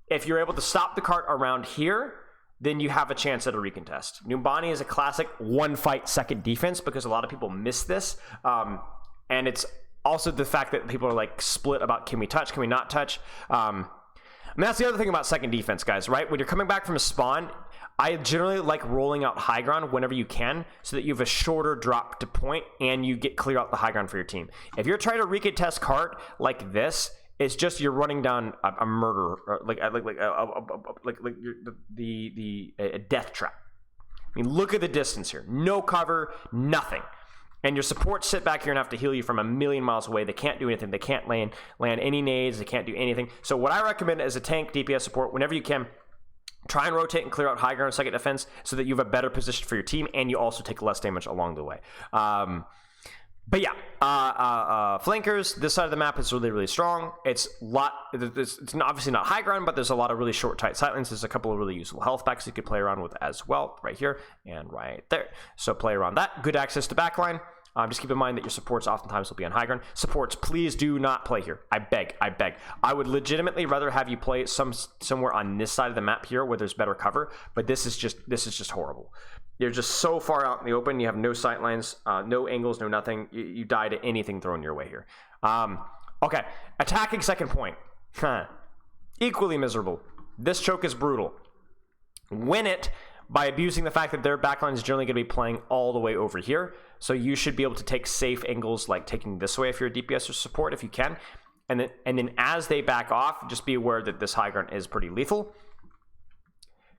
If you're able to stop the cart around here, then you have a chance at a recontest. Numbani is a classic one fight second defense because a lot of people miss this. And it's also the fact that people are like split about can we touch, can we not touch. I mean, that's the other thing about second defense, guys, right? When you're coming back from a spawn, I generally like rolling out high ground whenever you can so that you have a shorter drop to point and you get clear out the high ground for your team. If you're trying to recontest cart like this, it's just you're running down a murder, or a death trap. I mean, look at the distance here. No cover, nothing. And your supports sit back here and have to heal you from a million miles away. They can't do anything. They can't land any nades. They can't do anything. So what I recommend as a tank DPS support, whenever you can, try and rotate and clear out high ground second defense so that you have a better position for your team and you also take less damage along the way. But yeah, flankers, this side of the map is really, really strong. It's obviously not high ground, but there's a lot of really short, tight sightlines. There's a couple of really useful health packs you could play around with as well, right here and right there. So play around that. Good access to backline. Just keep in mind that your supports oftentimes will be on high ground. Supports, please do not play here. I beg. I would legitimately rather have you play somewhere on this side of the map here where there's better cover, but this is just horrible. You're just so far out in the open. You have no sight lines, no angles, no nothing. You die to anything thrown your way here. Okay, attacking second point. Equally miserable. This choke is brutal. Win it by abusing the fact that their backline is generally going to be playing all the way over here. So you should be able to take safe angles like taking this way if you're a DPS or support if you can. And then as they back off, just be aware that this high ground is pretty lethal.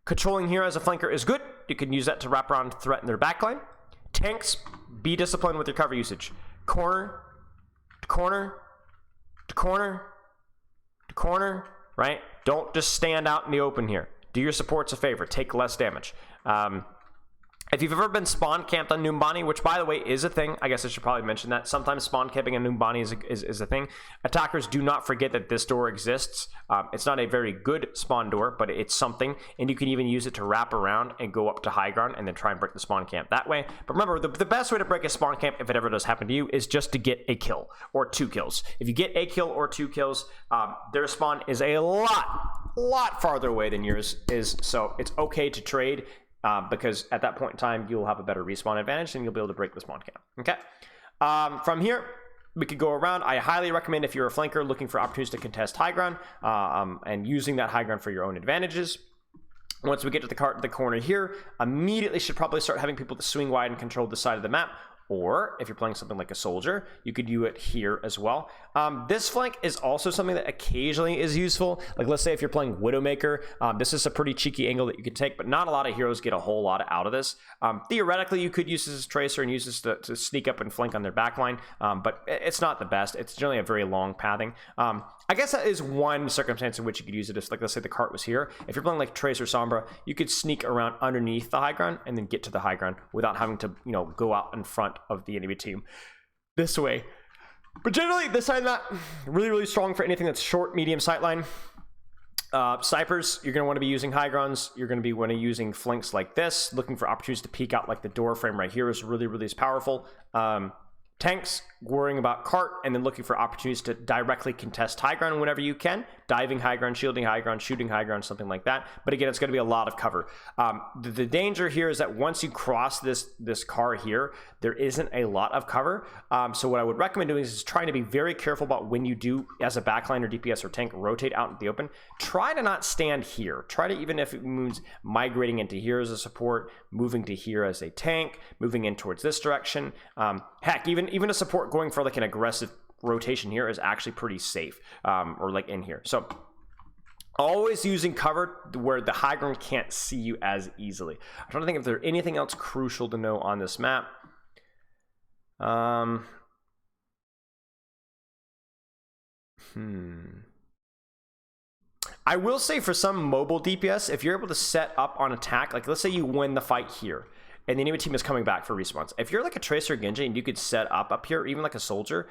Controlling here as a flanker is good. You can use that to wrap around to threaten their backline. Tanks, be disciplined with your cover usage. Corner, to corner, to corner, to corner, right? Don't just stand out in the open here. Do your supports a favor. Take less damage. If you've ever been spawn camped on Numbani, which by the way is a thing, I guess I should probably mention that. Sometimes spawn camping on Numbani is a thing. Attackers do not forget that this door exists. It's not a very good spawn door, but it's something, and you can even use it to wrap around and go up to high ground and then try and break the spawn camp that way. But remember, the best way to break a spawn camp, if it ever does happen to you, is just to get a kill or 2 kills. If you get a kill or 2 kills, their spawn is a lot farther away than yours is, so it's okay to trade. Because at that point in time, you'll have a better respawn advantage and you'll be able to break the spawn camp. Okay. From here, we could go around. I highly recommend if you're a flanker looking for opportunities to contest high ground and using that high ground for your own advantages. Once we get to the corner here, immediately should probably start having people to swing wide and control the side of the map. Or if you're playing something like a soldier, you could do it here as well. This flank is also something that occasionally is useful. Like let's say if you're playing Widowmaker, this is a pretty cheeky angle that you could take, but not a lot of heroes get a whole lot out of this. Theoretically, you could use this as Tracer and use this to sneak up and flank on their backline, but it's not the best. It's generally a very long pathing. I guess that is one circumstance in which you could use it. If, like, let's say the cart was here. If you're playing like Tracer Sombra, you could sneak around underneath the high ground and then get to the high ground without having to, go out in front of the enemy team this way. But generally, this side of that really, really strong for anything that's short, medium sightline. Snipers, you're going to want to be using high grounds. You're going to be using flanks like this, looking for opportunities to peek out like the door frame right here is really, really powerful. Tanks, worrying about cart, and then looking for opportunities to directly contest high ground whenever you can. Diving high ground, shielding high ground, shooting high ground, something like that. But again, it's going to be a lot of cover. The danger here is that once you cross this car here, there isn't a lot of cover. So what I would recommend doing is trying to be very careful about when you do, as a backline or DPS or tank, rotate out in the open. Try to not stand here. Try to, even if it means migrating into here as a support, moving to here as a tank, moving in towards this direction. Heck, even a support going for like an aggressive rotation here is actually pretty safe, or like in here. So always using cover where the high ground can't see you as easily. I'm trying to think if there's anything else crucial to know on this map. I will say for some mobile DPS, if you're able to set up on attack, like let's say you win the fight here, and the enemy team is coming back for respawns. If you're like a Tracer or Genji and you could set up here, or even like a soldier,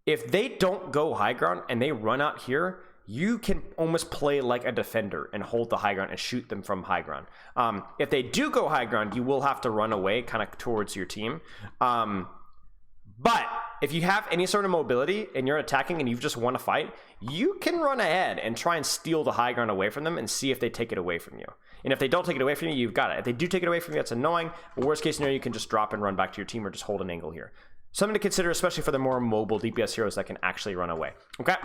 if they don't go high ground and they run out here, you can almost play like a defender and hold the high ground and shoot them from high ground. If they do go high ground, you will have to run away kind of towards your team. But if you have any sort of mobility and you're attacking and you just want to fight, you can run ahead and try and steal the high ground away from them and see if they take it away from you. And if they don't take it away from you, you've got it. If they do take it away from you, that's annoying. But worst case scenario, you can just drop and run back to your team or just hold an angle here. Something to consider, especially for the more mobile DPS heroes that can actually run away. Okay.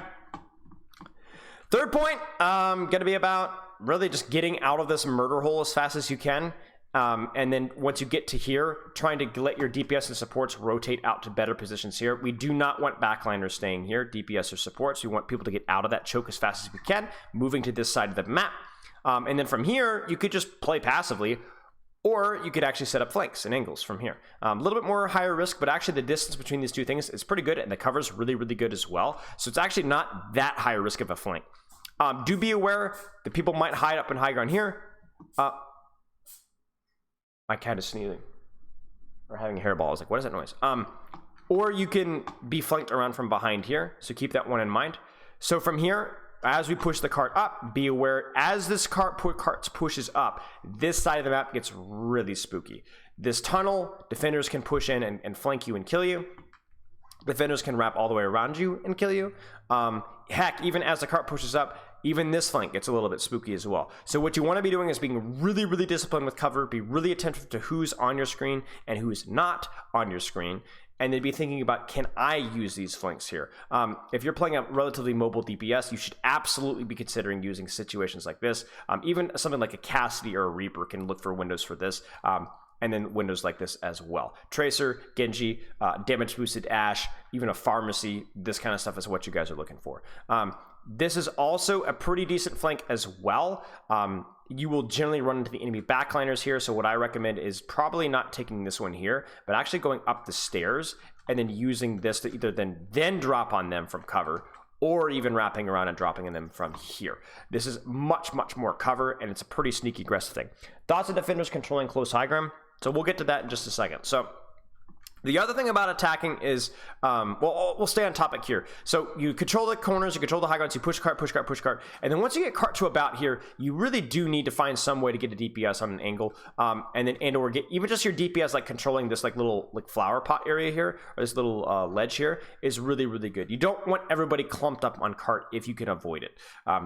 Third point, gonna be about really just getting out of this murder hole as fast as you can. And then once you get to here, trying to let your DPS and supports rotate out to better positions here. We do not want backliners staying here, DPS or supports. We want people to get out of that choke as fast as we can, moving to this side of the map. And then from here, you could just play passively, or you could actually set up flanks and angles from here. A little bit more higher risk, but actually the distance between these two things is pretty good, and the cover's really, really good as well. So it's actually not that high risk of a flank. Do be aware that people might hide up in high ground here. My cat is sneezing or having a hairball. I was like, what is that noise? Or you can be flanked around from behind here. So keep that one in mind. So from here, as we push the cart up, be aware as this cart pushes up, this side of the map gets really spooky. This tunnel, defenders can push in and flank you and kill you. Defenders can wrap all the way around you and kill you. Heck, even as the cart pushes up, even this flank gets a little bit spooky as well. So what you want to be doing is being really, really disciplined with cover, be really attentive to who's on your screen and who's not on your screen, and then be thinking about, can I use these flanks here? If you're playing a relatively mobile DPS, you should absolutely be considering using situations like this. Even something like a Cassidy or a Reaper can look for windows for this. And then windows like this as well. Tracer, Genji, damage boosted Ashe, even a Pharmacy, this kind of stuff is what you guys are looking for. This is also a pretty decent flank as well. You will generally run into the enemy backliners here, so what I recommend is probably not taking this one here, but actually going up the stairs and then using this to either then drop on them from cover, or even wrapping around and dropping on them from here. This is much, much more cover, and it's a pretty sneaky, aggressive thing. Thoughts of defenders controlling close high ground? So we'll get to that in just a second. So the other thing about attacking is, we'll stay on topic here. So you control the corners, you control the high grounds, you push cart, and then once you get cart to about here, you really do need to find some way to get a DPS on an angle, or get even just your DPS like controlling this like little like flower pot area here, or this little ledge here is really, really good. You don't want everybody clumped up on cart if you can avoid it.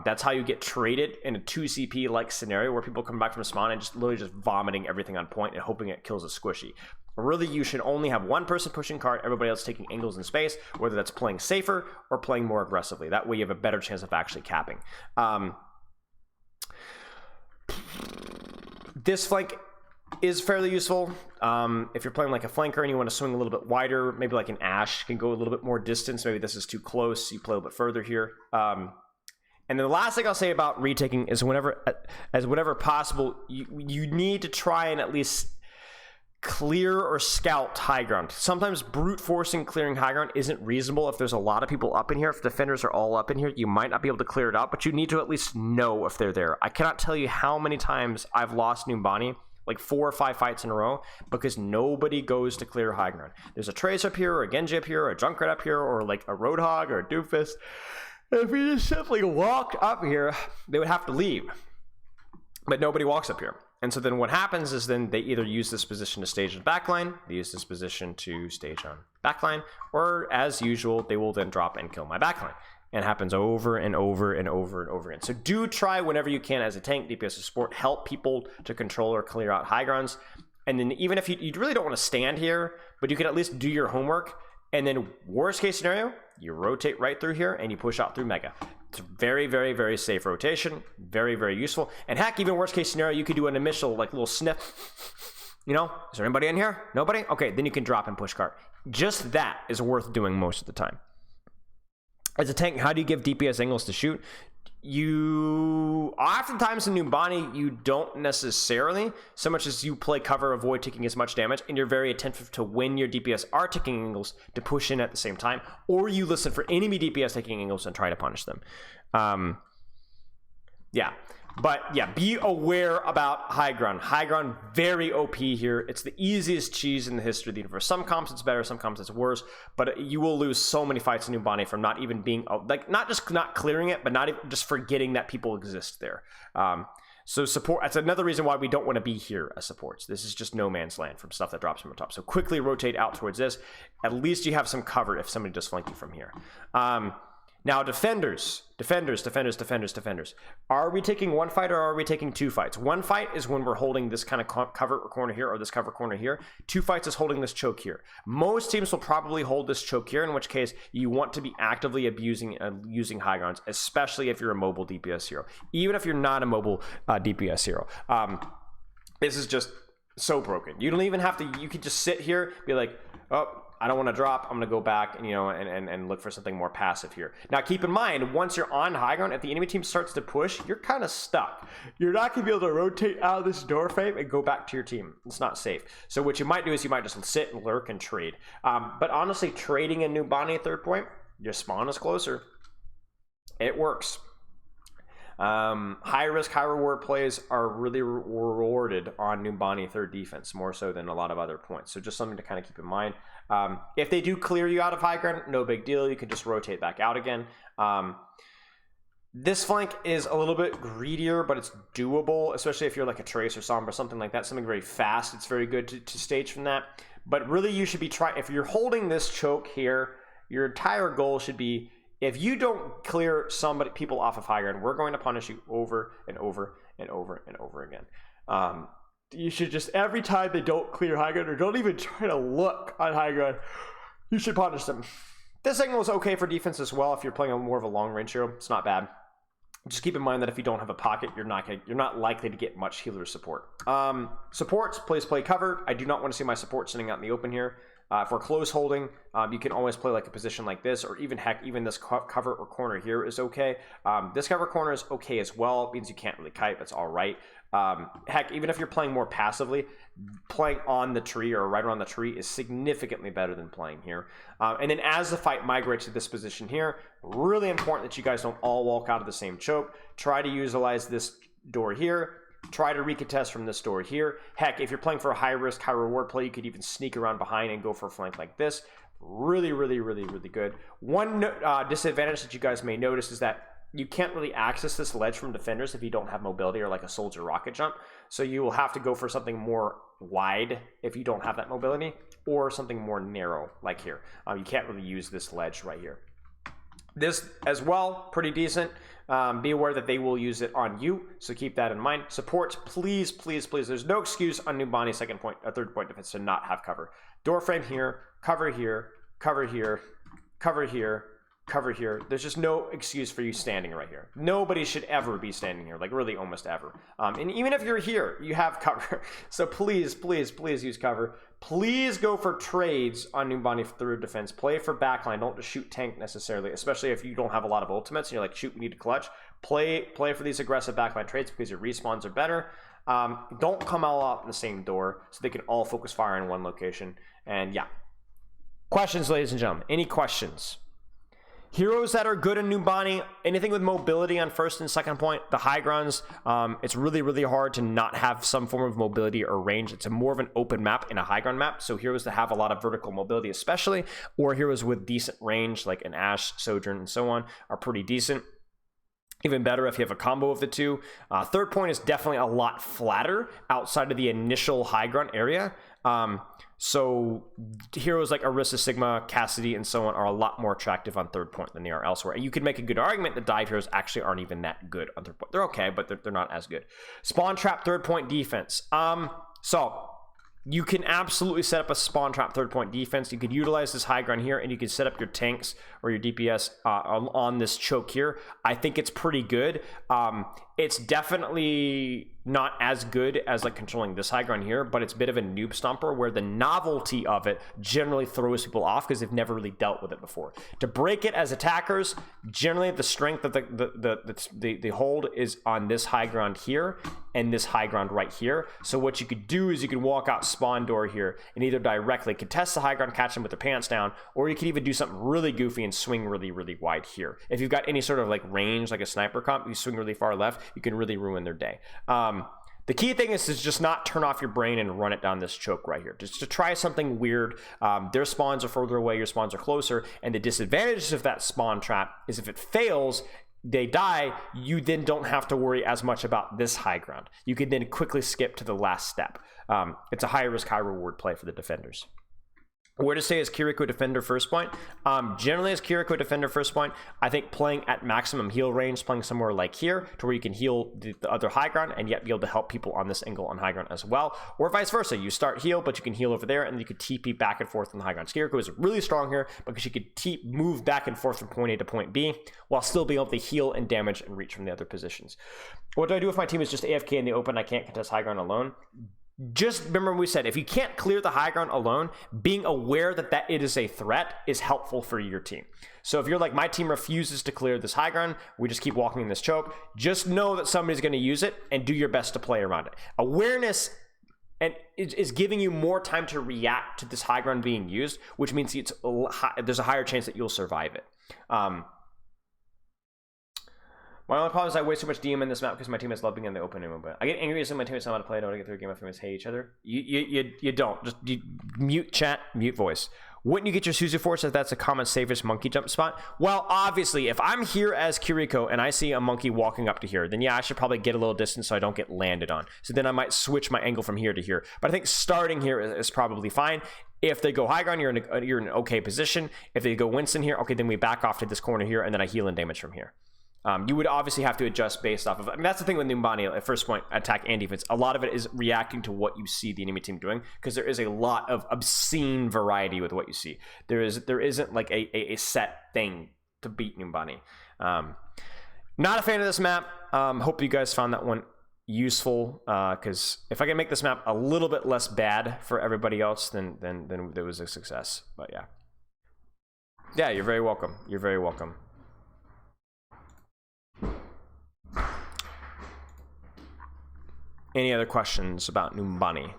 That's how you get traded in a 2 CP like scenario where people come back from spawn and just literally just vomiting everything on point and hoping it kills a squishy. Really, you should only have one person pushing cart, everybody else taking angles in space, whether that's playing safer or playing more aggressively. That way you have a better chance of actually capping. This flank is fairly useful. If you're playing like a flanker and you want to swing a little bit wider, maybe like an Ashe can go a little bit more distance. Maybe this is too close, you play a little bit further here. And then the last thing I'll say about retaking is whenever possible, you need to try and at least clear or scout high ground. Sometimes brute forcing clearing high ground isn't reasonable if there's a lot of people up in here. If defenders are all up in here, you might not be able to clear it out, but you need to at least know if they're there. I cannot tell you how many times I've lost Numbani, like 4 or 5 fights in a row, because nobody goes to clear high ground. There's a Trace up here, or a Genji up here, or a Junkrat up here, or like a Roadhog or a Doofus. If we just simply walked up here, they would have to leave. But nobody walks up here. And so then what happens is then they either use this position to stage on backline, they use this position to stage on backline, or as usual, they will then drop and kill my backline. And it happens over and over and over and over again. So do try whenever you can as a tank, DPS, or support, help people to control or clear out high grounds. And then even if you really don't want to stand here, but you can at least do your homework. And then worst case scenario, you rotate right through here and you push out through Mega. It's a very, very, very safe rotation. Very, very useful. And heck, even worst case scenario, you could do an initial like little sniff. You know, is there anybody in here? Nobody? Okay, then you can drop and push cart. Just that is worth doing most of the time. As a tank, how do you give DPS angles to shoot? You oftentimes in Numbani, you don't necessarily, so much as you play cover, avoid taking as much damage, and you're very attentive to when your DPS are taking angles to push in at the same time, or you listen for enemy DPS taking angles and try to punish them. Yeah. But yeah, be aware about high ground. High ground, very OP here. It's the easiest cheese in the history of the universe. Some comps it's better, some comps it's worse, but you will lose so many fights in Numbani from not even being, like, not just not clearing it, but not even just forgetting that people exist there. So support, that's another reason why we don't want to be here as supports. This is just no man's land from stuff that drops from the top. So quickly rotate out towards this. At least you have some cover if somebody does flank you from here. Now defenders. Are we taking one fight or are we taking two fights? One fight is when we're holding this kind of cover corner here or this cover corner here. Two fights is holding this choke here. Most teams will probably hold this choke here, in which case you want to be actively abusing using high grounds, especially if you're a mobile DPS hero. Even if you're not a mobile DPS hero. This is just so broken. You don't even have to, you could just sit here, be like, oh, I don't want to drop. I'm going to go back and, and look for something more passive here. Now, keep in mind, once you're on high ground, if the enemy team starts to push, you're kind of stuck. You're not going to be able to rotate out of this door frame and go back to your team. It's not safe. So what you might do is you might just sit and lurk and trade. But honestly, trading in Numbani third point, your spawn is closer. It works. High risk, high reward plays are really rewarded on Numbani third defense, more so than a lot of other points. So just something to kind of keep in mind. If they do clear you out of high ground, no big deal. You can just rotate back out again. This flank is a little bit greedier, but it's doable, especially if you're like a Trace or Sombra, something like that, something very fast. It's very good to stage from that. But really, you should be trying, if you're holding this choke here, your entire goal should be, if you don't clear people off of high ground, we're going to punish you over and over and over and over again. You should just, every time they don't clear high ground or don't even try to look on high ground, you should punish them. This angle is okay for defense as well if you're playing on more of a long range hero. It's not bad. Just keep in mind that if you don't have a pocket, you're not likely to get much healer support. Supports, please play covered. I do not want to see my support sitting out in the open here. For close holding, you can always play like a position like this, or even this cover or corner here is okay. This cover corner is okay as well. It means you can't really kite, but it's all right. Heck, even if you're playing more passively, playing on the tree or right around the tree is significantly better than playing here. And then as the fight migrates to this position here, really important that you guys don't all walk out of the same choke. Try to utilize this door here. Try to recontest from this door here. Heck, if you're playing for a high risk, high reward play, you could even sneak around behind and go for a flank like this. Really, really, really, really good. One disadvantage that you guys may notice is that you can't really access this ledge from defenders if you don't have mobility or like a soldier rocket jump. So you will have to go for something more wide if you don't have that mobility, or something more narrow like here. You can't really use this ledge right here. This as well, pretty decent. Be aware that they will use it on you, so keep that in mind. Supports, please, please, please. There's no excuse on Numbani third point defense to not have cover. Door frame here, cover here, cover here, cover here, cover here. There's just no excuse for you standing right here. Nobody should ever be standing here, like really almost ever. And even if you're here, you have cover. So please, please, please use cover. Please go for trades on Numbani third defense. Play for backline. Don't just shoot tank necessarily, especially if you don't have a lot of ultimates and you're like, shoot, we need to clutch. Play for these aggressive backline trades because your respawns are better. Don't come all out in the same door so they can all focus fire in one location. And yeah. Questions, ladies and gentlemen. Any questions? Heroes that are good in Numbani, anything with mobility on first and second point, the high grounds, it's really, really hard to not have some form of mobility or range. It's more of an open map in a high ground map. So heroes that have a lot of vertical mobility especially, or heroes with decent range like an Ashe, Sojourn, and so on are pretty decent. Even better if you have a combo of the two. Third point is definitely a lot flatter outside of the initial high ground area. So heroes like Orisa, Sigma, Cassidy, and so on are a lot more attractive on third point than they are elsewhere. And you could make a good argument that dive heroes actually aren't even that good on third point. They're okay, but they're not as good. Spawn trap third point defense. So you can absolutely set up a spawn trap third point defense. You could utilize this high ground here, and you can set up your tanks or your DPS on this choke here. I think it's pretty good. It's definitely not as good as like controlling this high ground here, but it's a bit of a noob stomper where the novelty of it generally throws people off because they've never really dealt with it before. To break it as attackers, generally the strength of the hold is on this high ground here and this high ground right here. So what you could do is you could walk out spawn door here and either directly contest the high ground, catch them with their pants down, or you could even do something really goofy and swing really, really wide here. If you've got any sort of like range, like a sniper comp, you swing really far left, you can really ruin their day. The key thing is to just not turn off your brain and run it down this choke right here. Just to try something weird. Their spawns are further away, your spawns are closer, and the disadvantage of that spawn trap is if it fails, they die, you then don't have to worry as much about this high ground. You can then quickly skip to the last step. It's a high risk, high reward play for the defenders. Where to stay as Kiriko defender first point? Generally as Kiriko defender first point, I think playing at maximum heal range, playing somewhere like here to where you can heal the other high ground and yet be able to help people on this angle on high ground as well. Or vice versa, you start heal, but you can heal over there and then you could TP back and forth on the high ground. Kiriko is really strong here because she could move back and forth from point A to point B while still being able to heal and damage and reach from the other positions. What do I do if my team is just AFK in the open? I can't contest high ground alone. Just remember we said, if you can't clear the high ground alone, being aware that it is a threat is helpful for your team. So if you're like, my team refuses to clear this high ground, we just keep walking in this choke, just know that somebody's going to use it and do your best to play around it. Awareness and is giving you more time to react to this high ground being used, which means there's a higher chance that you'll survive it. My only problem is I waste too much DM in this map because my team is loving in the open room. But I get angry as my teammates know how to play. I don't want to get through a game of famous hate each other. You don't. Just mute chat, mute voice. Wouldn't you get your Suzu Force if that's a common safest monkey jump spot? Well, obviously, if I'm here as Kiriko and I see a monkey walking up to here, then yeah, I should probably get a little distance so I don't get landed on. So then I might switch my angle from here to here. But I think starting here is probably fine. If they go high ground, you're in an okay position. If they go Winston here, okay, then we back off to this corner here and then I heal and damage from here. You would obviously have to adjust based off of, I mean, that's the thing with Numbani at first point, attack and defense. A lot of it is reacting to what you see the enemy team doing, because there is a lot of obscene variety with what you see. There isn't like a set thing to beat Numbani. Not a fan of this map. Hope you guys found that one useful, because if I can make this map a little bit less bad for everybody else, then there was a success. But yeah. Yeah, you're very welcome. You're very welcome. Any other questions about Numbani?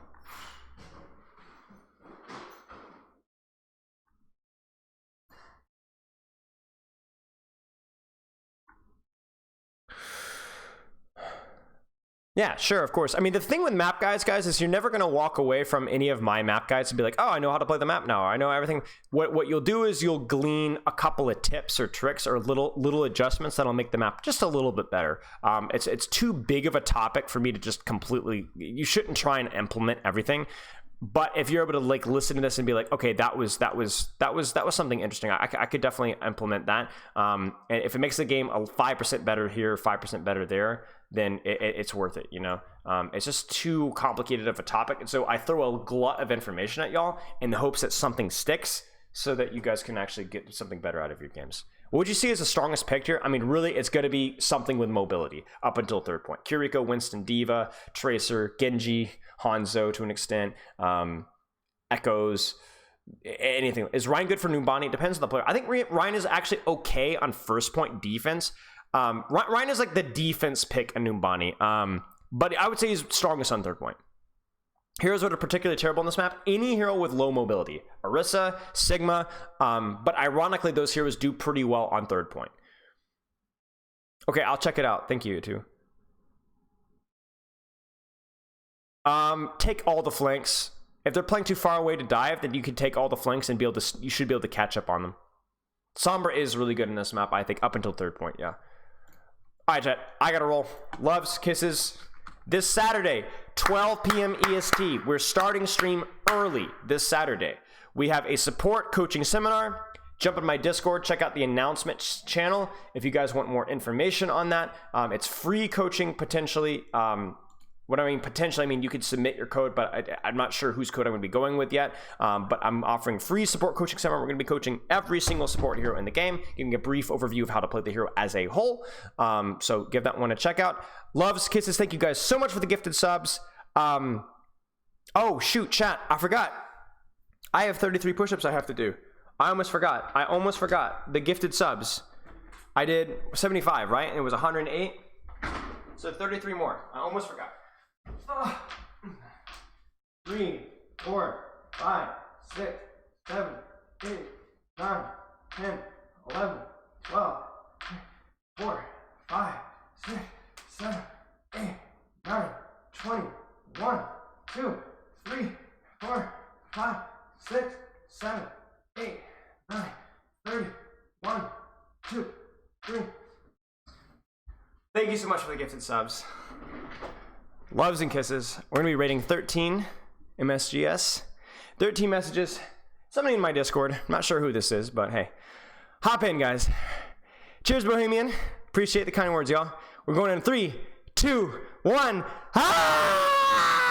Yeah, sure, of course. I mean, the thing with map guides, is you're never going to walk away from any of my map guides and be like, oh, I know how to play the map now. I know everything. What you'll do is you'll glean a couple of tips or tricks or little adjustments that'll make the map just a little bit better. It's too big of a topic for me to just completely. You shouldn't try and implement everything. But if you're able to like listen to this and be like, okay, that was something interesting. I could definitely implement that. And if it makes the game a 5% better here, 5% better there, then it's worth it, you know? It's just too complicated of a topic. And so I throw a glut of information at y'all in the hopes that something sticks so that you guys can actually get something better out of your games. What would you see as the strongest pick here? I mean, really, it's going to be something with mobility up until third point. Kiriko, Winston, Diva, Tracer, Genji, Hanzo to an extent, Echoes, anything. Is Rein good for Numbani? It depends on the player. I think Rein is actually okay on first point defense. Rein is like the defense pick in Numbani, but I would say he's strongest on third point. Heroes that are particularly terrible on this map, any hero with low mobility. Orisa, Sigma, but ironically, those heroes do pretty well on third point. Okay, I'll check it out. Thank you, too. Take all the flanks. If they're playing too far away to dive, then you can take all the flanks and you should be able to catch up on them. Sombra is really good in this map, I think, up until third point, yeah. All right, chat, I gotta roll. Loves, kisses. This Saturday, 12 p.m. EST, we're starting stream early this Saturday. We have a support coaching seminar. Jump in my Discord, check out the announcements channel if you guys want more information on that. It's free coaching potentially. What I mean potentially, I mean you could submit your code, but I'm not sure whose code I'm going to be going with yet. But I'm offering free support coaching seminar. We're going to be coaching every single support hero in the game, giving a brief overview of how to play the hero as a whole. So give that one a check out. Loves, kisses. Thank you guys so much for the gifted subs. Oh shoot, chat, I forgot. I have 33 push-ups I have to do. I almost forgot the gifted subs. I did 75, right? And it was 108. So 33 more. I almost forgot. 3, 4, 5, 6, 7, 8, 9, 10, 11, 12, 4, 5, 6, 7, 8, 9, 30, 1, 2, 3. Thank you so much for the gifted subs. Loves and kisses. We're gonna be rating 13 MSGS. 13 messages. Somebody in my Discord. I'm not sure who this is, but hey. Hop in, guys. Cheers, Bohemian. Appreciate the kind words, y'all. We're going in 3, 2, 1. Ah!